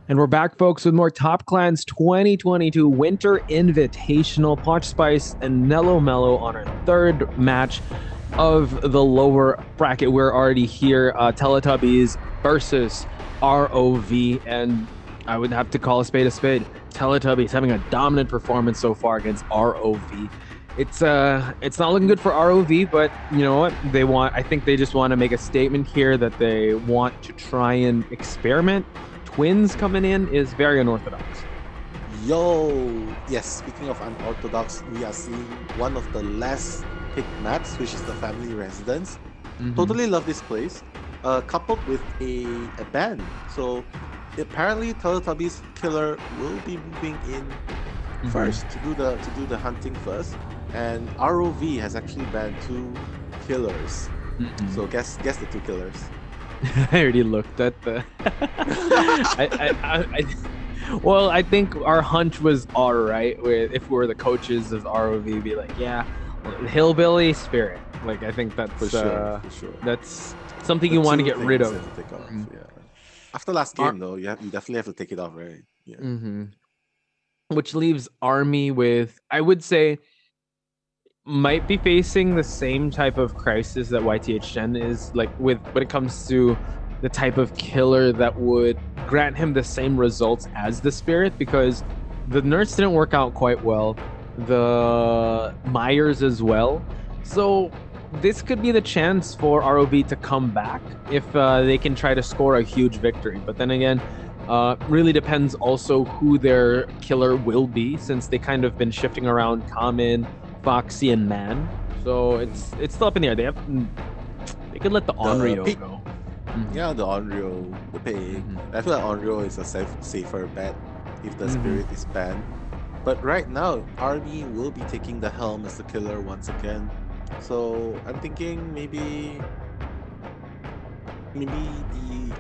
And we're back, folks, with more Top Clans 2022 Winter Invitational. Potch Spice and Nello Mello on our third match of the lower bracket. We're already here. Teletubbies versus ROV. And I would have to call a spade a spade. Teletubbies having a dominant performance so far against ROV. It's not looking good for ROV, but you know what? I think they just want to make a statement here that they want to try and experiment. Twins coming in is very unorthodox. Yo, yes, speaking of unorthodox, we are seeing one of the less picked maps, which is the family residence. Totally love this place, coupled with a ban. So apparently Teletubbies Killer will be moving in first to do the hunting first, and ROV has actually banned 2 killers. So guess the 2 killers. I already looked at the. Well, I think our hunch was all right. If we were the coaches of ROV, be like, yeah, hillbilly spirit. Like, I think that's for sure. That's something you want to get rid of. To take off, yeah. After last game, though, you definitely have to take it off, right? Yeah. Which leaves Army with, I would say, might be facing the same type of crisis that YTH Gen is, like when it comes to the type of killer that would grant him the same results as the Spirit, because the Nurse didn't work out quite well, the Myers as well. So this could be the chance for ROV to come back if they can try to score a huge victory. But then again, really depends also who their killer will be, since they kind of been shifting around Common, Foxy, and Man. So it's still up in the air. They could let the Onryo go. Yeah, the Onryo, the pig. I feel like Onryo is a safer bet if the Spirit is banned. But right now, Army will be taking the helm as the killer once again. So I'm thinking maybe the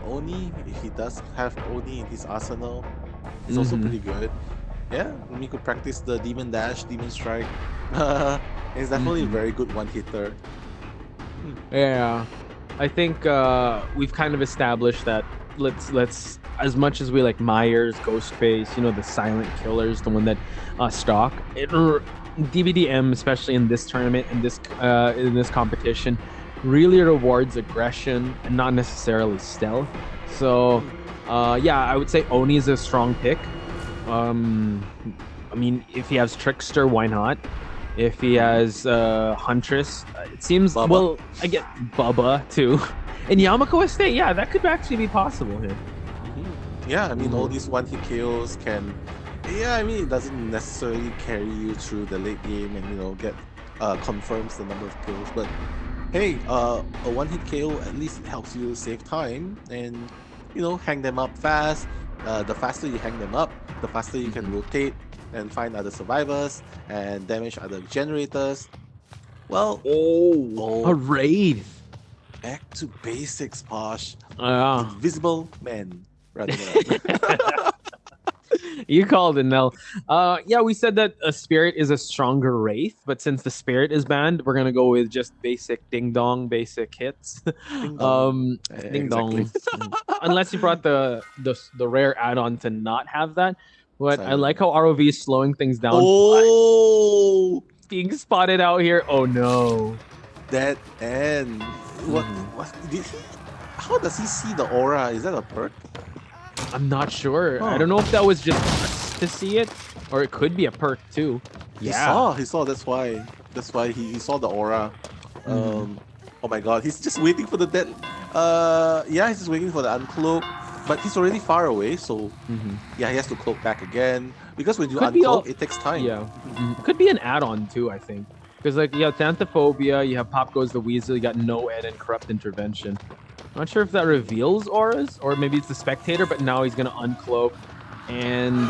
Oni, if he does have Oni in his arsenal, is also pretty good. Yeah, we could practice the Demon Dash, Demon Strike. It's definitely a very good one-hitter. Yeah, I think we've kind of established that let's as much as we like Myers, Ghostface, the silent killers, the one that stock DBDM, especially in this tournament, in this competition, really rewards aggression and not necessarily stealth. So yeah, I would say Oni is a strong pick. I mean, if he has Trickster, why not? If he has Huntress, it seems Bubba. Well, I get Bubba too. And Yamako Estate, yeah, that could actually be possible here. Yeah, I mean, all these one-hit KOs can... Yeah, I mean, it doesn't necessarily carry you through the late game and, get confirms the number of kills. But hey, a one-hit KO at least helps you save time and, hang them up fast. The faster you hang them up, the faster you can rotate and find other survivors and damage other generators. Well, a raid. Back to basics, Posh. Yeah. Invisible men. You called it, Nell. Yeah, we said that a Spirit is a stronger Wraith, but since the Spirit is banned, we're gonna go with just basic ding dong, basic hits. Ding dong. Unless you brought the rare add-on to not have that. But I like how ROV is slowing things down. Oh, being spotted out here. Oh no. That end. What did he? How does he see the aura? Is that a perk? I'm not sure. I don't know if that was just us to see it, or it could be a perk too. He saw. That's why he saw the aura. Oh my god, he's just waiting for the dead. Yeah, he's just waiting for the uncloak, but he's already far away. So yeah, he has to cloak back again because when you uncloak, it takes time. Yeah, could be an add-on too. I think because like you have Thanatophobia, you have Pop Goes the Weasel, you got No Ed and Corrupt Intervention. Not sure if that reveals auras, or maybe it's the Spectator, but now he's going to uncloak. And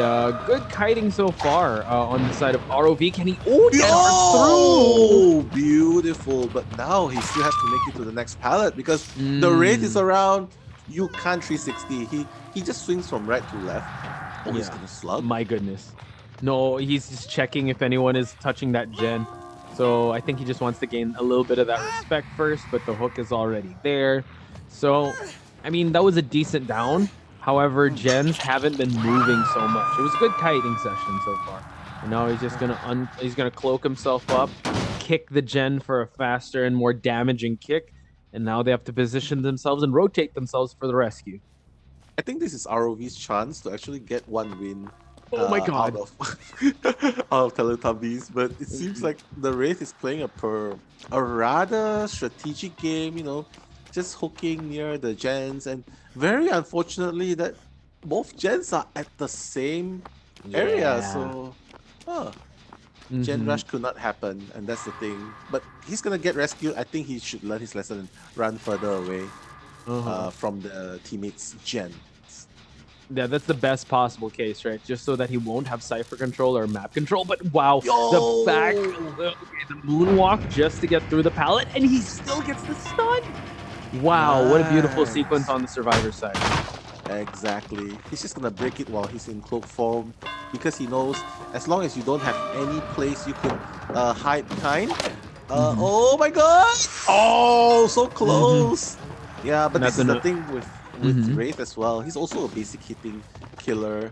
good kiting so far on the side of ROV. Can he... Oh, beautiful. But now he still has to make it to the next pallet because the Wraith is around. You can't 360. He just swings from right to left. Oh, he's going to slug. My goodness. No, he's just checking if anyone is touching that gen. So I think he just wants to gain a little bit of that respect first, but the hook is already there. So, I mean, that was a decent down. However, gens haven't been moving so much. It was a good kiting session so far. And now he's just he's gonna cloak himself up, kick the gen for a faster and more damaging kick, and now they have to position themselves and rotate themselves for the rescue. I think this is ROV's chance to actually get one win Oh my out god. of out of Teletubbies, but it seems like the Wraith is playing a rather strategic game, just hooking near the gens, and very unfortunately that both gens are at the same area, Yeah. so huh, Gen Hmm. Rush could not happen, and that's the thing. But he's gonna get rescued. I think he should learn his lesson and run further away Uh-huh. from the teammates Gen. Yeah, that's the best possible case, right? Just so that he won't have cipher control or map control. But wow, the back, Yo! okay, the moonwalk just to get through the pallet, and he still gets the stun. Wow, what a beautiful sequence Nice. on the survivor side. Exactly. He's just gonna break it while he's in cloak form because he knows as long as you don't have any place you could hide behind. Hmm. Oh my god! Oh, so Hmm. close! Yeah, but And this that's is the an. thing with Hmm. Wraith as well. He's also a basic hitting killer.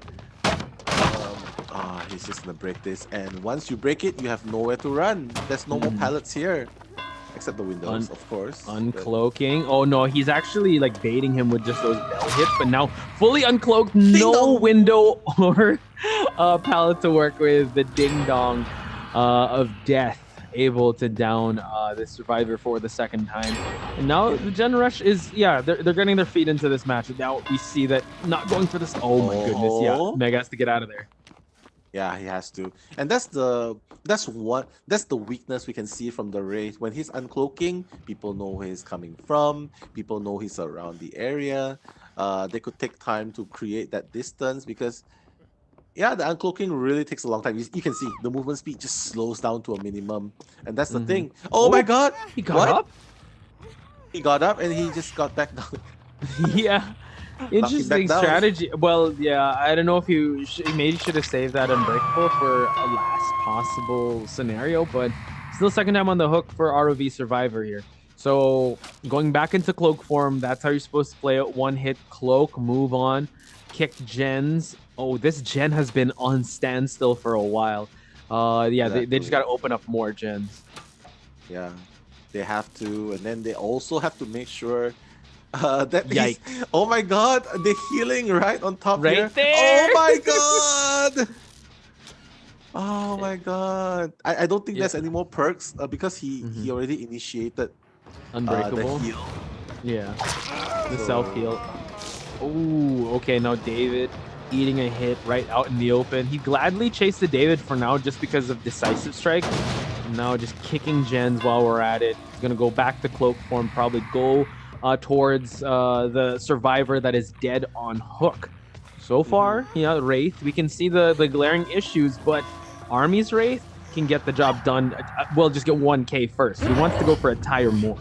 He's just gonna break this, and once you break it, you have nowhere to run. There's no more Hmm. pallets here, except the windows, of course. But Uncloaking. Oh no, he's actually like baiting him with just those bell hits, but now fully uncloaked, ding no dong! window or pallet to work with. The ding dong of death able to down the survivor for the second time. And now It, the Gen Rush is, yeah, they're getting their feet into this match. Now we see that not going for this. Oh my goodness, yeah, oh. Meg has to get out of there. Yeah, he has to. And that's the weakness we can see from the Wraith. When he's uncloaking, people know where he's coming from, people know he's around the area. They could take time to create that distance because yeah, the uncloaking really takes a long time. You can see the movement speed just slows down to a minimum. And that's the Hmm. thing. Oh my Oh, god! he got What? up. He got up and he just got back down. Yeah. Knocked him back Interesting down. strategy. Well, yeah, I don't know if he maybe should have saved that unbreakable for a last possible scenario, but still second time on the hook for ROV Survivor here. So going back into cloak form, that's how you're supposed to play it. One hit cloak, move on, kick gens. Oh, this gen has been on standstill for a while. Yeah, they just Exactly. got to open up more gens. Yeah. They have to, and then they also have to make sure that he's. Yikes! Oh my god, the healing right on top Right here. there. Oh my god! Oh my god! I don't think Yeah. there's any more perks because Hmm. he already initiated the Unbreakable. heal. Yeah. The self So heal. Oh, okay. Now David eating a hit right out in the open. He gladly chased the David for now just because of decisive strike. And now just kicking gens while we're at it. He's gonna go back to cloak form. Probably go towards the survivor that is dead on hook. So mhm. far, yeah, Wraith. We can see the glaring issues, but Army's Wraith can get the job done. Well, just get 1K first. He wants to go for a tie or more.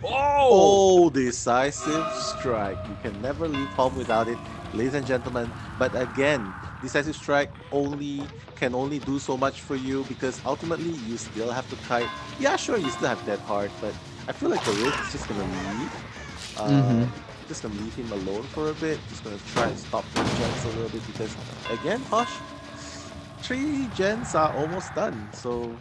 Oh! Oh, decisive strike. You can never leave home without it, ladies and gentlemen. But again, decisive strike only do so much for you because ultimately you still have to kite. Yeah, sure, you still have Dead Heart, but I feel like the Wraith is just gonna leave. Uh, Mm-hmm. just gonna leave him alone for a bit. Just gonna try and stop the gens a little bit because again, Hush, 3 gens are almost done. So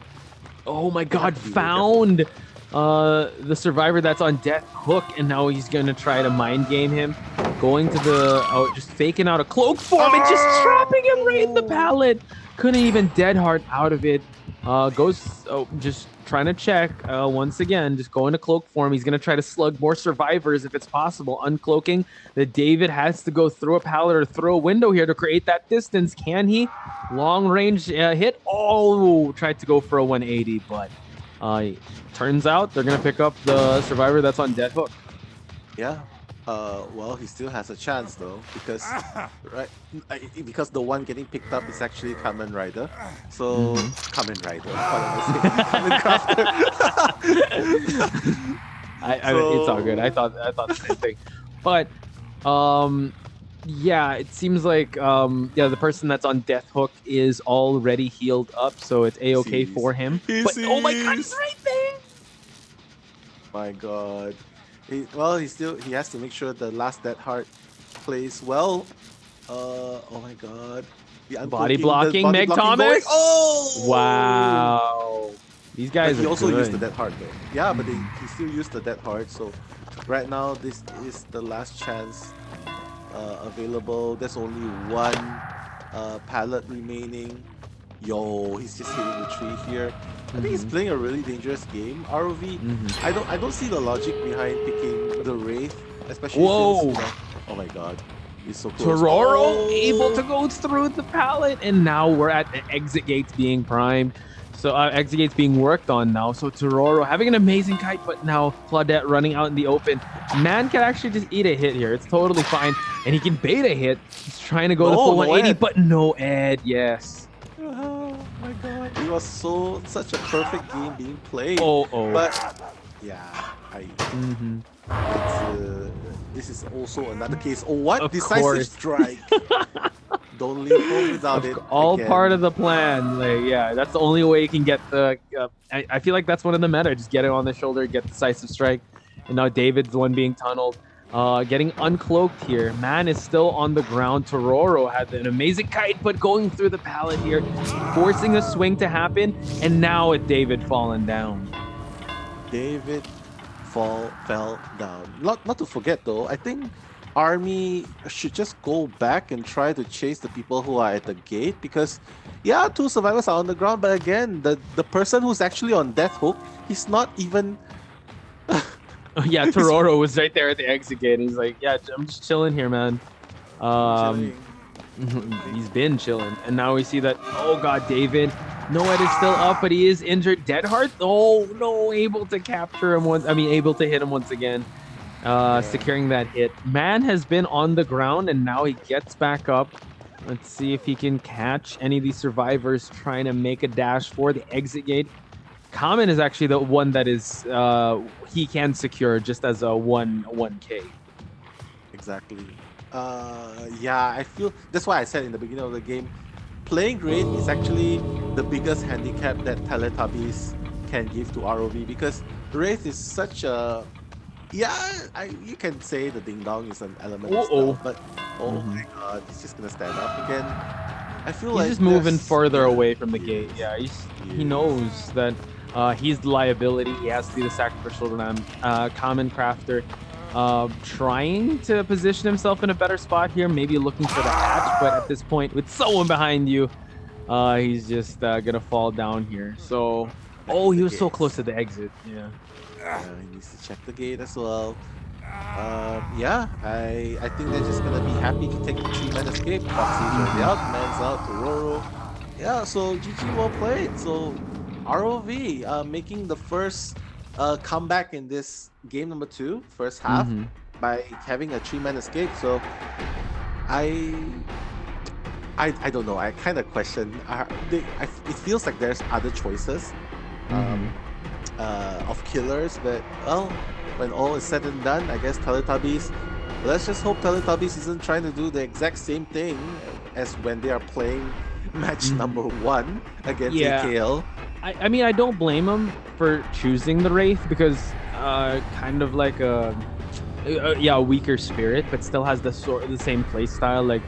Oh my they have god, to be very careful. found the survivor that's on death hook, and now he's gonna try to mind game him. Going to the just faking out a cloak form and just trapping him right in the Oh! pallet. Couldn't even dead heart out of it. Goes just trying to check once again, just going to cloak form. He's gonna try to slug more survivors if it's possible. Uncloaking. The David has to go through a pallet or through a window here to create that distance. Can he? Long range hit. Oh, tried to go for a 180, but uh, turns out they're gonna pick up the survivor that's on dead hook. Yeah. Well, he still has a chance though, because right, because the one getting picked up is actually Kamen Rider. So Hmm. Kamen Rider, what am I saying? Kamen Crafter. It's all good. So I thought the same thing, but yeah, it seems like yeah, the person that's on death hook is already healed up, so it's he a-okay sees, for him. he But oh my god, he's sees. right there. My God. Well, he has to make sure the last Dead Heart plays well. Oh my god. Body The blocking, body Meg blocking going. Thomas. Oh! Wow. These But guys he are also used the good. dead heart though. Yeah, but he still used the dead heart. So right now this is the last chance available. There's only one pallet remaining. Yo, he's just hitting the tree here. I think he's playing a really dangerous game. ROV. I don't see the logic behind picking the Wraith, especially since Whoa. oh my god, he's so close. Tororo able to Oh! go through the pallet, and now we're at the exit gates being primed. So exit gates being worked on now. So Tororo having an amazing kite, but now Claudette running out in the open. Man can actually just eat a hit here. It's totally fine, and he can bait a hit. He's trying to go the full 180, Ed. but no Ed. Yes. Oh my god, it was such a perfect game being played. Oh. But yeah, this is also another case. Oh, what? Of Decisive course. strike. Don't leave home without it. All again. part of the plan. Like, yeah, that's the only way you can get the. I feel like that's one of the meta. Just get it on the shoulder, get decisive strike. And now David's the one being tunneled. Getting uncloaked here. Man is still on the ground. Tororo had an amazing kite, but going through the pallet here, forcing a swing to happen. And now with David falling down. David fell down. Not to forget though, I think Army should just go back and try to chase the people who are at the gate, because yeah, 2 survivors are on the ground, but again, the person who's actually on death hook, he's not even Yeah, Tororo was right there at the exit gate. He's like, yeah, I'm just chilling here, man. He's been chilling. And now we see that, oh god, David. Noed is still up, but he is injured. Deadheart, oh no, able to capture him once. I mean, able to hit him once again. Securing that hit. Man has been on the ground, and now he gets back up. Let's see if he can catch any of these survivors trying to make a dash for the exit gate. Common is actually the one that is he can secure just as a 1K. Exactly. Yeah, I feel that's why I said in the beginning of the game, playing Raid is actually the biggest handicap that Teletubbies can give to ROV, because Wraith is such a you can say the ding dong is an element of stealth, but oh my god, he's just gonna stand up again. I feel he's like just moving further away from the gate. Yeah, he knows that he's the liability. He has to be the sacrificial lamb. Common Crafter trying to position himself in a better spot here, maybe looking for the hatch, but at this point, with someone behind you, he's just gonna fall down here. So, he was so close to the exit. Yeah. He needs to check the gate as well. Yeah, I think they're just gonna be happy to take the 3-man escape. Foxy's already out, Man's out, Tororo. Yeah, so GG well played. So ROV making the first comeback in this game number 2, first half, by having a 3-man escape. So I don't know. I kind of question. It feels like there's other choices of killers, but well, when all is said and done, I guess Teletubbies. Let's just hope Teletubbies isn't trying to do the exact same thing as when they are playing match number 1 against AKL. I mean, I don't blame him for choosing the Wraith, because kind of like a weaker spirit, but still has the same play style, like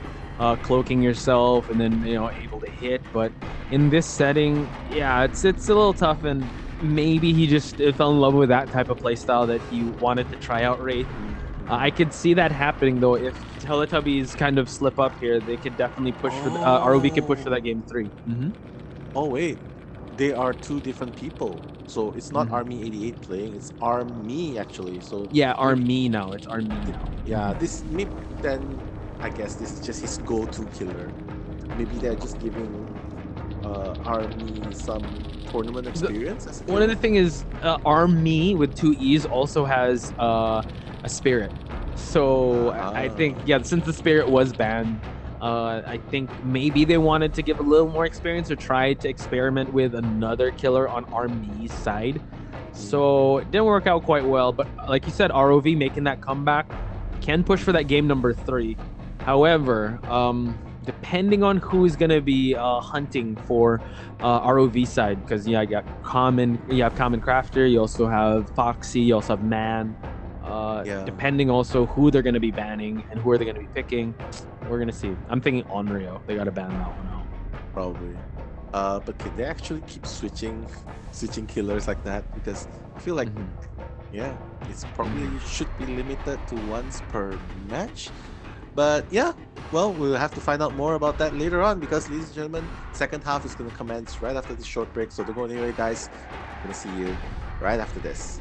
cloaking yourself and then able to hit. But in this setting, yeah, it's a little tough, and maybe he just fell in love with that type of play style that he wanted to try out Wraith. I could see that happening though. If Teletubbies kind of slip up here, they could definitely push for ROV could push for that game 3. Oh wait, they are 2 different people. So it's not Army 88 playing, it's Army actually. So yeah, Army now. It's Army now. Yeah, this maybe then I guess this is just his go-to killer. Maybe they're just giving Army some tournament experience. One of the thing is Army with 2 E's also has a spirit. So I think since the spirit was banned, I think maybe they wanted to give a little more experience or try to experiment with another killer on Army's side. So it didn't work out quite well, but like you said, ROV making that comeback can push for that game number 3. However, depending on who's gonna be hunting for ROV side, because you have Common Crafter, you also have Foxy, you also have Man. Yeah, Depending also who they're gonna be banning and who are they gonna be picking. We're gonna see. I'm thinking Onryo. They gotta ban that one out. probably. But can they actually keep switching killers like that? Because I feel like, Mhm, yeah, it's mhm. probably should be limited to once per match. But yeah, well, we'll have to find out more about that later on because, ladies and gentlemen, second half is going to commence right after this short break. So don't go anywhere, guys. I'm going to see you right after this.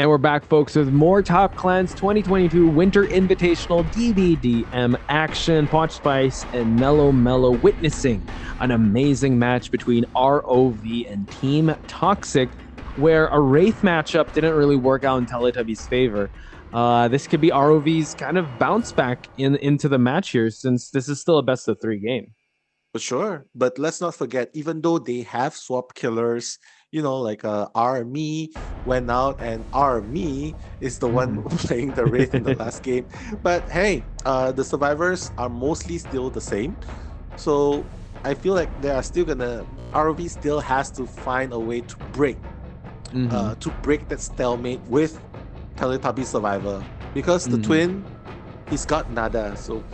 And we're back, folks, with more Top Clans 2022 Winter Invitational DVDM action. Potch Spice and Mellow Mellow witnessing an amazing match between ROV and Team Toxic, where a Wraith matchup didn't really work out in Teletubbies' favor. This could be ROV's kind of bounce back into the match here, since this is still a best of 3 game. For sure. But let's not forget, even though they have swapped killers, like Army went out and Army is the one playing the Wraith in the last game. But hey, the survivors are mostly still the same. So I feel like they are still gonna ROV still has to find a way to break that stalemate with Teletubby Survivor. Because the twin, he's got nada. So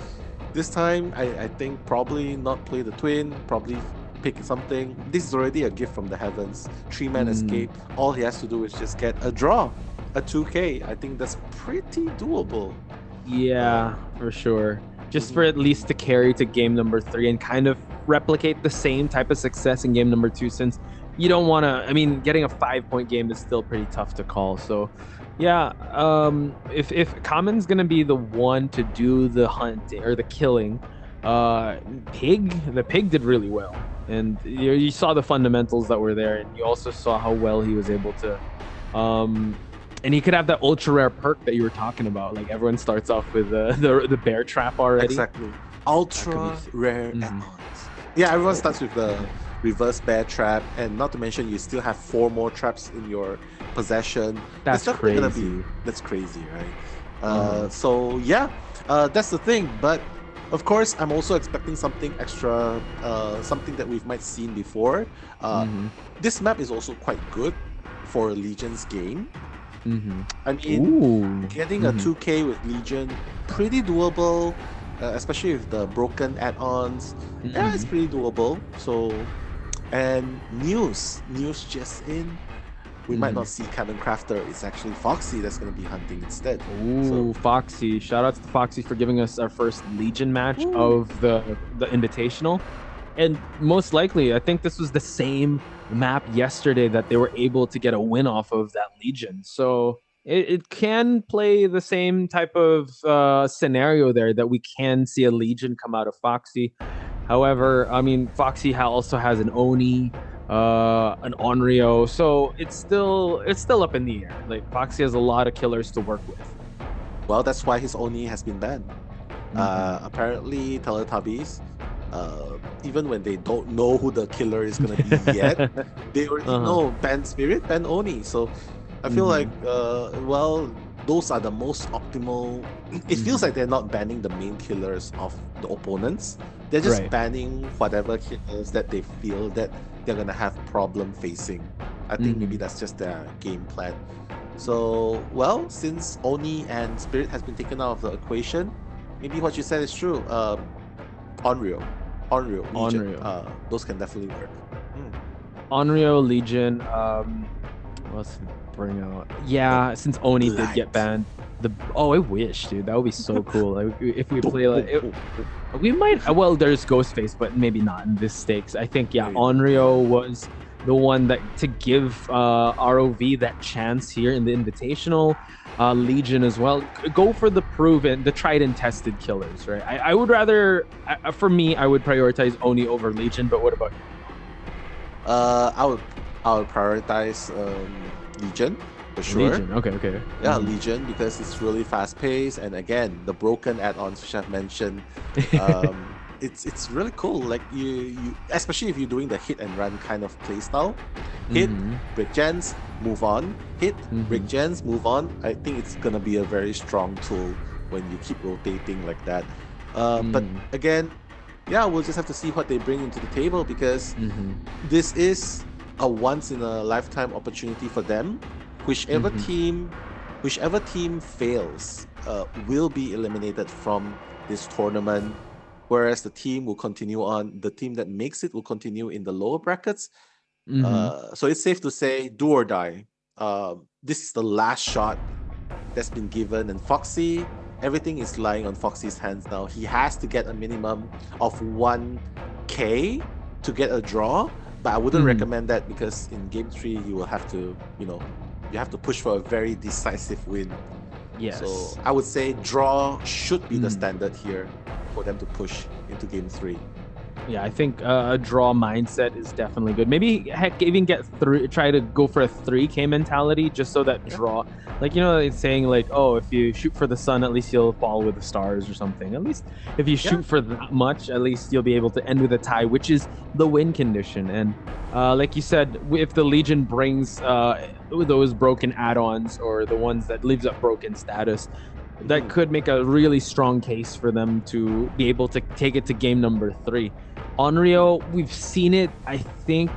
this time, I think probably not play the twin, probably pick something. This is already a gift from the heavens. 3-man escape. All he has to do is just get a draw, a 2K. I think that's pretty doable. Yeah, for sure. Just for at least to carry to game number 3 and kind of replicate the same type of success in game number 2, since you don't want to, getting a 5-point game is still pretty tough to call. So yeah, if Common's gonna be the one to do the hunt or the killing, the pig did really well, and you saw the fundamentals that were there, and you also saw how well he was able to, and he could have that ultra rare perk that you were talking about. Like everyone starts off with the bear trap already. Exactly, ultra rare add-ons. Yeah, everyone starts with the reverse bear trap, and not to mention you still have 4 more traps in your possession. That's crazy. That's crazy, right? So yeah, that's the thing. But of course, I'm also expecting something extra, something that we might seen before. This map is also quite good for a Legion's game. I mean, getting a 2K with Legion, pretty doable, especially with the broken add-ons. Yeah, it's pretty doable. So, and news just in. We might not see Cabin Crafter. It's actually Foxy that's going to be hunting instead. Ooh, so, Foxy. Shout out to Foxy for giving us our first Legion match of the Invitational. And most likely, I think this was the same map yesterday that they were able to get a win off of that Legion. So it can play the same type of scenario there, that we can see a Legion come out of Foxy. However, Foxy also has an Oni, an Onryo, so it's still up in the air. Like Foxy has a lot of killers to work with. Well, that's why his Oni has been banned. Apparently, Teletubbies, even when they don't know who the killer is gonna be yet, they already know ban Spirit, ban Oni. So I feel like, those are the most optimal. It feels like they're not banning the main killers of the opponents. They're just banning whatever killers that they feel that they're gonna have problem facing. I think maybe that's just their game plan. So, since Oni and Spirit has been taken out of the equation, maybe what you said is true. Onryo, Legion, those can definitely work. Onryo, Legion, let's bring out. Yeah, since Oni did get banned. I wish, dude. That would be so cool. Like, if we play we might. Well, there's Ghostface, but maybe not in this stakes. I think Onryo was the one that to give ROV that chance here in the Invitational. Legion as well. Go for the proven, the tried and tested killers, right? I would rather, for me, I would prioritize Oni over Legion. But what about you? I would prioritize Legion for sure. Legion, okay. Yeah, Legion, because it's really fast paced, and again, the broken add-ons which I've mentioned, it's really cool. Like you especially if you're doing the hit and run kind of playstyle. Hit, break gens, move on. Hit, break gens, move on. I think it's gonna be a very strong tool when you keep rotating like that. But again, we'll just have to see what they bring into the table, because this is a once in a lifetime opportunity for them. Whichever team fails will be eliminated from this tournament, whereas the team will continue on. The team that makes it will continue in the lower brackets. So it's safe to say, do or die. This is the last shot that's been given, and Foxy, everything is lying on Foxy's hands now. He has to get a minimum of 1K to get a draw, but I wouldn't recommend that, because in game 3 you will have to, you have to push for a very decisive win. So Yes. I would say draw should be the Mm. standard here for them to push into game 3. Yeah, I think a draw mindset is definitely good. Maybe heck, even get through, try to go for a 3K mentality, just so that Yeah. draw, like it's saying like, oh, if you shoot for the sun, at least you'll fall with the stars or something. At least if you Yeah. shoot for that much, at least you'll be able to end with a tie, which is the win condition. And like you said, if the Legion brings those broken add-ons or the ones that leaves up broken status, that Mhm. could make a really strong case for them to be able to take it to game number 3. Onryo, we've seen it. I think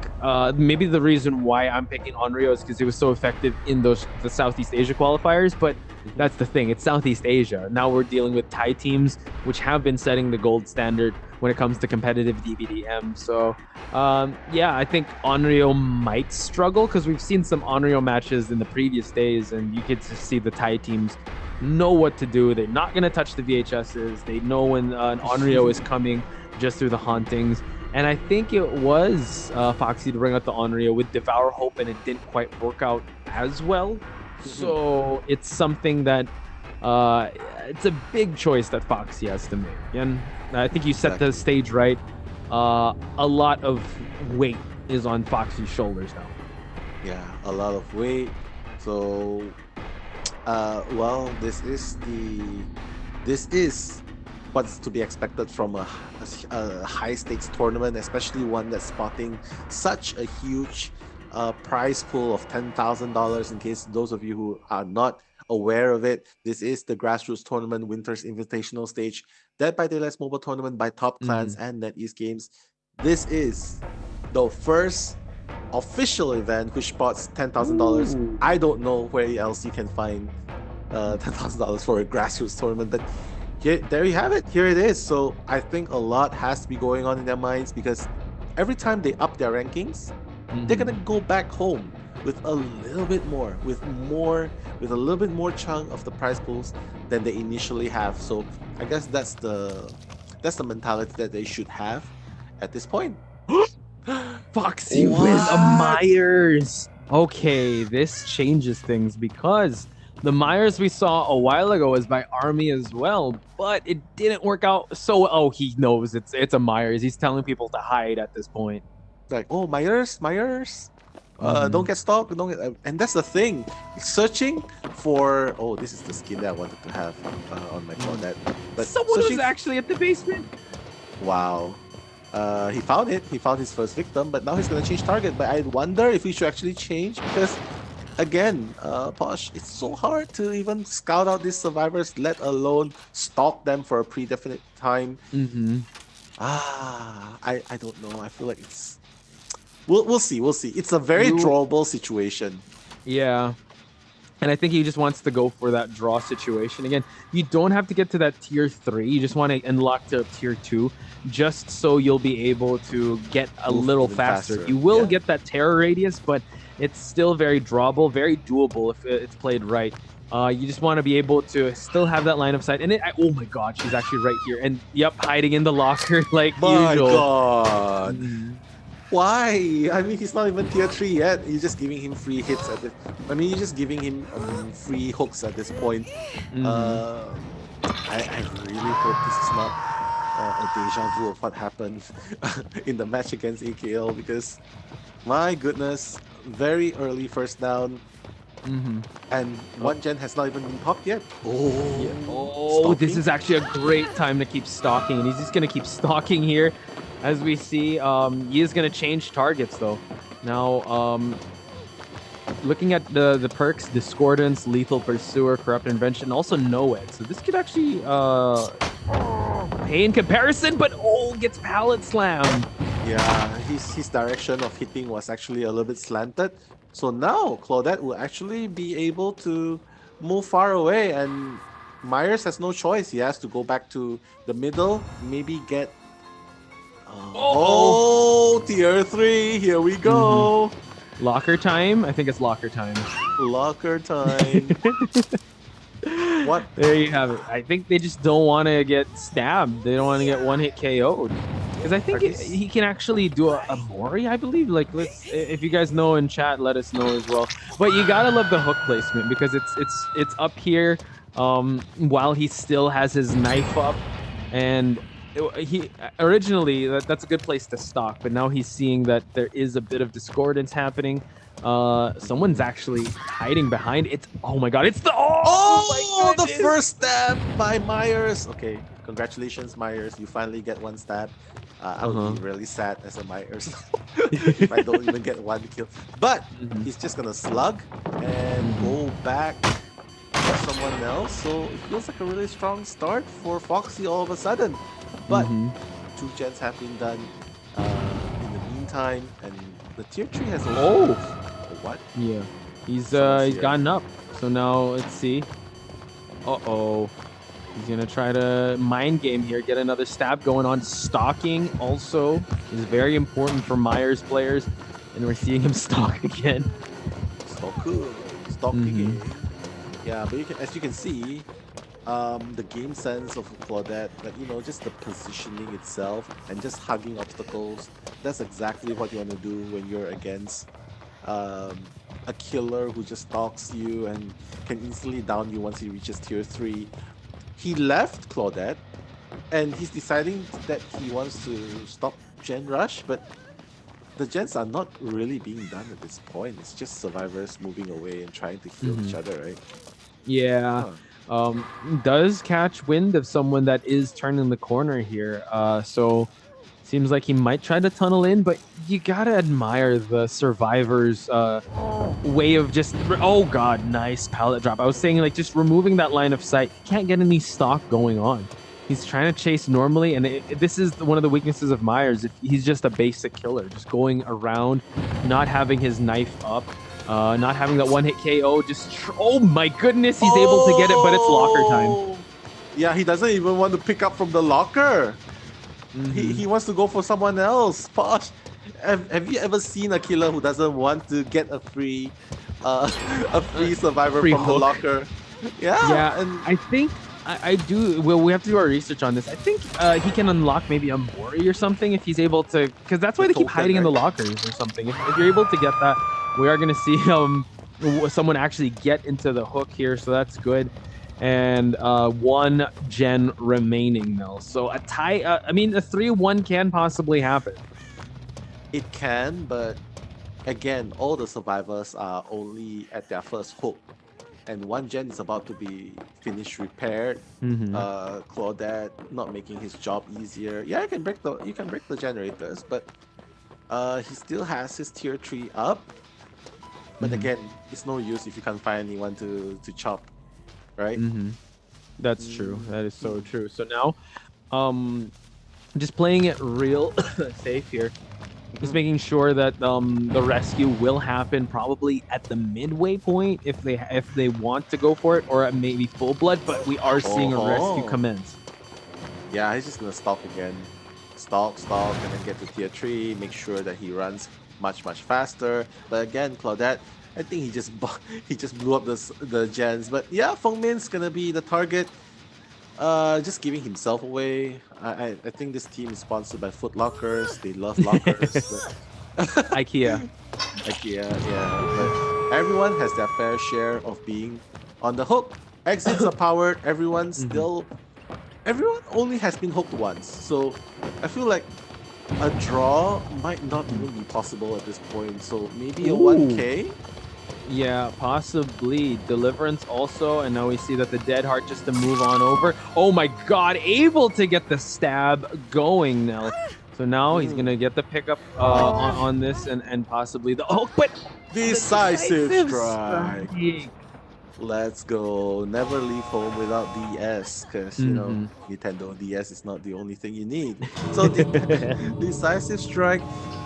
maybe the reason why I'm picking Onryo is because it was so effective in the Southeast Asia qualifiers. But Mhm. that's the thing; it's Southeast Asia. Now we're dealing with Thai teams, which have been setting the gold standard when it comes to competitive DVDM. So, yeah, I think Onryo might struggle because we've seen some Onryo matches in the previous days, and you could just see the Thai teams know what to do. They're not going to touch the VHSs. They know when an Onryo is coming just through the hauntings. And I think it was Foxy to bring out the Onryo with Devour Hope, and it didn't quite work out as well. So it's something that it's a big choice that Foxy has to make. And I think you set the Exactly. stage right. A lot of weight is on Foxy's shoulders now. Yeah, a lot of weight. So, well, this is what's to be expected from a high stakes tournament, especially one that's spotting such a huge prize pool of $10,000. In case those of you who are not aware of it, this is the Grassroots Tournament Winter's Invitational stage, Dead by Daylight's mobile tournament by Top Clans Mm. and NetEase Games. This is the first official event which spots $10,000. Ooh. I don't know where else you can find $10,000 for a grassroots tournament, but here, there you have it. Here it is. So I think a lot has to be going on in their minds because every time they up their rankings, they're gonna go back home with a little bit more, with a little bit more chunk of the prize pools than they initially have. So I guess that's the mentality that they should have at this point. Foxy with a What? Myers. Okay, this changes things because the Myers we saw a while ago was by Army as well, but it didn't work out so. Oh, he knows it's a Myers. He's telling people to hide at this point. Like, oh, Myers, don't Mhm. get stalked, don't get, and that's the thing. Searching for, oh, this is the skin that I wanted to have on my Claudette. But Someone searching, was actually at the basement. wow. He found it. He found his first victim, but now he's gonna change target. But I wonder if he should actually change because, again, Posh, it's so hard to even scout out these survivors, let alone stalk them for a predefinite time. Mm-hmm. I don't know. I feel like it's we'll see. We'll see. It's a very drawable situation. Yeah. And I think he just wants to go for that draw situation. Again, you don't have to get to that tier 3. You just want to unlock to tier 2 just so you'll be able to get a Move little even faster. faster. You will Yeah. get that terror radius, but it's still very drawable, very doable if it's played right. You just want to be able to still have that line of sight. And oh my god, she's actually right here. And yep, hiding in the locker like My usual. God. Mhm. Why? I mean, he's not even tier 3 yet. You're just giving him free hits at this. I mean, you're just giving him free hooks at this point. Mhm. I really hope this is not a deja vu of what happened in the match against AKL because, my goodness, very early first down. Mhm. And one gen has not even been popped yet. Oh, Yeah. Oh, this stalking? is actually a great time to keep stalking, and he's just gonna keep stalking here, as we see. He is gonna change targets though. Now, looking at the perks: Discordance, Lethal Pursuer, Corrupt Invention, also Noed. So this could actually pay in comparison, but gets pallet slammed. Yeah, his direction of hitting was actually a little bit slanted. So now Claudette will actually be able to move far away, and Myers has no choice. He has to go back to the middle, maybe get. Oh, tier 3. Here we go. Locker time. I think it's locker time. Locker time. What? There you have it. I think they just don't want to get stabbed. They don't want to get one hit KO'd. Because I think he can actually do a Mori, I believe. Like, if you guys know in chat, let us know as well. But you gotta love the hook placement because it's up here, while he still has his knife up, and he originally that's a good place to stock, but now he's seeing that there is a bit of discordance happening. Someone's actually hiding behind it. Oh my god, it's the my the goodness! first stab by Myers. Okay, congratulations, Myers. You finally get one stab. I would be really sad as a Myers if I don't even get one kill. But he's just gonna slug and go back for someone else. So it feels like a really strong start for Foxy all of a sudden. But 2 gens have been done in the meantime, and the tier 3 has also. What? Yeah, he's gotten up. So now let's see. He's gonna try to mind game here, get another stab going on. Stalking also is very important for Myers players, and we're seeing him stalk again. Stalking. Yeah, but as you can see, the game sense of Claudette, like just the positioning itself and just hugging obstacles. That's exactly what you want to do when you're against a killer who just stalks you and can instantly down you once he reaches tier 3. He left Claudette and he's deciding that he wants to stop Gen Rush, but the gens are not really being done at this point. It's just survivors moving away and trying to heal each other, right? Yeah. Does catch wind of someone that is turning the corner here. So seems like he might try to tunnel in, but you gotta admire the survivors' way of just. Oh god, nice pallet drop. I was saying, like, just removing that line of sight. He can't get any stock going on. He's trying to chase normally, and this is one of the weaknesses of Myers. He's just a basic killer, just going around, not having his knife up, not having that one-hit KO. Oh my goodness, he's able to get it, but it's locker time. Yeah, he doesn't even want to pick up from the locker. He wants to go for someone else. Posh, have you ever seen a killer who doesn't want to get a free survivor from the locker? Yeah, and I think I do. Well, we have to do our research on this. I think he can unlock maybe a Mori or something if he's able to, because that's why they keep hiding in the lockers or something. If you're able to get that, we are going to see someone actually get into the hook here, so that's good. And 1 gen remaining, Mel. So a tie. I mean, a 3-1 can possibly happen. It can, but again, all the survivors are only at their first hook, and 1 gen is about to be finished repaired. Claudette not making his job easier. Yeah, you can break the generators, but he still has his tier 3 up. But again, it's no use if you can't find anyone to chop. Right? That's true. That is so true. So now, just playing it real safe here. Just making sure that the rescue will happen probably at the midway point if they want to go for it, or at maybe full blood. But we are seeing a rescue commence. Yeah, he's just gonna stalk again, stalk, and then get to tier 3. Make sure that he runs much faster. But again, Claudette, I think he just blew up the gens. But yeah, Feng Min's gonna be the target. Just giving himself away. I think this team is sponsored by Foot Lockers. They love lockers. IKEA, yeah. But everyone has their fair share of being on the hook. Exits are powered. Everyone only has been hooked once. So I feel like a draw might not even be possible at this point. So maybe a 1K. Yeah, possibly. Deliverance also, and now we see that the Dead Heart just to move on over. Oh my god, able to get the stab going now. So now he's going to get the pickup on this and possibly the... Oh, but... Decisive strike. Let's go. Never leave home without DS, because, Nintendo DS is not the only thing you need. So, decisive strike.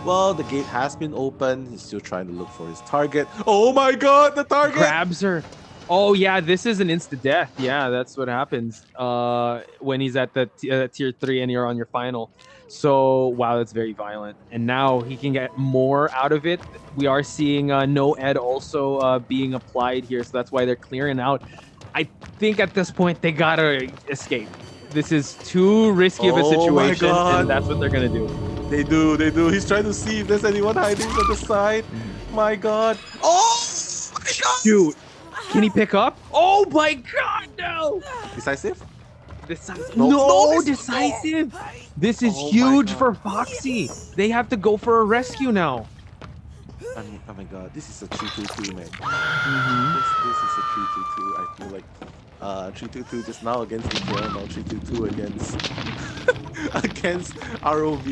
Well, the gate has been opened. He's still trying to look for his target. Oh my god, the target! Grabs her. Oh, yeah, this is an insta-death. Yeah, that's what happens when he's at the tier 3 and you're on your final. So, wow, that's very violent. And now he can get more out of it. We are seeing no ed also being applied here, so that's why they're clearing out. I think at this point they gotta escape. This is too risky of a Oh my situation, God. and that's what they're gonna do. They do. He's trying to see if there's anyone hiding on the side. My God. Oh my God. Dude, can he pick up? Oh my God, no! Decisive? Decisive. No, No, it's decisive. This is Oh my huge God. for Foxy. They have to go for a rescue now. I mean, oh my God, this is a 3-2-2, man. Mm-hmm. This is a 3-2-2. I feel like 3-2-2 just now against AKL, now 3-2-2 against ROV.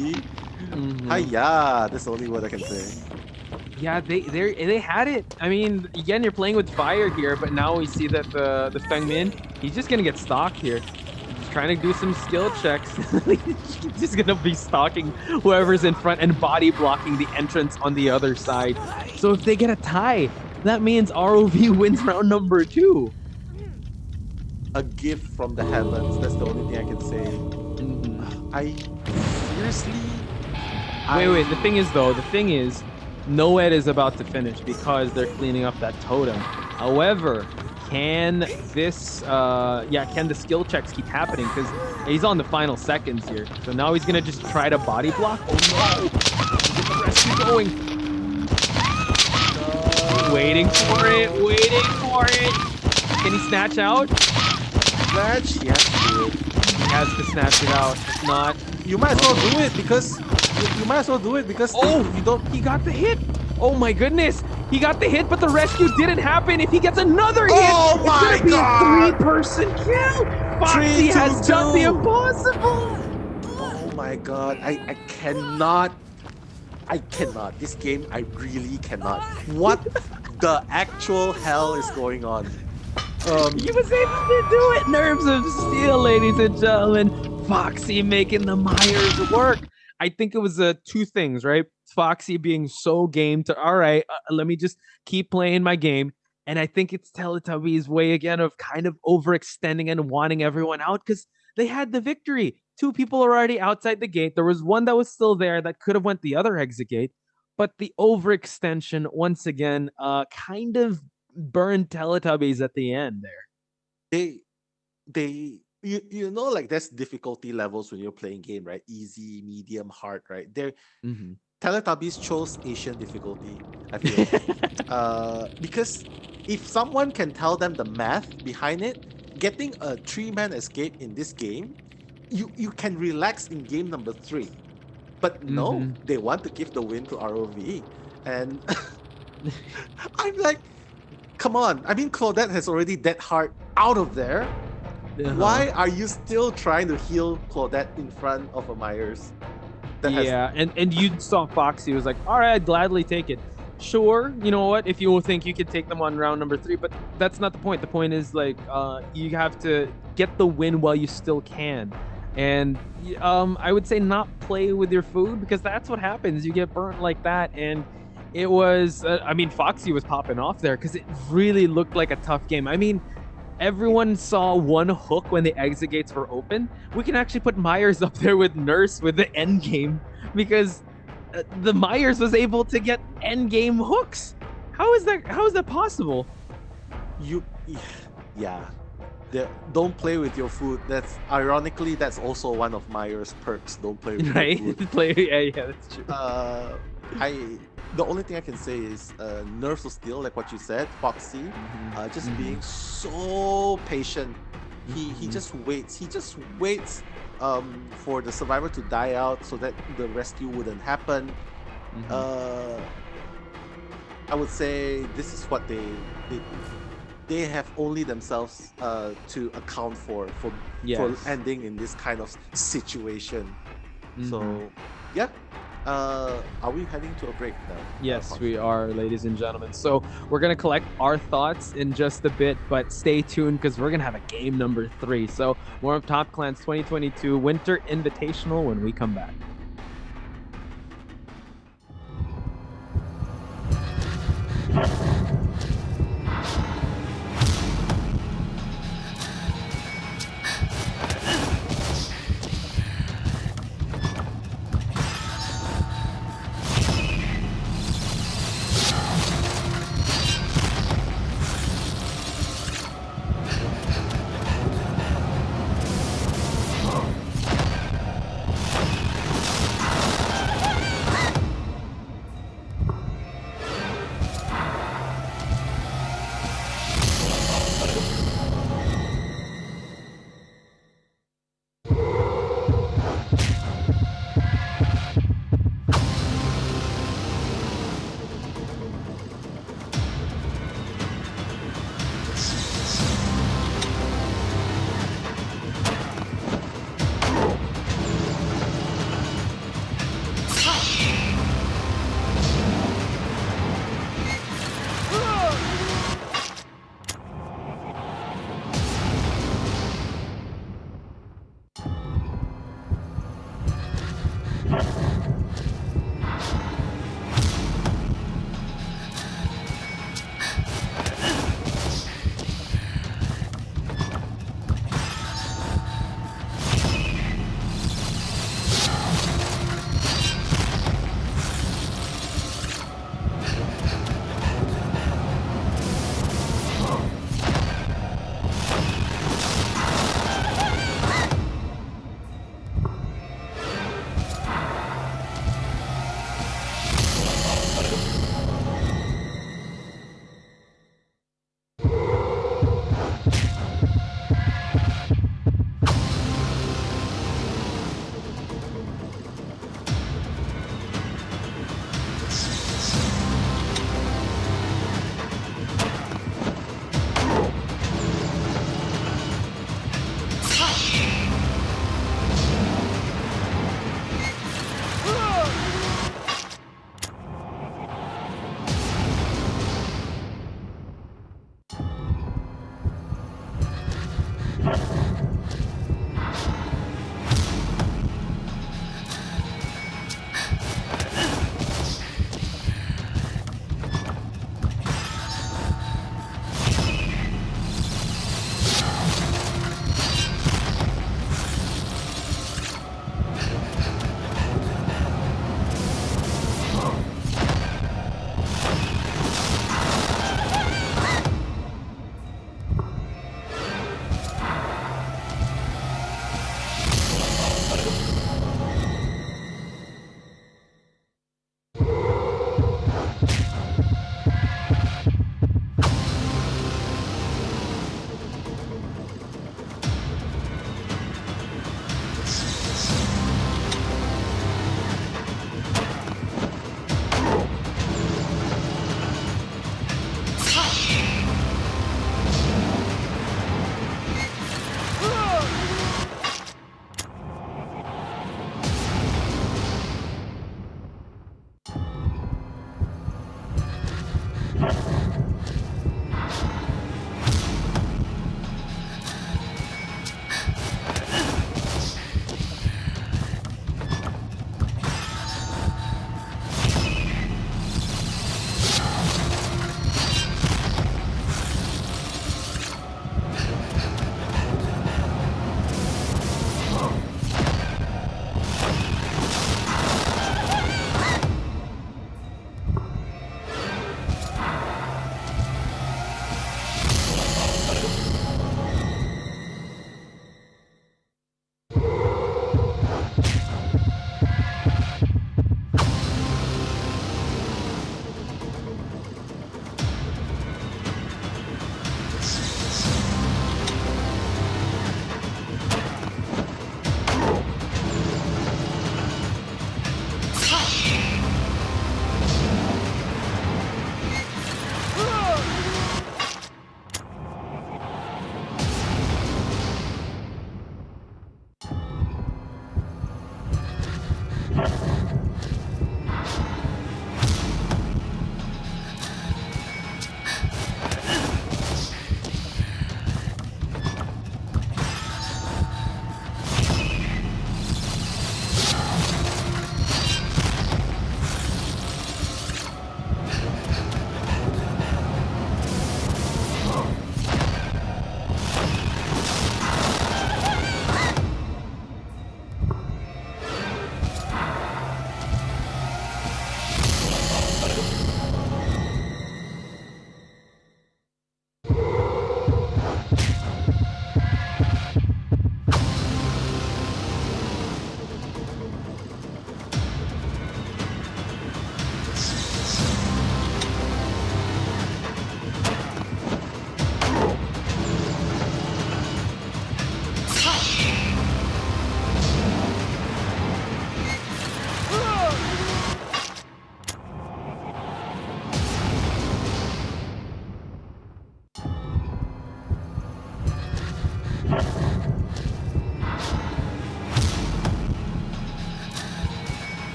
Hiya, that's the only word I can say. Yeah, they had it. I mean, again, you're playing with fire here, but now we see that the Feng Min, he's just gonna get stalked here. He's trying to do some skill checks. He's just gonna be stalking whoever's in front and body blocking the entrance on the other side. So if they get a tie, that means ROV wins round number 2. A gift from the heavens. That's the only thing I can say. I seriously. Wait. The thing is, Noed is about to finish because they're cleaning up that totem. However, can the skill checks keep happening? Because he's on the final seconds here. So now he's gonna just try to body block. Oh no! Get the rescue going. Waiting for it. Can he snatch out? Snatch? He has to do it. He has to snatch it out. If not, you might as well do it because you don't. He got the hit. Oh my goodness. He got the hit, but the rescue didn't happen. If he gets another hit, Oh my it's gonna be God. a 3-person kill. Foxy has done the impossible. Oh my God. I cannot. This game, I really cannot. What the actual hell is going on? He was able to do it. Nerves of steel, ladies and gentlemen. Foxy making the Myers work. I think it was two things, right? Foxy being so game to, all right, let me just keep playing my game. And I think it's Teletubbies' way again of kind of overextending and wanting everyone out because they had the victory. 2 people are already outside the gate. There was one that was still there that could have went the other exit gate. But the overextension, once again, kind of burned Teletubbies at the end there. You know, like there's difficulty levels when you're playing game, right? Easy, medium, hard, right? Teletubbies chose Asian difficulty, I feel. Because if someone can tell them the math behind it, getting a 3-man escape in this game, you can relax in game number 3. But no, they want to give the win to ROV. And I'm like, come on. I mean, Claudette has already dead hard out of there. Why are you still trying to heal Claudette in front of a Myers? And you saw Foxy was like, all right, I'd gladly take it. Sure, you know what? If you think you could take them on round number 3, but that's not the point. The point is like you have to get the win while you still can. And I would say not play with your food because that's what happens. You get burnt like that. And it was, Foxy was popping off there because it really looked like a tough game. I mean, everyone saw one hook when the exit gates were open. We can actually put Myers up there with Nurse with the end game because the Myers was able to get end game hooks. How is that possible? Don't play with your food. That's ironically that's also one of Myers' perks. Don't play with your food. Yeah, that's true. The only thing I can say is Nerves of Steel, like what you said, Foxy, just being so patient. He just waits. He just waits for the survivor to die out so that the rescue wouldn't happen. I would say this is what they have only themselves to account for ending in this kind of situation. So yeah. Are we heading to a break now? Yes, we are, ladies and gentlemen. So we're going to collect our thoughts in just a bit, but stay tuned because we're going to have a game number 3. So more of Top Clan's 2022 Winter Invitational when we come back.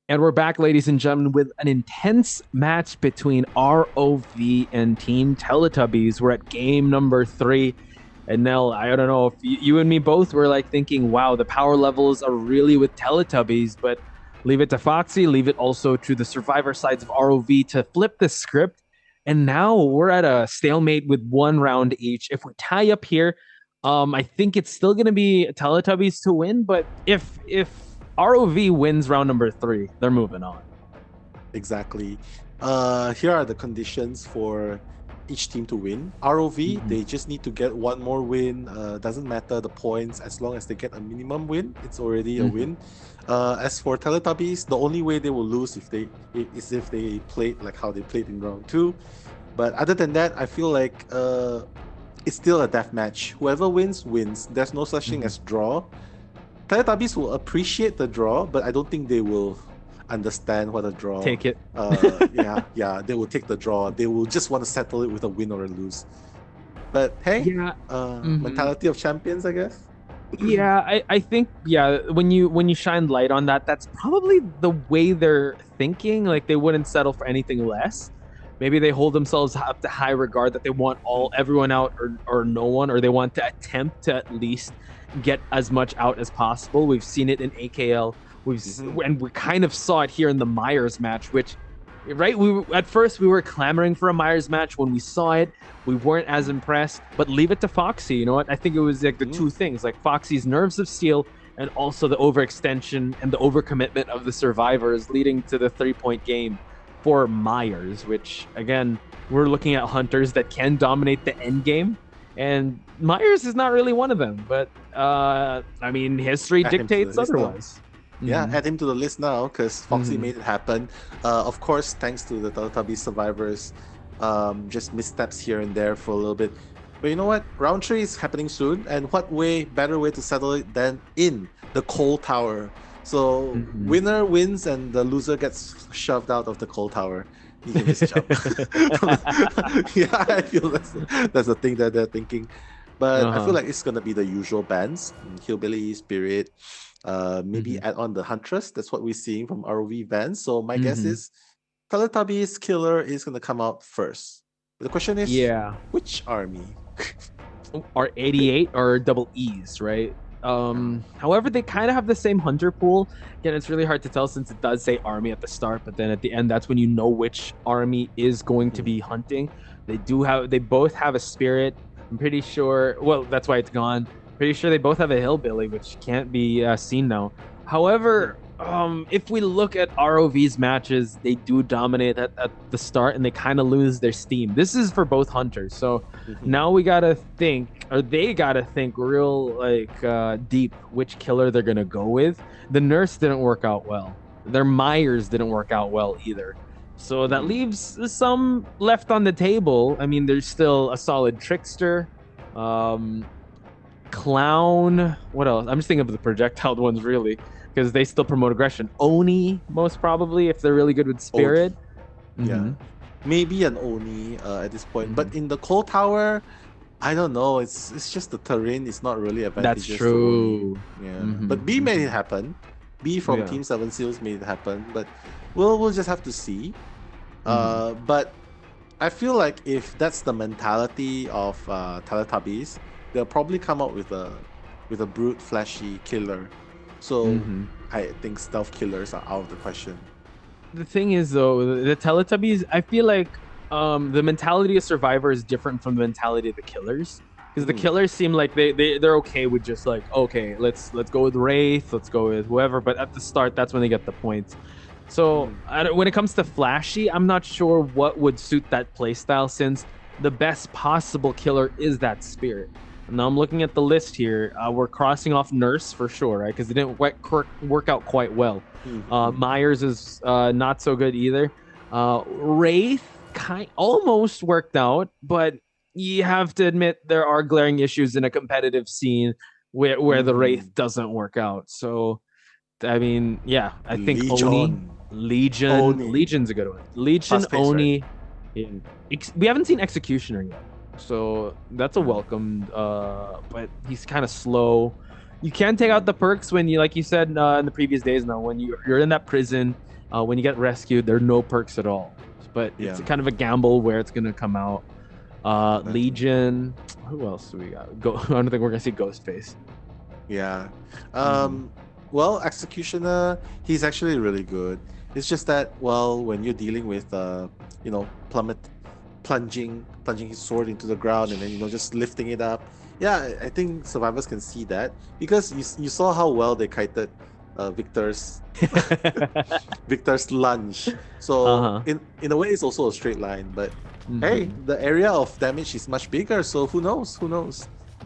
And we're back, ladies and gentlemen, with an intense match between ROV and Team Teletubbies. We're at game number 3. And Nell, I don't know if you and me both were like thinking, wow, the power levels are really with Teletubbies, but leave it to Foxy, leave it also to the survivor sides of ROV to flip the script. And now we're at a stalemate with 1 round each. If we tie up here, I think it's still going to be Teletubbies to win, but if ROV wins round number 3, they're moving on. Exactly. Here are the conditions for each team to win. ROV, they just need to get 1 more win. Doesn't matter the points, as long as they get a minimum win, it's already a win. As for Teletubbies, the only way they will lose is if they played like how they played in round 2. But other than that, I feel like it's still a death match. Whoever wins, wins. There's no such thing as draw. Teletubbies will appreciate the draw, but I don't think they will understand what a draw. Take it. Yeah, they will take the draw. They will just want to settle it with a win or a lose. But hey, mentality of champions, I guess. Yeah, I think when you shine light on that, that's probably the way they're thinking. Like they wouldn't settle for anything less. Maybe they hold themselves up to high regard that they want everyone out or no one, or they want to attempt to at least get as much out as possible. We've seen it in AKL. And we kind of saw it here in the Myers match, which at first we were clamoring for a Myers match. When we saw it, we weren't as impressed. But leave it to Foxy. You know what? I think it was like the 2 things, like Foxy's nerves of steel and also the overextension and the overcommitment of the survivors, leading to the 3-point game for Myers, which again, we're looking at hunters that can dominate the end game, and Myers is not really one of them. But I mean, history dictates otherwise. Yeah, add him to the list now because Foxy made it happen. Of course, thanks to the Teletubbies survivors, just missteps here and there for a little bit. But you know what? Round 3 is happening soon, and what better way to settle it than in the coal tower? So winner wins and the loser gets shoved out of the coal tower. You can just jump. Yeah, I feel that's the thing that they're thinking. But I feel like it's gonna be the usual bands: Hillbilly, Spirit, maybe add on the Huntress. That's what we're seeing from ROV bands. So my guess is Teletubbies Killer is gonna come out first. But the question is, which army? Are 88 or double E's, right? However, they kind of have the same hunter pool. Again, it's really hard to tell since it does say army at the start, but then at the end, that's when you know which army is going to be hunting. They both have a spirit. I'm pretty sure. Well, that's why it's gone. Pretty sure they both have a hillbilly, which can't be seen now. However, if we look at ROV's matches, they do dominate at the start and they kind of lose their steam. This is for both hunters. So now we gotta think, or they gotta think real deep which killer they're gonna go with. The nurse didn't work out well. Their Myers didn't work out well either. So that leaves some left on the table. I mean, there's still a solid trickster. Clown. What else? I'm just thinking of the projectile ones really, because they still promote aggression. Oni, most probably, if they're really good with spirit. Yeah, maybe an Oni at this point. But in the cold tower, I don't know. It's just the terrain is not really advantageous. That's true. Yeah, but B made it happen. B from Team 7 Seals made it happen. But we'll just have to see. But I feel like if that's the mentality of Teletubbies, they'll probably come up with a brute flashy killer. So I think stealth killers are out of the question. The thing is though, the Teletubbies, I feel like the mentality of Survivor is different from the mentality of the killers. Because the killers seem like they're okay with just like, okay, let's go with Wraith, let's go with whoever. But at the start, that's when they get the points. So when it comes to flashy, I'm not sure what would suit that playstyle since the best possible killer is that spirit. Now I'm looking at the list here. We're crossing off Nurse for sure, right? Because it didn't work out quite well. Myers is not so good either. Wraith almost worked out, but you have to admit there are glaring issues in a competitive scene where the Wraith doesn't work out. So, I mean, yeah, I think Legion's a good one. Legion, Oni. Right? We haven't seen Executioner yet. So that's a welcome, but he's kind of slow. You can take out the perks when you, like you said in the previous days. Now, when you're in that prison, when you get rescued, there are no perks at all. But it's kind of a gamble where it's gonna come out. Legion. Who else do we got? I don't think we're gonna see Ghostface. Yeah. Well, Executioner, he's actually really good. It's just that, well, when you're dealing with, plunging his sword into the ground and then just lifting it up. Yeah, I think survivors can see that because you saw how well they kited Victor's lunge. So in a way, it's also a straight line. But hey, the area of damage is much bigger. So who knows?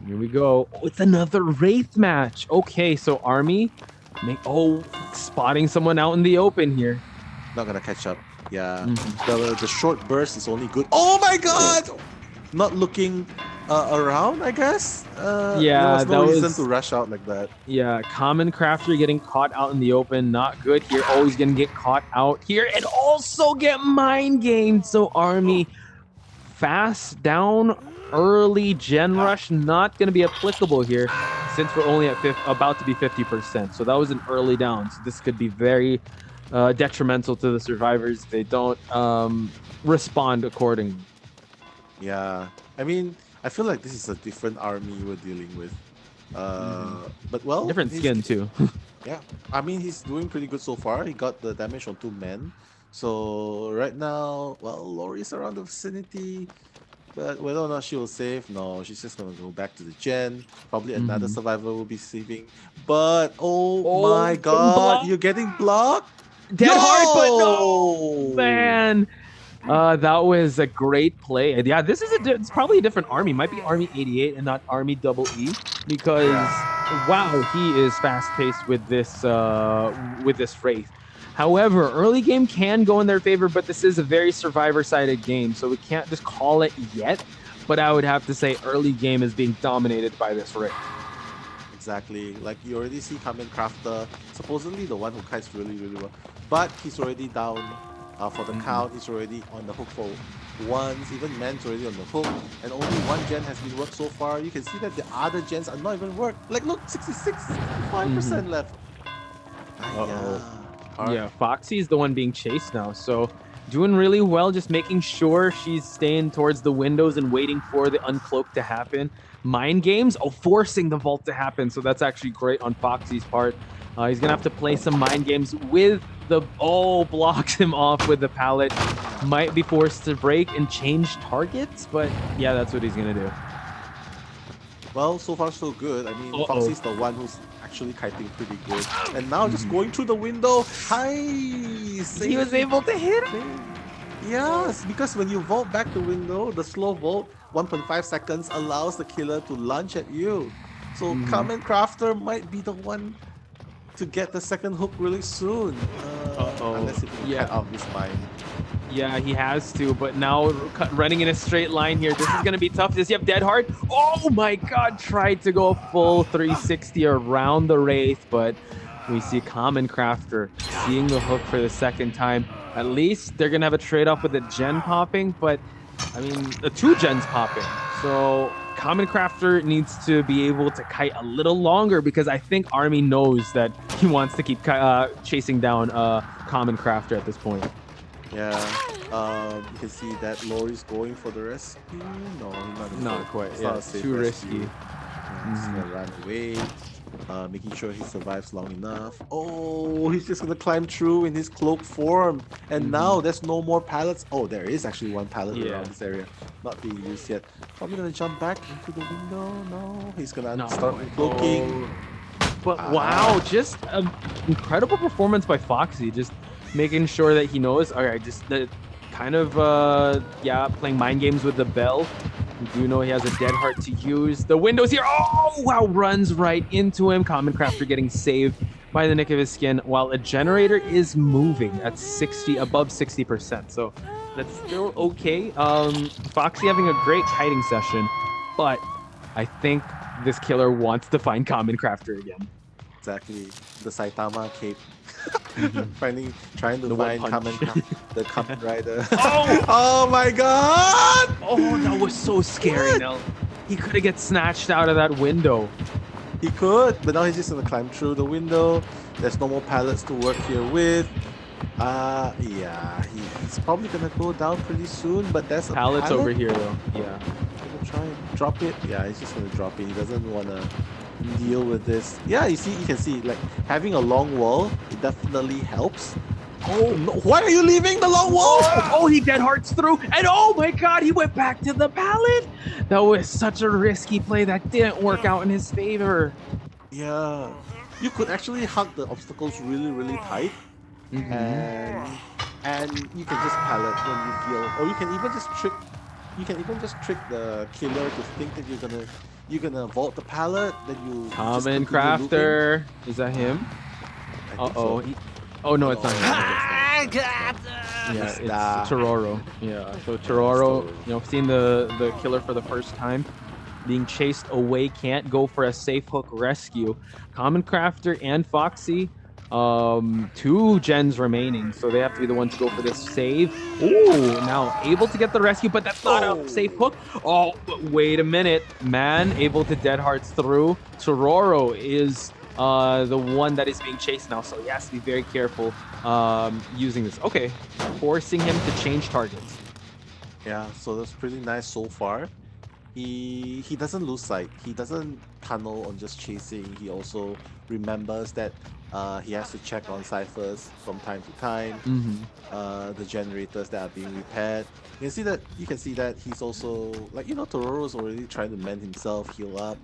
Here we go. Oh, it's another Wraith match. Okay, so Army, spotting someone out in the open here. Not gonna catch up. Yeah, the short burst is only good. Oh my god! Not looking around, I guess. There was no reason to rush out like that. Yeah, Common Crafter getting caught out in the open, not good here. Oh, he's gonna get caught out here and also get mind gamed. So Army, fast down, early gen rush, not gonna be applicable here since we're only at about to be 50%. So that was an early down. So this could be very detrimental to the survivors. They don't respond accordingly. Yeah, I mean, I feel like this is a different Army we're dealing with. But well, different skin too. Yeah, I mean, he's doing pretty good so far. He got the damage on 2 men. So right now, well, Lori's around the vicinity. But whether or not she will save, no, she's just gonna go back to the gen. Probably another survivor will be saving. But oh my god, you're getting blocked? Dead hard, but no! Man, that was a great play. And yeah, it's probably a different Army. Might be Army 88 and not Army Double E because wow, he is fast-paced with this Wraith. However, early game can go in their favor, but this is a very survivor-sided game, so we can't just call it yet. But I would have to say early game is being dominated by this Wraith. Exactly. Like you already see Kamen Crafter, supposedly the one who kites really, really well. But he's already down for the count. He's already on the hook for once. Even Man's already on the hook. And only one gen has been worked so far. You can see that the other gens are not even worked. Like look, 65% left. Yeah, Foxy is the one being chased now. So doing really well, just making sure she's staying towards the windows and waiting for the uncloak to happen. Mind games, forcing the vault to happen. So that's actually great on Foxy's part. He's gonna have to play some mind games with the blocks him off with the pallet. Might be forced to break and change targets, but yeah, that's what he's gonna do. Well, so far so good. I mean, Foxy's the one who's actually kiting pretty good. And now just going through the window. Hi! He was able to hit him. Yes, because when you vault back the window, the slow vault, 1.5 seconds allows the killer to lunge at you. So Kamen Crafter might be the one to get the second hook really soon. Unless he can cut out his mind. Yeah, he has to, but now running in a straight line here, this is going to be tough. Does he have Dead Hard? Oh my god, tried to go full 360 around the Wraith, but we see Common Crafter seeing the hook for the second time. At least they're going to have a trade-off with the gen popping, but I mean, the 2 gens popping. So Common Crafter needs to be able to kite a little longer because I think Army knows that he wants to keep chasing down Common Crafter at this point. Yeah, you can see that Lori's going for the rescue. No, not quite. It's yeah, not a safe too rescue. risky. He's gonna run away, making sure he survives long enough. Oh, he's just gonna climb through in his cloak form. And now there's no more pallets. Oh, there is actually one pallet around this area, not being used yet. Probably gonna jump back into the window. No, he's gonna start cloaking. But wow, just an incredible performance by Foxy. Just making sure that he knows. All right, just kind of playing mind games with the bell. We do know he has a Dead Heart to use. The window's here. Oh wow, runs right into him. Common Crafter getting saved by the nick of his skin, while a generator is moving at above 60%. So that's still okay. Foxy having a great kiting session, but I think this killer wants to find Common Crafter again. Exactly, the Saitama cape. Trying to find the Kamen Rider. Oh my god! Oh, that was so scary. Now he could have get snatched out of that window. He could, but now he's just gonna climb through the window. There's no more pallets to work here with. Yeah, he's probably gonna go down pretty soon. But there's a pallet over here though. Yeah. Gonna try and drop it. Yeah, he's just gonna drop it. He doesn't wanna deal with this. Yeah, you can see like having a long wall, it definitely helps. Oh no, why are you leaving the long wall? Oh, he Dead Hearts through, and oh my god, he went back to the pallet. That was such a risky play that didn't work out in his favor. Yeah, you could actually hug the obstacles really tight, and you can just pallet when you feel, or you can even just trick the killer to think that you're gonna vault the pallet, then you Common Crafter. Is that him? So. Oh no, it's not him. Yeah, it's Tororo. Yeah, so Tororo, you know, seeing the killer for the first time, being chased away, can't go for a safe hook rescue. Common Crafter and Foxy, 2 gens remaining, so they have to be the ones to go for this save. Ooh, now able to get the rescue, but that's not a safe hook. Oh, but wait a minute, man, able to Dead Hearts through. Tororo is the one that is being chased now, so he has to be very careful using this. Okay, forcing him to change targets. Yeah, so that's pretty nice so far. He doesn't lose sight. He doesn't tunnel on just chasing. He also remembers that he has to check on ciphers from time to time. The generators that are being repaired. You can see that he's also, like, you know, Tororo's already trying to mend himself, heal up.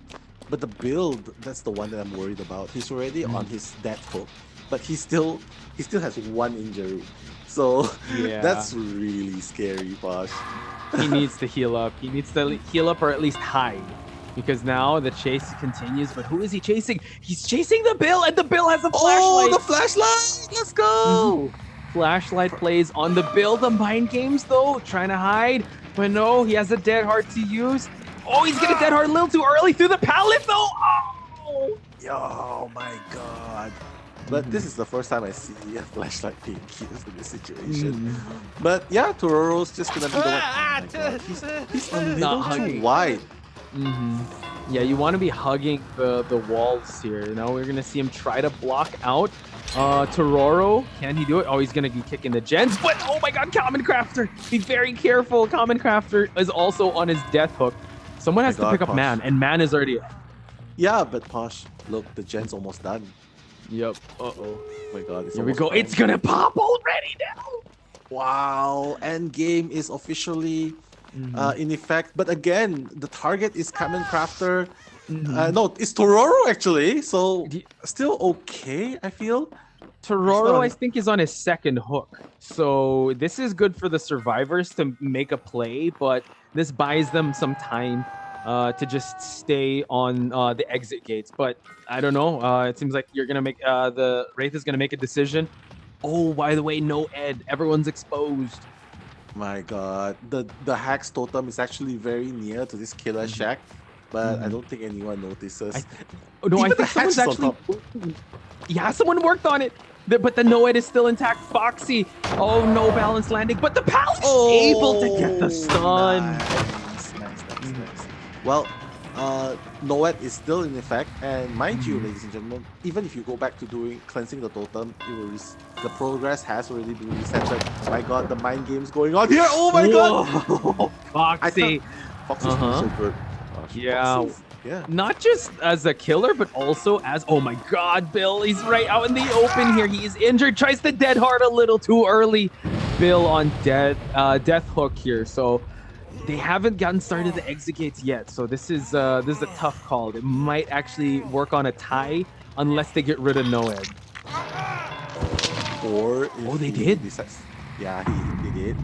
But the build, that's the one that I'm worried about. He's already on his death hook, but he still has 1 injury. So yeah, that's really scary, Posh. He needs to heal up. He needs to heal up or at least hide. Because now the chase continues, but who is he chasing? He's chasing the Bill, and the Bill has a flashlight. Oh, the flashlight! Let's go! Flashlight plays on the Bill. The mind games, though, trying to hide. But no, he has a Dead Heart to use. Oh, he's getting Dead Heart a little too early through the pallet, though. Oh my god. But this is the first time I see a flashlight being used in this situation. But yeah, Tororo's just gonna be the one. Oh my god. He's a little too wide. Yeah, you want to be hugging the walls here. You know, we're gonna see him try to block out Tororo. Can he do it? Oh, he's gonna be kicking the gens. But oh my god, Common Crafter! Be very careful. Common Crafter is also on his death hook. Someone My has to pick God, up Posh. Man, and Man is already. Yeah, but Posh, look, the gen's almost done. Yep. Uh-oh. Oh my God, it's Here we almost go. done. It's gonna pop already now. Wow, end game is officially Mhm. in effect. But again, the target is Kamen Crafter. Mhm. No, it's Tororo actually. So D- still okay, I feel. He's not Tororo, on I his. think, is on his second hook. So this is good for the survivors to make a play, but this buys them some time to just stay on the exit gates. But I don't know. It seems like you're gonna make the Wraith is gonna make a decision. Oh, by the way, no Ed. Everyone's exposed. My God, the Hax totem is actually very near to this killer Mhm. shack, but I Mhm. don't think anyone I notices. oh, no, I Even the think hatch someone's is on actually. top. Yeah, someone worked on it. But the Noed is still intact. Foxy. Oh, no balance landing. But the Pal is able to get the Oh, stun. Mhm. nice. Well, Noet is still in effect, and mind you, Mhm. ladies and gentlemen, even if you go back to doing cleansing the totem, the progress has already been resetted. My God, the mind game's going on here. Oh my God, Whoa, I thought Foxy. Foxy's really Uh-huh. so good. Gosh, Yeah. Foxy's yeah. Not just as a killer, but also as, oh my God, Bill. He's right out in the open here. He is injured. Tries the dead hard a little too early. Bill on death hook here. So they haven't gotten started the exit gates yet. So this is a tough call. It might actually work on a tie unless they get rid of Noed. Or Oh, if they he did. decides, yeah, he did.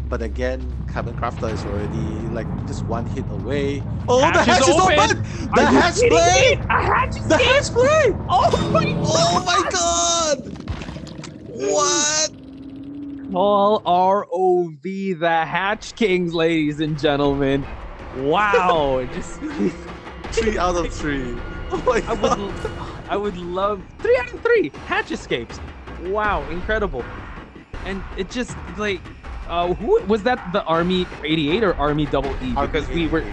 But again, Cabin Crafter is already like just one hit away. Oh, the Hatch is hatch is open. open! Are The you hatch kidding play! me? A hatch The escape. hatch play! Oh my Oh my God. God! What? Call ROV the Hatch Kings, ladies and gentlemen. Wow. Just 3 out of 3. Oh my I God! would love 3 out of 3 hatch escapes. Wow, incredible. And it just like who was that, the Army 88 or Army double E? Because we were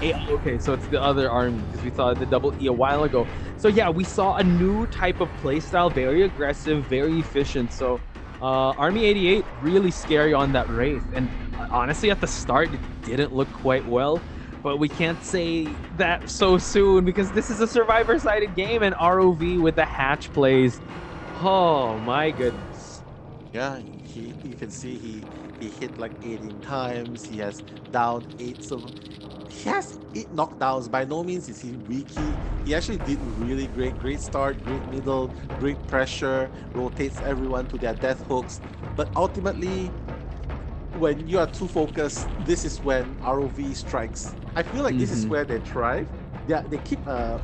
okay, so it's the other army because we saw the double E a while ago. So yeah, we saw a new type of playstyle, very aggressive, very efficient. So Army 88 really scary on that Wraith, and honestly, at the start, it didn't look quite well. But we can't say that so soon because this is a survivor-sided game, and ROV with the hatch plays. Oh my goodness. Yeah, you can see he hit like 18 times. He has downed 8 he has 8 knockdowns. By no means is he weak. He actually did really great start, great middle, great pressure, rotates everyone to their death hooks. But ultimately, when you are too focused, this is when ROV strikes. I feel like this is where they thrive. They keep a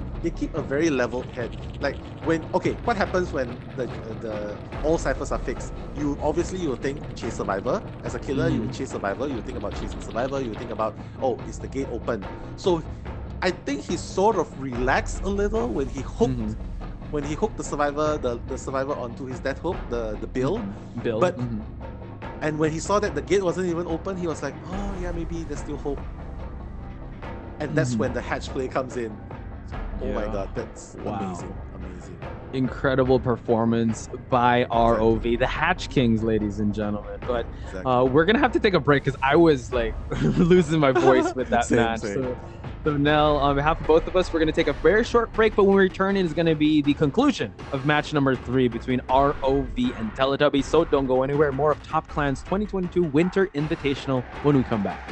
very level head. Like when what happens when the all ciphers are fixed? You will think chase survivor. As a killer, you will chase survivor. You will think about chasing survivor. You will think about, oh, is the gate open? So I think he sort of relaxed a little when he hooked the survivor onto his death hook, the Bill. Bill. But and when he saw that the gate wasn't even open, he was like, oh yeah, maybe there's still hope. And that's when the hatch play comes in. Oh my God, that's amazing. Incredible performance by ROV, the Hatch Kings, ladies and gentlemen. But we're gonna have to take a break because I was like losing my voice with that match. So Nell, on behalf of both of us, we're gonna take a very short break, but when we return, it is gonna be the conclusion of match number 3 between ROV and Teletubbies. So don't go anywhere. More of Top Clan's 2022 Winter Invitational when we come back.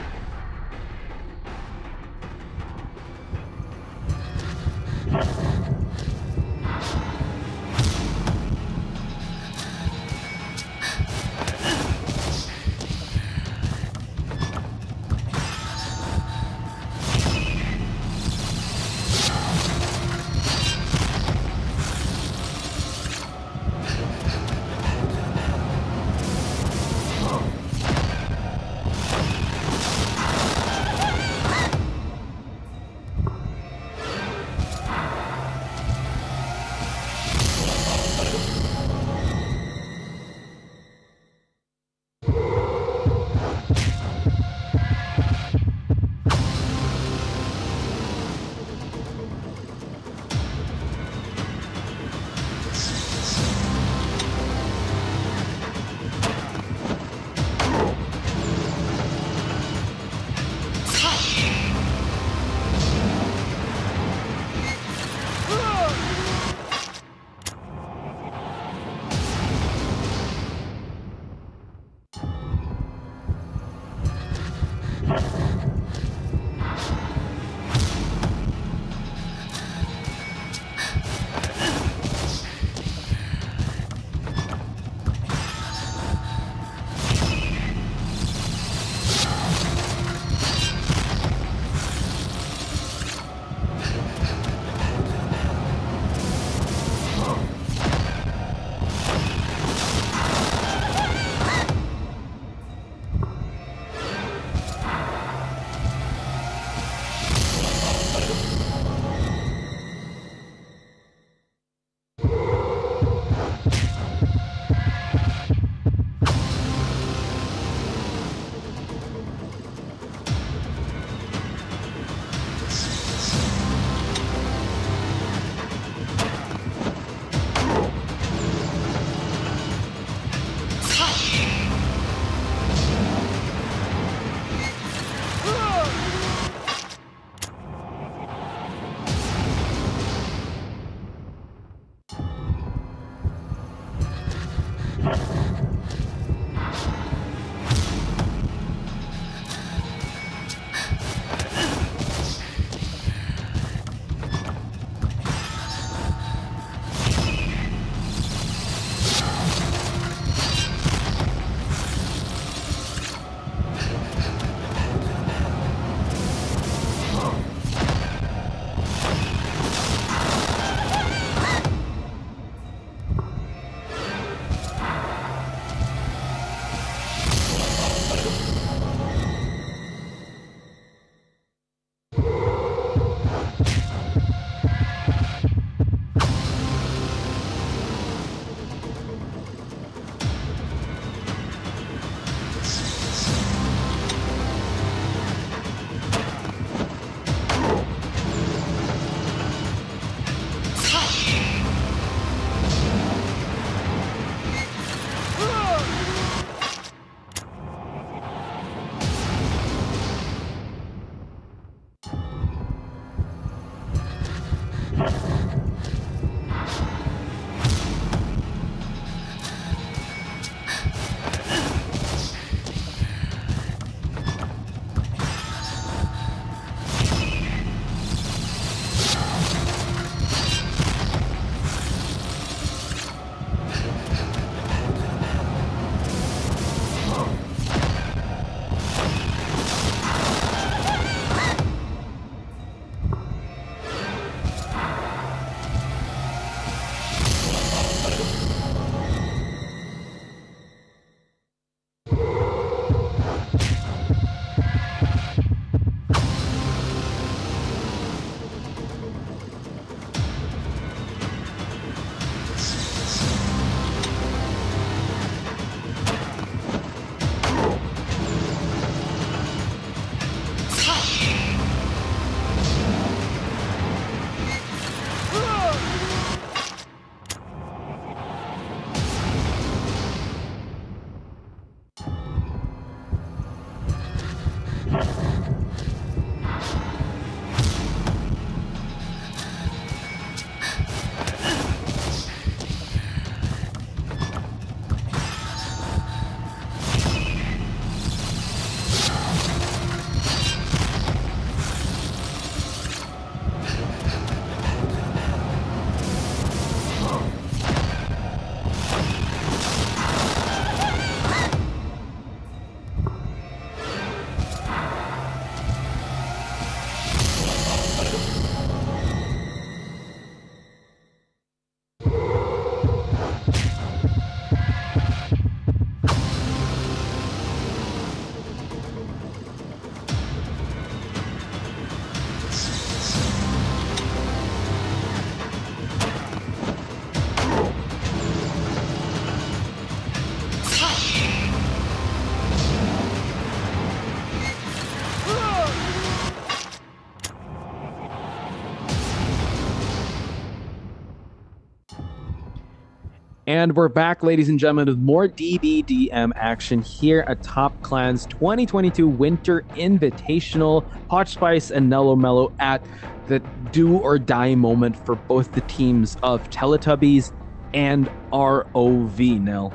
And we're back, ladies and gentlemen, with more DBDM action here at Top Clan's 2022 Winter Invitational. Hot Spice and Nello Mello at the do or die moment for both the teams of Teletubbies and ROV, Nell.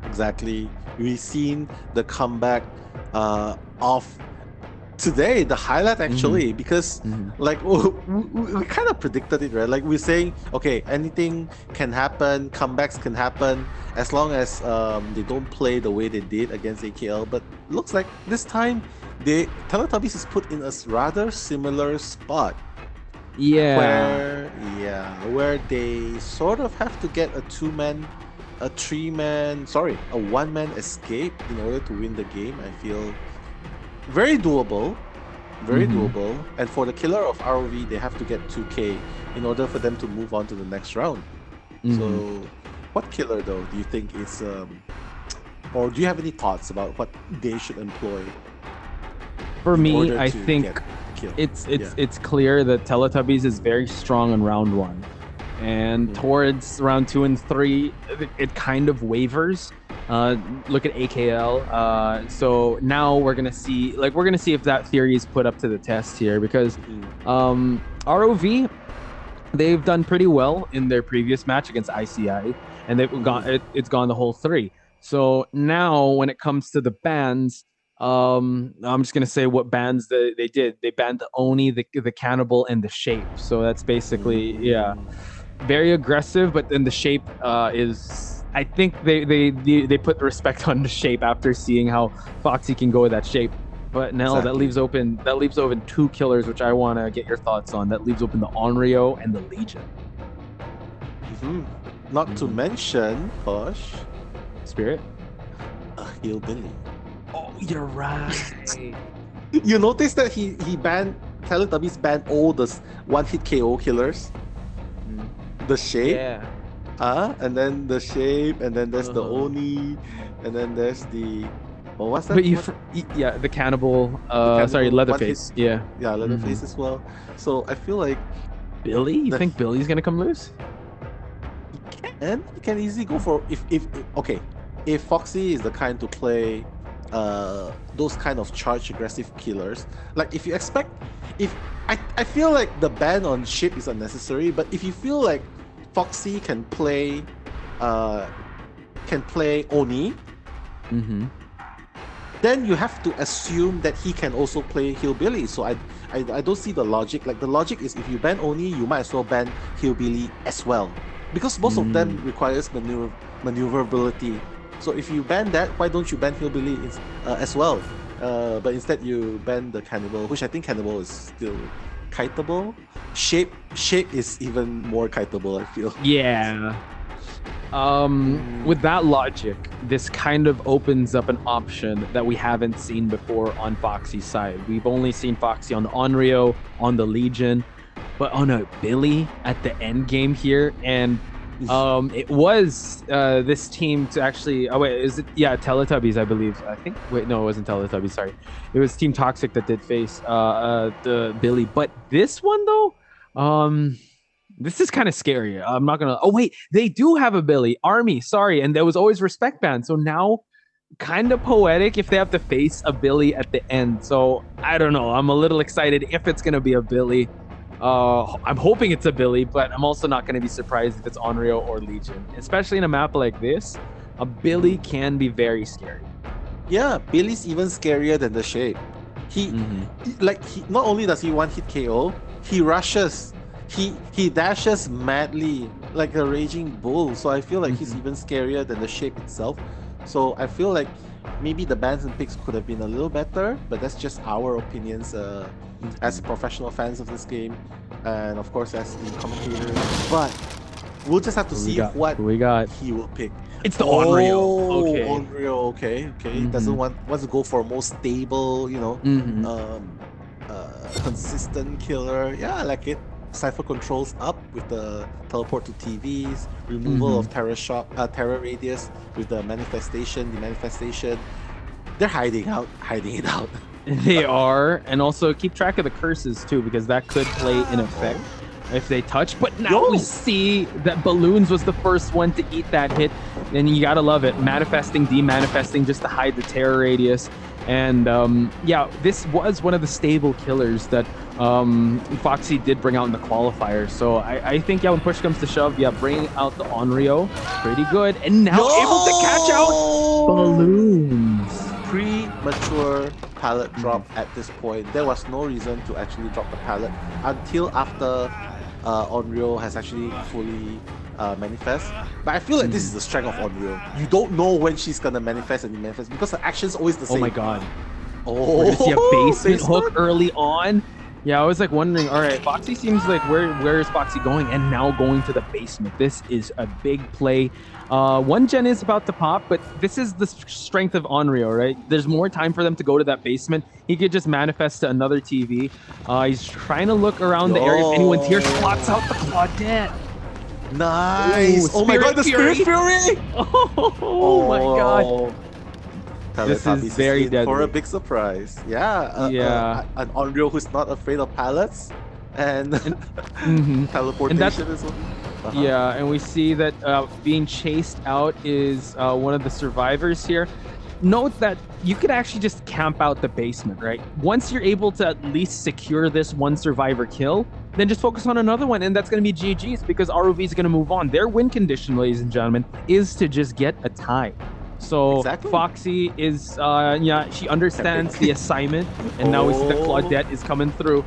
Exactly. We've seen the comeback of today, the highlight actually, because like we kind of predicted it, right? Like we're saying, okay, anything can happen, comebacks can happen as long as they don't play the way they did against AKL. But looks like this time the Teletubbies is put in a rather similar spot. Yeah. Where they sort of have to get a one-man escape in order to win the game. I feel very doable. And for the killer of ROV, they have to get 2K in order for them to move on to the next round. So what killer though do you think is or do you have any thoughts about what they should employ? For me, I think it's clear that Teletubbies is very strong in round 1. And towards round 2 and 3, it kind of wavers. Look at AKL. So now we're gonna see if that theory is put up to the test here, because ROV, they've done pretty well in their previous match against ICI, and it's gone the whole 3. So now when it comes to the bans, I'm just gonna say what bans they did. They banned the Oni, the Cannibal, and the Shape. So that's basically very aggressive, but then the Shape is, I think they put the respect on the Shape after seeing how Foxy can go with that Shape. But now that leaves open 2 killers, which I want to get your thoughts on. That leaves open the Onryo and the Legion. Not to mention, Posh, Spirit, a Hillbilly. Oh, you're right. You notice that he banned Teletubbies banned all the one-hit KO killers. The Shape, and then the Shape, and then there's the Oni, and then there's the what's that? But the Cannibal. Sorry, Leatherface. Leatherface as well. So I feel like Billy. You think Billy's gonna come loose? He can easily go for if Foxy is the kind to play those kind of charge aggressive killers. Like I feel like the ban on Shape is unnecessary, but if you feel like Foxy can play Oni, then you have to assume that he can also play Hillbilly. So I don't see the logic. Like the logic is if you ban Oni, you might as well ban Hillbilly as well, because most of them requires maneuverability. So if you ban that, why don't you ban Hillbilly as well? But instead you ban the Cannibal, which I think Cannibal is still kiteable. Shape is even more kiteable, I feel. Yeah. With that logic, this kind of opens up an option that we haven't seen before on Foxy's side. We've only seen Foxy on the Onryo, on the Legion, but on a Billy at the end game here, and it was this team to actually Teletubbies, I believe. It wasn't Teletubbies, sorry. It was Team Toxic that did face the Billy. But this one though, this is kind of scary. I'm not gonna they do have a Billy Army, sorry, and there was always respect band. So now kind of poetic if they have to face a Billy at the end. So I don't know. I'm a little excited if it's gonna be a Billy. I'm hoping it's a Billy, but I'm also not going to be surprised if it's Onryo or Legion. Especially in a map like this, a Billy can be very scary. Yeah, Billy's even scarier than the Shape. He not only does he one-hit KO, he rushes. He dashes madly like a raging bull. So I feel like he's even scarier than the Shape itself. So I feel like maybe the bans and picks could have been a little better, but that's just our opinions as professional fans of this game, and of course as the commentators. But we'll just have to see what he will pick. It's the Onryo. Onryo. Okay. He doesn't wants to go for a more stable, consistent killer. Yeah, I like it. Cypher controls up with the teleport to TVs, removal of terror radius with the manifestation. They're hiding it out. They are, and also keep track of the curses too, because that could play in effect. if they touch. But now we see that Balloons was the first one to eat that hit. And you gotta love it. Manifesting, demanifesting just to hide the terror radius. And yeah, this was one of the stable killers that Foxy did bring out in the qualifiers. So I think, yeah, when push comes to shove, yeah, bringing out the Onryo, pretty good. And now able to catch out Balloons. Premature pallet drop at this point. There was no reason to actually drop the pallet until after Onryo has actually fully manifest. But I feel like this is the strength of Onryo. You don't know when she's gonna manifest and manifest because her action's always the same. Oh my god. Oh, we're gonna see a basement hook early on. Yeah, I was like wondering, all right, Foxy seems like where is Foxy going? And now going to the basement. This is a big play. One gen is about to pop, but this is the strength of Onryo, right? There's more time for them to go to that basement. He could just manifest to another TV. He's trying to look around the area. If anyone's here, slots out the Claudette. Nice! Ooh, oh my god, the Spirit Fury! Oh my god. This is very deadly. For a big surprise. Yeah. An Onryo who's not afraid of pallets and teleportation as well. Yeah, and we see that being chased out is one of the survivors here. Note that you could actually just camp out the basement, right? Once you're able to at least secure this one survivor kill, then just focus on another one, and that's going to be GG's because ROV is going to move on. Their win condition, ladies and gentlemen, is to just get a tie. So Foxy is, yeah, she understands the assignment, and now we see that Claudette is coming through.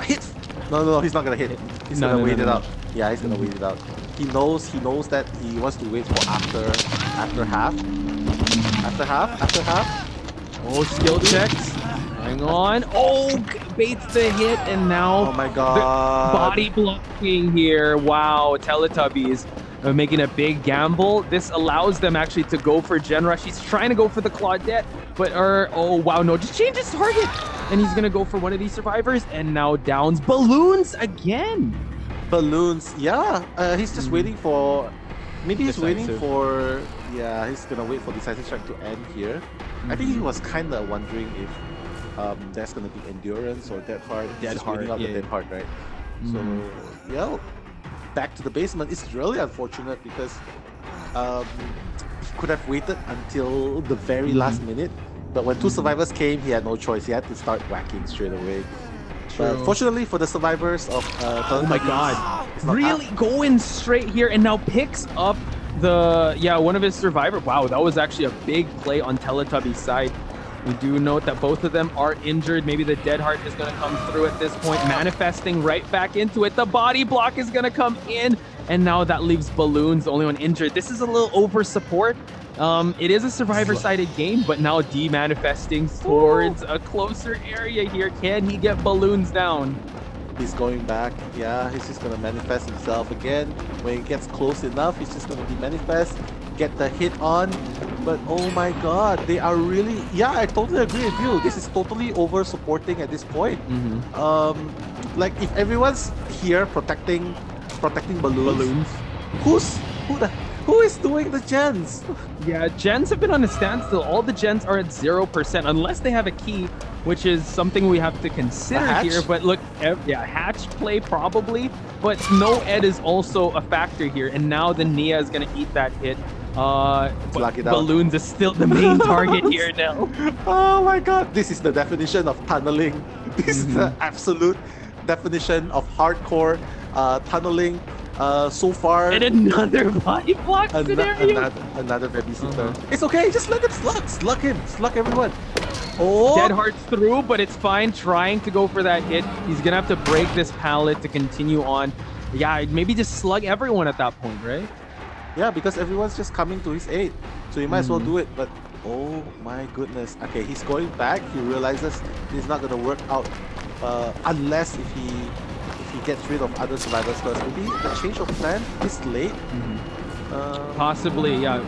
Hit! No, he's not gonna hit. He's gonna wait it out. Yeah, he's gonna wait it out. He knows that he wants to wait for after half. After half. Oh, skill checks. Hang on. Oh, baits the hit, and now oh my god, body blocking here. Wow, Teletubbies making a big gamble. This allows them actually to go for Gen Rush. He's trying to go for the Claudette, but oh wow, no, just change his target. And he's gonna go for one of these survivors, and now downs Balloons again. Balloons, yeah. He's just waiting for. Maybe he's waiting for. Yeah, he's gonna wait for Decisive Strike to end here. I think he was kind of wondering if there's gonna be endurance or dead heart. Dead heart, the dead heart, right? So yeah, back to the basement. It's really unfortunate because he could have waited until the very last minute. But when two survivors came, he had no choice. He had to start whacking straight away. But fortunately for the survivors of oh my god, really going straight here, and now picks up the one of his survivors. Wow, that was actually a big play on Teletubby's side. We do note that both of them are injured. Maybe the Dead Heart is going to come through at this point, manifesting right back into it. The body block is going to come in, and now that leaves Balloons, the only one injured. This is a little over support. It is a survivor-sided game, but now demanifesting towards a closer area here. Can he get Balloons down? He's going back. Yeah, he's just going to manifest himself again. When he gets close enough, he's just going to demanifest, get the hit on. But oh my god, they are really... Yeah, I totally agree with you. This is totally over-supporting at this point. Like, if everyone's here protecting Balloons, who is doing the gens? Yeah, gens have been on a standstill. All the gens are at 0% unless they have a key, which is something we have to consider here. But look, yeah, hatch play probably, but no Ed is also a factor here. And now the Nia is going to eat that hit. Balloons is still the main target here now. Oh my god, this is the definition of tunneling. This is the absolute definition of hardcore tunneling. So far, and another body block scenario. Another babysitter. It's okay, just let him slug him, slug everyone. Oh, Dead Heart's through, but it's fine. Trying to go for that hit. He's gonna have to break this pallet to continue on. Yeah, maybe just slug everyone at that point, right? Yeah, because everyone's just coming to his aid, so you might as well do it. But oh my goodness. Okay, he's going back. He realizes he's not gonna work out unless if he gets rid of other survivors first. Maybe the change of plan is late. Possibly, yeah.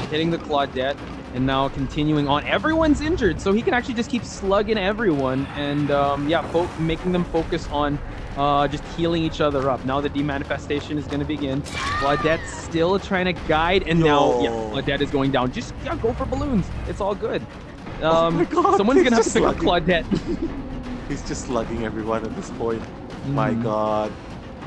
Hitting the Claudette and now continuing on. Everyone's injured, so he can actually just keep slugging everyone and yeah, making them focus on just healing each other up. Now the demanifestation is going to begin. Claudette's still trying to guide, and now Claudette is going down. Just go for Balloons. It's all good. Oh my god, someone's going to have to pick up Claudette. He's just slugging everyone at this point. My Mhm. God,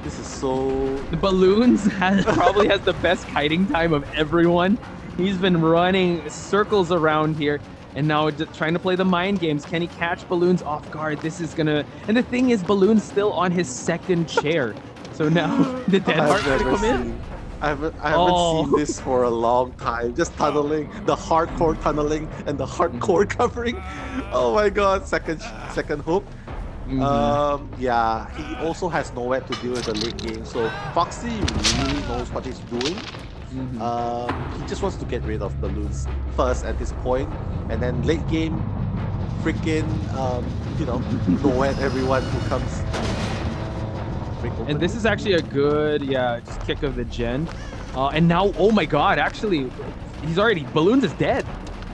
this is so. The balloons probably has the best kiting time of everyone. He's been running circles around here and now trying to play the mind games. Can he catch balloons off guard? This is gonna. And the thing is, balloon's still on his second chair. So now the dead I've heart gonna never come in. seen. I haven't seen Oh. this for a long time. Just tunneling, the hardcore tunneling and the Mhm. hardcore covering. Oh my God! Second hook. Mhm. Yeah, he also has nowhere to deal with the late game. So Foxy really knows what he's doing. Mhm. He just wants to get rid of balloons first at this point, and then late game, freaking nowhere everyone who comes break And open this is this. actually a good, yeah, just kick of the gen. And now, oh my God, actually, he's already, Balloons is dead.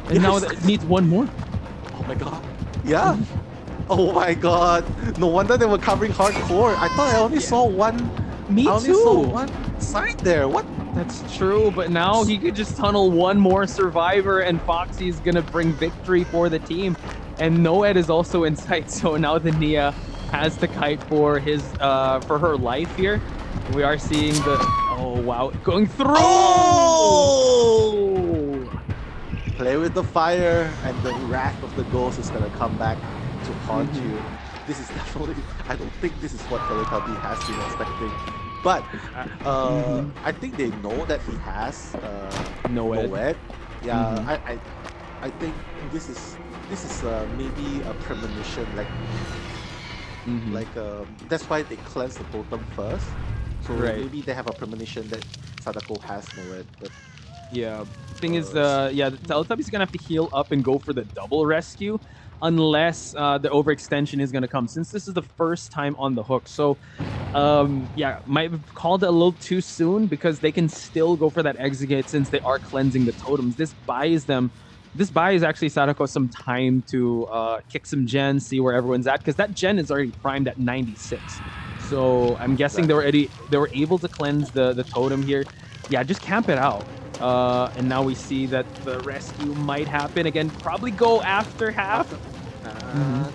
And now Yes. it needs one more. Oh my God. Yeah. Oh my God. No wonder they were covering hardcore. I thought I only saw one. Me I only saw too. one side there. What? That's true, but now he could just tunnel one more survivor and Foxy's gonna bring victory for the team. And Noed is also in sight, so now the Nia has to kite for his for her life here. We are seeing the oh wow going through. Oh! Play with the fire, and the wrath of the ghost is gonna come back to haunt you. This is definitely. I don't think this is what Teletubby has been expecting. But I think they know that he has Noed. Noed. Yeah, I think this is maybe a premonition, that's why they cleanse the totem first. So Right. maybe they have a premonition that Sadako has Noed, but Yeah. Thing is, yeah, the Teletubbies gonna have to heal up and go for the double rescue, unless the overextension is gonna come. Since this is the first time on the hook, so yeah, might have called it a little too soon because they can still go for that execute since they are cleansing the totems. This buys them. This buys actually Sadako some time to kick some gens, see where everyone's at, because that gen is already primed at 96. So I'm guessing they were able to cleanse the totem here. Yeah, just camp it out. And now we see that the rescue might happen again. Probably go after half.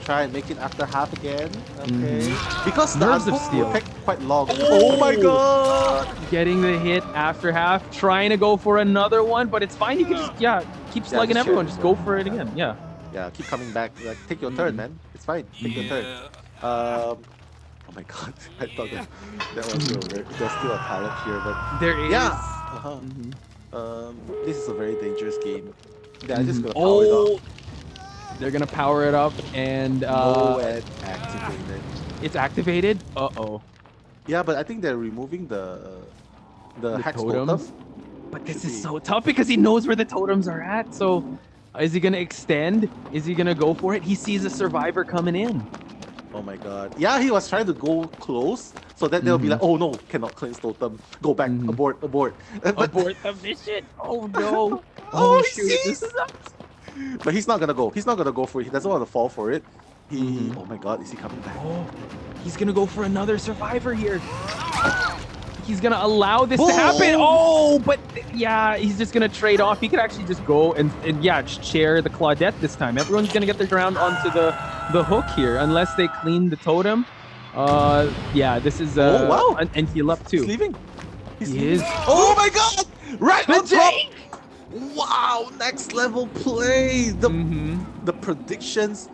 try and make it after half again. Okay. Because the Nerves of unhook Steel. will take quite long. Oh my God! Getting the hit after half, trying to go for another one, but it's fine. You can just keep slugging just everyone. share Just it. go for it again. Yeah. Yeah, keep coming back. Like, take your turn, man. It's fine. Take your turn. Oh my God! I thought that was there's still a talent here, but There is. yeah. This is a very dangerous game. Yeah, I'm just gonna power it up. They're gonna power it up and Noed activated. it's activated. Uh-oh. Yeah, but I think they're removing the hex totems? totem. But this Should is be. so tough because he knows where the totems are at. So is he gonna extend? Is he gonna go for it? He sees a survivor coming in. Oh my God. Yeah, he was trying to go close so that they'll be like, oh no, cannot cleanse totem. Go back, abort. Abort the mission. Oh no. Oh, he shoot. This sees! is But he's not gonna go. He's not gonna go for it. He doesn't want to fall for it. Oh my God, is he coming back? Oh, he's gonna go for another survivor here. He's gonna allow this to happen. Oh, but yeah, he's just gonna trade off. He could actually just go and yeah, share the Claudette this time. Everyone's gonna get their ground onto the hook here, unless they clean the totem. Yeah, this is Oh, wow. and heal up too. He's leaving. He's He leaving. is. Oh my God! Right The on top! Jake! Wow, next level play. The predictions.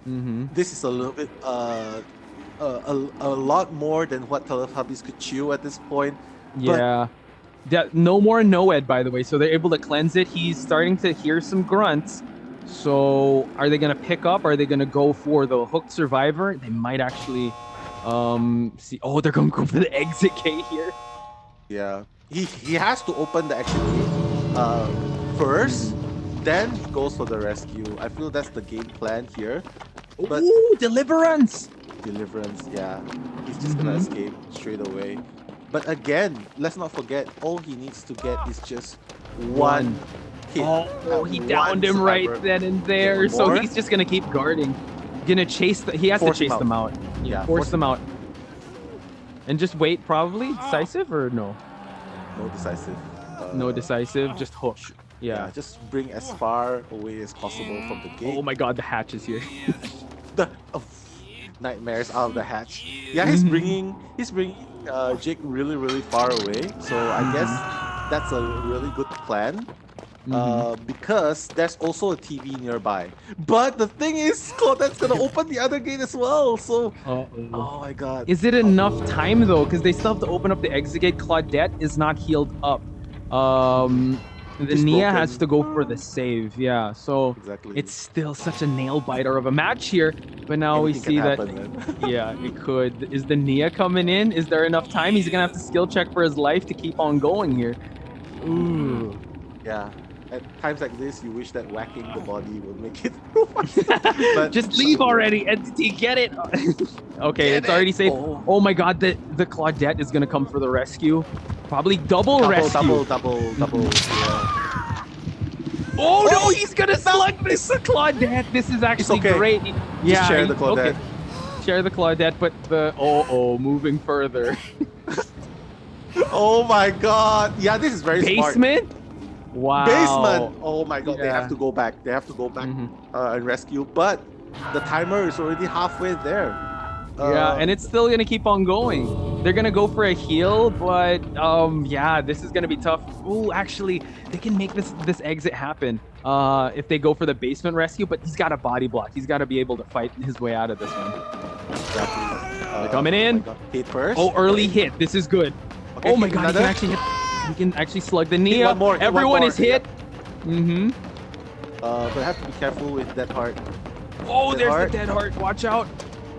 This is a little bit a lot more than what Teletubbies could chew at this point. Yeah. Yeah, no more Noed, by the way, so they're able to cleanse it. He's starting to hear some grunts. So are they gonna pick up? Are they gonna go for the hooked survivor? They might actually see. Oh, they're gonna go for the exit K here. Yeah, he has to open the exit gate first, then he goes for the rescue. I feel that's the game plan here. But Ooh, deliverance! deliverance, yeah, he's just gonna escape straight away. But again, let's not forget, all he needs to get is just one hit. Oh, he One downed him right survivor. then and there. One So more. he's just gonna keep guarding. Gonna chase he has Force to him chase out. them out. Yeah, Force them out. And just wait, probably decisive or no? No decisive. No decisive, just hook. Yeah, Yeah. just bring as far away as possible from the gate. Oh my god, the hatch is here. The, oh, nightmares out of the hatch. Yeah, Mhm. he's bringing Jake really really far away. So I guess Mhm. that's a really good plan. Mhm. Because there's also a TV nearby. But the thing is, Claudette's gonna open the other gate as well. So, Uh-oh. oh my god. Is it Oh, enough time though? Because they still have to open up the exit gate. Claudette is not healed up. mhm. The She's Nia has broken. to go for the save. Yeah, so Exactly. it's still such a nail biter of a match here. But now we Anything can see that, happen, man. yeah, it could. Is the Nia coming in? Is there enough time? He's gonna have to skill check for his life to keep on going here. Ooh. Yeah. At times like this, you wish that whacking the body would make it through faster. But Just leave already, entity. Get it. Okay, get it's it. already safe. Oh. Oh my god, the Claudette is gonna come for the rescue. Probably double rescue. Double. Yeah. Oh no, Oh, he's gonna slug this Claudette. This is it's actually okay. great. Just Yeah, share the Claudette. okay. Share the Claudette, but the moving further. Oh my god. Yeah, this is very smart. Basement? Wow. Basement. Oh my god, they have Yeah. to go back. They have to go back Mhm. and rescue. But the timer is already halfway there. Yeah, and it's still gonna keep on going. They're gonna go for a heal, but yeah, this is gonna be tough. Ooh, actually, they can make this exit happen. If they go for the basement rescue, but he's got a body block. He's got to be able to fight his way out of this one. exactly. They're coming Oh my in. god. Hit first. Oh, early Okay. hit. This is good. Okay, Oh my hit god, another. he can actually slug the Nia. one more, hit one Everyone more. is hit. Mm-hmm. But have to be careful with that heart. Oh, Dead there's heart. the dead heart. Watch out.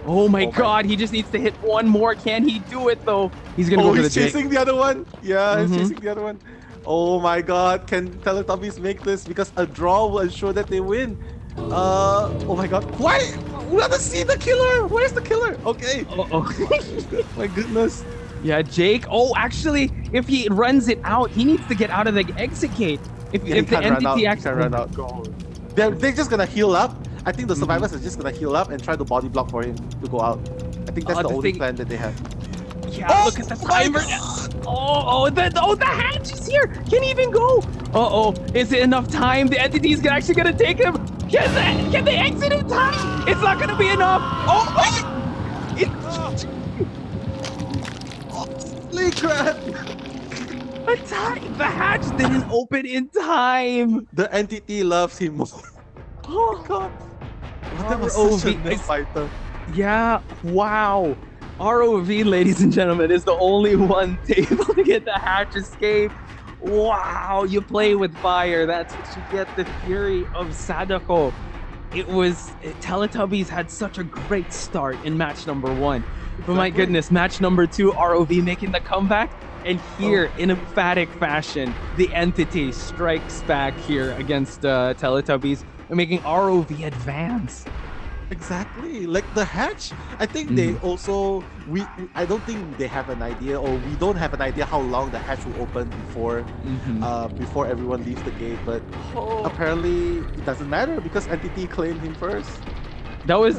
Oh my Oh my- god, he just needs to hit one more. Can he do it though? He's gonna Oh, go for the he's Jake. chasing the other one. Yeah, Mhm. he's chasing the other one. Oh my god, can Teletubbies make this? Because a draw will ensure that they win. Oh my god. Why? We gotta see the killer. Where's the killer? Okay. Oh. My goodness. Yeah, Jake. Oh, actually, if he runs it out, he needs to get out of the exit gate. If, Yeah, he if the can't run out. entity He actually can't run out. They're just gonna heal up. I think the survivors are just gonna heal up and try to body block for him to go out. I think that's the the only thing- plan that they have. Yeah, Oh look at the my timer. God. The hatch is here. Can he even go? Uh-oh. Is it enough time? The entity is actually gonna take him. Can they exit in time? It's not gonna be enough. Oh my! It's Holy crap! the hatch didn't open in time. The entity loves him more. Oh my god. That was such a ROV. nail fighter. Yeah, wow. ROV, ladies and gentlemen, is the only one able to get the hatch escape. Wow, you play with fire. That's what you get. The fury of Sadako. Teletubbies had such a great start in match number 1. But my Exactly. goodness, match number 2, ROV making the comeback. And here, in emphatic fashion, the entity strikes back here against Teletubbies, making ROV advance. Exactly. Like the hatch, I think they also I don't think they have an idea, or we don't have an idea how long the hatch will open before everyone leaves the gate. But apparently it doesn't matter because entity claimed him first.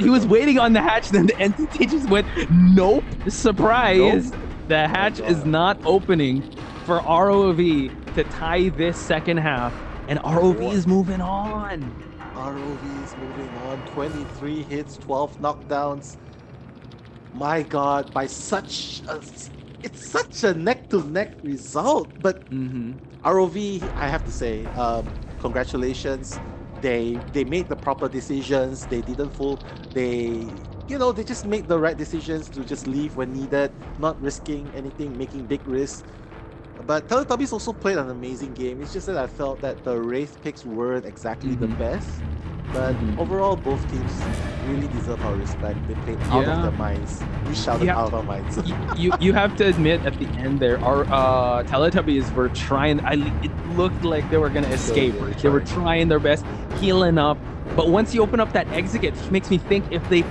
He was waiting on the hatch, then the entity just went, nope, surprise. Nope. The hatch is God. not opening for ROV to tie this second half, and ROV is moving on. ROV is moving on. 23 hits, 12 knockdowns. My god, by it's such a neck-to-neck result. But ROV, I have to say, congratulations. They made the proper decisions. They didn't fool. They just made the right decisions to just leave when needed, not risking anything, making big risks. But Teletubbies also played an amazing game. It's just that I felt that the Wraith picks weren't exactly the best. But overall, both teams really deserve our respect. They played out of their minds. We shouted out of our minds. you have to admit, at the end there, our Teletubbies were trying. It looked like they were gonna escape. They were trying their best, healing up. But once you open up that exit gate, it makes me think if they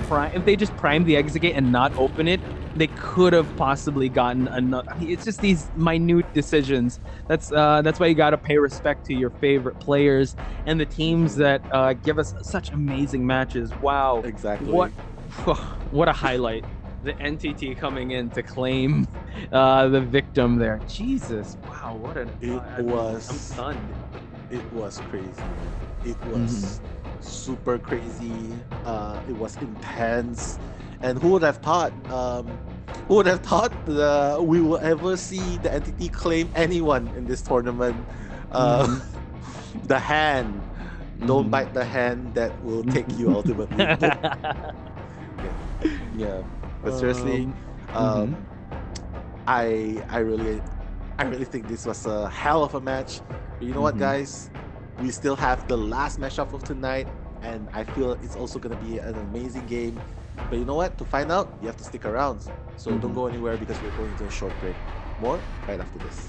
just primed the exit gate and not open it, they could have possibly gotten another. I mean, it's just these minute decisions. That's why you gotta pay respect to your favorite players and the teams that give us such amazing matches. Wow, Exactly. What a highlight! The NTT coming in to claim the victim there. Jesus, wow, what an! I'm stunned. It was crazy. It was super crazy. It was intense. And who would have thought? Who would have thought we will ever see the entity claim anyone in this tournament? Uh, Mm-hmm. the hand. Don't Mm-hmm. bite the hand that will take you ultimately. Yeah, yeah. But seriously, um, mm-hmm. um, I really think this was a hell of a match. But you know what, Mm-hmm. guys? We still have the last matchup of tonight, and I feel it's also gonna be an amazing game. But you know what? To find out, you have to stick around. So don't Mm-hmm. go anywhere because we're going to a short break. More right after this.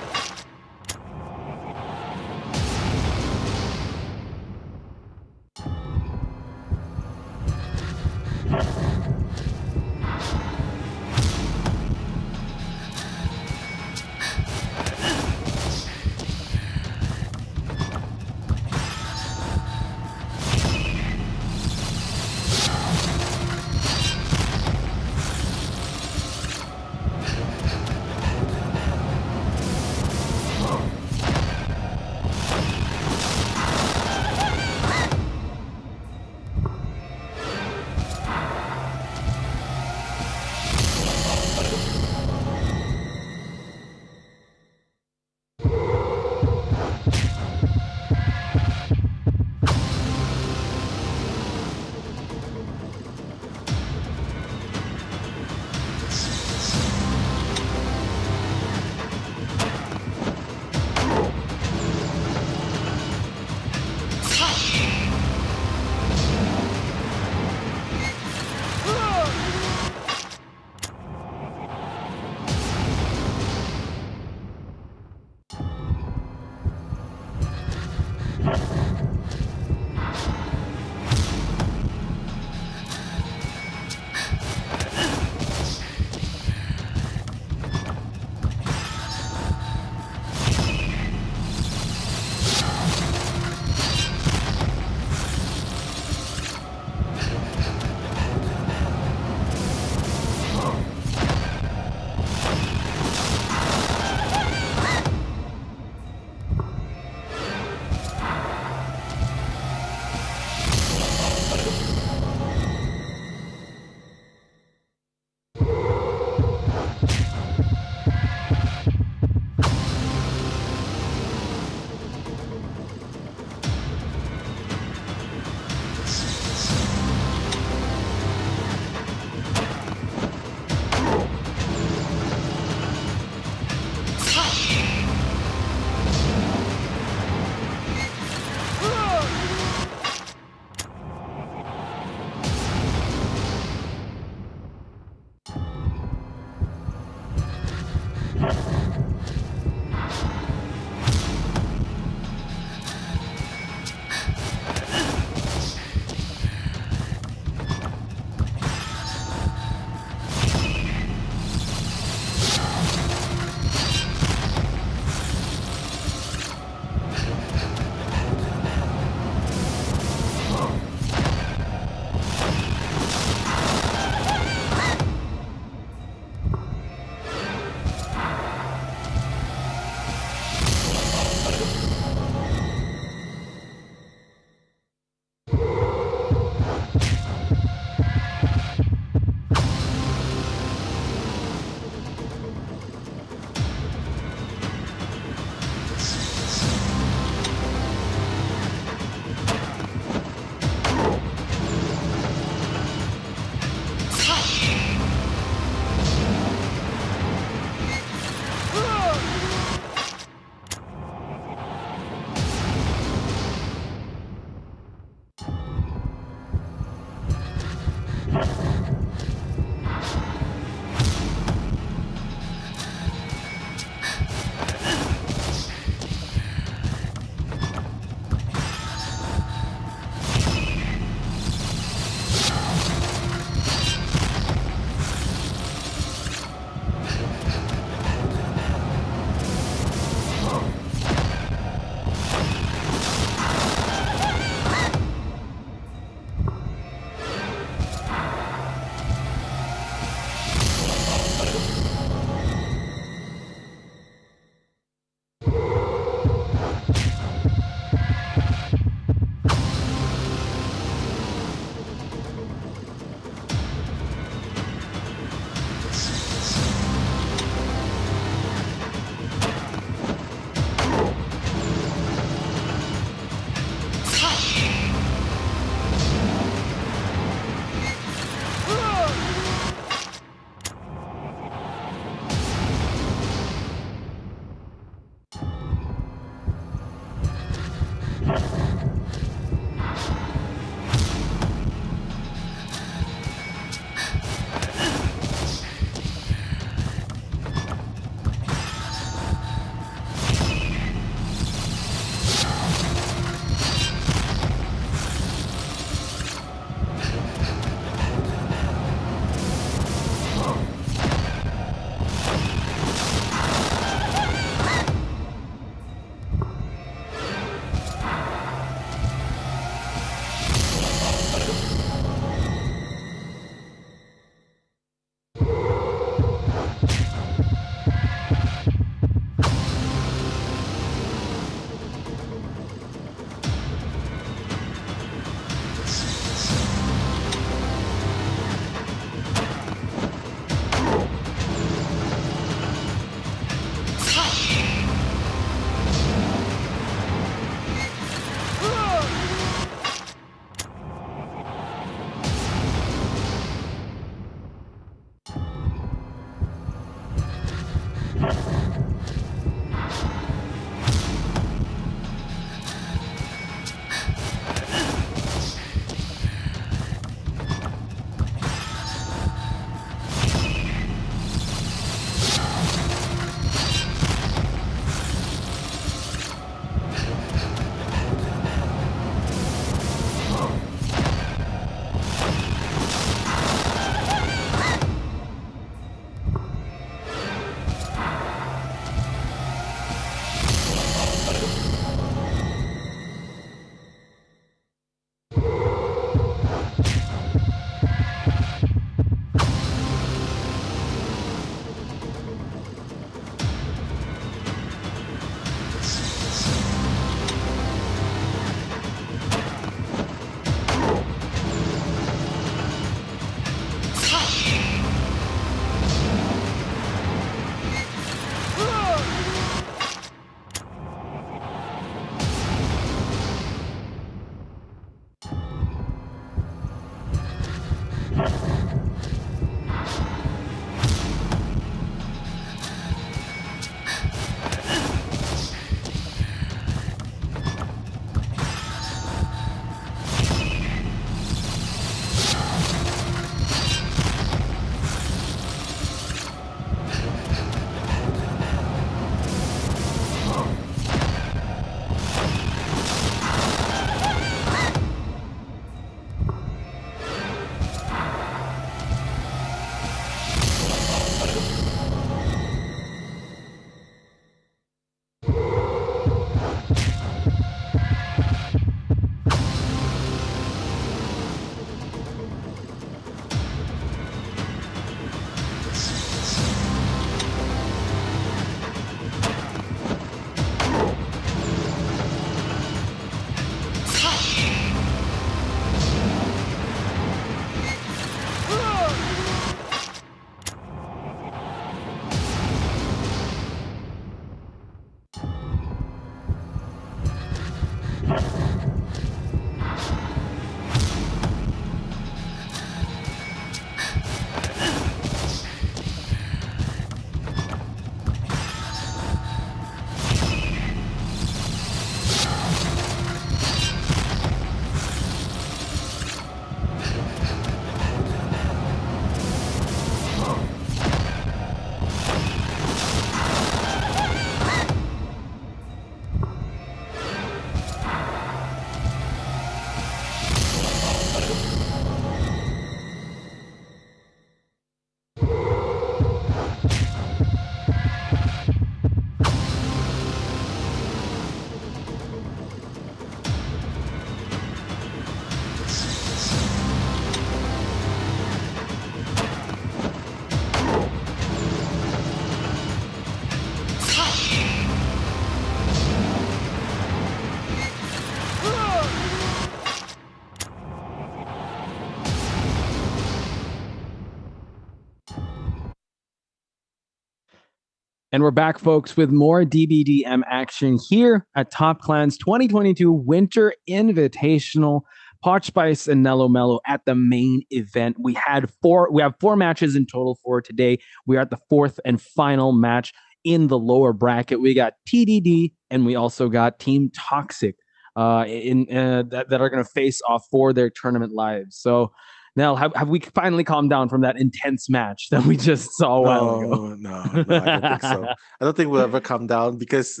And we're back, folks, with more DBDM action here at Top Clan's 2022 Winter Invitational. Potch Spice and Nello Mello at the main event. We have four matches in total for today. We are at the fourth and final match in the lower bracket. We got TDD and we also got Team Toxic that are going to face off for their tournament lives. So, Nell, have we finally calmed down from that intense match that we just saw a while ago? No, I don't think so. I don't think we'll ever calm down because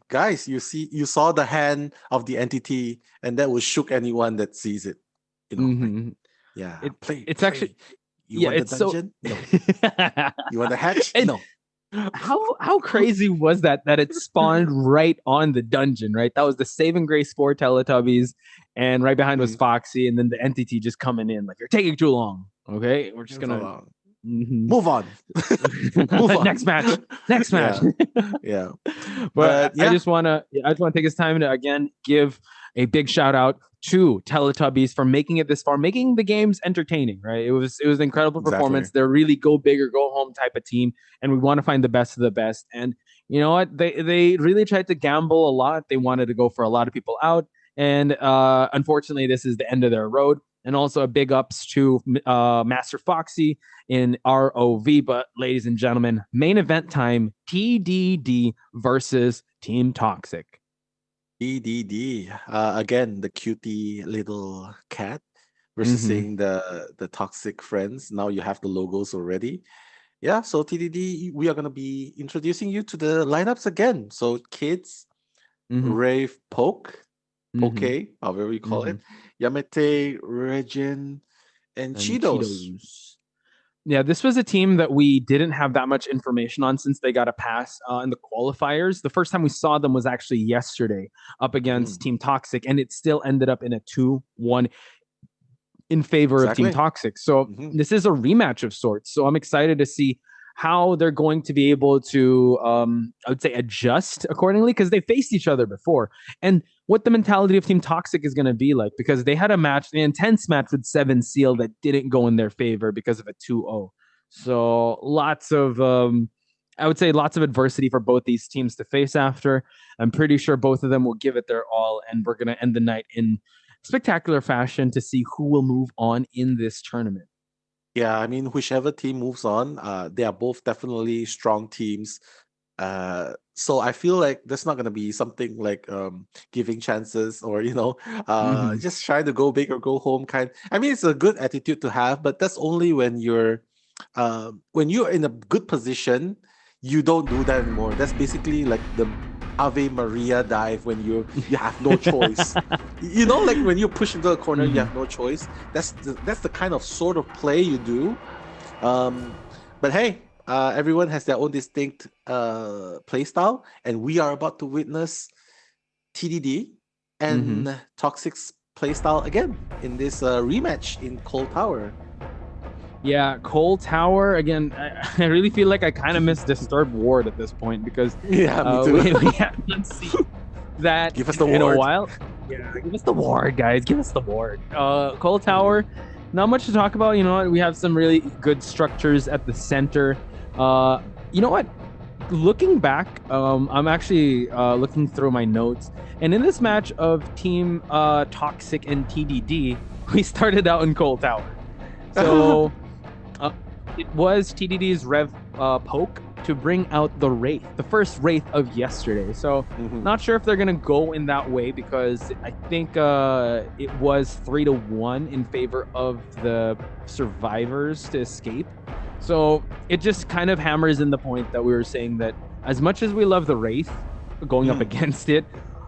guys, you saw the hand of the entity, and that will shook anyone that sees it. Like, yeah. It's actually you want the dungeon? No. You want the hatch? No. How crazy was that it spawned right on the dungeon, right? That was the saving grace for Teletubbies, and right behind was Foxy, and then the entity just coming in like, you're taking too long. Okay, we're just gonna move on. Move on. Next match. Yeah. But I just wanna take this time to again give a big shout out to Teletubbies for making it this far, making the games entertaining, right? It was an incredible performance. They're really go big or go home type of team, and we want to find the best of the best. And you know what? They really tried to gamble a lot. They wanted to go for a lot of people out, and unfortunately, this is the end of their road. And also a big ups to Master Foxy in ROV. But ladies and gentlemen, main event time: TDD versus Team Toxic. TDD, again, the cutie little cat versus seeing the toxic friends. Now you have the logos already. Yeah, so TDD, we are going to be introducing you to the lineups again. So kids, Rave, Poke, however you call it, Yamete, Regin, and Cheetos. Yeah, this was a team that we didn't have that much information on since they got a pass in the qualifiers. The first time we saw them was actually yesterday up against Team Toxic, and it still ended up in a 2-1 in favor of Team Toxic. So this is a rematch of sorts. So I'm excited to see how they're going to be able to, I would say, adjust accordingly, because they faced each other before. And what the mentality of Team Toxic is going to be like, because they had an intense match with 7 Seal that didn't go in their favor because of a 2-0. So lots of, I would say, lots of adversity for both these teams to face after. I'm pretty sure both of them will give it their all, and we're going to end the night in spectacular fashion to see who will move on in this tournament. Yeah, I mean, whichever team moves on, they are both definitely strong teams. So I feel like there's not going to be something like giving chances or, just trying to go big or go home kind. I mean, it's a good attitude to have, but that's only when you're in a good position. You don't do that anymore. That's basically like the Ave Maria dive when you have no choice. Like when you push into the corner, you have no choice. That's the kind of sort of play you do. But hey, everyone has their own distinct play style, and we are about to witness TDD and Toxic's play style again in this rematch in Cold Tower. Yeah, Cold Tower again. I really feel like I kind of miss Disturbed Ward at this point, because me too. we haven't seen that give us the in ward. A while. Yeah, give us the ward, guys. Give us the ward. Cold Tower, not much to talk about. You know what? We have some really good structures at the center. You know what? Looking back, I'm actually looking through my notes, and in this match of Team Toxic and TDD, we started out in Cold Tower. So it was TDD's Rev Poke to bring out the Wraith, the first Wraith of yesterday. So not sure if they're going to go in that way, because I think it was 3-1 in favor of the survivors to escape. So it just kind of hammers in the point that we were saying, that as much as we love the Wraith going up against it,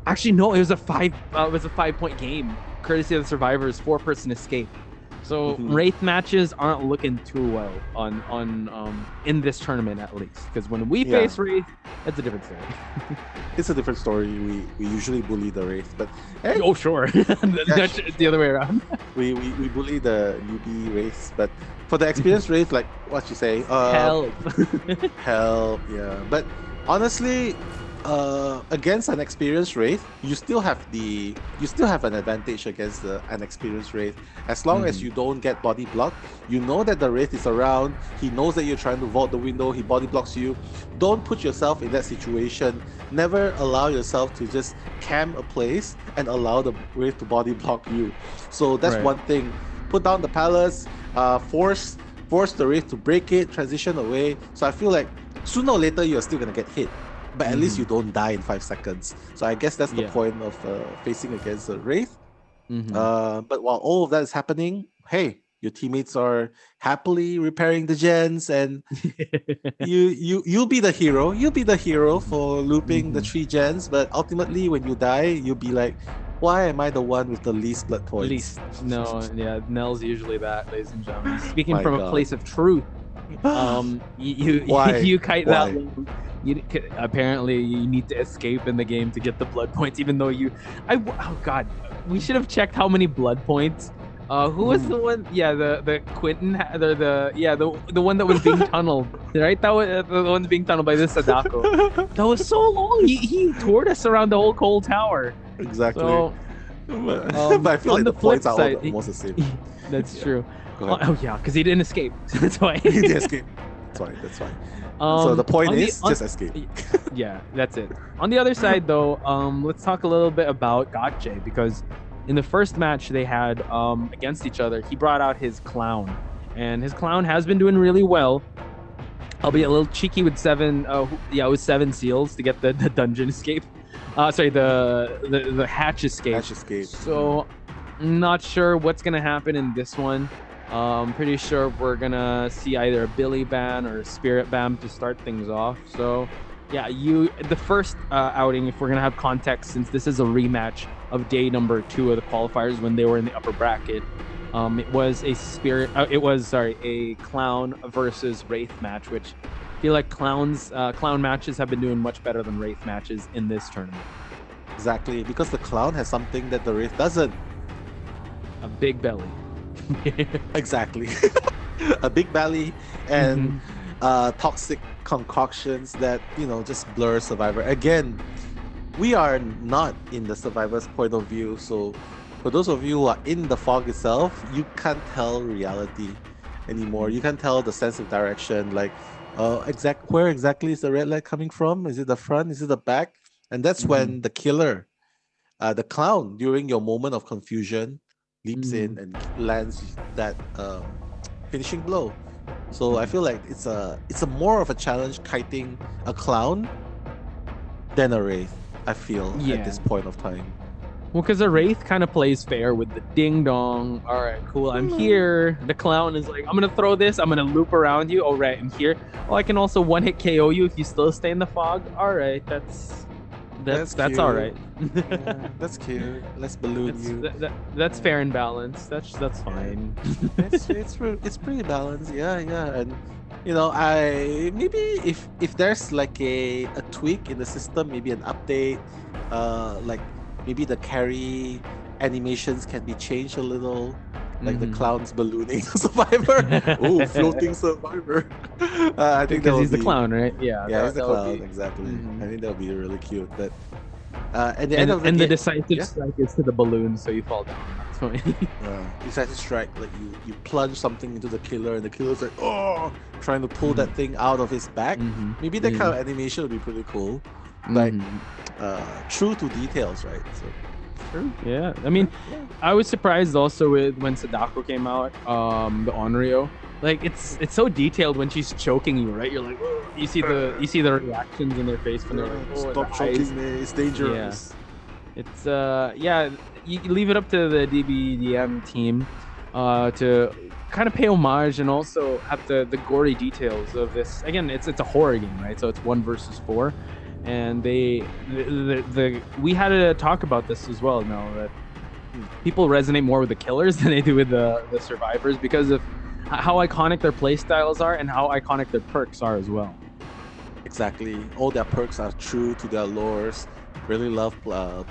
actually no, it was a 5-point game courtesy of the survivors, 4-person escape. So Wraith matches aren't looking too well on in this tournament, at least, because when we face Wraith, it's a different story. It's a different story. We usually bully the Wraith, but hey, oh sure, that's the other way around. we bully the newbie Wraiths, but for the experienced Wraith, like what you say, help, help, yeah. But honestly, against an experienced wraith, you still have an advantage against the unexperienced wraith. As long as Mhm. you don't get body blocked, you know that the wraith is around. He knows that you're trying to vault the window. He body blocks you. Don't put yourself in that situation. Never allow yourself to just camp a place and allow the wraith to body block you. So that's Right. one thing. Put down the palace. Force the wraith to break it. Transition away. So I feel like sooner or later you're still gonna get hit, but at least you Mhm. don't die in 5 seconds. So I guess that's the Yeah. point of facing against the Wraith. Mhm. But while all of that is happening, hey, your teammates are happily repairing the gens, and you'll be the hero. You'll be the hero Mhm. for looping the Mhm. 3 gens. But ultimately, when you die, you'll be like, why am I the one with the least blood points? Least no, yeah, Nell's usually that, ladies and gentlemen. Speaking My from a God. place of truth, you Why? you kite that Why? long. Apparently you need to escape in the game to get the blood points, even though oh god, we should have checked how many blood points. Who was the one? Yeah, the Quentin, the one that was being tunneled, right? That was the one being tunneled by this Sadako. That was so long. He toured us around the whole coal tower. Exactly. So But I feel on like the the points flip are all side, almost the same. that's Yeah. true. Go ahead. Oh yeah, because he didn't escape. That's why. He did escape. That's fine. That's fine. So the point On the is on, just escape. yeah, that's it. On the other side, though, let's talk a little bit about Gotche, because in the first match they had against each other, he brought out his clown, and his clown has been doing really well. Albeit a little cheeky with it was 7 seals to get the dungeon escape. Sorry, the hatch escape. Hatch escape. So, not sure what's gonna happen in this one. Pretty sure we're gonna see either a Billy ban or a Spirit ban to start things off. So, yeah, the first outing, if we're gonna have context, since this is a rematch of day number 2 of the qualifiers when they were in the upper bracket. It was a clown versus wraith match, which I feel like clown matches have been doing much better than wraith matches in this tournament. Exactly, because the clown has something that the wraith doesn't. A big belly. Exactly. A big belly and Mhm. toxic concoctions that just blur survivor. Again, we are not in the survivor's point of view, so for those of you who are in the fog itself, you can't tell reality anymore. You can't tell the sense of direction, like where exactly is the red light coming from? Is it the front? Is it the back? And that's Mhm. when the killer, the clown, during your moment of confusion, leaps in Mhm. and lands that finishing blow. So I Mhm. feel like it's a more of a challenge kiting a clown than a wraith. I feel at Yeah. this point of time. Well, because a wraith kind of plays fair with the ding dong. All right, cool. I'm here. The clown is like, I'm gonna throw this. I'm gonna loop around you. All right, I'm here. Oh, I can also one hit KO you if you still stay in the fog. All right, That's that's all cute. right. Yeah, that's cute. Let's balloon you. That's Yeah, fair and balanced. That's yeah. fine. It's pretty balanced. Yeah, yeah. And I maybe if there's like a tweak in the system, maybe an update, like maybe the carry animations can be changed a little. Like the Mhm. clown's ballooning survivor. Oh, floating survivor. I think that Because would he's the be clown, right? Yeah, yeah, he's the that would clown, be. exactly. I Mhm. think that would be really cute. But at the end of the And the game, decisive yeah, strike is to the balloon, so you fall down. That's fine. you decide to strike, like you plunge something into the killer, and the killer's like, oh, trying to pull Mhm. that thing out of his back. Mhm. Maybe that kind Mhm. of animation would be pretty cool, like Mhm. true to details, right? So True. Yeah. I mean, yeah, I was surprised also with when Sadako came out, the Onryo. Like it's so detailed when she's choking you, right? You're like, "Whoa." You see the reactions in their face when they're like, oh, stop the eyes. choking me, it's Yeah. dangerous. It's yeah, you leave it up to the DBDM team to kind of pay homage and also have the gory details of this. Again, it's a horror game, right? So it's 1 versus 4, and we had a talk about this as well. Now that people resonate more with the killers than they do with the survivors because of how iconic their play styles are and how iconic their perks are as well. Exactly. All their perks are true to their lores. Really love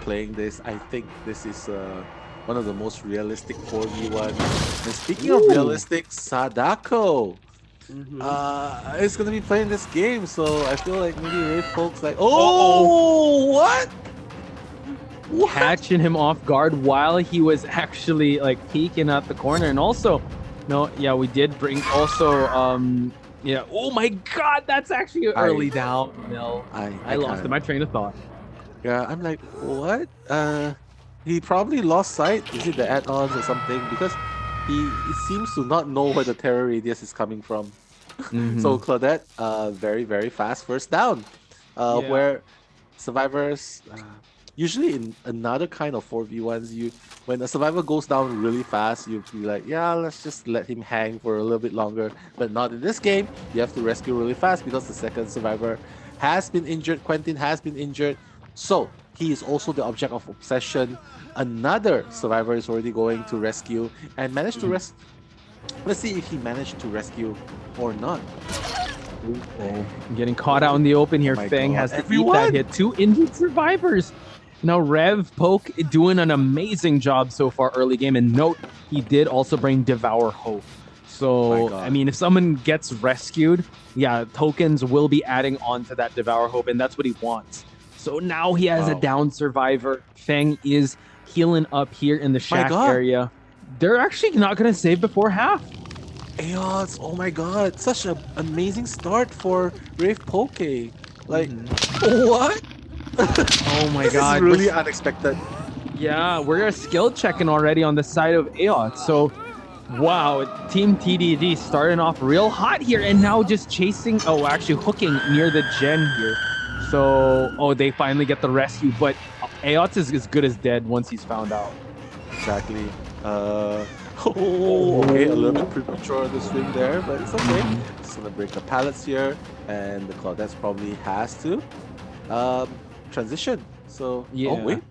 playing this. I think this is one of the most realistic 4v1. And speaking of Ooh. realistic, Sadako. It's gonna be playing this game, so I feel like maybe Ray folks like, Uh-oh. oh, what? What? Catching him off guard while he was actually like peeking at the corner. And also, no, yeah, we did bring also yeah, oh my god, that's actually early down. No, I lost my train of thought. Yeah, I'm like, what? He probably lost sight. Is it the add-ons or something? Because he seems to not know where the terror radius is coming from. So Claudette, very very fast first down. Yeah. Where survivors usually in another kind of 4v1s, when a survivor goes down really fast, you'd be like, yeah, let's just let him hang for a little bit longer. But not in this game. You have to rescue really fast because the second survivor has been injured. Quentin has been injured. So he is also the object of obsession. Another survivor is already going to rescue and managed to rescue. Let's see if he managed to rescue or not. Getting caught out in the open here. Feng has to eat that hit. 2 injured survivors. Now Rev Poke doing an amazing job so far early game. And note, he did also bring Devour Hope. So, I mean, if someone gets rescued, yeah, tokens will be adding on to that Devour Hope, and that's what he wants. So now he has a down survivor. Feng is healing up here in the shack area. They're actually not going to save before half. Ayots, oh my god, such an amazing start for Rave Poke. Like, what? Oh my god. This is really unexpected. Yeah, we're skill checking already on the side of Ayots. So, wow, Team TDD starting off real hot here and now just chasing, actually hooking near the gen here. So, they finally get the rescue, but Ayots is as good as dead once he's found out. Exactly. Okay, a little bit premature on the swing there, but it's okay. Just gonna break the pallets here, and the Claudette probably has to transition. So, yeah. Wait.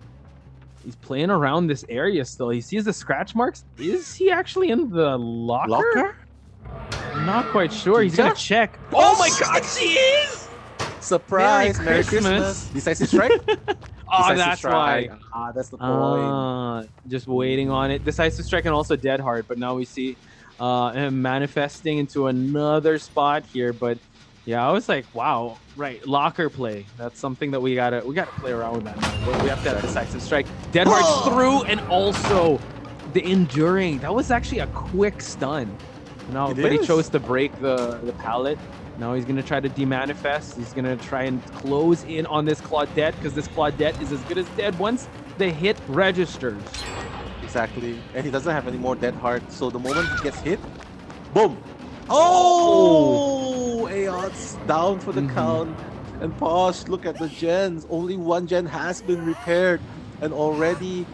He's playing around this area still. He sees the scratch marks. Is he actually in the locker? I'm not quite sure. He's gonna check. Oh my god, she is! Surprise! Merry Christmas! Decisive strike? That's why. That's the point. Just waiting on it. Decisive strike and also Dead Hard, but now we see him manifesting into another spot here. But yeah, I was like, wow, right, locker play. That's something that we gotta play around with that now. We have to have Decisive strike. Dead Hard through, and also the enduring. That was actually a quick stun. No, but he chose to break the pallet. Now he's going to try to demanifest. He's going to try and close in on this Claudette because this Claudette is as good as dead once the hit registers. Exactly. And he doesn't have any more Dead Heart. So the moment he gets hit, boom. Oh! Ayots down for the count. And pause, look at the gens. Only one gen has been repaired. And already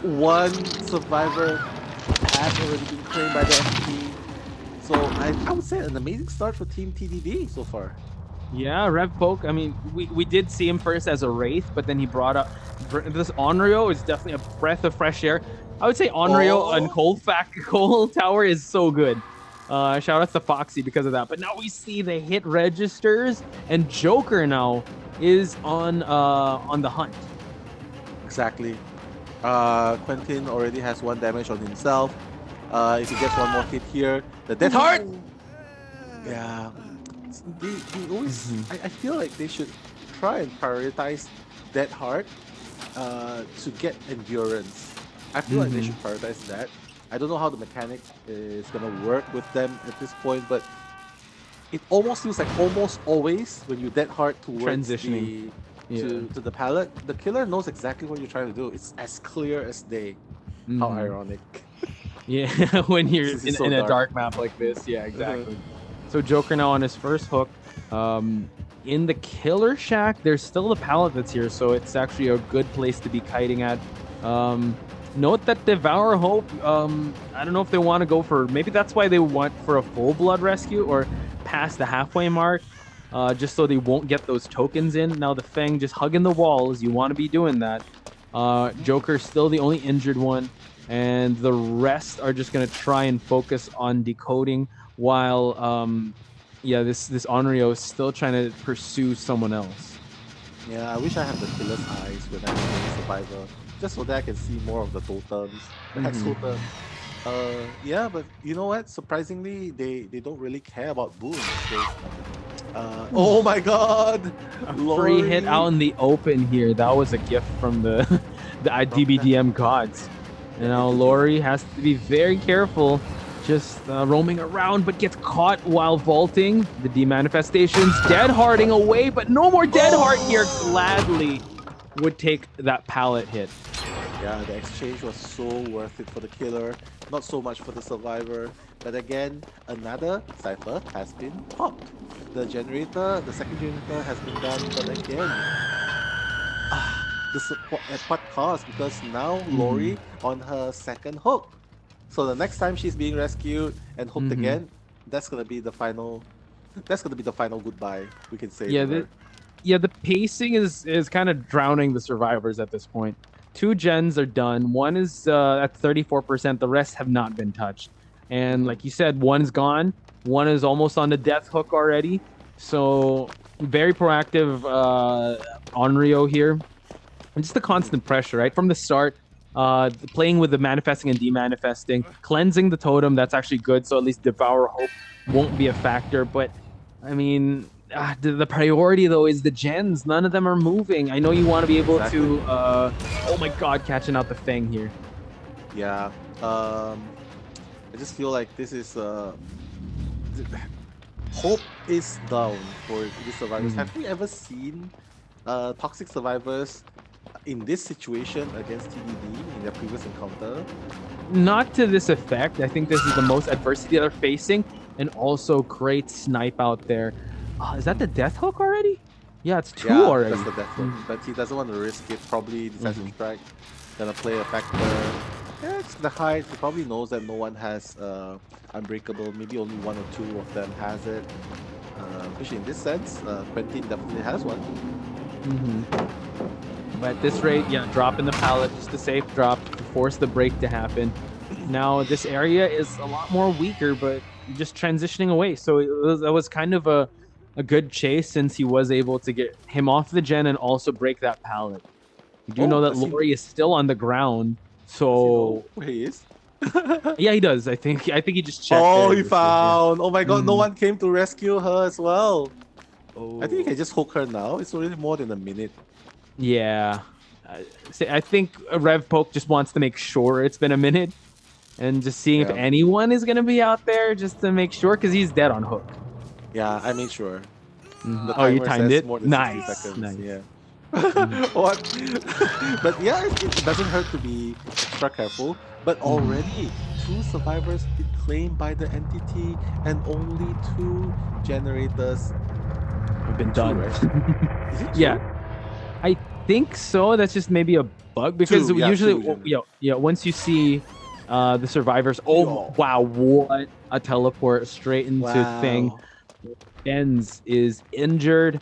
one survivor has already been claimed by the FP. So I would say an amazing start for Team TDD so far. Yeah, Rev Poke. I mean, we did see him first as a Wraith, but then he brought up this Onryo is definitely a breath of fresh air. I would say Onryo and Coal Tower is so good. Shout out to Foxy because of that. But now we see the hit registers, and Joker now is on the hunt. Exactly. Quentin already has 1 damage on himself. If he gets one more hit here, the Dead Heart. Yeah, they always. I feel like they should try and prioritize Dead Heart to get endurance. I feel like they should prioritize that. I don't know how the mechanic is gonna work with them at this point, but it almost feels like almost always when you Dead Heart towards transitioning to the pallet, the killer knows exactly what you're trying to do. It's as clear as day. How ironic. Yeah, when you're in a dark map like this. Yeah, exactly. So Joker now on his first hook. In the killer shack, there's still the pallet that's here, so it's actually a good place to be kiting at. Note that Devour Hope, I don't know if they want to go for, maybe that's why they want for a full blood rescue or past the halfway mark, just so they won't get those tokens in. Now the Feng just hugging the walls, you want to be doing that. Joker's still the only injured one, and the rest are just going to try and focus on decoding while this Onryo is still trying to pursue someone else. Yeah, I wish I had the killer's eyes when I'm playing Survivor, just so that I can see more of the totems. The hex totem. Yeah, but you know what? Surprisingly, they don't really care about boons because oh my God, A free hit out Lori in the open here. That was a gift from the the from the DBDM gods. yeah And now entities. Lori has to be very careful, just roaming around, but gets caught while vaulting. The demanifestations, dead hearting away, but no more dead heart here. Oh! Gladly would take that pallet hit. Yeah, the exchange was so worth it for the killer, not so much for the survivor. But again, another cipher has been popped. The second generator has been done, but again, at what cost? Because now Mm-hmm. Lori on her second hook. So the next time she's being rescued and hooked Mm-hmm. again, that's gonna be the final. That's gonna be the final goodbye we can say Yeah, to her. the pacing is kind of drowning the survivors at this point. Two gens are done. One is at 34%. The rest have not been touched. And Mhm. like you said, one's gone. One is almost on the death hook already. So very proactive on Rio here. And just the Mhm. constant pressure, right? From the start, playing with the manifesting and demanifesting, cleansing the totem, that's actually good. So at least Devour Hope won't be a factor. But I mean, the priority though is the gens. None of them are moving. I know you want to be able Exactly. to. Oh my God, catching out the Fang here. Yeah. Um, I just feel like this is hope is down for the survivors. Mhm. Have we ever seen toxic survivors in this situation against TDD in their previous encounter? Not to this effect. I think this is the most adversity they're facing, and also great snipe out there. Is that the death hook already? Yeah, it's two Yeah, that's already. the death hook. But he doesn't want to risk it. Probably decisive Mm-hmm. strike gonna play a factor. Yeah, it's the hide. He probably knows that no one has unbreakable. Maybe only one or two of them has it. Which in this sense, Quentin definitely has one. Mm-hmm. But at this rate, yeah, dropping the pallet, just a safe drop to force the break to happen. Now this area is a lot more weaker, but just transitioning away. So that was kind of a good chase since he was able to get him off the gen and also break that pallet. We do Oh, know that Lori is still on the ground, does he know so where he is? yeah, he does. I think he just checked. Oh, There he he is. Yeah. found. Oh my God, no Mm. one came to rescue her as well. I think you Oh. can just hook her now. It's already more than a minute. Yeah. I think Rev Poke just wants to make sure it's been a minute and just seeing if Yeah. anyone is going to be out there just to make sure because he's dead on hook. Yeah, I made sure. Mhm. The Oh, you timer timed says it? more than 60 Nice. seconds. Nice. Yeah. Mhm. What? But yeah, it doesn't hurt to be extra careful. But Mhm. already, two survivors been claimed by the entity, and only two generators. We've been Two, done. right? Is it Yeah, two? I think so. That's just maybe a bug because Two, yeah, usually, two generators. once you see the survivors, oh Yo, wow, what a teleport straight into thing. wow. Benz is injured.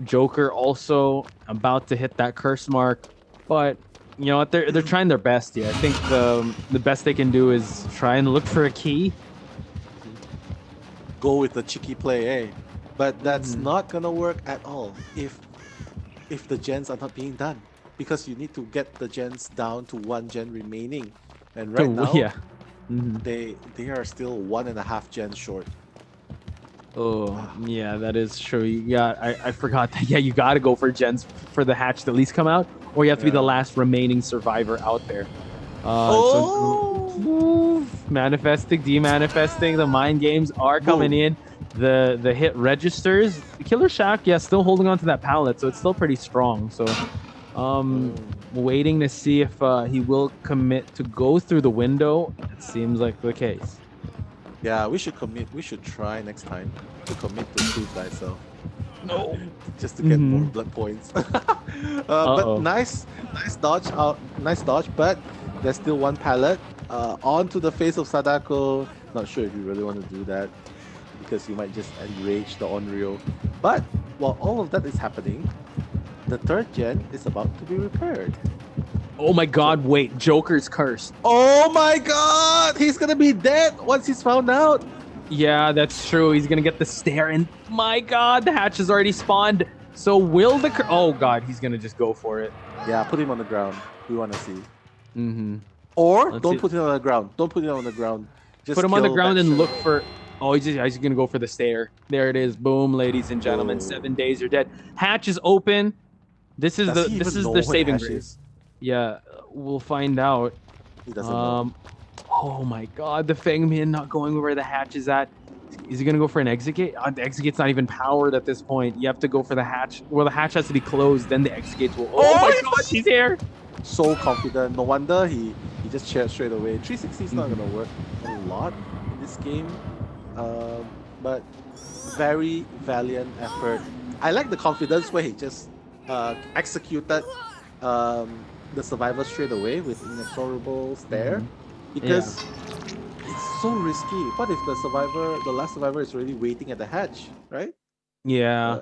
Joker also about to hit that curse mark, but you know what? They're trying their best here. I think the best they can do is try and look for a key. Go with the cheeky play, eh? But that's Mm-hmm. not gonna work at all if the gens are not being done, because you need to get the gens down to one gen remaining, and right So now yeah. Mm-hmm. they are still 1.5 gens short. Oh yeah, that is true. You got I forgot that. Yeah, you got to go for gens for the hatch to at least come out, or you have to be the Yeah. last remaining survivor out there. Oh, Manifesting, demanifesting. The mind games are coming boom. in. The hit registers. Killer Shack, yeah, still holding on to that pallet, so it's still pretty strong. So, waiting to see if he will commit to go through the window. It seems like the case. Yeah, we should commit. We should try next time to commit to prove thyself. No. Just to get more Mm-hmm. blood points. Uh But oh. nice dodge out, nice dodge. But there's still one pallet. Onto the face of Sadako. Not sure if you really want to do that because you might just enrage the Onryo. But while all of that is happening, the third gen is about to be repaired. Oh my So, God! Wait, Joker's cursed. oh my God, he's gonna be dead once he's found out. Yeah, that's true. He's gonna get the stare, and my God, the hatch has already spawned. So will the oh God, he's gonna just go for it. Yeah, put him on the ground. We want to see. Mm-hmm. Or Let's don't see. put it on the ground. Don't put it on the ground. Put Just him on the kill ground that and straight look away. for. Oh, he's gonna go for the stair. There it is. Boom, ladies and gentlemen. Boom. 7 days you're dead. Hatch is open. Does he This even is know their where the saving hash grace. is? Yeah, we'll find out. He doesn't know. Um, oh my God, the Fangman not going where the hatch is at. Is he gonna go for an exit gate? The exit gate's not even powered at this point. You have to go for the hatch. Well, the hatch has to be closed, then the exit gates will. Oh my Oh, God, she's here. so confident. No wonder he just cheered straight away. 360 is not Mhm. gonna work a lot in this game, but very valiant effort. I like the confidence where he just executed um, the survivor straight away with inexorable stare, Yeah. because it's so risky. What if the last survivor, is already waiting at the hatch, right? Yeah. Uh,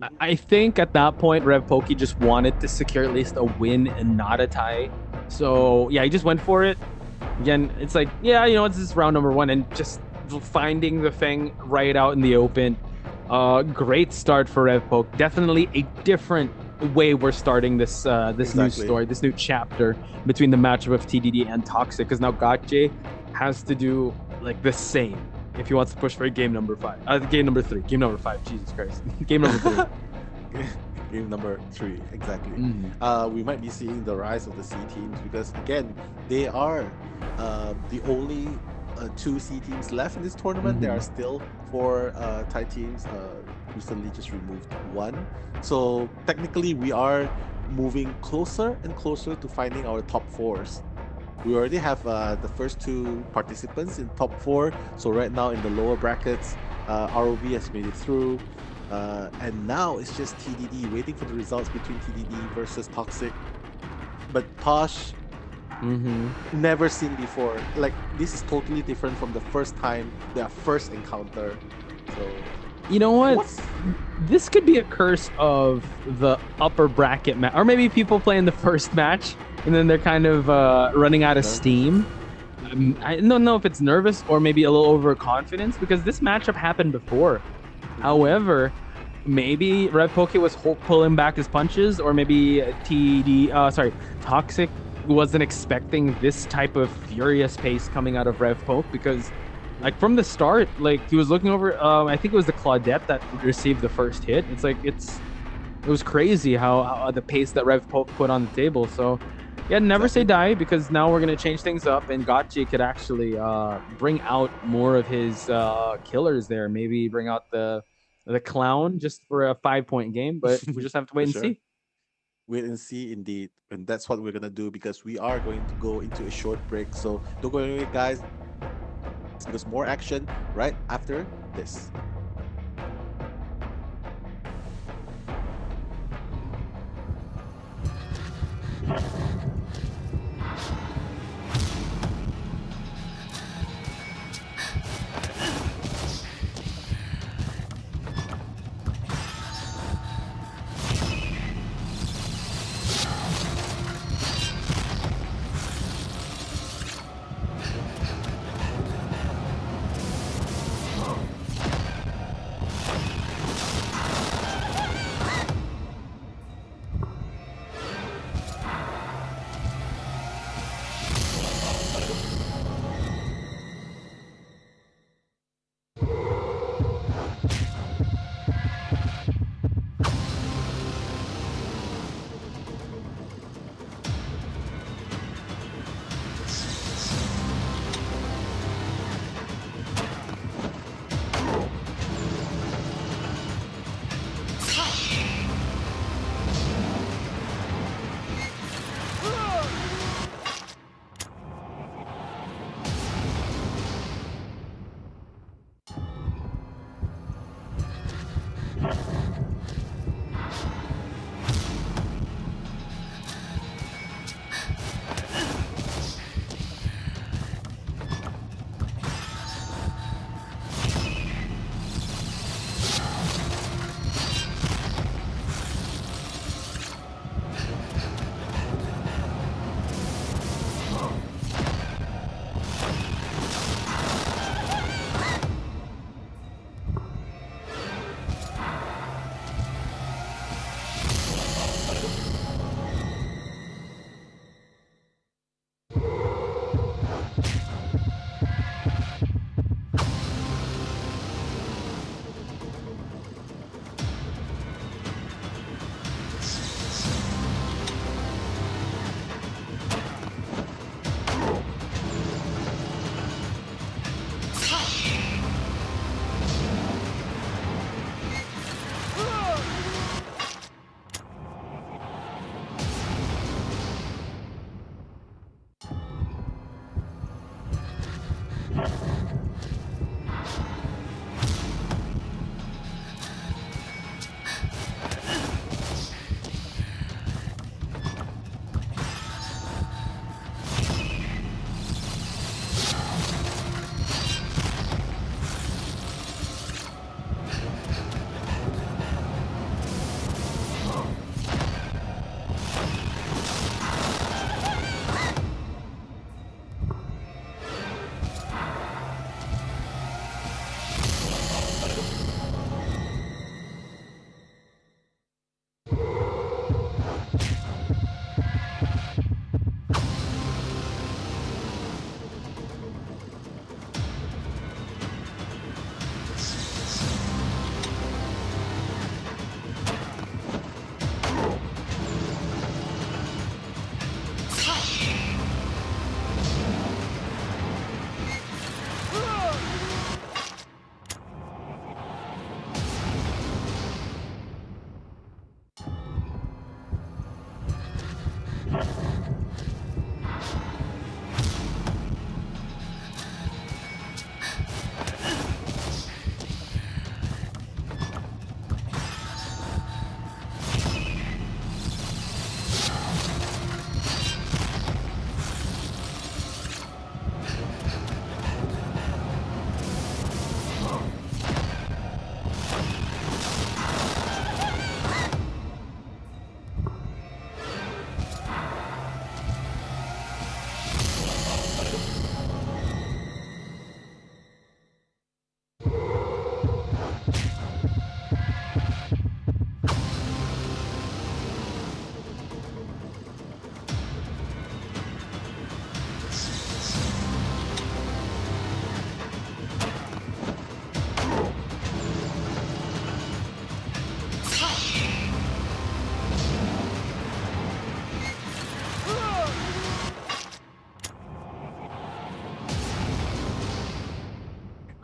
mhm. I think at that point, Rev Pokey just wanted to secure at least a win and not a tie. So yeah, he just went for it. Again, it's like, yeah, it's this round number one, and just finding the thing right out in the open. Great start for Rev Poke. Definitely a different way we're starting this new Exactly. story, this new chapter between the matchup of TDD and Toxic, because now Gotje has to do like the same if he wants to push for game number 5. Game number 3. Game number 5. Jesus Christ. Game number 3. Game number 3, exactly. Mhm. We might be seeing the rise of the C teams, because again, they are the only two C teams left in this tournament. There are Mhm. still four Thai teams. Recently just removed one, so technically we are moving closer and closer to finding our top fours. We already have the first two participants in top four. So right now in the lower brackets, ROV has made it through. And now it's just TDD, waiting for the results between TDD versus Toxic. But Tosh, Mhm. never seen before. Like, this is totally different from the first time, their first encounter. So, You know what? what's. This could be a curse of the upper bracket match, or maybe people playing the first match and then they're kind of running out of Nervous? steam. I don't know if it's nervous or maybe a little overconfidence, because this matchup happened before. Mhm. However, maybe Red Poke was pulling back his punches, or maybe Toxic wasn't expecting this type of furious pace coming out of Rev Poke, because like from the start, like he was looking over. I think it was the Claudette that received the first hit. It's like it was crazy how the pace that Rev Poke put on the table. So yeah, never say Exactly. die, because now we're gonna change things up, and Gotchi could actually bring out more of his killers there. Maybe bring out the clown just for a 5 point game, but we just have to wait For and sure. see. Wait and see, indeed. And that's what we're going to do, because we are going to go into a short break. So don't go away, guys, because more action right after this.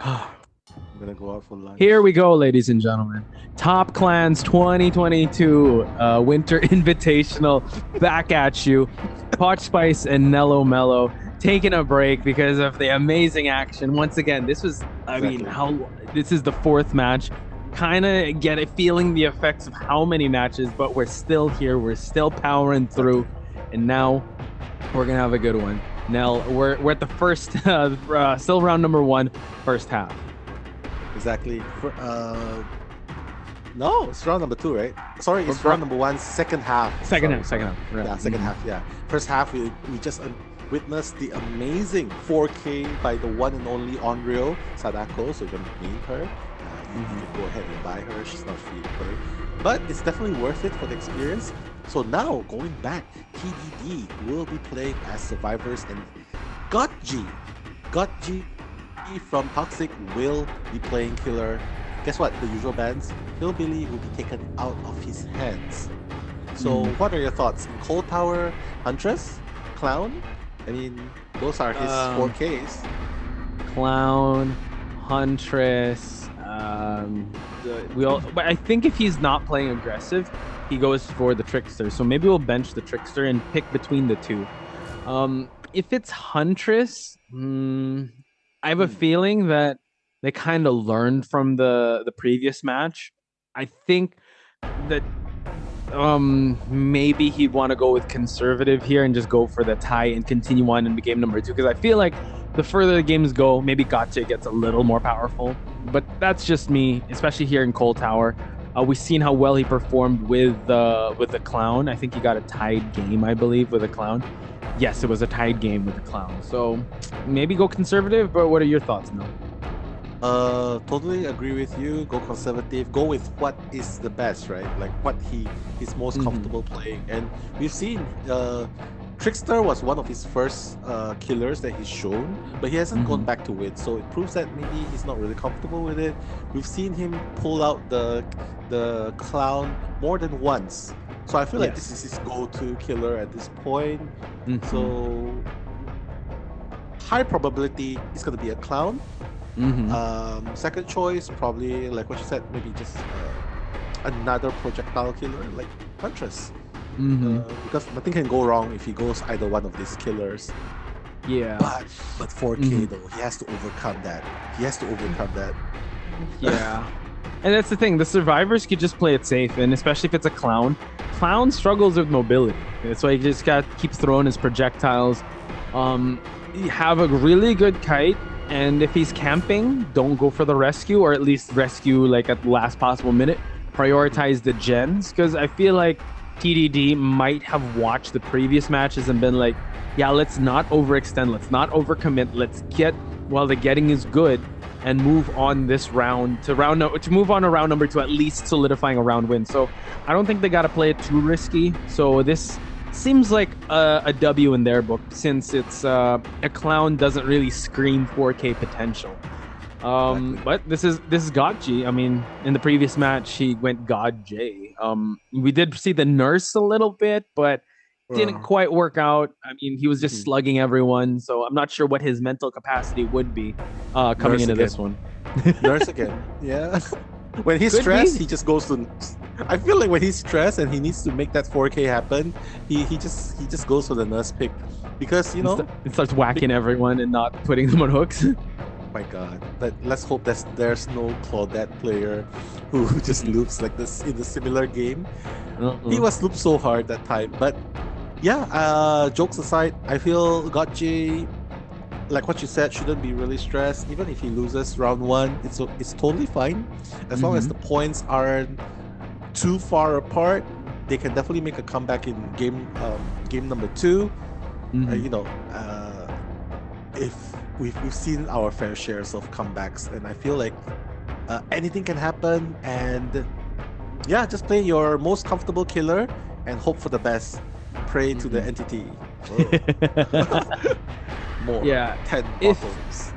I'm gonna go out for lunch. Here we go, ladies and gentlemen. Top Clans 2022 Winter Invitational back at you. Potch Spice and Nello Mello taking a break because of the amazing action. Once again, this was, this is the fourth match. Kind of feeling the effects of how many matches, but we're still here. We're still powering through. And now we're going to have a good one. Nell, we're at the first, still round number 1, first half. Exactly. No, it's round number 2, right? Sorry, it's round number 1, second half. Second half. Right. Yeah, second half, yeah. First half, we just witnessed the amazing 4K by the one and only Onryo Sadako, so you're going to name her. You can go ahead and buy her, she's not free to play. But it's definitely worth it for the experience. So now, going back, TDD will be playing as survivors, and Gotji from Toxic will be playing killer. Guess what? The usual bans. Hillbilly will be taken out of his hands. So what are your thoughts? Cold Tower, Huntress, Clown? I mean, those are his 4Ks. Clown, Huntress. But I think if he's not playing aggressive, he goes for the Trickster. So maybe we'll bench the Trickster and pick between the two. If it's Huntress, I have a feeling that they kind of learned from the previous match. I think that maybe he'd want to go with conservative here and just go for the tie and continue on into game number 2, because I feel like the further the games go, maybe Gotcha gets a little more powerful. But that's just me, especially here in Cold Tower. We've seen how well he performed with the Clown. I think he got a tied game, I believe, with the Clown. Yes, it was a tied game with the Clown. So maybe go conservative, but what are your thoughts, Mel? Totally agree with you. Go conservative. Go with what is the best, right? Like what he's most comfortable playing. And we've seen Trickster was one of his first killers that he's shown, but he hasn't gone back to it. So it proves that maybe he's not really comfortable with it. We've seen him pull out the Clown more than once. So I feel like this is his go-to killer at this point. So high probability it's gonna be a Clown. Second choice, probably like what you said, maybe just another projectile killer like Huntress. Because nothing can go wrong if he goes either one of these killers. Yeah. But 4K though, he has to overcome that. Yeah. And that's the thing, the survivors could just play it safe, and especially if it's a Clown. Clown struggles with mobility. That's why you just gotta keep throwing his projectiles. You have a really good kite. And if he's camping, don't go for the rescue, or at least rescue like at the last possible minute. Prioritize the gens, because I feel like TDD might have watched the previous matches and been like, yeah, let's not overextend, let's not overcommit, let's get while the getting is good and move on this round to move on to round number 2, at least solidifying a round win. So I don't think they got to play it too risky. So this seems like a W in their book, since it's a Clown doesn't really scream 4K potential. But this is Gotji. I mean, in the previous match, he went God J. We did see the nurse a little bit, but didn't quite work out. I mean, he was just slugging everyone, so I'm not sure what his mental capacity would be coming into this one. Nurse again, yeah. When he's stressed, he just goes to. I feel like when he's stressed and he needs to make that 4K happen, he just goes for the nurse pick, because it starts whacking everyone and not putting them on hooks. My God! But let's hope that there's no Claudette player who just loops like this in the similar game. He was looped so hard that time, but yeah. Jokes aside, I feel Gotchi, like what you said, shouldn't be really stressed. Even if he loses round 1, it's totally fine, as long as the points aren't too far apart. They can definitely make a comeback in game number 2. If we've seen our fair shares of comebacks, and I feel like anything can happen. And yeah, just play your most comfortable killer and hope for the best. Pray to the entity. More. 10 bottles.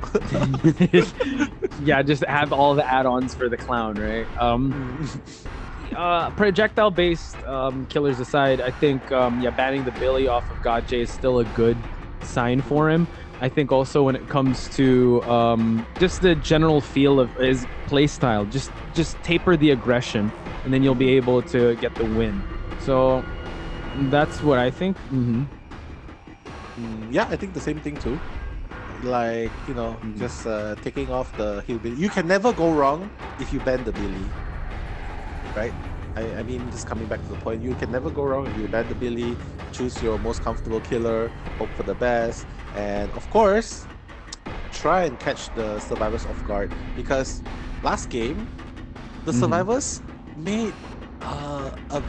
Yeah, just have all the add-ons for the Clown, right? Projectile based killers aside, I think banning the Billy off of God J is still a good sign for him. I think also when it comes to just the general feel of his play style, just taper the aggression, and then you'll be able to get the win. So that's what I think. Yeah, I think the same thing too. Like, just taking off the hillbilly. You can never go wrong if you ban the Billy, right? I mean, just coming back to the point, you can never go wrong if you ban the Billy, choose your most comfortable killer, hope for the best, and of course, try and catch the survivors off guard. Because last game, the survivors made a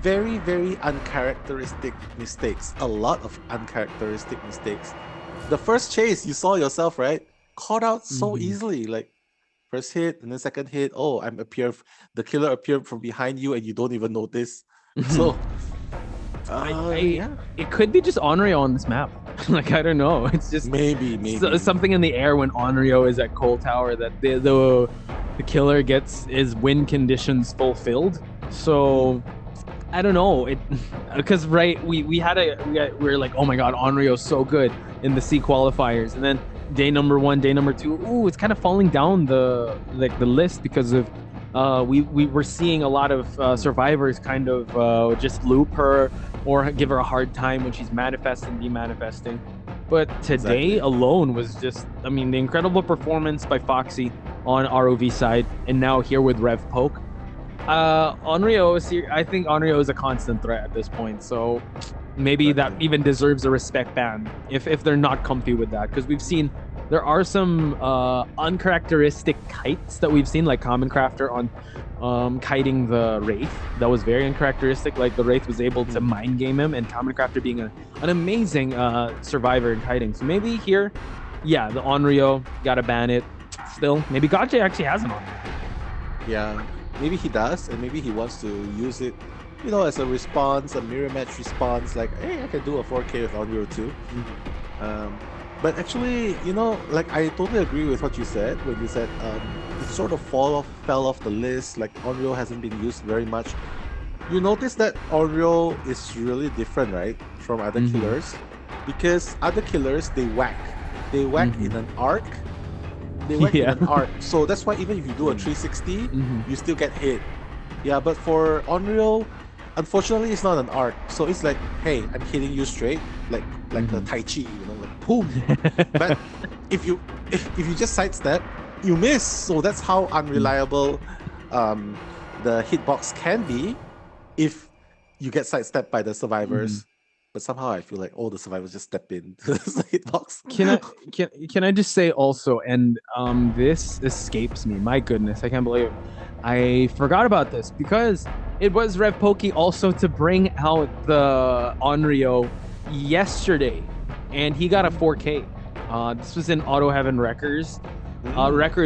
very, very uncharacteristic mistakes. A lot of uncharacteristic mistakes. The first chase, you saw yourself, right? Caught out so easily. Like, first hit and then second hit. Oh, the killer appeared from behind you and you don't even notice. So, yeah. It could be just Onryo on this map. Like, I don't know. It's just Maybe. something in the air when Onryo is at Coal Tower that the killer gets his win conditions fulfilled. So I don't know. Because we were like, oh my god, Onryo's so good in the C qualifiers, and then day number 1, day number 2, it's kind of falling down the list because of we were seeing a lot of survivors kind of just loop her or give her a hard time when she's manifesting, demanifesting. But today alone was just, I mean, the incredible performance by Foxy on ROV side, and now here with Rev Poke. Onryo is here. I think Onryo is a constant threat at this point, so maybe that even deserves a respect ban if they're not comfy with that, because we've seen there are some uncharacteristic kites that we've seen, like Common Crafter on kiting the Wraith. That was very uncharacteristic. Like the Wraith was able to mind game him, and Common Crafter being an amazing survivor in kiting. So maybe here, yeah, the Onryo, gotta ban it. Still, maybe Gotcha actually has an Onryo. Yeah. Maybe he does, and maybe he wants to use it, as a response, a mirror match response, like, hey, I can do a 4K with Onryo too. But actually, like, I totally agree with what you said when you said it sort of fell off the list, like Onryo hasn't been used very much. You notice that Onryo is really different, right, from other killers, because other killers, they whack in an arc. They went in an arc, so that's why even if you do a 360, you still get hit. Yeah, but for Onryo, unfortunately, it's not an arc, so it's like, hey, I'm hitting you straight, like a Tai Chi, like boom. But if you just sidestep, you miss. So that's how unreliable the hitbox can be if you get sidestepped by the survivors. But somehow I feel like all the survivors just step in to the hitbox. Can I just say also, and this escapes me. My goodness, I can't believe it. I forgot about this because it was Rev Pokey also to bring out the Onryo yesterday, and he got a 4K. This was in Auto Heaven Wreckers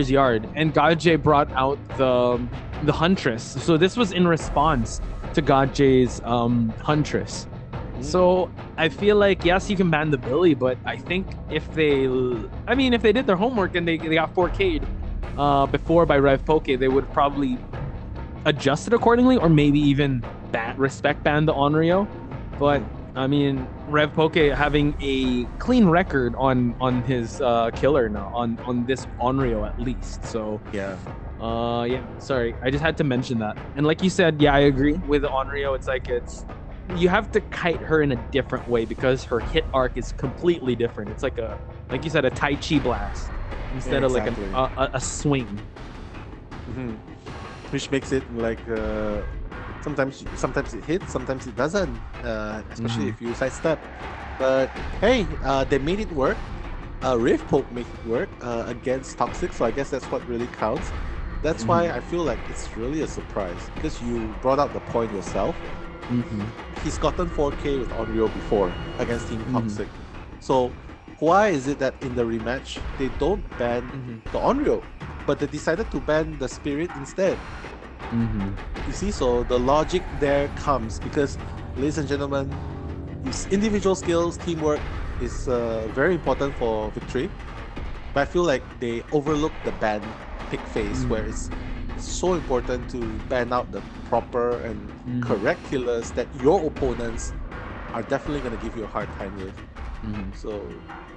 Yard, and Gajay brought out the Huntress. So this was in response to Gajay's Huntress. So I feel like, yes, you can ban the Billy, but I think if they did their homework and they got 4K'd before by Rev Poke, they would probably adjust it accordingly, or maybe even respect ban the Onryo. But I mean, Rev Poke having a clean record on his killer now, on this Onryo at least. So yeah. Sorry, I just had to mention that. And like you said, yeah, I agree with the Onryo. It's like you have to kite her in a different way because her hit arc is completely different. It's like you said, a Tai Chi blast instead of like a swing. Which makes it like sometimes it hits, sometimes it doesn't, especially if you sidestep. But hey, they made it work. Rift Poke made it work against Toxic, so I guess that's what really counts. That's why I feel like it's really a surprise, because you brought out the point yourself. He's gotten 4K with Onryo before against Team Toxic. So why is it that in the rematch they don't ban the Onryo, but they decided to ban the Spirit instead? You see, so the logic there comes because, ladies and gentlemen, individual skills, teamwork is very important for victory. But I feel like they overlook the ban pick phase, where it's so important to ban out the proper and correct killers that your opponents are definitely going to give you a hard time with. So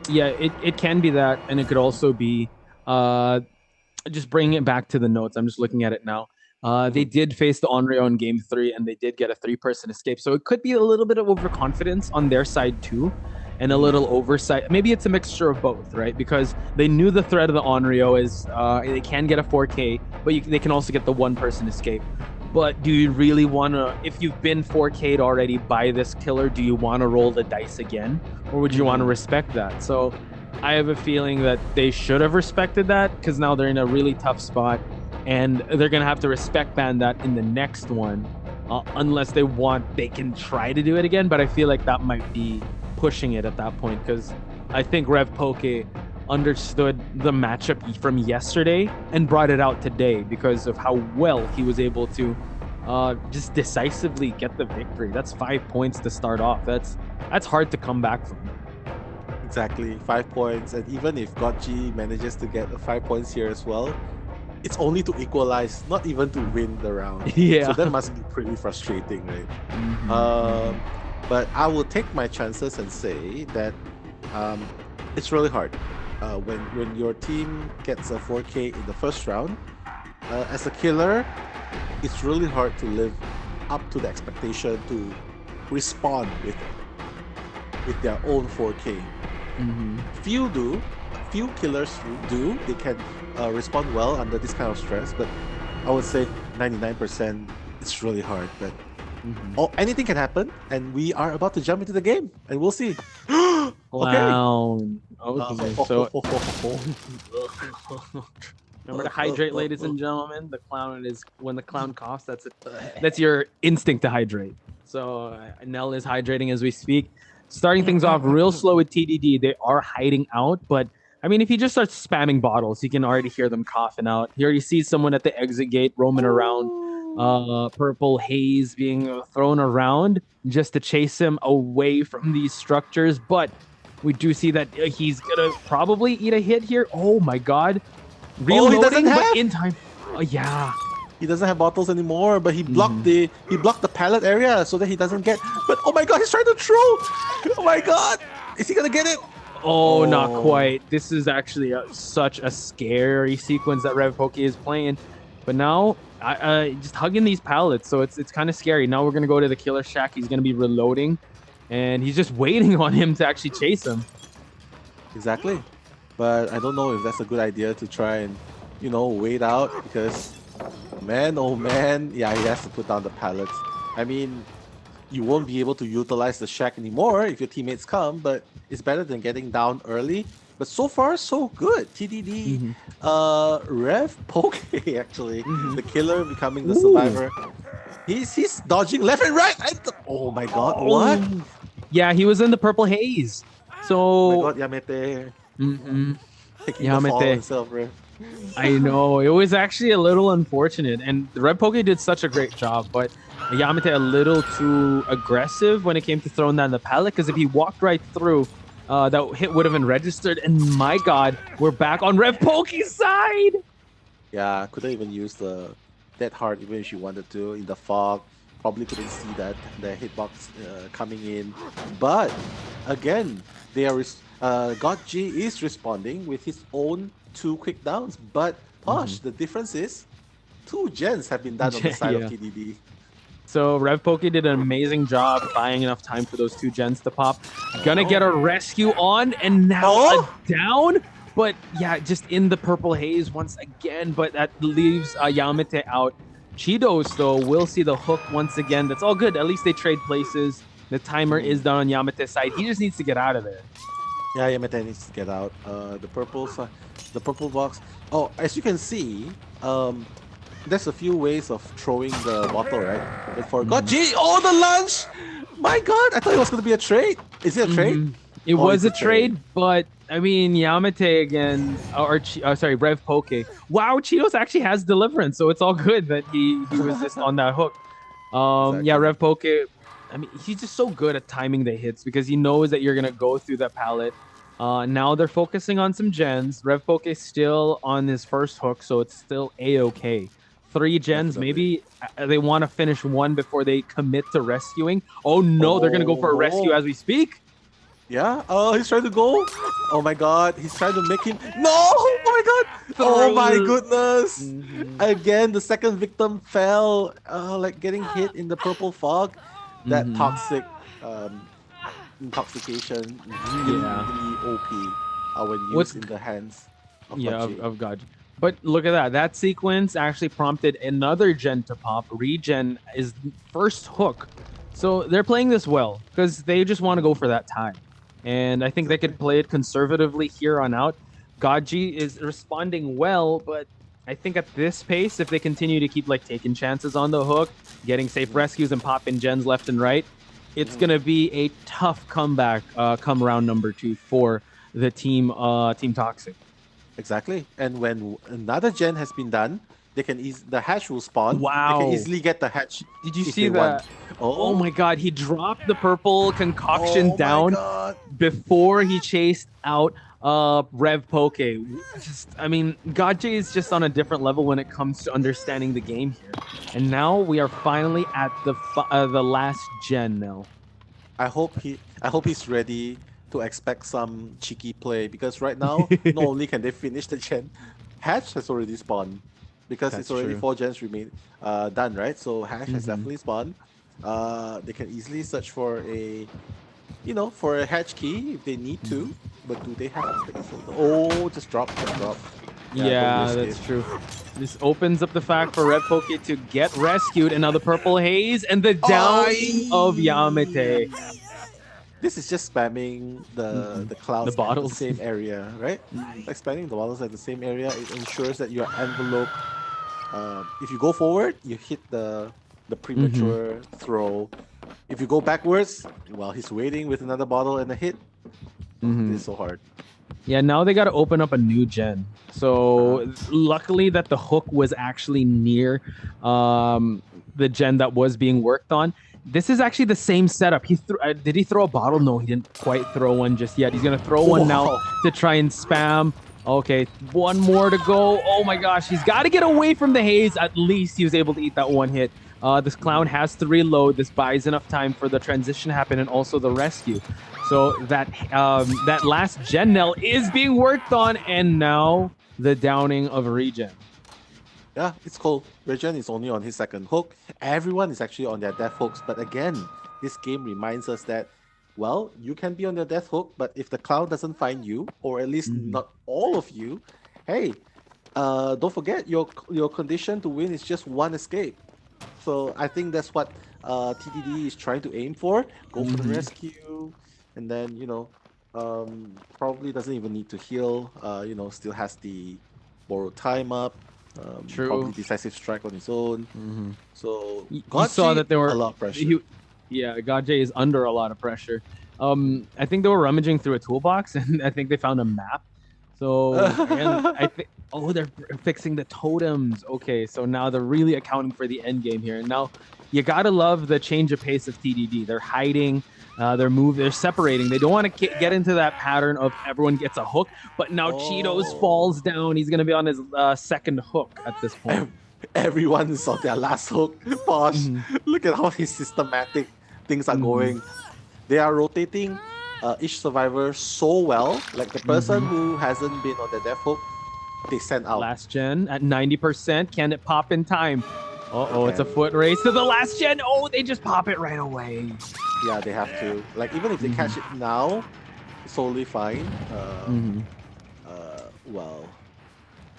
Yeah, it can be that, and it could also be just bringing it back to the notes. I'm just looking at it now. They Mhm. did face the Onryo in game 3, and they did get a 3-person escape. So it could be a little bit of overconfidence on their side too, and a little oversight. Maybe it's a mixture of both, right? Because they knew the threat of the Onryo is they can get a 4K, but they can also get the 1-person escape. But do you really want to, if you've been 4K'd already by this killer, do you want to roll the dice again? Or would you want to respect that? So I have a feeling that they should have respected that because now they're in a really tough spot and they're going to have to respect ban that in the next one. Unless they can try to do it again. But I feel like that might be pushing it at that point because I think Rev Poke understood the matchup from yesterday and brought it out today because of how well he was able to just decisively get the victory. That's 5 points to start off. That's hard to come back from. Exactly, 5 points. And even if Gotchi manages to get 5 points here as well, it's only to equalize, not even to win the round. Yeah. So that must be pretty frustrating, right? But I will take my chances and say that it's really hard. When your team gets a 4K in the first round, as a killer, it's really hard to live up to the expectation to respond with their own 4K. Few killers do. They can respond well under this kind of stress, but I would say 99% it's really hard. But anything can happen, and we are about to jump into the game, and we'll see. Clown. Okay, so remember to hydrate, ladies and gentlemen. The clown is when the clown coughs. That's it. That's your instinct to hydrate. So Nell is hydrating as we speak. Starting things off real slow with TDD. They are hiding out, but I mean, if he just starts spamming bottles, you can already hear them coughing out. He already sees someone at the exit gate roaming around. Purple haze being thrown around just to chase him away from these structures. But we do see that he's gonna probably eat a hit here. Oh my god. Reloading, but in time. Oh yeah. He doesn't have bottles anymore, but he blocked the pallet area so that he doesn't get. But oh my god, he's trying to throw! Oh my god, is he gonna get it? Oh, not quite. This is actually such a scary sequence that Rev Poke is playing. But now, just hugging these pallets, so it's kind of scary. Now we're gonna go to the killer shack. He's gonna be reloading, and he's just waiting on him to actually chase him. Exactly, but I don't know if that's a good idea to try and wait out because. Man, oh man, yeah, he has to put down the pallets. I mean, you won't be able to utilize the shack anymore if your teammates come, but it's better than getting down early. But so far, so good. TDD, Rev Poke, actually, the killer becoming the survivor. He's dodging left and right. Oh my god, what? Yeah, he was in the purple haze. So. Oh my god, Yamete. Taking the fall himself, Rev. I know, it was actually a little unfortunate, and the Red Poke did such a great job, but Yamete a little too aggressive when it came to throwing down the pallet, because if he walked right through, that hit would have been registered, and my god, we're back on Rev Poke's side! Yeah, couldn't even use that hard even if she wanted to in the fog. Probably couldn't see that the hitbox coming in, but again, they are Gotchi is responding with his own 2 quick downs, but Posh, the difference is 2 gens have been done on the side of TDD. So Rev Poke did an amazing job buying enough time for those 2 gens to pop. Gonna get a rescue on, and now a down. But yeah, just in the purple haze once again, but that leaves Yamete out. Cheetos, though, will see the hook once again. That's all good. At least they trade places. The timer is done on Yamete's side. He just needs to get out of there. Yeah, Yamete needs to get out. The purple box. Oh, as you can see, there's a few ways of throwing the bottle, right? But for Gotchi, the lunch! My god, I thought it was going to be a trade. Is it a trade? It was a trade, but I mean, Yamete again, sorry, Rev Poke. Wow, Cheetos actually has deliverance, so it's all good that he was just on that hook. Exactly. Yeah, Rev Poke, I mean, he's just so good at timing the hits because he knows that you're going to go through that pallet. Now they're focusing on some gens. Rev Poke is still on his first hook, so it's still A-okay. 3 gens, maybe they want to finish 1 before they commit to rescuing. Oh no, they're going to go for a rescue as we speak. Yeah. Oh, he's trying to go. Oh my god. He's trying to make him. No. Oh my god. Oh my Through. goodness. Mm-hmm. Again, the second victim fell. Like getting hit in the purple fog. That Mm-hmm. toxic um, intoxication Yeah. really OP when What's used in the hands of Yeah, Machi. of God. But look at that. That sequence actually prompted another gen to pop. Regen is first hook. So they're playing this well because they just want to go for that time. And I think they Exactly. could play it conservatively here on out. Gaji is responding well, but I think at this pace, if they continue to keep like taking chances on the hook, getting safe rescues and popping gens left and right, it's Mhm. gonna be a tough comeback come round number 2 for the team Toxic. Exactly. And when another gen has been done, the hatch will spawn. They can Wow. easily get the hatch Did you if see they want. that? Oh Oh, my god, he dropped the purple concoction oh my down god. before he chased out Rev Poke. Just I mean, Gaji is just on a different level when it comes to understanding the game here. And now we are finally at the last gen now. I hope he's ready to expect some cheeky play because right now not only can they finish the gen, hatch has already spawned because it's That's already true. 4 gens remain done, right? So hatch has Hmm. definitely spawned. They can easily search for a hatch key if they need to. But do they have to take a photo? Oh, just drop, just drop. Yeah, don't Yeah, risk it. that's true. This opens up the fact for Red Poke to get rescued, and now the purple haze and the downing of Ay! Yamete. This is just spamming Hmm. the The clouds at the bottles. same area, right? Mhm. Like spamming the bottles at the same area, it ensures that you are enveloped. If you go forward, you hit the Mhm. premature throw. If you go backwards, while he's waiting with another bottle and a hit, oh, this Mhm. is so hard. Yeah, now they got to open up a new gen. Uh-huh. So luckily that the hook was actually near the gen that was being worked on. This is actually the same setup. Did he throw a bottle? No, he didn't quite throw one just yet. He's gonna throw one now Wow. to try and spam. Okay, one more to go. Oh my gosh, he's got to get away from the haze. At least he was able to eat that one hit. This clown Mhm. has to reload. This buys enough time for the transition to happen and also the rescue. So that last gen Nell is being worked on, and now the downing of regen. Yeah, it's cool. Regen is only on his second hook. Everyone is actually on their death hooks. But again, this game reminds us that, well, you can be on your death hook, but if the cloud doesn't find you, or at least Mhm. not all of you, hey, don't forget your condition to win is just one escape. So I think that's what TDD is trying to aim for. Go for the Mhm. rescue, and then probably doesn't even need to heal. Still has the borrowed time up. Probably True. decisive strike on his own. Mhm. So You saw Gotchi, that they a were lot of pressure. he, yeah, Gajay is under a lot of pressure. I think they were rummaging through a toolbox and I think they found a map. So and I think they're fixing the totems. Okay, so now they're really accounting for the end game here. And now you gotta love the change of pace of TDD. They're hiding, they're separating. They don't want to get into that pattern of everyone gets a hook. But now Cheetos Oh, falls down. He's gonna be on his second hook at this point. ev- everyone is on their last hook. Posh, Hmm. look at how his systematic things are Hmm. going. They are rotating each survivor so well. Like the person Hmm. who hasn't been on the death hook, they send out. Last gen at 90%. Can it pop in time? They Uh-oh, it's a can. foot race to the last gen. Oh, they just pop it right away. Yeah, they have to. Like even if they Hmm. catch it now, it's totally fine. Hmm. Well,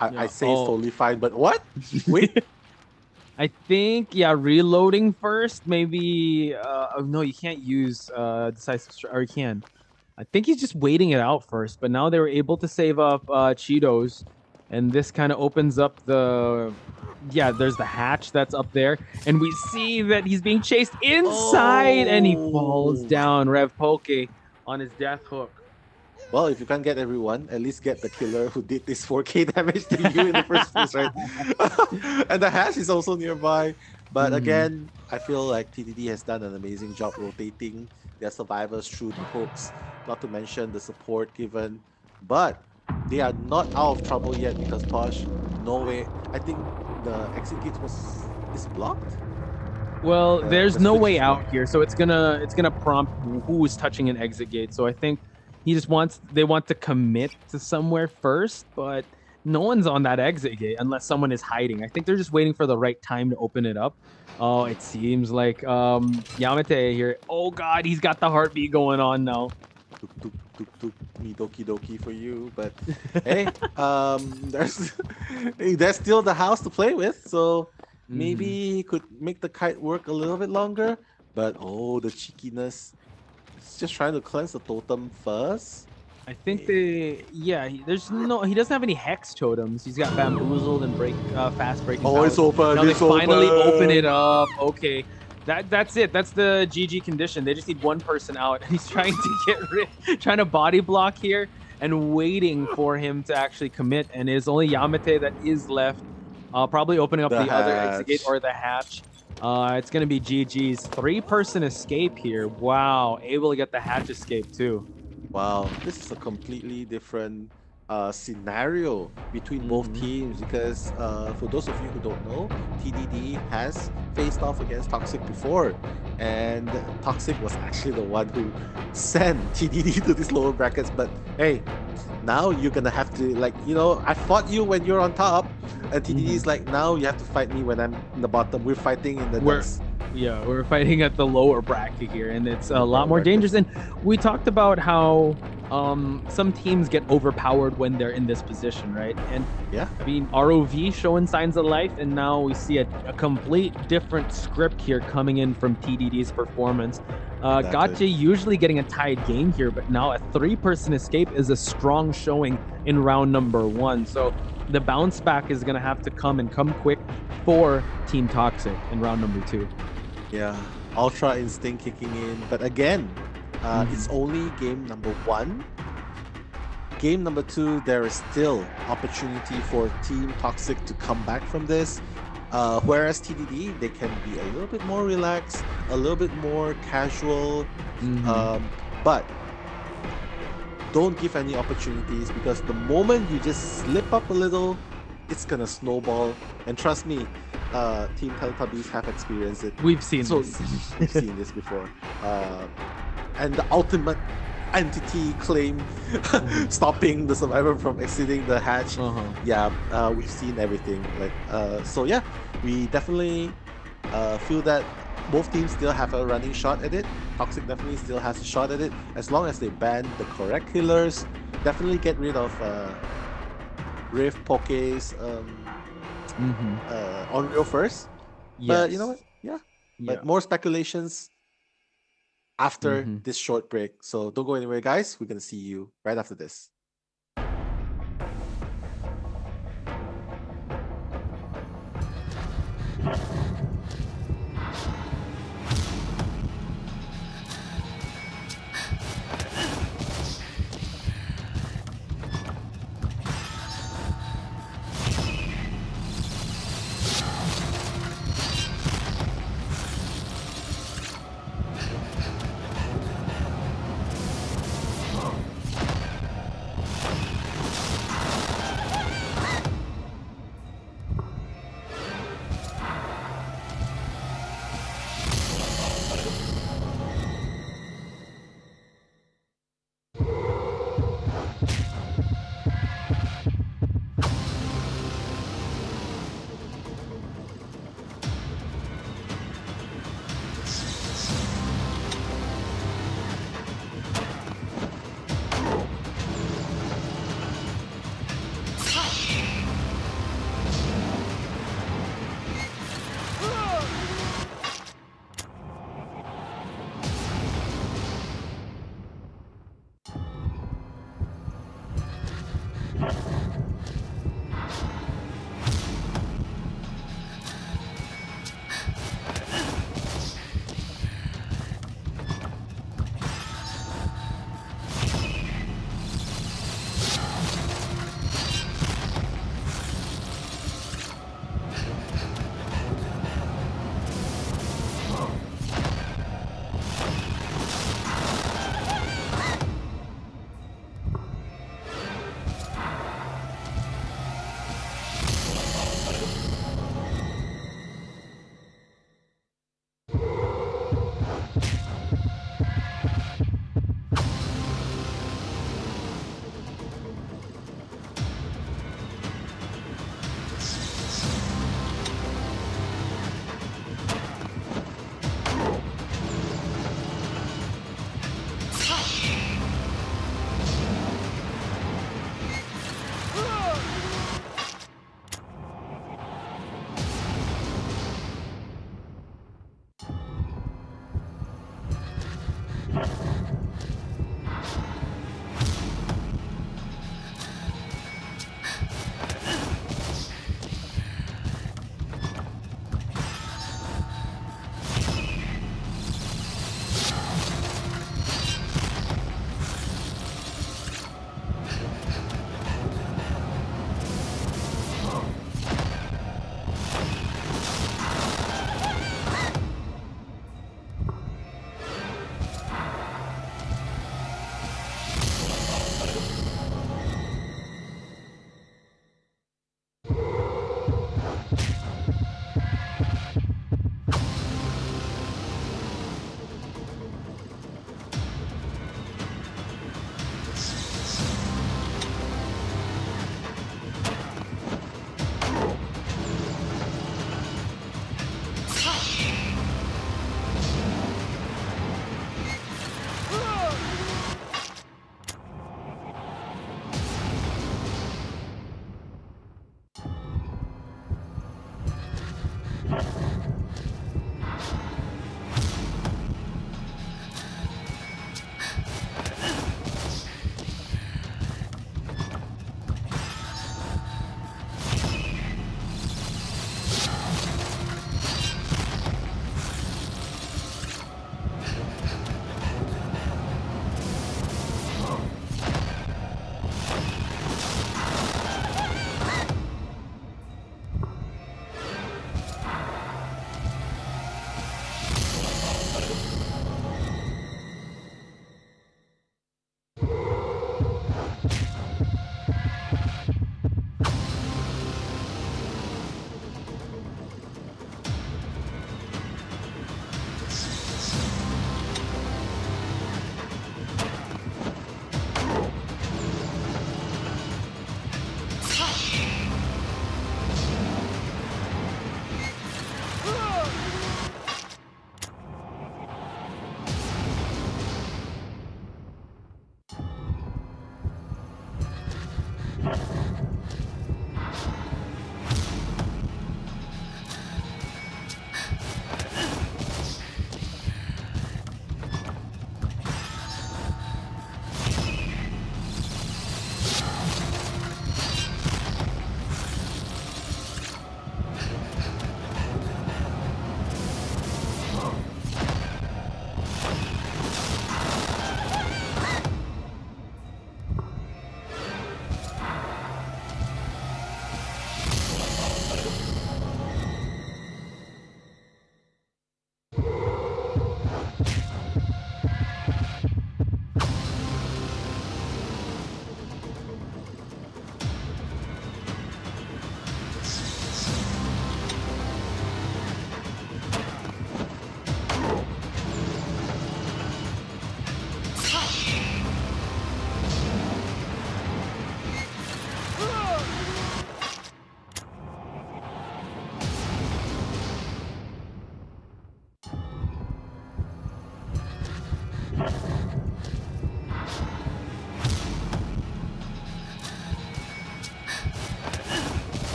I Yeah. say it's Oh. totally fine, but what? Wait. I think, yeah, reloading first. Maybe, oh, no, you can't use decisive strike, or you can. I think he's just waiting it out first, but now they were able to save up Cheetos, and this kind of opens up yeah, there's the hatch that's up there, and we see that he's being chased inside, and he falls Oh. down, Rev Poke, on his death hook. Well, if you can't get everyone, at least get the killer who did this 4K damage to you in the first place, right? And the hash is also nearby. But Hmm. again, I feel like TDD has done an amazing job rotating their survivors through the hooks, not to mention the support given. But they are not out of trouble yet because Tosh, no way. I think the exit gate is blocked. Well, there's The no switch way is out locked. here, so it's gonna prompt who is touching an exit gate. So I think they want to commit to somewhere first, but no one's on that exit gate unless someone is hiding. I think they're just waiting for the right time to open it up. Oh, it seems like Yamate here. Oh god, he's got the heartbeat going on now. Tuk tuk tuk tuk me doki doki for you. But hey, there's there's still the house to play with, so maybe hmm he could make the kite work a little bit longer. But oh, the cheekiness! It's just trying to cleanse the totem first. I think Hey. he doesn't have any hex totems. He's got bamboozled and fast breaking Oh, powers. it's open! Now they It's finally open it open! up. Okay. That's it. That's the GG condition. They just need one person out. And he's trying to trying to body block here and waiting for him to actually commit. And it is only Yamate that is left. Probably opening up The the other exit gate hatch. or the hatch. It's gonna be GG's. 3-person escape here. Wow. Able to get the hatch escape too. Wow, this is a completely different scenario between both hmm teams because for those of you who don't know, TDD has faced off against Toxic before, and Toxic was actually the one who sent TDD to these lower brackets. But hey, now you're gonna have to, like, I fought you when you're on top, and TDD hmm is like, now you have to fight me when I'm in the bottom. We're fighting in the We're dust. Yeah, we're fighting at the lower bracket here, and it's a lot Lower more dangerous. brackets. And we talked about how some teams get overpowered when they're in this position, right? And Yeah, I mean, ROV showing signs of life, and now we see a complete different script here coming in from TDD's performance. exactly. Gotcha usually getting a tied game here, but now a 3-person escape is a strong showing in round number 1. So the bounce back is going to have to come and come quick for Team Toxic in round number 2. Yeah, Ultra Instinct kicking in. But again, it's only game number 1. Game number 2, there is still opportunity for Team Toxic to come back from this. Whereas TDD, they can be a little bit more relaxed, a little bit more casual. But don't give any opportunities because the moment you just slip up a little, it's gonna snowball. And trust me, Team Teletubbies have experienced it. We've seen So this. we've seen this before. And the ultimate entity claim stopping the survivor from exiting the hatch. Yeah, we've seen everything. So yeah, we definitely feel that both teams still have a running shot at it. Toxic definitely still has a shot at it as long as they ban the correct killers. Definitely get rid of Rift, Pokes, Onryo first. But you know Yes. what? Yeah. Yeah. But more speculations after Mhm. this short break. So don't go anywhere, guys. We're gonna see you right after this.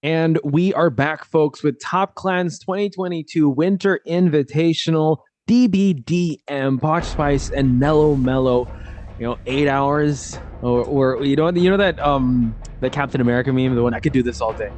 And we are back, folks, with Top Clan's 2022 Winter Invitational, DBDM, Potch Spice, and Mellow Mellow. 8 hours, or that Captain America meme, the one I could do this all day.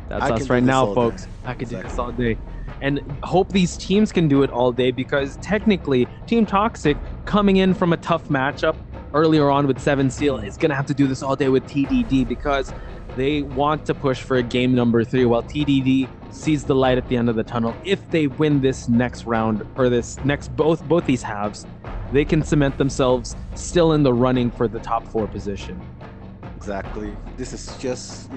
That's us right now, folks. I could do this all day. And hope these teams can do it all day, because technically, Team Toxic, coming in from a tough matchup earlier on with 7 Seal, is going to have to do this all day with TDD, because they want to push for a game number 3, while TDD sees the light at the end of the tunnel. If they win this next round, or this next both these halves, they can cement themselves still in the running for the top 4 position. Exactly. This is just,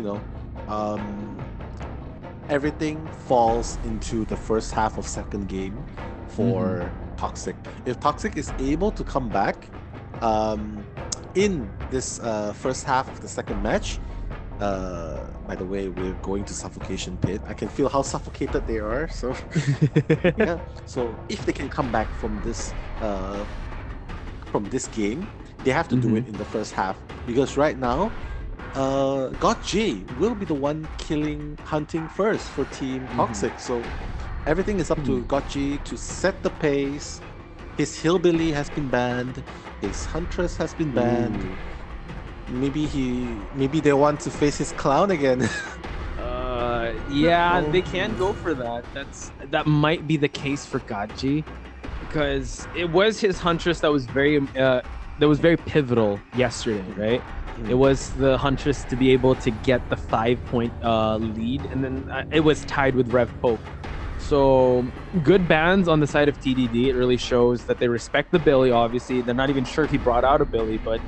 everything falls into the first half of second game for Toxic. If Toxic is able to come back in this first half of the second match, by the way, we're going to Suffocation Pit. I can feel how suffocated they are. So, yeah. So if they can come back from this game, they have to do it in the first half, because right now, God J will be the one hunting first for Team Toxic. So everything is up to God J to set the pace. His Hillbilly has been banned. His Huntress has been banned. Maybe they want to face his clown again. Yeah, Oh. they can go for that. That might be the case for Gaji, because it was his Huntress that was very pivotal yesterday, right? It was the Huntress to be able to get the 5-point lead, and then it was tied with Rev Poke. So good bans on the side of TDD. It really shows that they respect the Billy. Obviously, they're not even sure if he brought out a Billy, but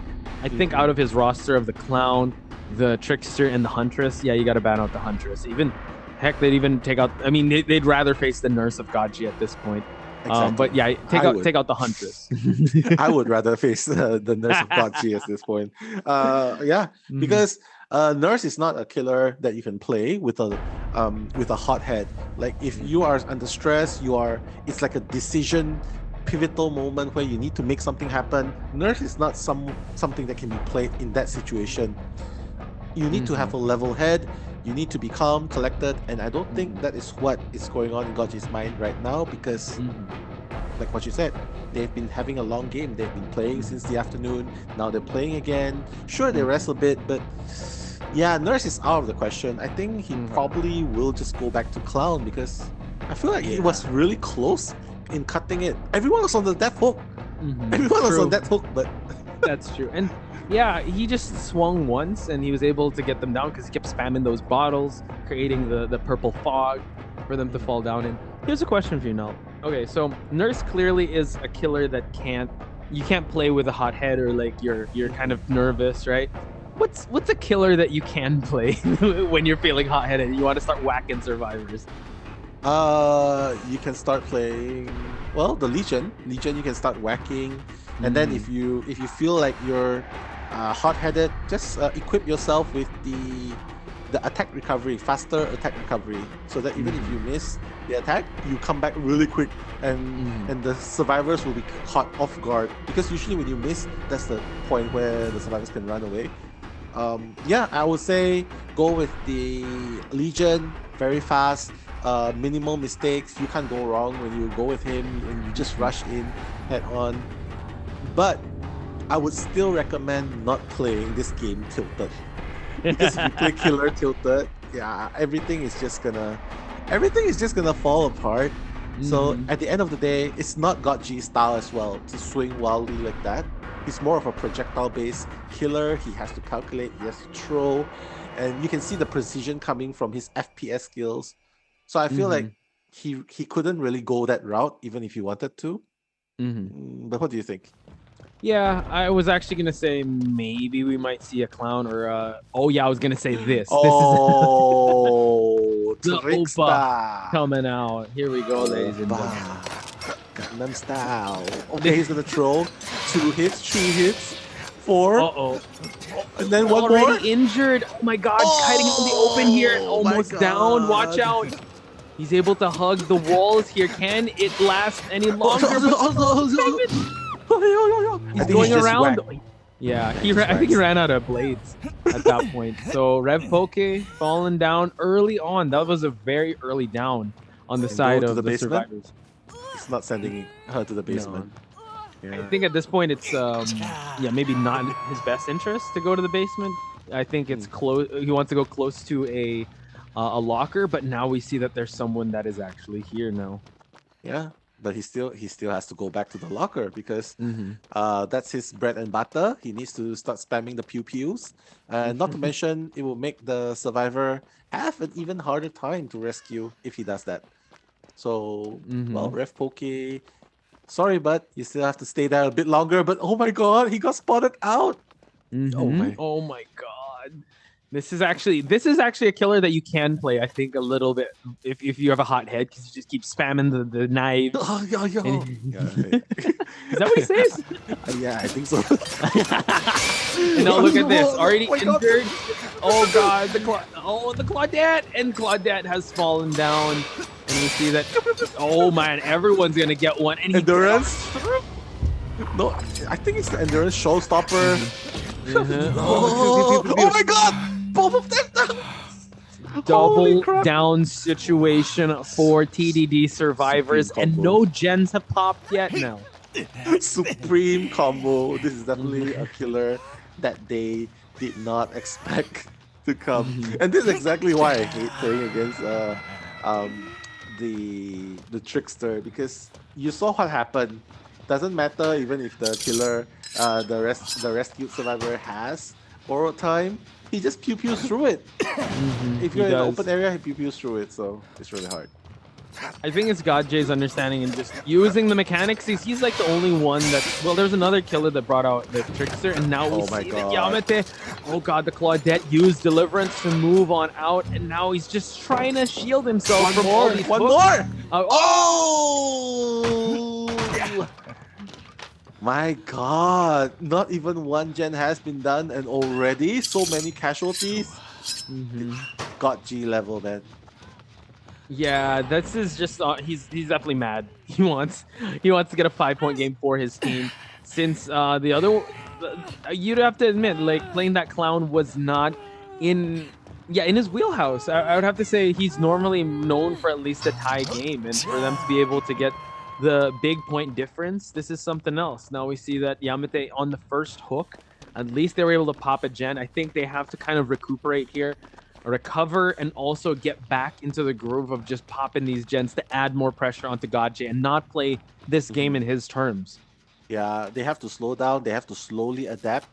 I think out of his roster of the Clown, the Trickster, and the Huntress, yeah, you got to ban out the Huntress. Even heck, they'd even take out. I mean, they'd rather face the Nurse of Gaji at this point. Exactly. But yeah, take out the Huntress. I would rather face the Nurse of Gachi at this point. Yeah, because Nurse is not a killer that you can play with a hot head. Like if you are under stress, it's like a decision pivotal moment where you need to make something happen. Nurse is not something that can be played in that situation. You need to have a level head. You need to be calm, collected, and I don't think that is what is going on in Gaji's mind right now, because like what you said, they've been having a long game. They've been playing since the afternoon. Now they're playing again. Sure, they rest a bit, but yeah, Nurse is out of the question. I think he probably will just go back to Clown, because I feel like it was really close in cutting it. Everyone was on the death hook. Everyone was on that hook, but that's true. And yeah, he just swung once and he was able to get them down because he kept spamming those bottles, creating the purple fog for them to fall down in. Here's a question for you, Nell. Okay, so Nurse clearly is a killer that you can't play with a hot head, or like you're kind of nervous, right? What's a killer that you can play when you're feeling hot-headed and you want to start whacking survivors? You can start playing the Legion. Legion you can start whacking, and then if you feel like you're hot-headed, just equip yourself with the attack recovery, faster attack recovery, so that even if you miss the attack, you come back really quick, and the survivors will be caught off guard, because usually when you miss, that's the point where the survivors can run away. Yeah, I would say go with the Legion, very fast, minimal mistakes. You can't go wrong when you go with him and you just rush in head on. But I would still recommend not playing this game tilted, because if you play killer tilted, yeah, everything is just gonna fall apart. So at the end of the day, it's not Gaji's style as well to swing wildly like that. He's more of a projectile-based killer. He has to calculate, he has to throw, and you can see the precision coming from his FPS skills. So I feel like he couldn't really go that route even if he wanted to. But what do you think? Yeah, I was actually gonna say maybe we might see a Clown or I was gonna say this. Oh, This is the Oppa coming out. Here we go, ladies and gentlemen. Gangnam Style. Okay, he's gonna throw 2 hits, 3 hits, 4. And then one more. Already injured. Oh my God, kiting out in the open here. Almost down. Watch out. He's able to hug the walls here. Can it last any longer? He's going around. Yeah, I think he ran out of blades at that point. So Rev Poke falling down early on. That was a very early down on the side of the survivors. It's not sending her to the basement. No. Yeah. I think at this point it's maybe not his best interest to go to the basement. I think it's close. He wants to go close to a locker, but now we see that there's someone that is actually here now. Yeah, but he still has to go back to the locker, because that's his bread and butter. He needs to start spamming the pew-pews, and not to mention it will make the survivor have an even harder time to rescue if he does that. So Rev Poke, sorry, but you still have to stay there a bit longer. But oh my God, he got spotted out. Oh my God. This is actually a killer that you can play, I think, a little bit if you have a hot head, because you just keep spamming the knives. Is that what he says? Yeah, I think so. And now look at this, already injured. Oh God, the Claudette, and Claudette has fallen down, and we see that. Oh man, everyone's gonna get one. And Endurance. No, I think it's the Endurance showstopper. Oh my God! Both of them! Double down situation for TDD survivors, and no gens have popped yet now. Supreme combo. This is definitely a killer that they did not expect. to come. Mhm. And this is exactly why I hate playing against um, the trickster, because you saw what happened. Doesn't matter even if the killer, the rescued survivor has borrowed time. He just pew pews through it. If He you're in an open does. area, he pew pews through it. So it's really hard. I think it's God J's understanding and just using the mechanics. He's like the only one that. Well, there's another killer that brought out the trickster, and now we Oh my see that god. Yamete. Oh god, the Claudette used deliverance to move on out, and now he's just trying to shield himself One from all more. these One hooks. more. Oh! Oh! My god. Not even one gen has been done, and already so many casualties. Mhm. God G level, man. Yeah, this is just he's definitely mad. He wants to get a 5-point game for his team since the other you'd have to admit like playing that clown was not in in his wheelhouse. I would have to say he's normally known for at least a tie game, and for them to be able to get the big point difference, this is something else. Now we see that Yamete on the first hook, at least they were able to pop a gen. I think they have to kind of recuperate here, recover, and also get back into the groove of just popping these gens to add more pressure onto Godje and not play this game in his terms. Yeah, they have to slow down. They have to slowly adapt,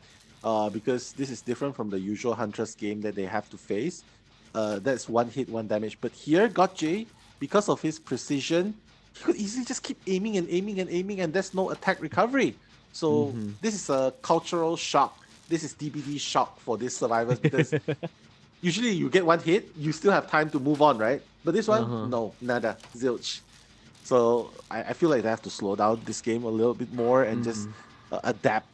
because this is different from the usual Huntress game that they have to face. That's one hit, one damage. But here, Gotje, because of his precision, he could easily just keep aiming and aiming and aiming, and there's no attack recovery. So Mm-hmm. this is a cultural shock. This is DBD shock for these survivors, because usually you get one hit, you still have time to move on, right? But this one, Uh-huh. no, nada, zilch. So I feel like they have to slow down this game a little bit more and just Mm-hmm. adapt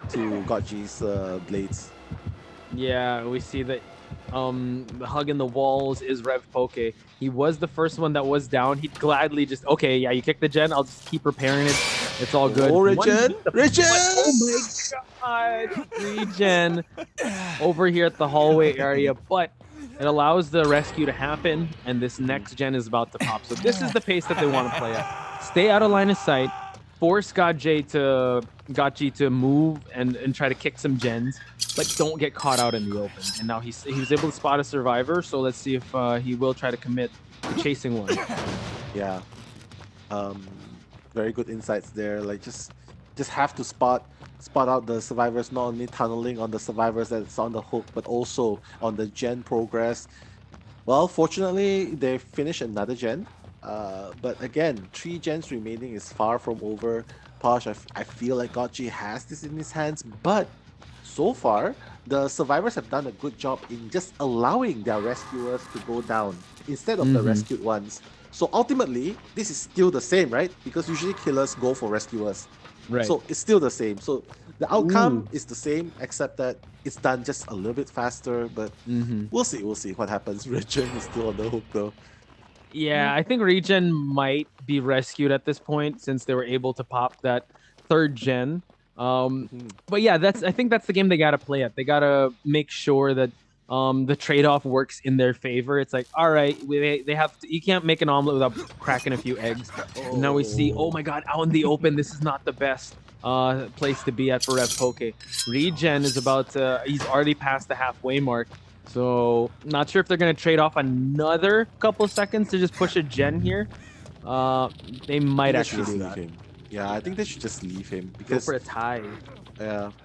to Godji's blades. Yeah, we see that the hug in the walls is Rev Poke. He was the first one that was down. He'd gladly just, okay, yeah, you kick the gen, I'll just keep repairing it. It's all good. Oh, One Regen! hit the Regen! oh my god! Regen over here at the hallway area, but it allows the rescue to happen, and this next gen is about to pop. So this is the pace that they want to play at. Stay out of line of sight, force Gotji to move and try to kick some gens, but don't get caught out in the open. And now he was able to spot a survivor, so let's see if he will try to commit to chasing one. Yeah. Um, very good insights there. Like just have to spot out the survivors, not only tunneling on the survivors that's on the hook, but also on the gen progress. Well, fortunately, they finished another gen. But again, 3 gens remaining is far from over. Posh, I feel like Gotchi has this in his hands, but so far, the survivors have done a good job in just allowing their rescuers to go down instead of the Mm-hmm. rescued ones. So ultimately, this is still the same, right? Because usually killers go for rescuers. Right. So it's still the same. So the outcome Ooh. is the same, except that it's done just a little bit faster. But Mm-hmm. we'll see what happens. Regen is still on the hook though. Yeah, I think Regen might be rescued at this point since they were able to pop that third gen. Mhm. But yeah, I think that's the game they gotta play at. They gotta make sure that the trade-off works in their favor. It's like, all right, they have to, you can't make an omelet without cracking a few eggs. And now we see, oh my god, out in the open, this is not the best place to be at for Rev Poke. Regen is about to, he's already past the halfway mark. So not sure if they're gonna trade off another couple seconds to just push a gen here. They might I think they should actually just do leave that. him. Yeah, I think they should just leave him Go because for a tie.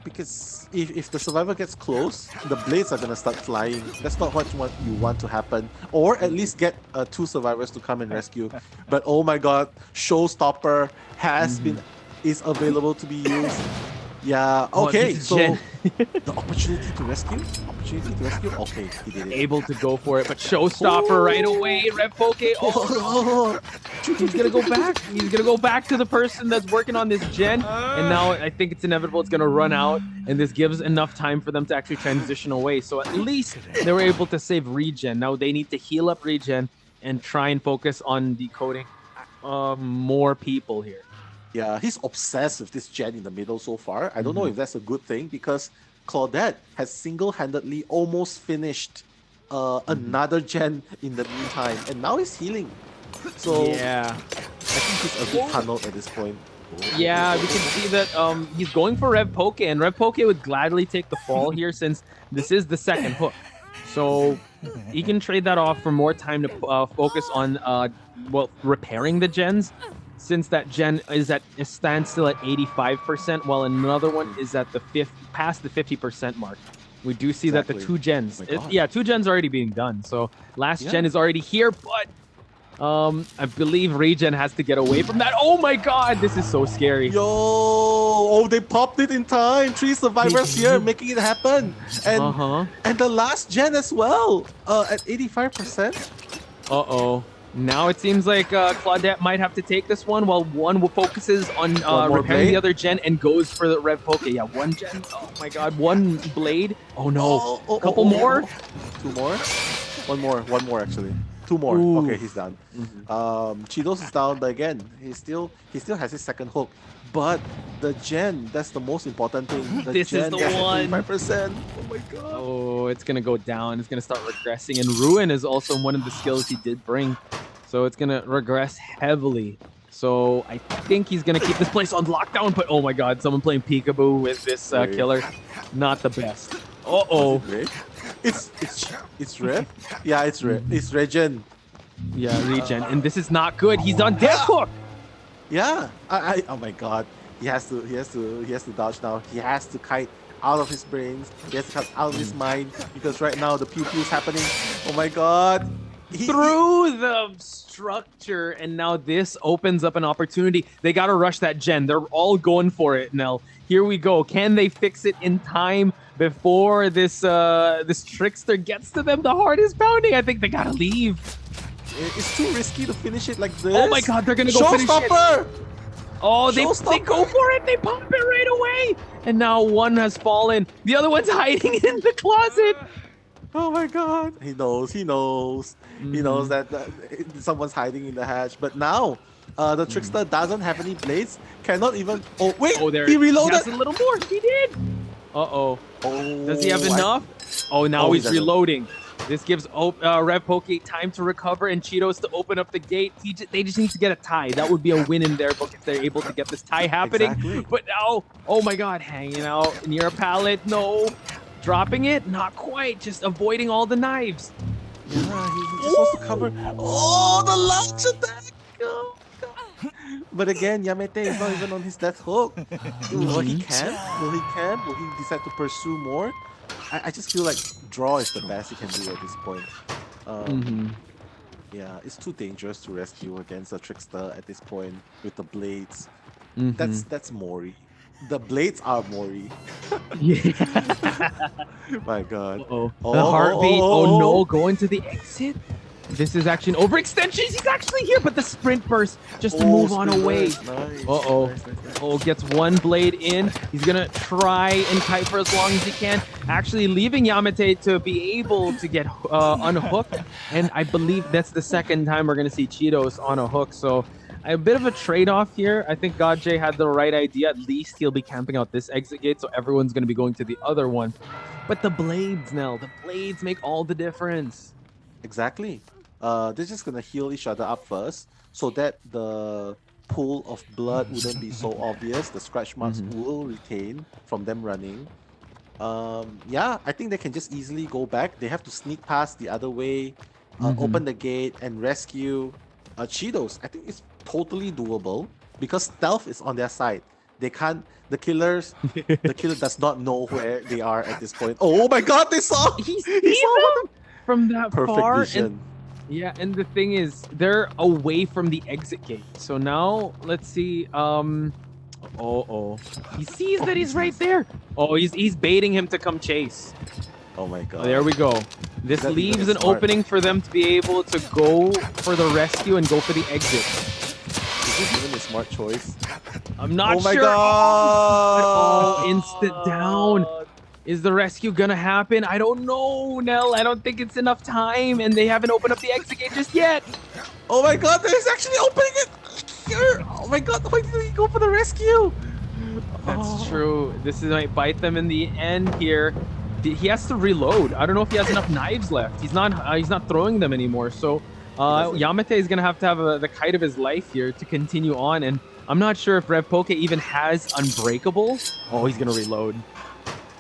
because if the survivor gets close, the blades are gonna start flying. That's not what you want to happen. Or at least get 2 survivors to come and rescue. But oh my god, Showstopper is available to be used. Yeah. Oh, Okay. this is So Jen. the opportunity to rescue. Okay, he did it. Able to go for it, but Showstopper right away. Rev Poke. Oh, he's gonna go back. He's gonna go back to the person that's working on this gen, and now I think it's inevitable. It's gonna run out, and this gives enough time for them to actually transition away. So at least they were able to save Regen. Now they need to heal up Regen and try and focus on decoding more people here. Yeah, he's obsessed with this gen in the middle so far. I don't know if that's a good thing because Claudette has single-handedly almost finished another gen in the meantime, and now he's healing. So Yeah. I think he's a bit tunneled at this point. Yeah, we can see that he's going for Rev Poke, and Rev Poke would gladly take the fall here since this is the second hook. So he can trade that off for more time to focus on well, repairing the gens, since that gen is at a standstill at 85%, while another one is at the past the 50% mark. We do see that the Exactly. two gens, Oh my God. yeah, two gens already being done. So last Yeah. gen is already here, but I believe Regen has to get away from that. Oh my God, this is so scary. Yo, oh, they popped it in time. 3 survivors here, making it happen, and and the last gen as well. At 85%. Uh-oh. Now it seems like Claudette might have to take this one, while one focuses on repairing the other gen and goes for the Rev Poke. Yeah, one gen. Oh my God, one blade. Oh no, couple more. 2 more. One more actually. 2 more. Ooh. Okay, he's done. Cheetos is down, but again, he still has his second hook. But the gen, that's the most important thing. The This is gen the gets one. 35%. Oh my God. Oh, it's gonna go down. It's gonna start regressing, and Ruin is also one of the skills he did bring, so it's gonna regress heavily. So I think he's gonna keep this place on lockdown. But oh my God, someone playing peekaboo with this killer, not the best. Uh-oh. It's Rev? Yeah, it's Rev. It's Regen. Yeah, Regen. And this is not good. He's on death hook. Yeah. Oh my God. He has to dodge now. He has to kite out of his brains. He has to cut out of his mind, because right now the pew pew is happening. Oh my God. Through the structure, and now this opens up an opportunity. They got to rush that gen. They're all going for it, Nell. Here we go. Can they fix it in time before this this trickster gets to them? The heart is pounding. I think they gotta leave. It's too risky to finish it like this. Oh my God, they're gonna go finish it. Oh, they go for it. They pop it right away. And now one has fallen. The other one's hiding in the closet. Oh my God. He knows. He knows that someone's hiding in the hatch. But now, the trickster doesn't have any blades. Cannot even. Oh wait. Oh, there. He reloaded. He has a little more. He did. Uh-oh. Oh. Does he have enough? Oh, now he's reloading. This gives Rev Poke time to recover and Cheetos to open up the gate. They just need to get a tie. That would be a win in their book if they're able to get this tie happening. Exactly. But now, oh my God, hanging out near a pallet. No. Dropping it? Not quite. Just avoiding all the knives. Yeah, he's supposed to cover. Oh, the launch attack! Oh, God. But again, Yamete is not even on his death hook. Will he can? Will he decide to pursue more? I just feel like draw is the best he can do at this point. Yeah, it's too dangerous to rescue against a trickster at this point with the blades. That's Mori. The blades are Mori. Yeah. My God. The heartbeat. Oh no, going to the exit. This is actually an overextension. He's actually here, but the sprint burst just to move on away. Nice. Oh, gets one blade in. He's gonna try and kite for as long as he can, actually leaving Yamete to be able to get unhooked. And I believe that's the second time we're gonna see Cheetos on a hook. So a bit of a trade-off here. I think GodJ had the right idea. At least he'll be camping out this exit gate, so everyone's gonna be going to the other one. But the blades, Nell, the blades make all the difference. Exactly. They're just gonna heal each other up first, so that the pool of blood wouldn't be so obvious. The scratch marks will retain from them running. Yeah, I think they can just easily go back. They have to sneak past the other way, open the gate, and rescue Cheetos. I think it's totally doable because stealth is on their side. They can't. The killer does not know where they are at this point. Oh my God! They saw. He saw them from that perfect far. vision. Yeah, and the thing is, they're away from the exit gate. So now, let's see. He sees that he's right there. Oh, he's baiting him to come chase. Oh my God. There we go. This leaves an opening for them to be able to go for the rescue and go for the exit. Is this even a smart choice? I'm not sure. Oh my God. Oh, instant down. Is the rescue gonna happen? I don't know, Nell. I don't think it's enough time, and they haven't opened up the exit gate just yet. Oh my God, they're actually opening it here. Oh my God, why did he go for the rescue? That's true. This might bite them in the end here. He has to reload. I don't know if he has enough knives left. He's not throwing them anymore. So Yamete is gonna have the kite of his life here to continue on, and I'm not sure if Rev Poke even has Unbreakable. Oh, he's gonna reload.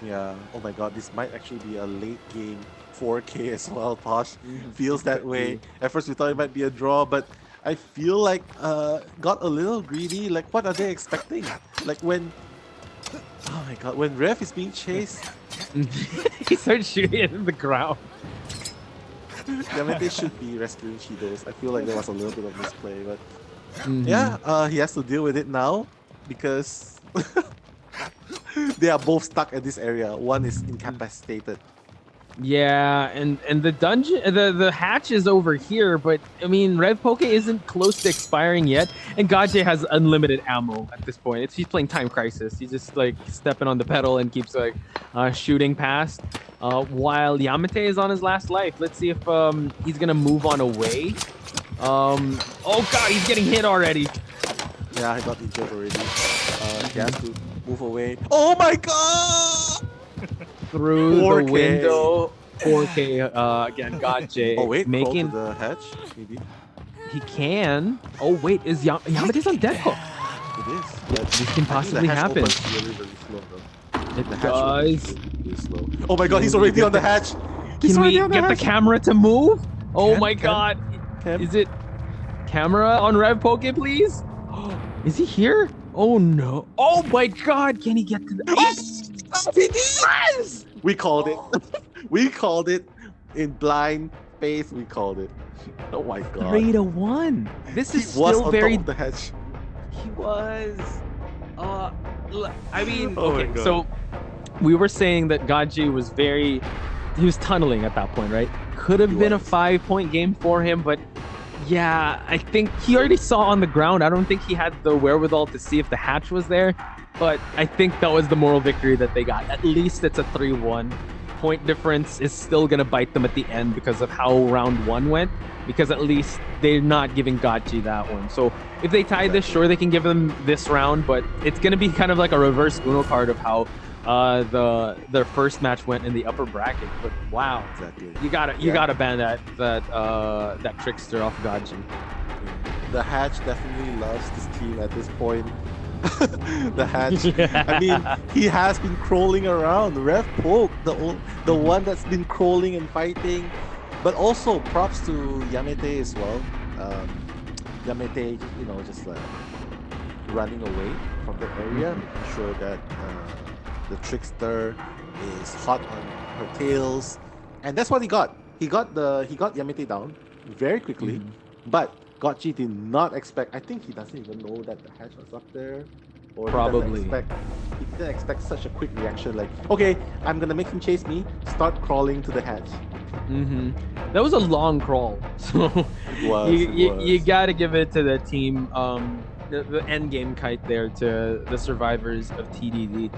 Yeah. Oh my God, this might actually be a late game 4K as well, Posh. It Feels that could way. be. At first we thought it might be a draw, but I feel like got a little greedy. Like what are they expecting? Like when oh my god, when Ref is being chased, He starts shooting it in the ground. Yamete should be rescuing Shidos. I feel like there was a little bit of misplay, but Mhm. yeah, he has to deal with it now because they are both stuck at this area. One is incapacitated. Yeah, and the dungeon, the hatch is over here, but I mean, Rev Poke isn't close to expiring yet, and Gaje has unlimited ammo at this point. He's playing Time Crisis. He's just like stepping on the pedal and keeps like shooting past. While Yamete is on his last life. Let's see if he's gonna move on away. Oh god, he's getting hit already. Yeah, I got injured already. He has to move away. Oh my god! Through 4K. the window. 4K again, Gaje. Oh wait, making crawl to the hatch, maybe. he can. Oh wait, is Yamate's on dead hook? It is. But This can I think possibly the hatch happen. opens really, really slow though. It The hatch opens does. really, really slow. Oh my god, he's already on the hatch. He's Can we already on get the hatch. camera to move? Oh Can- my can- god. Can- Is it camera on Rev Poke, please? Is he here? Oh no. Oh my god. Can he get to the Yes! We called it. We called it in blind faith. We called it. Oh my god. 3-1? This He is was still on very top of the hatch. He was. I mean, Oh my okay, God. so we were saying that Gaji was he was tunneling at that point, right? Could have He been a was. 5-point game for him, but yeah, I think he already saw on the ground. I don't think he had the wherewithal to see if the hatch was there, but I think that was the moral victory that they got. At least it's a 3-1. Point difference is still going to bite them at the end because of how round one went, because at least they're not giving Gachi that one. So if they tie this, sure, they can give them this round, but it's going to be kind of like a reverse Uno card of how their first match went in the upper bracket. But wow, Exactly. you gotta ban that trickster off Gachi. The hatch definitely loves this team at this point. The hatch. Yeah. I mean, he has been crawling around. Rev Poke, the one that's been crawling and fighting. But also props to Yamete as well. Yamete, just like running away from the area, making sure that the trickster is hot on her tails, and that's what he got. He got Yamete down very quickly, but Gotchi did not expect. I think he doesn't even know that the hatch was up there, or Probably. he didn't expect such a quick reaction. Like, okay, I'm gonna make him chase me. Start crawling to the hatch. That was a long crawl, so It was. you gotta give it to the team, the end game kite there, to the survivors of TDD.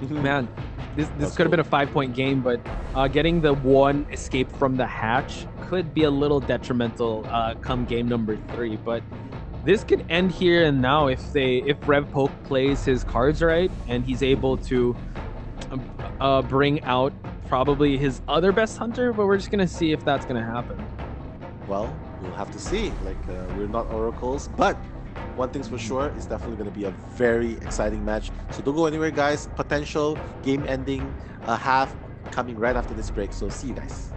Man, this That's could have been a cool. 5-point game, but getting the one escape from the hatch could be a little detrimental come game number 3. But this could end here and now if Rev Poke plays his cards right and he's able to bring out probably his other best hunter. But we're just gonna see if that's gonna happen. Well, we'll have to see. Like, we're not oracles, but one thing's for sure, it's definitely going to be a very exciting match. So don't go anywhere, guys. Potential game-ending half coming right after this break. So see you guys.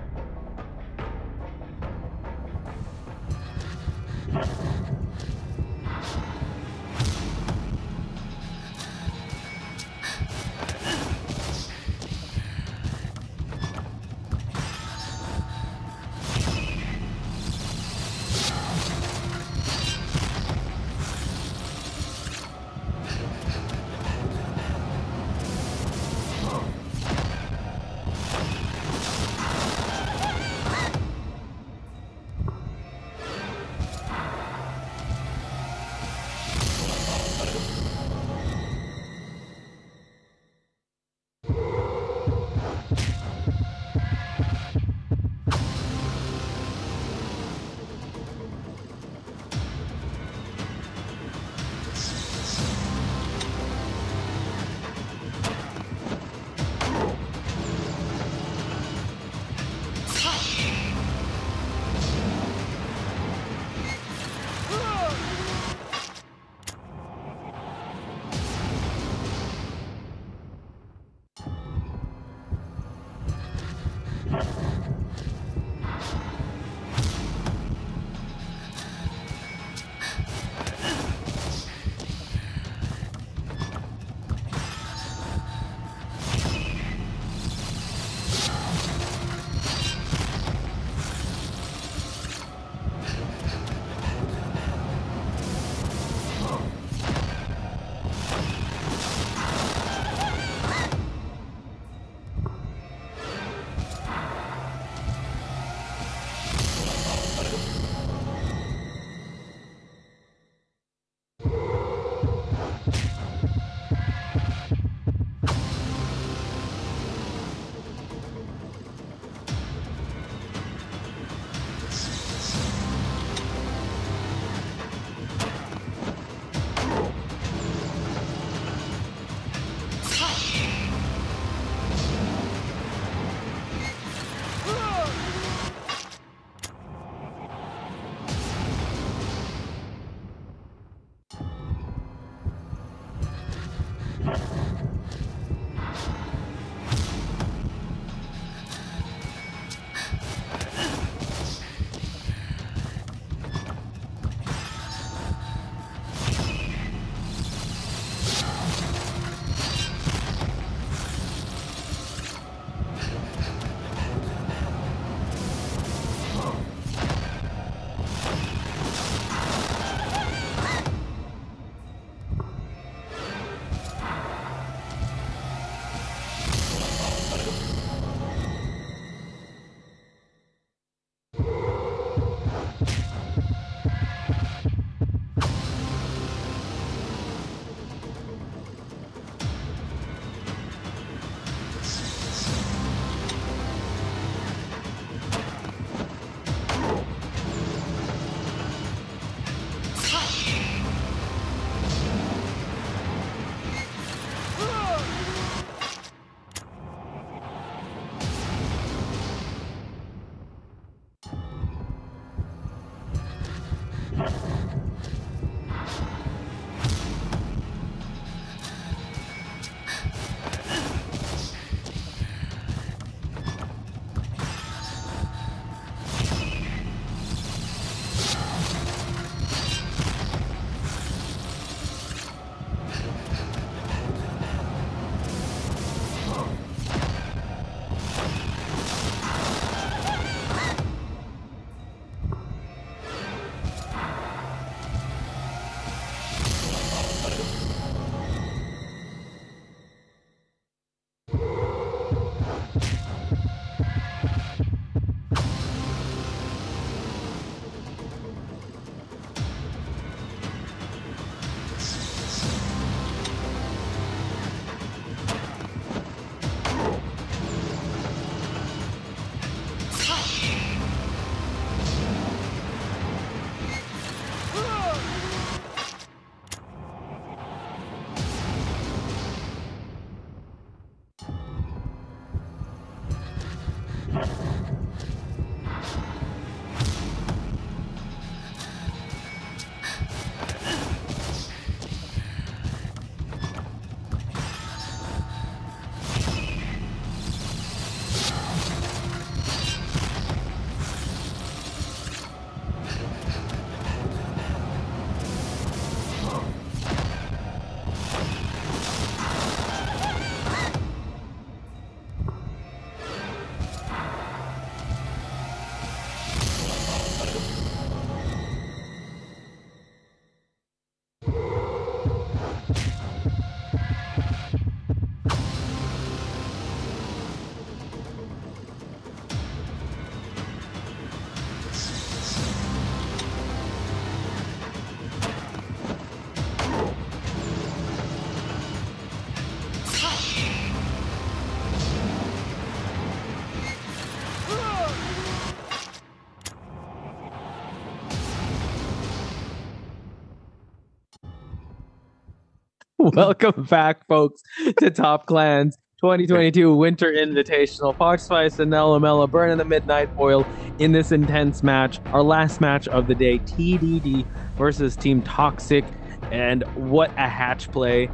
Welcome back, folks, to Top Clan's 2022 Winter Invitational. Foxspice and Nelomela burning the midnight oil in this intense match. Our last match of the day, TDD versus Team Toxic. And what a hatch play.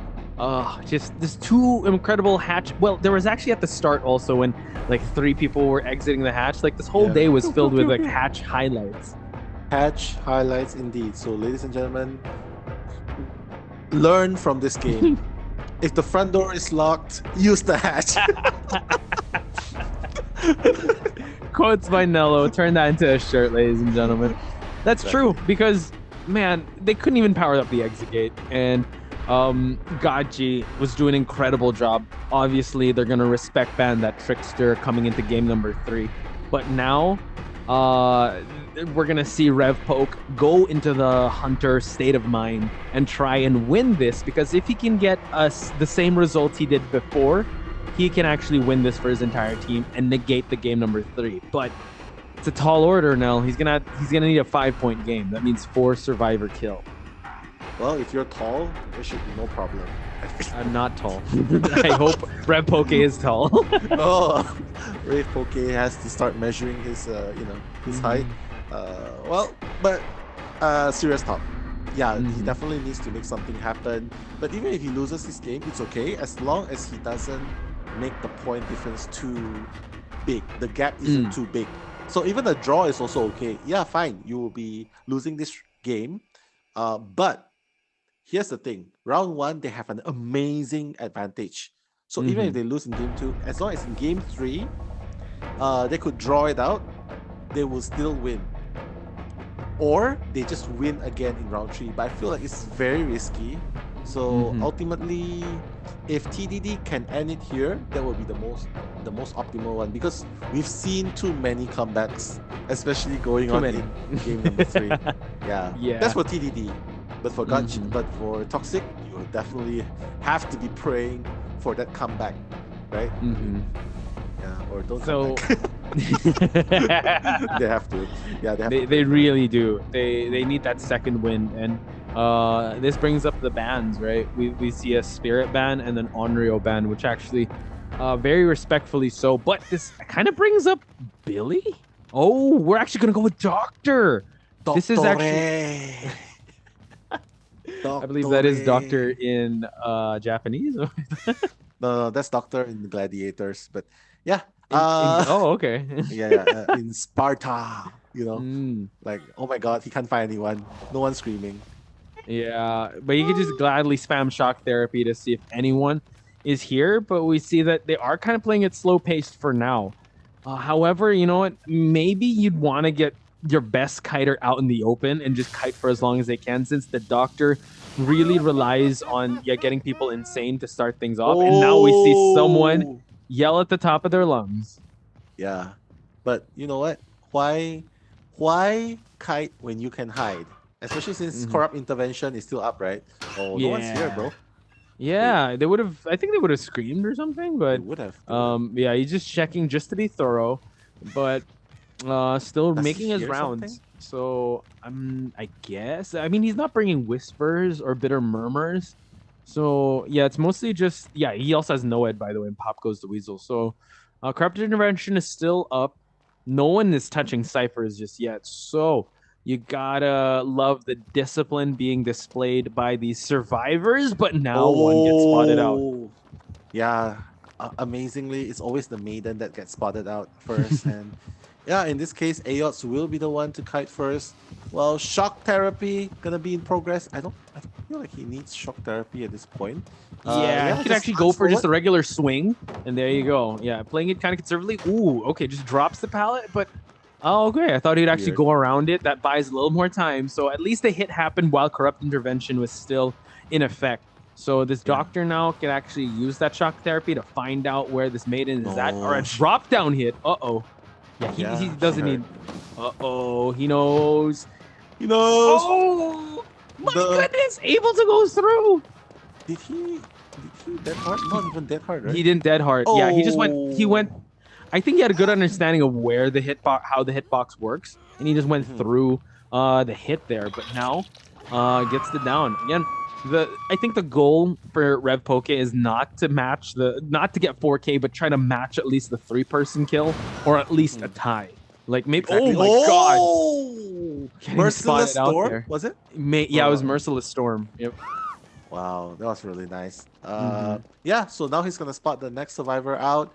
Just this two incredible hatch. Well, there was actually at the start also when like 3 people were exiting the hatch. Like this whole day was filled with like hatch highlights. Hatch highlights indeed. So, ladies and gentlemen, learn from this game. If the front door is locked, use the hatch. Quotes by Nello. Turn that into a shirt, ladies and gentlemen. That's true because, man, they couldn't even power up the exit gate. And Gaji was doing an incredible job. Obviously, they're going to respect ban that Trickster coming into game number 3. But now, we're going to see Rev Poke go into the Hunter state of mind and try and win this, because if he can get us the same results he did before, he can actually win this for his entire team and negate the game number 3. But it's a tall order now. He's gonna need a 5-point game. That means 4 survivor kill. Well, if you're tall, there should be no problem. I'm not tall. I hope Rev Poke is tall. Oh, Rev Poke has to start measuring his, his height. Serious talk. Yeah, he definitely needs to make something happen. But even if he loses this game, it's okay as long as he doesn't make the point difference too big. The gap isn't too big. So even a draw is also okay. Yeah, fine. You will be losing this game. But here's the thing. Round 1, they have an amazing advantage. So even if they lose in game 2, as long as in game 3, they could draw it out, they will still win. Or they just win again in round 3. But I feel like it's very risky. So ultimately, if TDD can end it here, that will be the most optimal one, because we've seen too many comebacks, especially going on in game number 3. Yeah. That's for TDD. But for but for Toxic, you will definitely have to be praying for that comeback, right? Yeah, or don't come back. They have to. Yeah, they really do. They need that second win, and this brings up the bans, right? We see a Spirit ban and an Onryo ban, which actually very respectfully so. But this kind of brings up Billy. Oh, we're actually gonna go with Doctor. This is actually. I believe that is Doctor in Japanese. No, that's Doctor in Gladiators. But yeah. Okay. In Sparta, like, oh my god, he can't find anyone. No one's screaming. Yeah, but you can just gladly spam shock therapy to see if anyone is here. But we see that they are kind of playing it slow paced for now. However, you know what? Maybe you'd want to get your best kiter out in the open and just kite for as long as they can, since the Doctor really relies on getting people insane to start things off. And now we see someone yell at the top of their lungs. Yeah, but you know what? Why kite when you can hide? Especially since corrupt intervention is still up, right? Oh, no one's here, bro. Yeah, they would have. I think they would have screamed or something, but would have. Yeah, he's just checking just to be thorough, but still making his rounds. Something? So I guess. I mean, he's not bringing whispers or bitter murmurs. So yeah, it's mostly just he also has Noed, by the way, and Pop Goes the Weasel. So corrupt intervention is still up. No one is touching ciphers just yet. So you gotta love the discipline being displayed by these survivors, but now one gets spotted out. Yeah, amazingly, it's always the maiden that gets spotted out first. And yeah, in this case, Ayots will be the one to kite first. Well, shock therapy gonna be in progress. I don't feel like he needs shock therapy at this point. He could actually go for just a regular swing, and there you go. Yeah, playing it kind of conservatively. Ooh, okay, just drops the pallet, but okay. I thought he'd actually go around it. That buys a little more time. So at least the hit happened while corrupt intervention was still in effect. So this Doctor now can actually use that shock therapy to find out where this maiden is at, or a drop down hit. Yeah, he doesn't need. He knows. He knows. Oh my goodness! Able to go through. Did he dead hard? Not even dead hard, right? He didn't dead hard. Yeah, he just went. He went. I think he had a good understanding of where the how the hitbox works, and he just went through the hit there. But now gets the down again. I think the goal for Rev Poke is not to get 4K, but try to match at least the 3-person kill or at least a tie. Like maybe. Exactly. Oh my god! Oh, Getting Merciless spotted out Storm there. was it? Yeah, it was Merciless Storm. Yep. Wow, that was really nice. Mm-hmm. Yeah, so now he's gonna spot the next survivor out.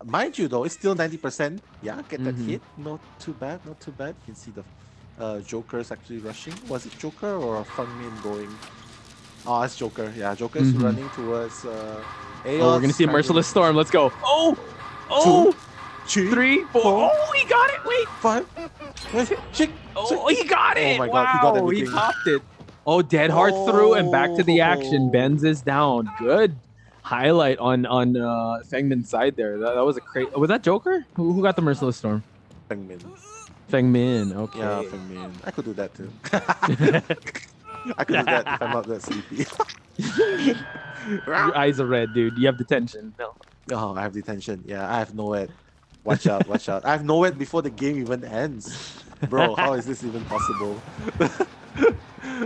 Mind you though, it's still 90%. Yeah, get that Mm-hmm. hit. Not too bad, not too bad. You can see the Joker's actually rushing. Was it Joker or Fungmin going? Oh, it's Joker. Yeah, Joker's Mm-hmm. running towards Oh, we're gonna Aeos, see a trying to Merciless Storm. Let's go. Oh, two, oh, three, 3, 4. four, Oh, he got it. Wait. five. Shake, Oh, he got Oh it! my god, he got Wow, he everything. topped it. Oh, Dead Heart through and back to the action. Oh, Benz is down. Good highlight on Fengmin's side there. That was a great. Was that Joker? Who got the Merciless Storm? Fengmin. Fengmin. Yeah, Okay. Fengmin. I could do that too. I could do that if I'm not that sleepy. Your eyes are red, dude. You have detention. No. Oh, I have detention. Yeah, I have NOED. Watch out, watch out. I have NOED before the game even ends. Bro, how is this even possible?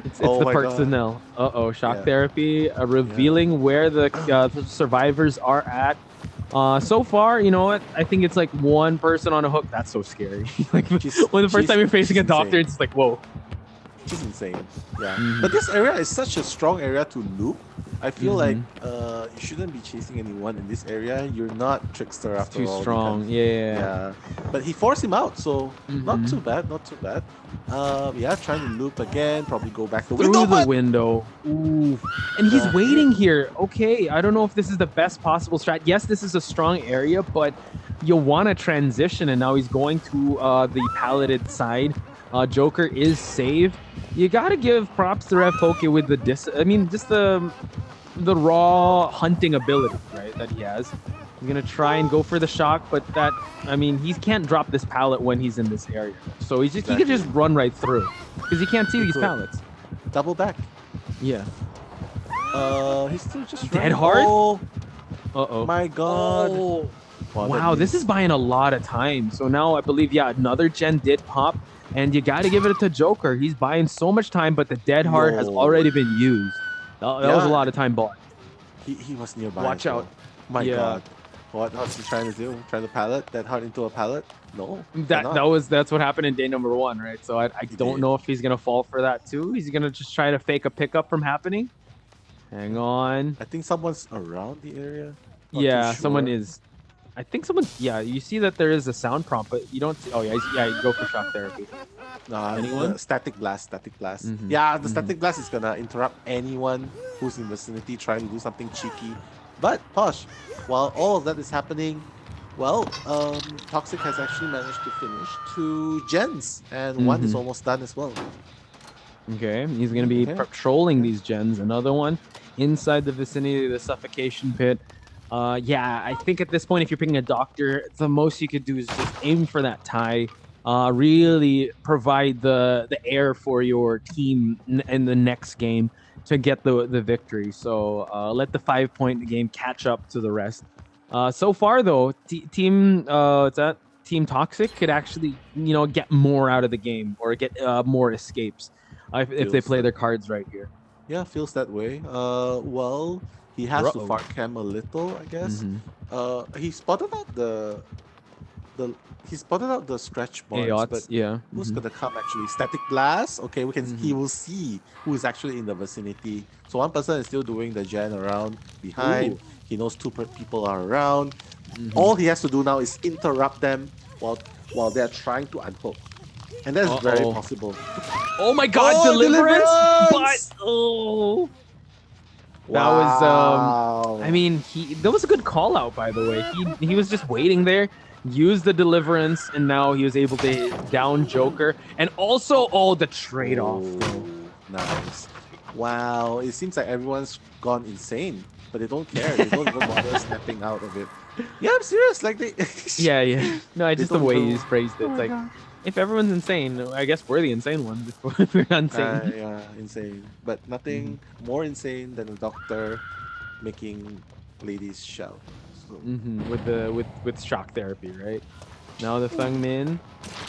It's Oh the my God. personnel. Uh-oh, shock Yeah. therapy, revealing where the survivors are at. So far, you know what? I think it's like one person on a hook. That's so scary. Like when the first time you're facing a doctor, insane. it's just like, whoa. Which is insane. Yeah. But this area is such a strong area to loop. I feel like you shouldn't be chasing anyone in this area. You're not Trickster after Too all. strong. Yeah. But he forced him out, so not Mhm. too bad, not too bad. Yeah, trying to loop again, probably go back the Through window. the window. Ooh. And he's waiting here. Okay, I don't know if this is the best possible strat. Yes, this is a strong area, but you want to transition, and now he's going to the palleted side. Joker is saved. You got to give props to Rev Poke with the just the raw hunting ability, right, that he has. I'm gonna try and go for the shock, but he can't drop this pallet when he's in this area. So he can just run right through because he can't see these pallets. Double back. Yeah. He's still just Dead running. hard? Oh Uh-oh. my God. Oh. Wow, Wow, this is buying a lot of time. So now I believe, another gen did pop, and you got to give it to Joker. He's buying so much time, but the Dead Heart has already been used. That was a lot of time bought. He was nearby. Watch out. My God. What's he trying to do? Trying to pallet that heart into a pallet? No. That's what happened in day number 1, right? So I don't know if he's gonna fall for that too. He's gonna just try to fake a pickup from happening. Hang on. I think someone's around the area. Yeah, someone is. I think someone. Yeah, you see that there is a sound prompt, but you don't see. Oh yeah, you go for shock therapy. Anyone? Static blast. Yeah, the static blast is gonna interrupt anyone who's in the vicinity trying to do something cheeky. But Posh, while all of that is happening, Toxic has actually managed to finish 2 gens, and 1 is almost done as well. Okay, he's going to be patrolling these gens. Another one inside the vicinity of the suffocation pit. I think at this point, if you're picking a doctor, the most you could do is just aim for that tie. Really provide the air for your team in the next game to get the victory. So let the 5-point game catch up to the rest. So far, though, Team Toxic could actually get more out of the game or get more escapes if they play their cards right here. Yeah, feels that way. He has to fart cam a little, I guess. He spotted out the stretch marks, but who's gonna come actually? Static blast. Okay, he will see who is actually in the vicinity. So one person is still doing the gen around behind. He knows 2 people are around. All he has to do now is interrupt them while they're trying to unhook, and that's very possible. Oh my God, deliverance! But that was that was a good call out, by the way. He was just waiting there, used the deliverance, and now he was able to down Joker, and also the trade-off. Nice. Wow, it seems like everyone's gone insane, but they don't care. They don't even bother stepping out of it. Yeah, I'm serious. Like they. No, just the way he's phrased it. It's like, if everyone's insane, I guess we're the insane ones. If we're insane. Yeah, insane. But nothing more insane than a doctor making ladies shout. So. With shock therapy, right? Now the Fengmin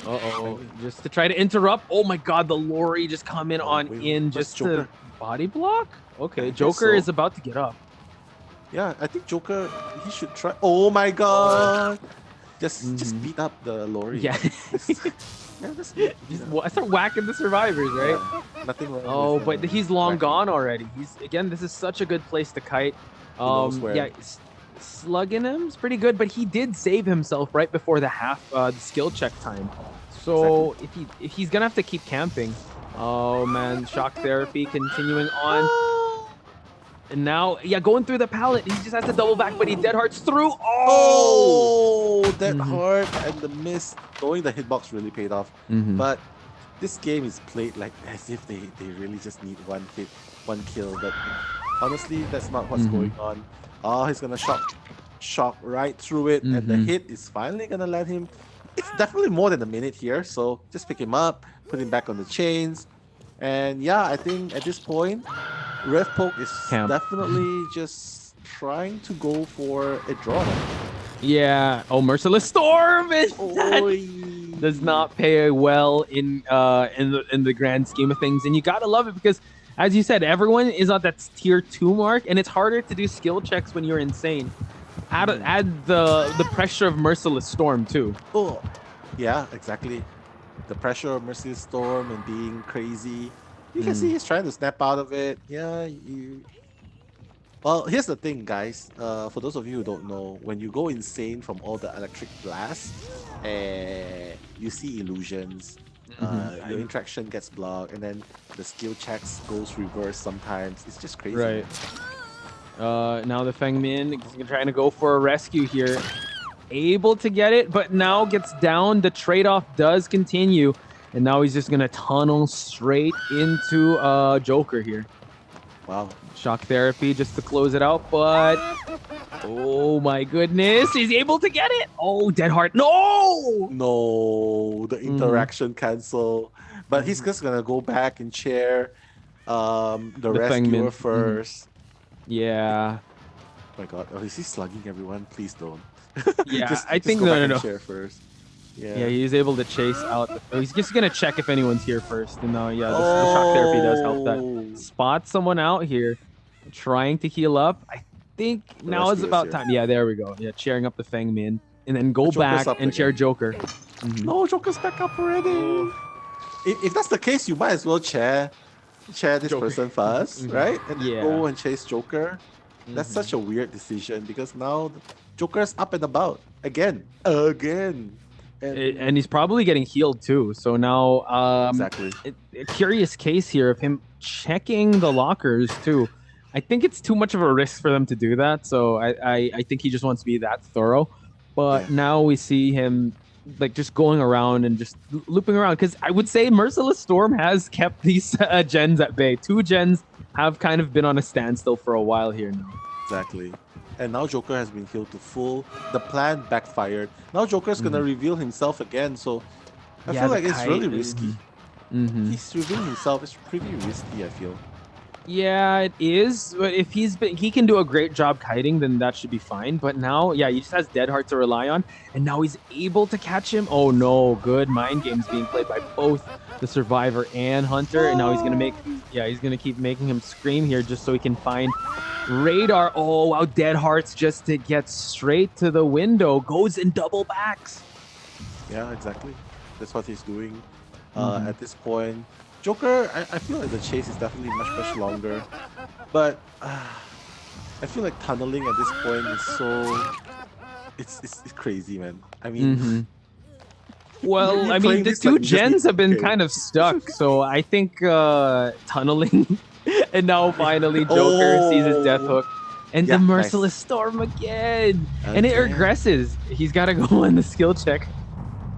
Uh-oh. Just to try to interrupt. Oh my god, the Lori just come in Oh, on wait, in where's just to Joker? body block? Okay, I guess Joker so. is about to get up. Yeah, I think Joker, he should try. Oh my Oh. god! Just Mm-hmm. beat up the Lori. Yeah. Just, yeah, just beat Just up. start whacking the survivors, right? Yeah, nothing wrong with Oh, but he's long whacking. gone already. He's again. This is such a good place to kite. He knows Yeah, where. slugging him's pretty good, but he did save himself right before the skill check time. Exactly. So if he's gonna have to keep camping. Oh man, shock therapy continuing on. And now, yeah, going through the pallet. He just has to double back, but he dead hearts through. Oh! Oh, that Mm-hmm. hurt and the miss. Knowing the hitbox really paid off. Mm-hmm. But this game is played like as if they really just need one hit, one kill. But honestly, that's not what's Mm-hmm. going on. Oh, he's gonna shock right through it, and the Mm-hmm. hit is finally gonna let him. It's definitely more than a minute here, so just pick him up, put him back on the chains, and yeah, I think at this point, Rev Poke is Camp. definitely just trying to go for a draw. Yeah. Oh, Merciless Storm! And that Oy. does not pay well in the grand scheme of things, and you gotta love it because, as you said, everyone is at that tier 2 mark, and it's harder to do skill checks when you're insane. Add the pressure of Merciless Storm too. Oh, yeah, exactly. The pressure of Mercy Storm and being crazy. You can see he's trying to snap out of it. Yeah, you. Well, here's the thing, guys. For those of you who don't know, when you go insane from all the electric blasts, you see illusions. Your interaction gets blocked, and then the skill checks goes reverse sometimes. It's just crazy. Right. Now the Feng Min is trying to go for a rescue here. Able to get it, but now gets down. The trade-off does continue. And now he's just going to tunnel straight into Joker here. Wow. Shock therapy just to close it out, but... Oh my goodness, he's able to get it! Oh, Dead Heart, no! No, the interaction cancel. But he's just gonna go back and chair the rescuer first. Yeah. Oh my god, oh, is he slugging everyone? Please don't. Yeah, I just think go back no. and chair first. Yeah, he's able to chase out. He's just gonna check if anyone's here first. And yeah, the shock therapy does help that. Spot someone out here, trying to heal up. I think now is about time. Yeah, there we go. Yeah, cheering up the Feng Min, and then go back and chair Joker. No, Joker's back up already. If that's the case, you might as well chair this person first, right? And then go and chase Joker. That's such a weird decision because now Joker's up and about again. And he's probably getting healed too. So now, exactly. A curious case here of him checking the lockers too. I think it's too much of a risk for them to do that. So I think he just wants to be that thorough. But now we see him like just going around and just looping around. Because I would say Merciless Storm has kept these gens at bay. 2 gens have kind of been on a standstill for a while here now. Exactly. And now Joker has been healed to full. The plan backfired. Now Joker's gonna reveal himself again, so I feel like it's really risky. He's revealing himself. It's pretty risky, I feel. Yeah, it is. But if he can do a great job kiting, then that should be fine. But now, yeah, he just has Dead Heart to rely on, and now he's able to catch him. Oh no, good mind games being played by both the Survivor and Hunter, and now he's gonna keep making him scream here just so he can find Radar. Oh wow, Dead Hearts just to get straight to the window, goes in double backs. Yeah, exactly. That's what he's doing. At this point, Joker, I feel like the chase is definitely much longer, but I feel like tunneling at this point is so it's crazy, man. I mean, well, I mean, the 2 gens have been kind of stuck, so I think tunneling, and now finally Joker sees his death hook, and the Merciless Storm again, and it regresses. He's got to go on the skill check.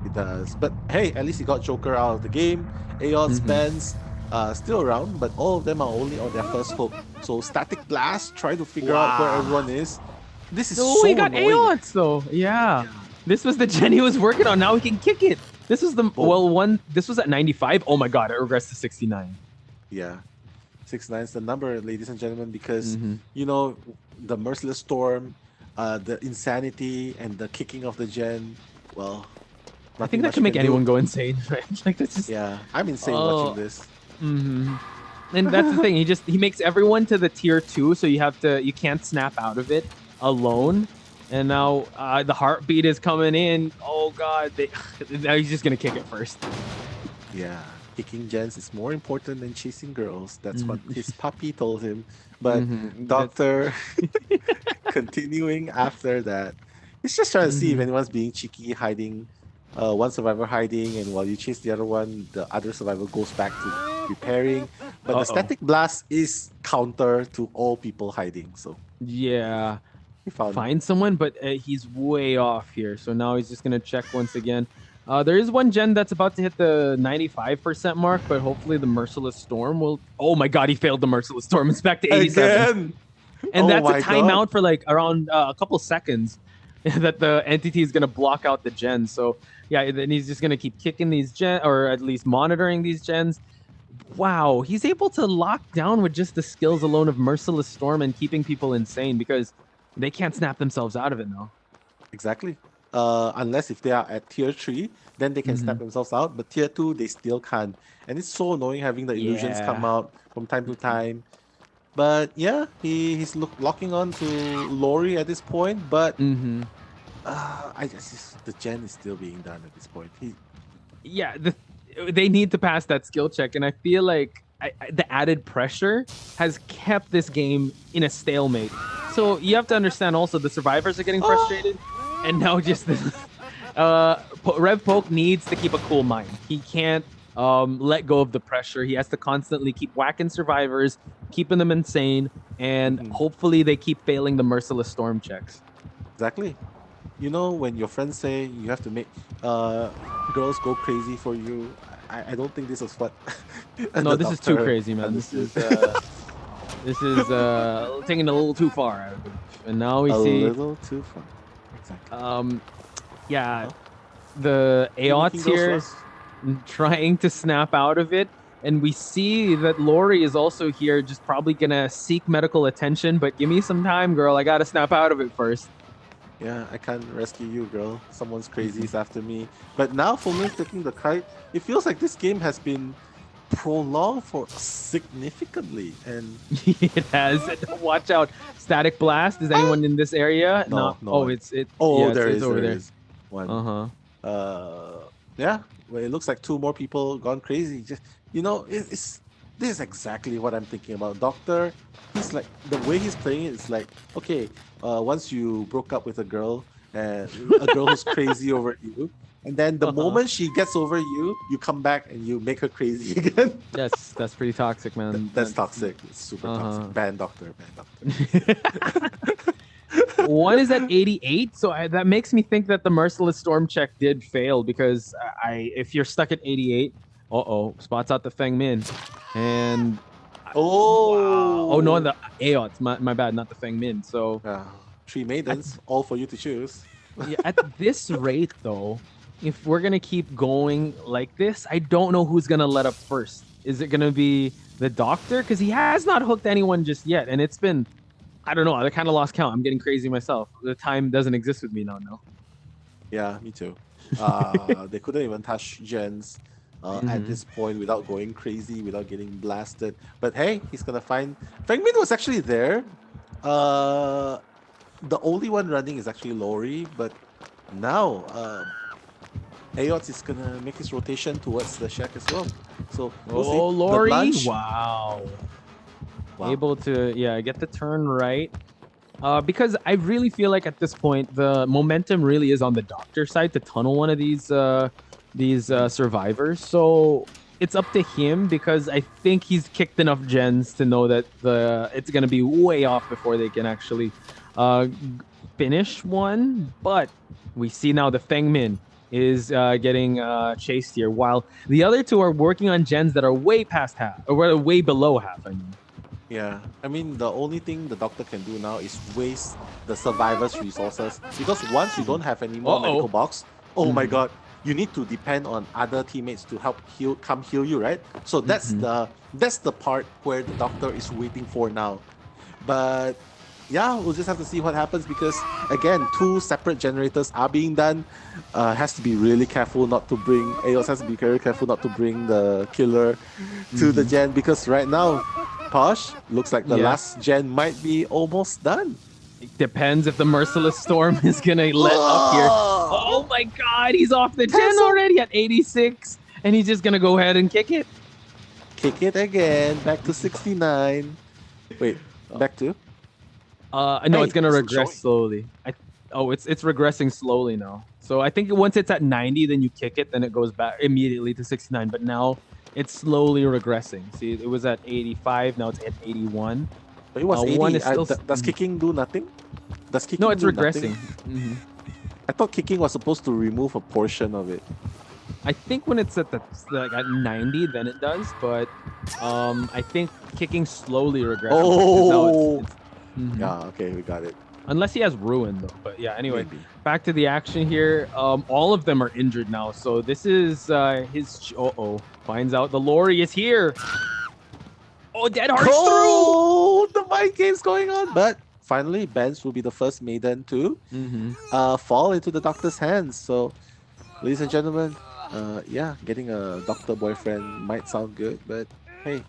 It does, but hey, at least he got Joker out of the game. Aeon spans still around, but all of them are only on their first hook. So Static Blast, try to figure out where everyone is. This is so he got annoying. Aeons though. Yeah. This was the gen he was working on. Now he can kick it. This was the this was at 95. Oh my god, it regressed to 69. Yeah. 69 is the number, ladies and gentlemen, because you know, the Merciless Storm, the insanity and the kicking of the gen, well, I think Nothing that much can you make can do. anyone go insane, right? Like that's just Yeah, I'm insane watching oh. this. Mm-hmm. And that's the thing. He makes everyone to the tier 2, so you can't snap out of it Mhm. alone. And now the heartbeat is coming in. Oh god, now he's just gonna kick it first. Yeah, kicking gens is more important than chasing girls. That's what Mm-hmm. his puppy told him. But Mm-hmm. That's Doctor continuing after that, he's just trying to see if mm-hmm. anyone's being cheeky, hiding, one survivor hiding, and while you chase the other one, the other survivor goes back to repairing. But the Uh-oh. static blast is counter to all people hiding, so Yeah. he found. Find someone, but he's way off here. So now he's just gonna check once again. There is one gen that's about to hit the 95% mark, but hopefully the Merciless Storm will. Oh my god, he failed the Merciless Storm. It's back to 87. Again! And Oh that's a my god! timeout for like around a couple seconds that the entity is going to block out the gens. So yeah, then he's just going to keep kicking these gens, or at least monitoring these gens. Wow, he's able to lock down with just the skills alone of Merciless Storm and keeping people insane because they can't snap themselves out of it now. Exactly. Unless if they are at tier 3, then they can Mm-hmm. snap themselves out. But tier 2, they still can't. And it's so annoying having the illusions come Yeah. out from time to Mm-hmm. time. But yeah, he's locking on to Lori at this point. But Mm-hmm. I guess the gen is still being done at this point. Yeah, they need to pass that skill check, and I feel like the added pressure has kept this game in a stalemate. So you have to understand also the survivors are getting frustrated, and now just Rev Poke needs to keep a cool mind. He can't let go of the pressure. He has to constantly keep whacking survivors, keeping them insane, and Mhm. hopefully they keep failing the Merciless Storm checks. Exactly. You know, when your friends say you have to make uh, girls go crazy for you, I don't think this is what No, the this is too doctor crazy, man. understood. This is taking it a little too far, I believe. And now we A see little too far. Exactly. yeah, Huh? the Keep making AOTs those here runs. trying to snap out of it. And we see that Lori is also here, just probably gonna seek medical attention, but give me some time, girl. I gotta snap out of it first. Yeah, I can't rescue you, girl. Someone's crazy is after me. But now Fullmoon's taking the kite. It feels like this game has been prolonged for significantly. And It has. Watch out. Static blast. Is ah, anyone in this area? no, No. no Oh, one. it Oh, yeah, there it's is, over there there. is one. Uh-huh. Yeah, well, it looks like two more people gone crazy. Just it's this is exactly what I'm thinking about. Doctor, he's like the way he's playing it is like, okay, once you broke up with a girl and a girl who's crazy over you, and then the Uh-huh. moment she gets over you, you come back and you make her crazy again. That's pretty toxic, man. That's toxic. It's super Uh-huh. toxic. Ban doctor, ban doctor. One is at 88, so that makes me think that the Merciless Storm check did fail because if you're stuck at 88, uh-oh, spots out the Feng Min. And wow. Oh no, Oh, the Aots, my bad, not the Feng Min. So uh, three at, maidens, all for you to choose. yeah, at this rate though, if we're gonna keep going like this, I don't know who's gonna let up first. Is it gonna be the doctor? Because he has not hooked anyone just yet, and it's been, I don't know, I kind of lost count. I'm getting crazy myself. The time doesn't exist with me now. No. Yeah, me too. They couldn't even touch gens at Mm-hmm. this point without going crazy, without getting blasted. But hey, he's gonna find. Fengmin was actually there. Uh, the only one running is actually Lori, but now Ayots is gonna make his rotation towards the shack as well. So we'll see. Oh, The Lori! lunge. Wow. Wow. Able to get the turn right. Because I really feel like at this point the momentum really is on the doctor side to tunnel one of these survivors. So it's up to him because I think he's kicked enough gens to know that it's gonna be way off before they can actually uh, finish one. But we see now the Feng Min is getting chased here, while the other two are working on gens that are way past half, or way below half. I mean. Yeah, I mean, the only thing the doctor can do now is waste the survivor's resources because once you don't have any more medical box, oh my Mhm. god, you need to depend on other teammates to help come heal you, right? So Mhm. that's the part where the doctor is waiting for now. But yeah, we'll just have to see what happens because again, two separate generators are being done. Has to be really careful not to bring. AOS has to be very careful not to bring the killer to the Hmm. gen because right now, Posh looks like the Yeah. last gen might be almost done. It depends if the Merciless Storm is gonna let up here. Oh Oh, my god, he's off the gen Tassel! already at 86, and he's just gonna go ahead and kick it. Kick it again, back to 69. Wait, back to? No, it's Hey, gonna it's still regress showing. slowly. It's regressing slowly now. So I think once it's at 90, then you kick it, then it goes back immediately to 69. But now it's slowly regressing. See, it was at 85, now it's at 81. But it was One 80. is still Does kicking do nothing? Does no, kicking it's do nothing? regressing. Hmm. I thought kicking was supposed to remove a portion of it. I think when it's at like at 90, then it does. But I think kicking slowly regressing because now Oh! it's mhm. Yeah, okay, we got it. Unless he has ruin though. But yeah, anyway, Maybe. back to the action here. All of them are injured now, so this is his. Finds out the Lori is here. Oh, Dead Heart's through. Oh, the mind game's going on. But finally, Benz will be the first maiden to Mm-hmm. fall into the doctor's hands. So, ladies and gentlemen, yeah, getting a doctor boyfriend might sound good, but hey,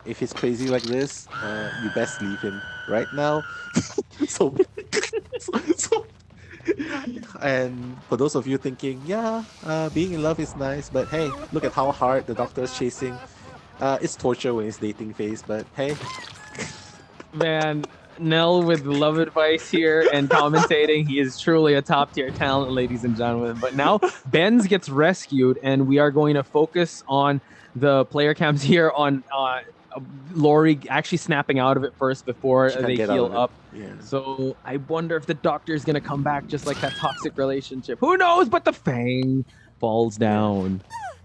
if he's crazy like this, you best leave him right now. so, so, and for those of you thinking, yeah, being in love is nice, but hey, look at how hard the doctor is chasing. It's torture when it's dating phase, but hey, Man, Nell with love advice here and commentating. He is truly a top tier talent, ladies and gentlemen. But now Benz gets rescued, and we are going to focus on the player cams here on Lori actually snapping out of it first before she can't they get out heal of it. up. Yeah. So I wonder if the doctor is going to come back just like that toxic relationship. Who knows? But the Fang falls down.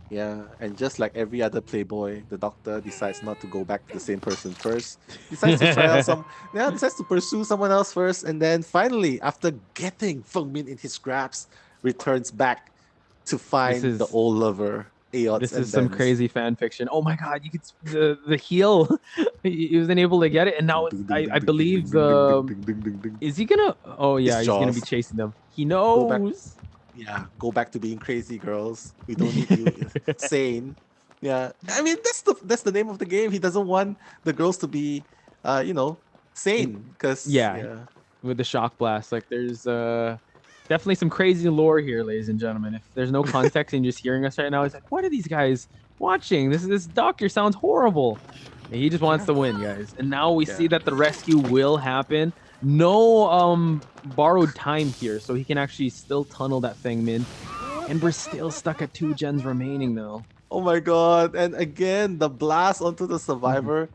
Yeah, and just like every other playboy, the doctor decides not to go back to the same person first. Decides to try out decides to pursue someone else first, and then finally, after getting Feng Min in his grasp, returns back to This find the is old lover, Aots this is and some Benz. crazy fan fiction. Oh my god, you could the heal. He wasn't able to get it, and now Ding, ding, I ding, ding, ding, believe ding, ding, ding, ding, ding, ding, ding. is he gonna? Oh yeah, It's he's gonna be Jaws. chasing them. He Go back. knows. Yeah, go back to being crazy, girls. We don't need you sane. Yeah, I mean that's the name of the game. He doesn't want the girls to be, sane. Because Yeah, yeah, with the shock blast, like there's definitely some crazy lore here, ladies and gentlemen. If there's no context and you're just hearing us right now, it's like, what are these guys watching? This doctor sounds horrible. And he just wants to win, guys. And now we see Yeah. that the rescue will happen. No borrowed time here, so he can actually still tunnel that thing, Min. And we're still stuck at 2 gens remaining though. Oh my god! And again, the blast onto the survivor.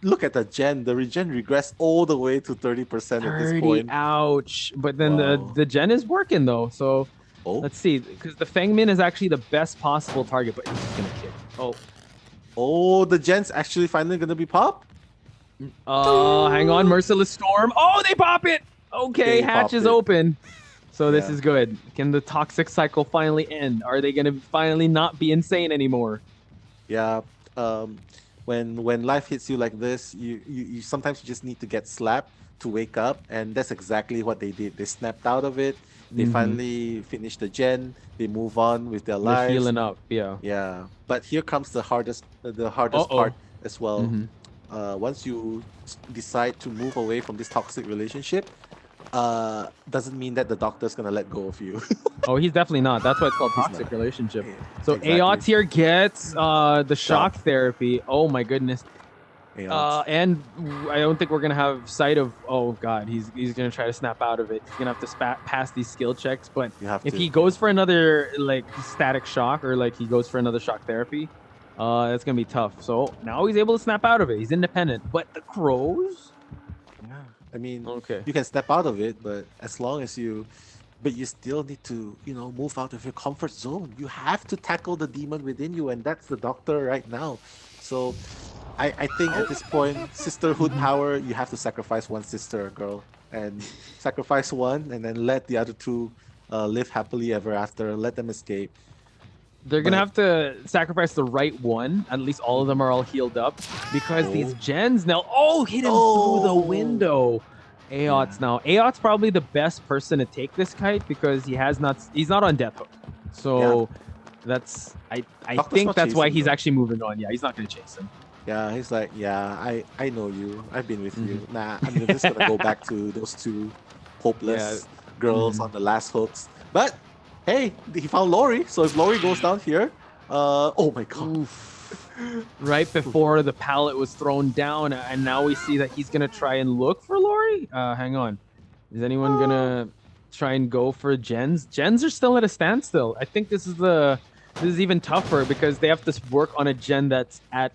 Look at the gen. The regen regressed all the way to 30% at this 30, point. ouch. But then Wow. the gen is working though, so Oh, let's see. Because the Fang Min is actually the best possible target, but he's just gonna kick. oh, the gen's actually finally gonna be pop. Hang on, Merciless Storm. Oh, they pop it. Okay, They hatch popped is it. open. So this Yeah. is good. Can the toxic cycle finally end? Are they gonna finally not be insane anymore? Yeah. When life hits you like this, you sometimes you just need to get slapped to wake up, and that's exactly what they did. They snapped out of it. They Mhm. finally finished the gen. They move on with their They're lives. healing up. Yeah. Yeah, but here comes the hardest Uh-oh. part as well. Mhm. Once you decide to move away from this toxic relationship, doesn't mean that the doctor's gonna let go of you. Oh, he's definitely not. That's why it's called He's toxic not. relationship. Yeah, So exactly. Aots here gets the shock therapy. Oh my goodness. Aeons. And I don't think we're gonna have sight of. Oh god, he's gonna try to snap out of it. He's gonna have to pass these skill checks. But You have if to. he goes for another like static shock or like he goes for another shock therapy, that's gonna be tough. So now he's able to snap out of it. He's independent. But the crows. Yeah. I mean, Okay. you can step out of it, but as long as but you still need to, move out of your comfort zone. You have to tackle the demon within you, and that's the doctor right now. So, I think at this point, sisterhood power, you have to sacrifice one sister, girl, and sacrifice one, and then let the other two live happily ever after. Let them escape. They're gonna But- have to sacrifice the right one. At least all of them are all healed up because these gens now. Oh, hit him through the Oh. window. Aots now. Aots probably the best person to take this kite because he's not on death hook. So that's I Doctor's think not that's why chasing he's though. actually moving on. Yeah, he's not gonna chase him. Yeah, he's like, yeah, I know you. I've been with you. Mhm. Nah, I'm just gonna go back to those two Yeah. hopeless girls Mhm. on the last hooks. But hey, he found Lori. So if Lori goes down here, oh my god. Oof. Right before the pallet was thrown down, and now we see that he's gonna try and look for Lori. Hang on, is anyone gonna try and go for gens? Gens are still at a standstill. I think this is even tougher because they have to work on a gen that's at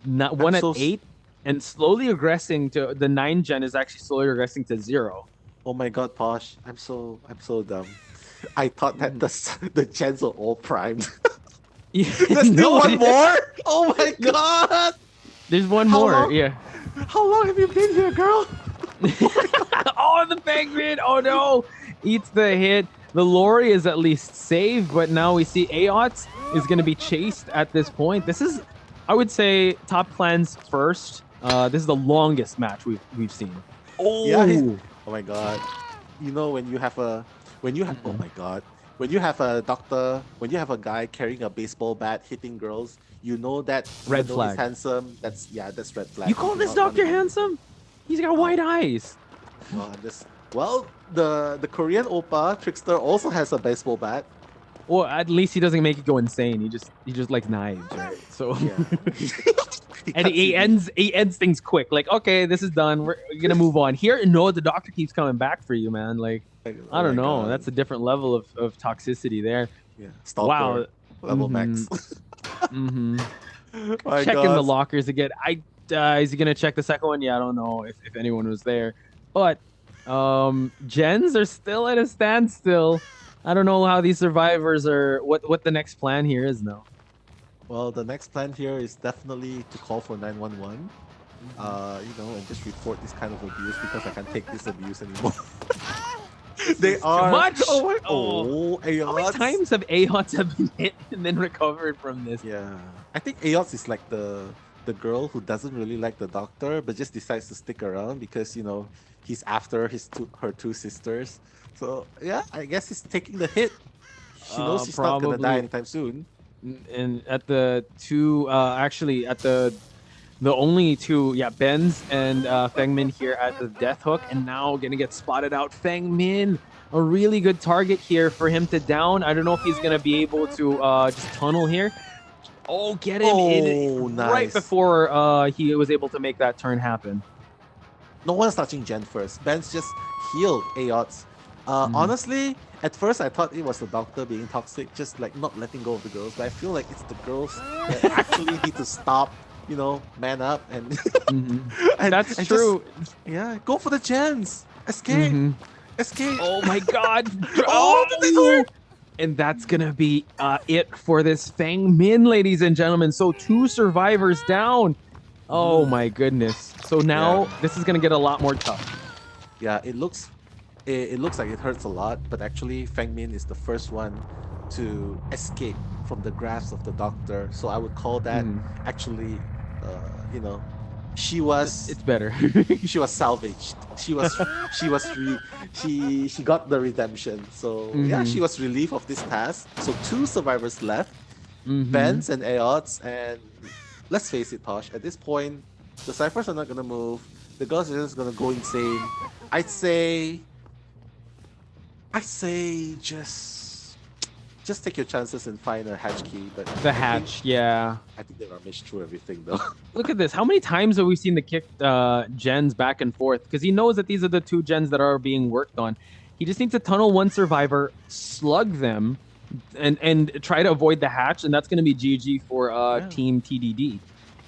not I'm one at so 8 and slowly regressing to the 9 gen is actually slowly regressing to 0. oh my god, Posh. I'm so dumb. I thought that the gens are all primed. There's still No, one more? Oh my no, god! there's one How more. long Yeah. how long have you been here, girl? Oh, the penguin! Oh no! Eats the hit. The Lori is at least saved, but now we see Aots is going to be chased at this point. This is, I would say, top clan's first. This is the longest match we've seen. Yeah, Oh, oh my god. You know when you have oh mm-mm. my god. When you have a doctor, when you have a guy carrying a baseball bat hitting girls, you know that even Red though he's flag. handsome, that's red flag. You You call do this not want to doctor be handsome? He's got oh white eyes. well I'm just well the Korean oppa trickster also has a baseball bat. Well, at least he doesn't make it go insane. He just likes knives, right? So Yeah. He and cuts you deep. he ends things quick. Like, okay, this is done. We're gonna move on. Here, no, the doctor keeps coming back for you, man. Like, Like, I oh don't my know. god. That's a different level of toxicity there. Yeah. Wow. Stalker level Mm-hmm. max. Mm-hmm. My Checking the god. lockers again. Is he gonna check the second one? Yeah, I don't know if anyone was there. But gens are still at a standstill. I don't know how these survivors are what the next plan here is now. Well, the next plan here is definitely to call for 911. Mhm. And just report this kind of abuse because I can't take this abuse anymore. This They is too are. much. Oh my. Oh, Oh, how many Ayots. times have Aots have been hit and then recovered from this? Yeah, I think Ayots is like the girl who doesn't really like the doctor, but just decides to stick around because he's after her two sisters. So yeah, I guess he's taking the hit. She knows she's not gonna die Probably. anytime soon. And at the two, actually at the only two, yeah, Benz and Feng Min here at the death hook, and now gonna get spotted out. Feng Min, a really good target here for him to down. I don't know if he's gonna be able to just tunnel here. Oh, get him in Oh, right nice. before he was able to make that turn happen. No one's touching Jen first. Ben's just healed Ayots. Mhm. Honestly, at first I thought it was the doctor being toxic, just like not letting go of the girls. But I feel like it's the girls that actually need to stop, man up and Mhm. That's and true. yeah, go for the chance. Escape, Mhm. escape. Oh my god. Oh, the detour! And that's gonna be it for this Fang Min, ladies and gentlemen. So 2 survivors down. Oh my goodness. So now Yeah, this is gonna get a lot more tough. yeah. It looks like it hurts a lot, but actually Feng Min is the first one to escape from the grasp of the doctor. So I would call that Mhm. actually, you know, she was It's better. she was salvaged. She was free. She got the redemption. So yeah, she Mhm. was relieved of this task. So 2 survivors left, Mhm. Benz and Aots, and let's face it, Tosh. At this point, the ciphers are not gonna move. The girls are just gonna go insane. I'd say I say just take your chances and find a hatch key. But The I think hatch, yeah. I think they rummaged through everything though. Look at this. How many times have we seen the kick gens back and forth? Because he knows that these are the 2 gens that are being worked on. He just needs to tunnel one survivor, slug them, and try to avoid the hatch, and that's going to be GG for Yeah. Team TDD.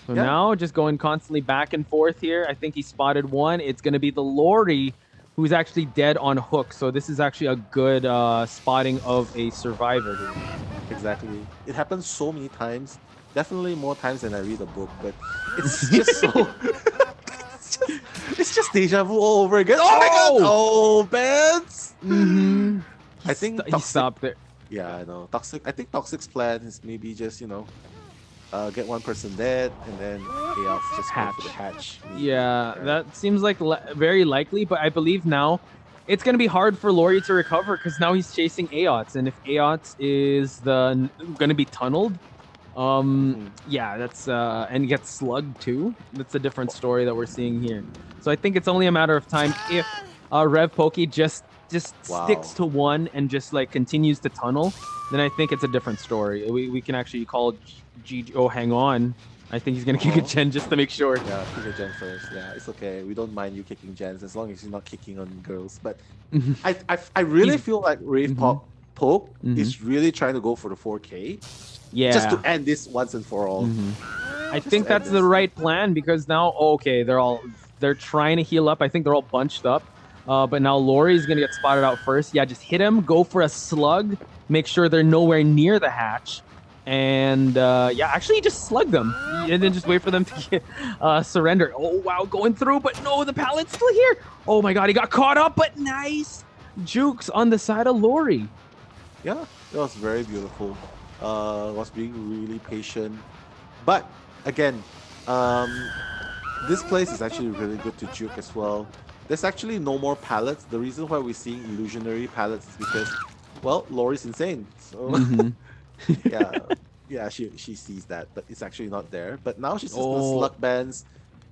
So Yeah. now just going constantly back and forth here. I think he spotted one. It's going to be the Lori, who's actually dead on hook. So this is actually a good spotting of a survivor here. Exactly. It happens so many times. Definitely more times than I read a book, but it's just so it's just deja vu all over again. Oh my god! Oh, Benz! Mm-hmm. I think He toxic. stopped there. Yeah, I know. Toxic. I think Toxic's plan is maybe just get one person dead, and then chaos just go for the Hatch. hatch. Yeah, Right. that seems like very likely, but I believe now it's going to be hard for Laurie to recover because now he's chasing Aots, and if Aots is going to be tunneled, Mhm. yeah, that's and gets slugged too. That's a different story that we're seeing here. So I think it's only a matter of time if Rev Pokey just Wow. sticks to one and just like continues to tunnel, then I think it's a different story. We can actually call G. Oh, hang on. I think he's gonna kick a Uh-huh. gen just to make sure. Yeah, kick a gen first. Yeah, it's okay. We don't mind you kicking gens as long as you're not kicking on girls. But I really He's feel like Rave mhm, Pop Poke mhm. is really trying to go for the 4K just to Yeah. end this once and for all. Mhm. I Just think to end that's the this. right plan because now okay, they're trying to heal up. I think they're all bunched up. But now Laurie's gonna get spotted out first. Yeah, just hit him, go for a slug, make sure they're nowhere near the hatch. And yeah, actually just slug them and then just wait for them to get, surrender. Oh wow, going through, but no, the pallet's still here. Oh my god, he got caught up, but nice jukes on the side of Laurie. Yeah, it was very beautiful. Was being really patient. But again, um, this place is actually really good to juke as well. There's actually no more pallets. The reason why we're seeing illusionary pallets is because, well, Laurie's insane. So Mm-hmm. yeah, yeah, she sees that, but it's actually not there. But now she sees the Oh, slug bands.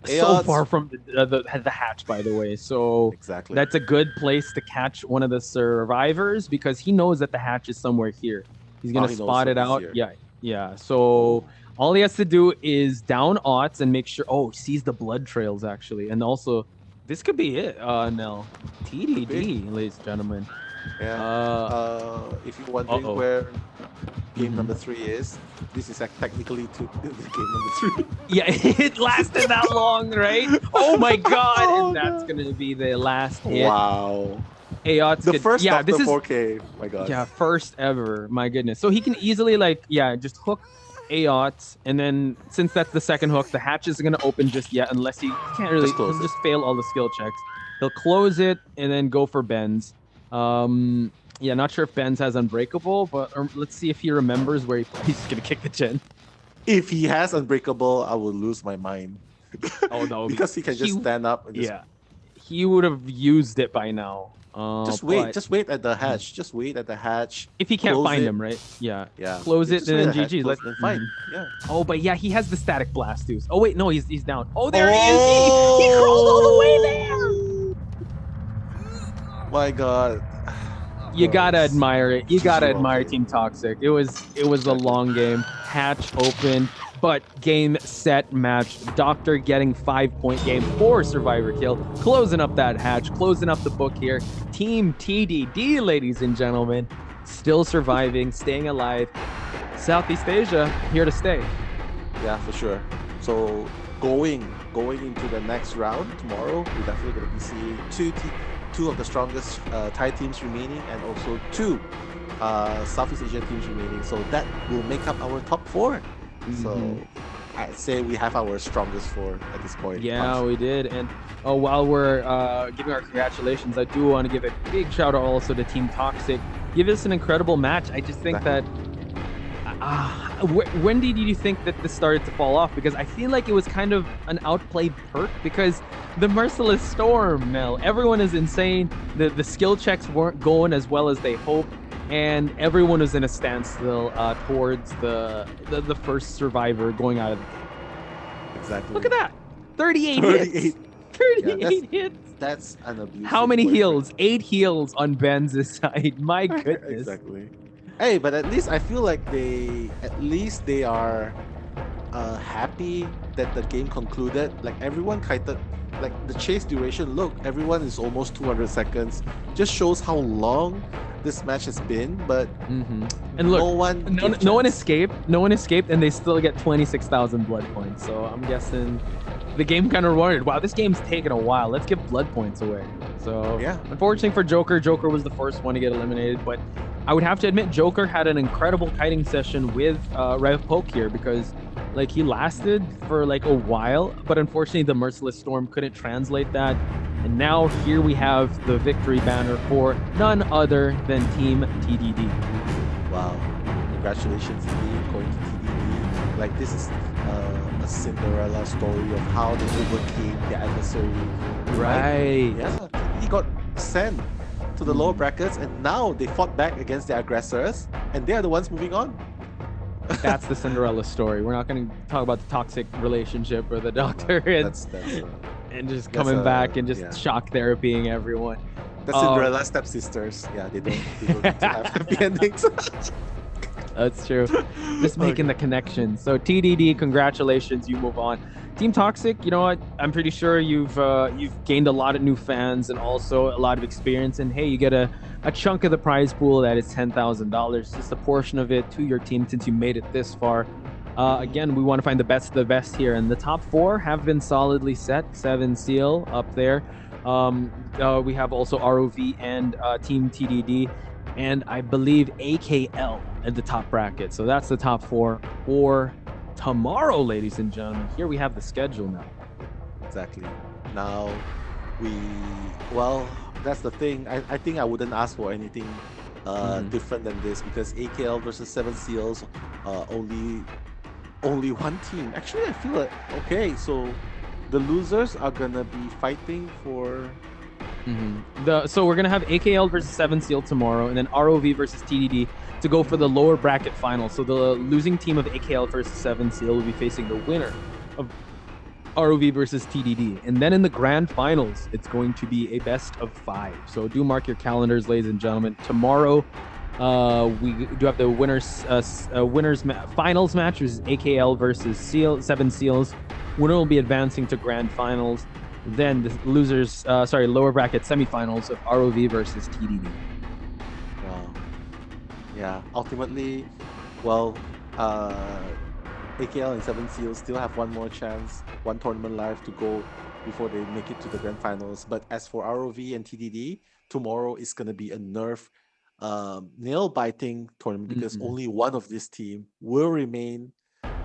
so Ayods, far from the hatch, by the way. So exactly. that's a good place to catch one of the survivors because he knows that the hatch is somewhere here. He's Now gonna he knows spot it it's out. here. Yeah, yeah. Oh, So all he has to do is down Aughts and make sure. Oh, he sees the blood trails actually, and also this could be it. Nell, could be. TDD, ladies and gentlemen. Yeah. If you're Uh wondering oh. where game Mm-hmm. number 3 is, this is technically game number 3. Yeah, it lasted that long, right? Oh my god, Oh, and that's God. gonna be the last hit. Wow. Ayots The could, first yeah, Doctor this is 4K. My God. yeah, first ever. My goodness. So he can easily like, yeah, just hook Ayots, and then since that's the second hook, the hatch isn't gonna open just yet unless he can't really. Just close He'll it. just fail all the skill checks. He'll close it and then go for Benz. Yeah, not sure if Benz has Unbreakable, but let's see if he remembers where he's gonna kick the gen. If he has Unbreakable, I will lose my mind. Oh no, Because he can just stand up and yeah, he would have used it by now. just wait. But Just wait at the hatch. Just wait at the hatch. if he can't Close find it. him, right? Yeah. Yeah. Close it Just and wait then at the hatch, GG. close Let it, and fine. Yeah. Oh, but yeah, he has the static blast too. Oh wait, no, he's down. Oh, there he is. He crawled all the way there. My God. You gotta Gross. admire it. You gotta GG admire Rocky. Team Toxic. It was a Exactly. long game. Hatch open, but game set match. Doctor getting 5-point game for Survivor kill, closing up that hatch, closing up the book here. Team TDD, ladies and gentlemen, still surviving, staying alive. Southeast Asia here to stay. Yeah, for sure. So going into the next round tomorrow, we're definitely going to be seeing two of the strongest Thai teams remaining, and also two Southeast Asian teams remaining. So that will make up our top 4. So I'd say we have our strongest 4 at this point. Yeah, we did. And while we're giving our congratulations, I do want to give a big shout out also to Team Toxic. Give us an incredible match. I just think that. When did you think that this started to fall off? Because I feel like it was kind of an outplayed perk because the Merciless Storm, Mel, everyone is insane. The skill checks weren't going as well as they hoped, and everyone was in a standstill towards the first survivor going out of the game. Exactly. Look at that. 38 hits. 38 hits. That's an abuse. How many heals? 8 heals on Ben's side. My goodness. Exactly. Hey, but at least I feel like they are happy that the game concluded. Like everyone kited, like the chase duration. Look, everyone is almost 200 seconds. Just shows how long this match has been. But And look, no one escaped. No one escaped, and they still get 26,000 blood points. So I'm guessing the game kind of rewarded. Wow, this game's taken a while. Let's give blood points away. So yeah, unfortunately for Joker, Joker was the first one to get eliminated. But I would have to admit, Joker had an incredible kiting session with Rev Poke here because like he lasted for like a while, but unfortunately the Merciless Storm couldn't translate that. And now here we have the victory banner for none other than Team TDD. Wow. Congratulations, team, going to TDD. Like this is a Cinderella story of how they overcame their adversary. Right? Right. Yeah, he got sent to the lower brackets, and now they fought back against their aggressors, and they are the ones moving on. That's the Cinderella story. We're not going to talk about the toxic relationship or the doctor and just coming back and just shock therapying everyone. The Cinderella stepsisters. Yeah, they don't need to have happy endings. That's true. Just making the connection. So TDD, congratulations, you move on. Team Toxic, you know what? I'm pretty sure you've gained a lot of new fans and also a lot of experience. And hey, you get a chunk of the prize pool that is $10,000. Just a portion of it to your team since you made it this far. Again, we want to find the best of the best here, and the top 4 have been solidly set. 7 Seal up there. We have also ROV and Team TDD, and I believe AKL at the top bracket. So that's the top 4 for tomorrow, ladies and gentlemen. Here we have the schedule now. Exactly. Now that's the thing. I think I wouldn't ask for anything different than this, because AKL versus 7 Seals, only one team. Actually, I feel like, okay, so the losers are gonna be fighting for So we're gonna have AKL versus 7 Seal tomorrow, and then ROV versus TDD to go for the lower bracket final. So the losing team of AKL versus 7 Seal will be facing the winner of ROV versus TDD. And then in the grand finals, it's going to be a best of 5. So do mark your calendars, ladies and gentlemen. Tomorrow, we do have the finals match, which is AKL versus 7 Seals. Winner will be advancing to grand finals. Then the losers, lower bracket semifinals of ROV versus TDD. Wow. Yeah, ultimately, AKL and 7 Seals still have one more chance, one tournament live to go before they make it to the grand finals. But as for ROV and TDD, tomorrow is going to be a nerf nail-biting tournament, because only one of this team will remain.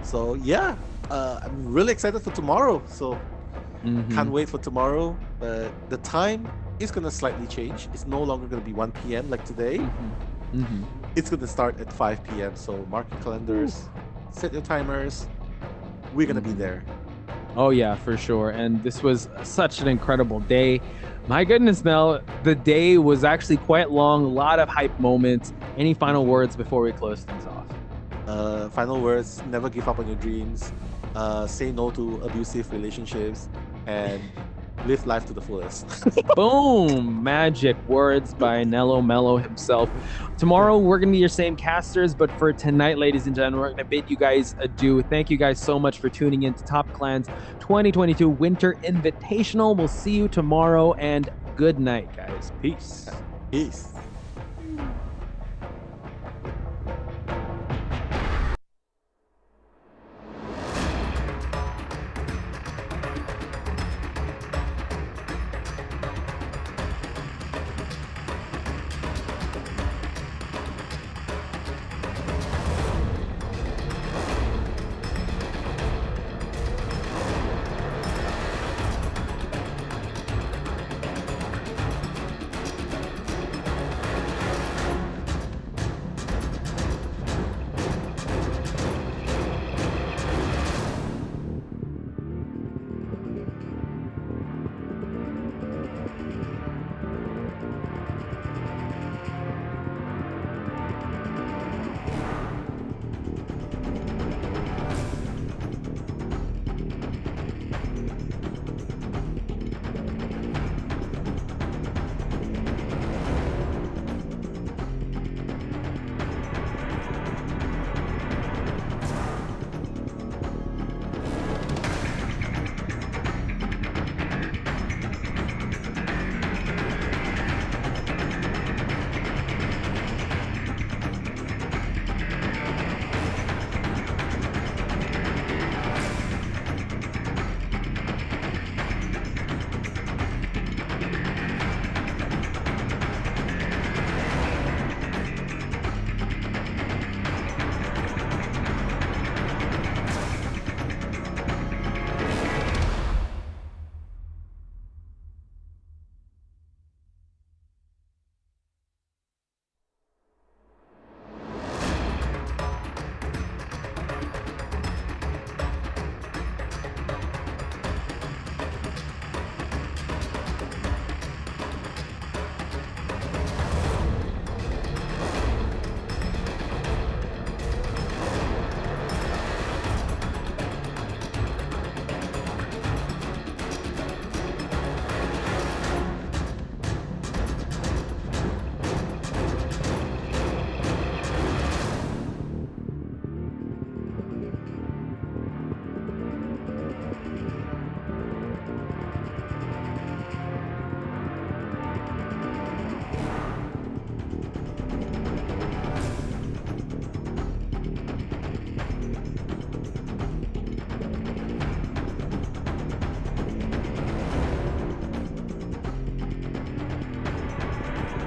So yeah, I'm really excited for tomorrow. So can't wait for tomorrow. But the time is going to slightly change. It's no longer going to be 1 p.m. like today. It's going to start at 5 p.m. So mark your calendars, set your timers. We're going to be there. Oh yeah, for sure. And this was such an incredible day. My goodness, Mel, the day was actually quite long. A lot of hype moments. Any final words before we close things off? Final words: never give up on your dreams. Say no to abusive relationships, and live life to the fullest. Boom! Magic words by Nello Mello himself. Tomorrow, we're going to be your same casters, but for tonight, ladies and gentlemen, we're going to bid you guys adieu. Thank you guys so much for tuning in to Top Clan's 2022 Winter Invitational. We'll see you tomorrow, and good night, guys. Peace. Peace.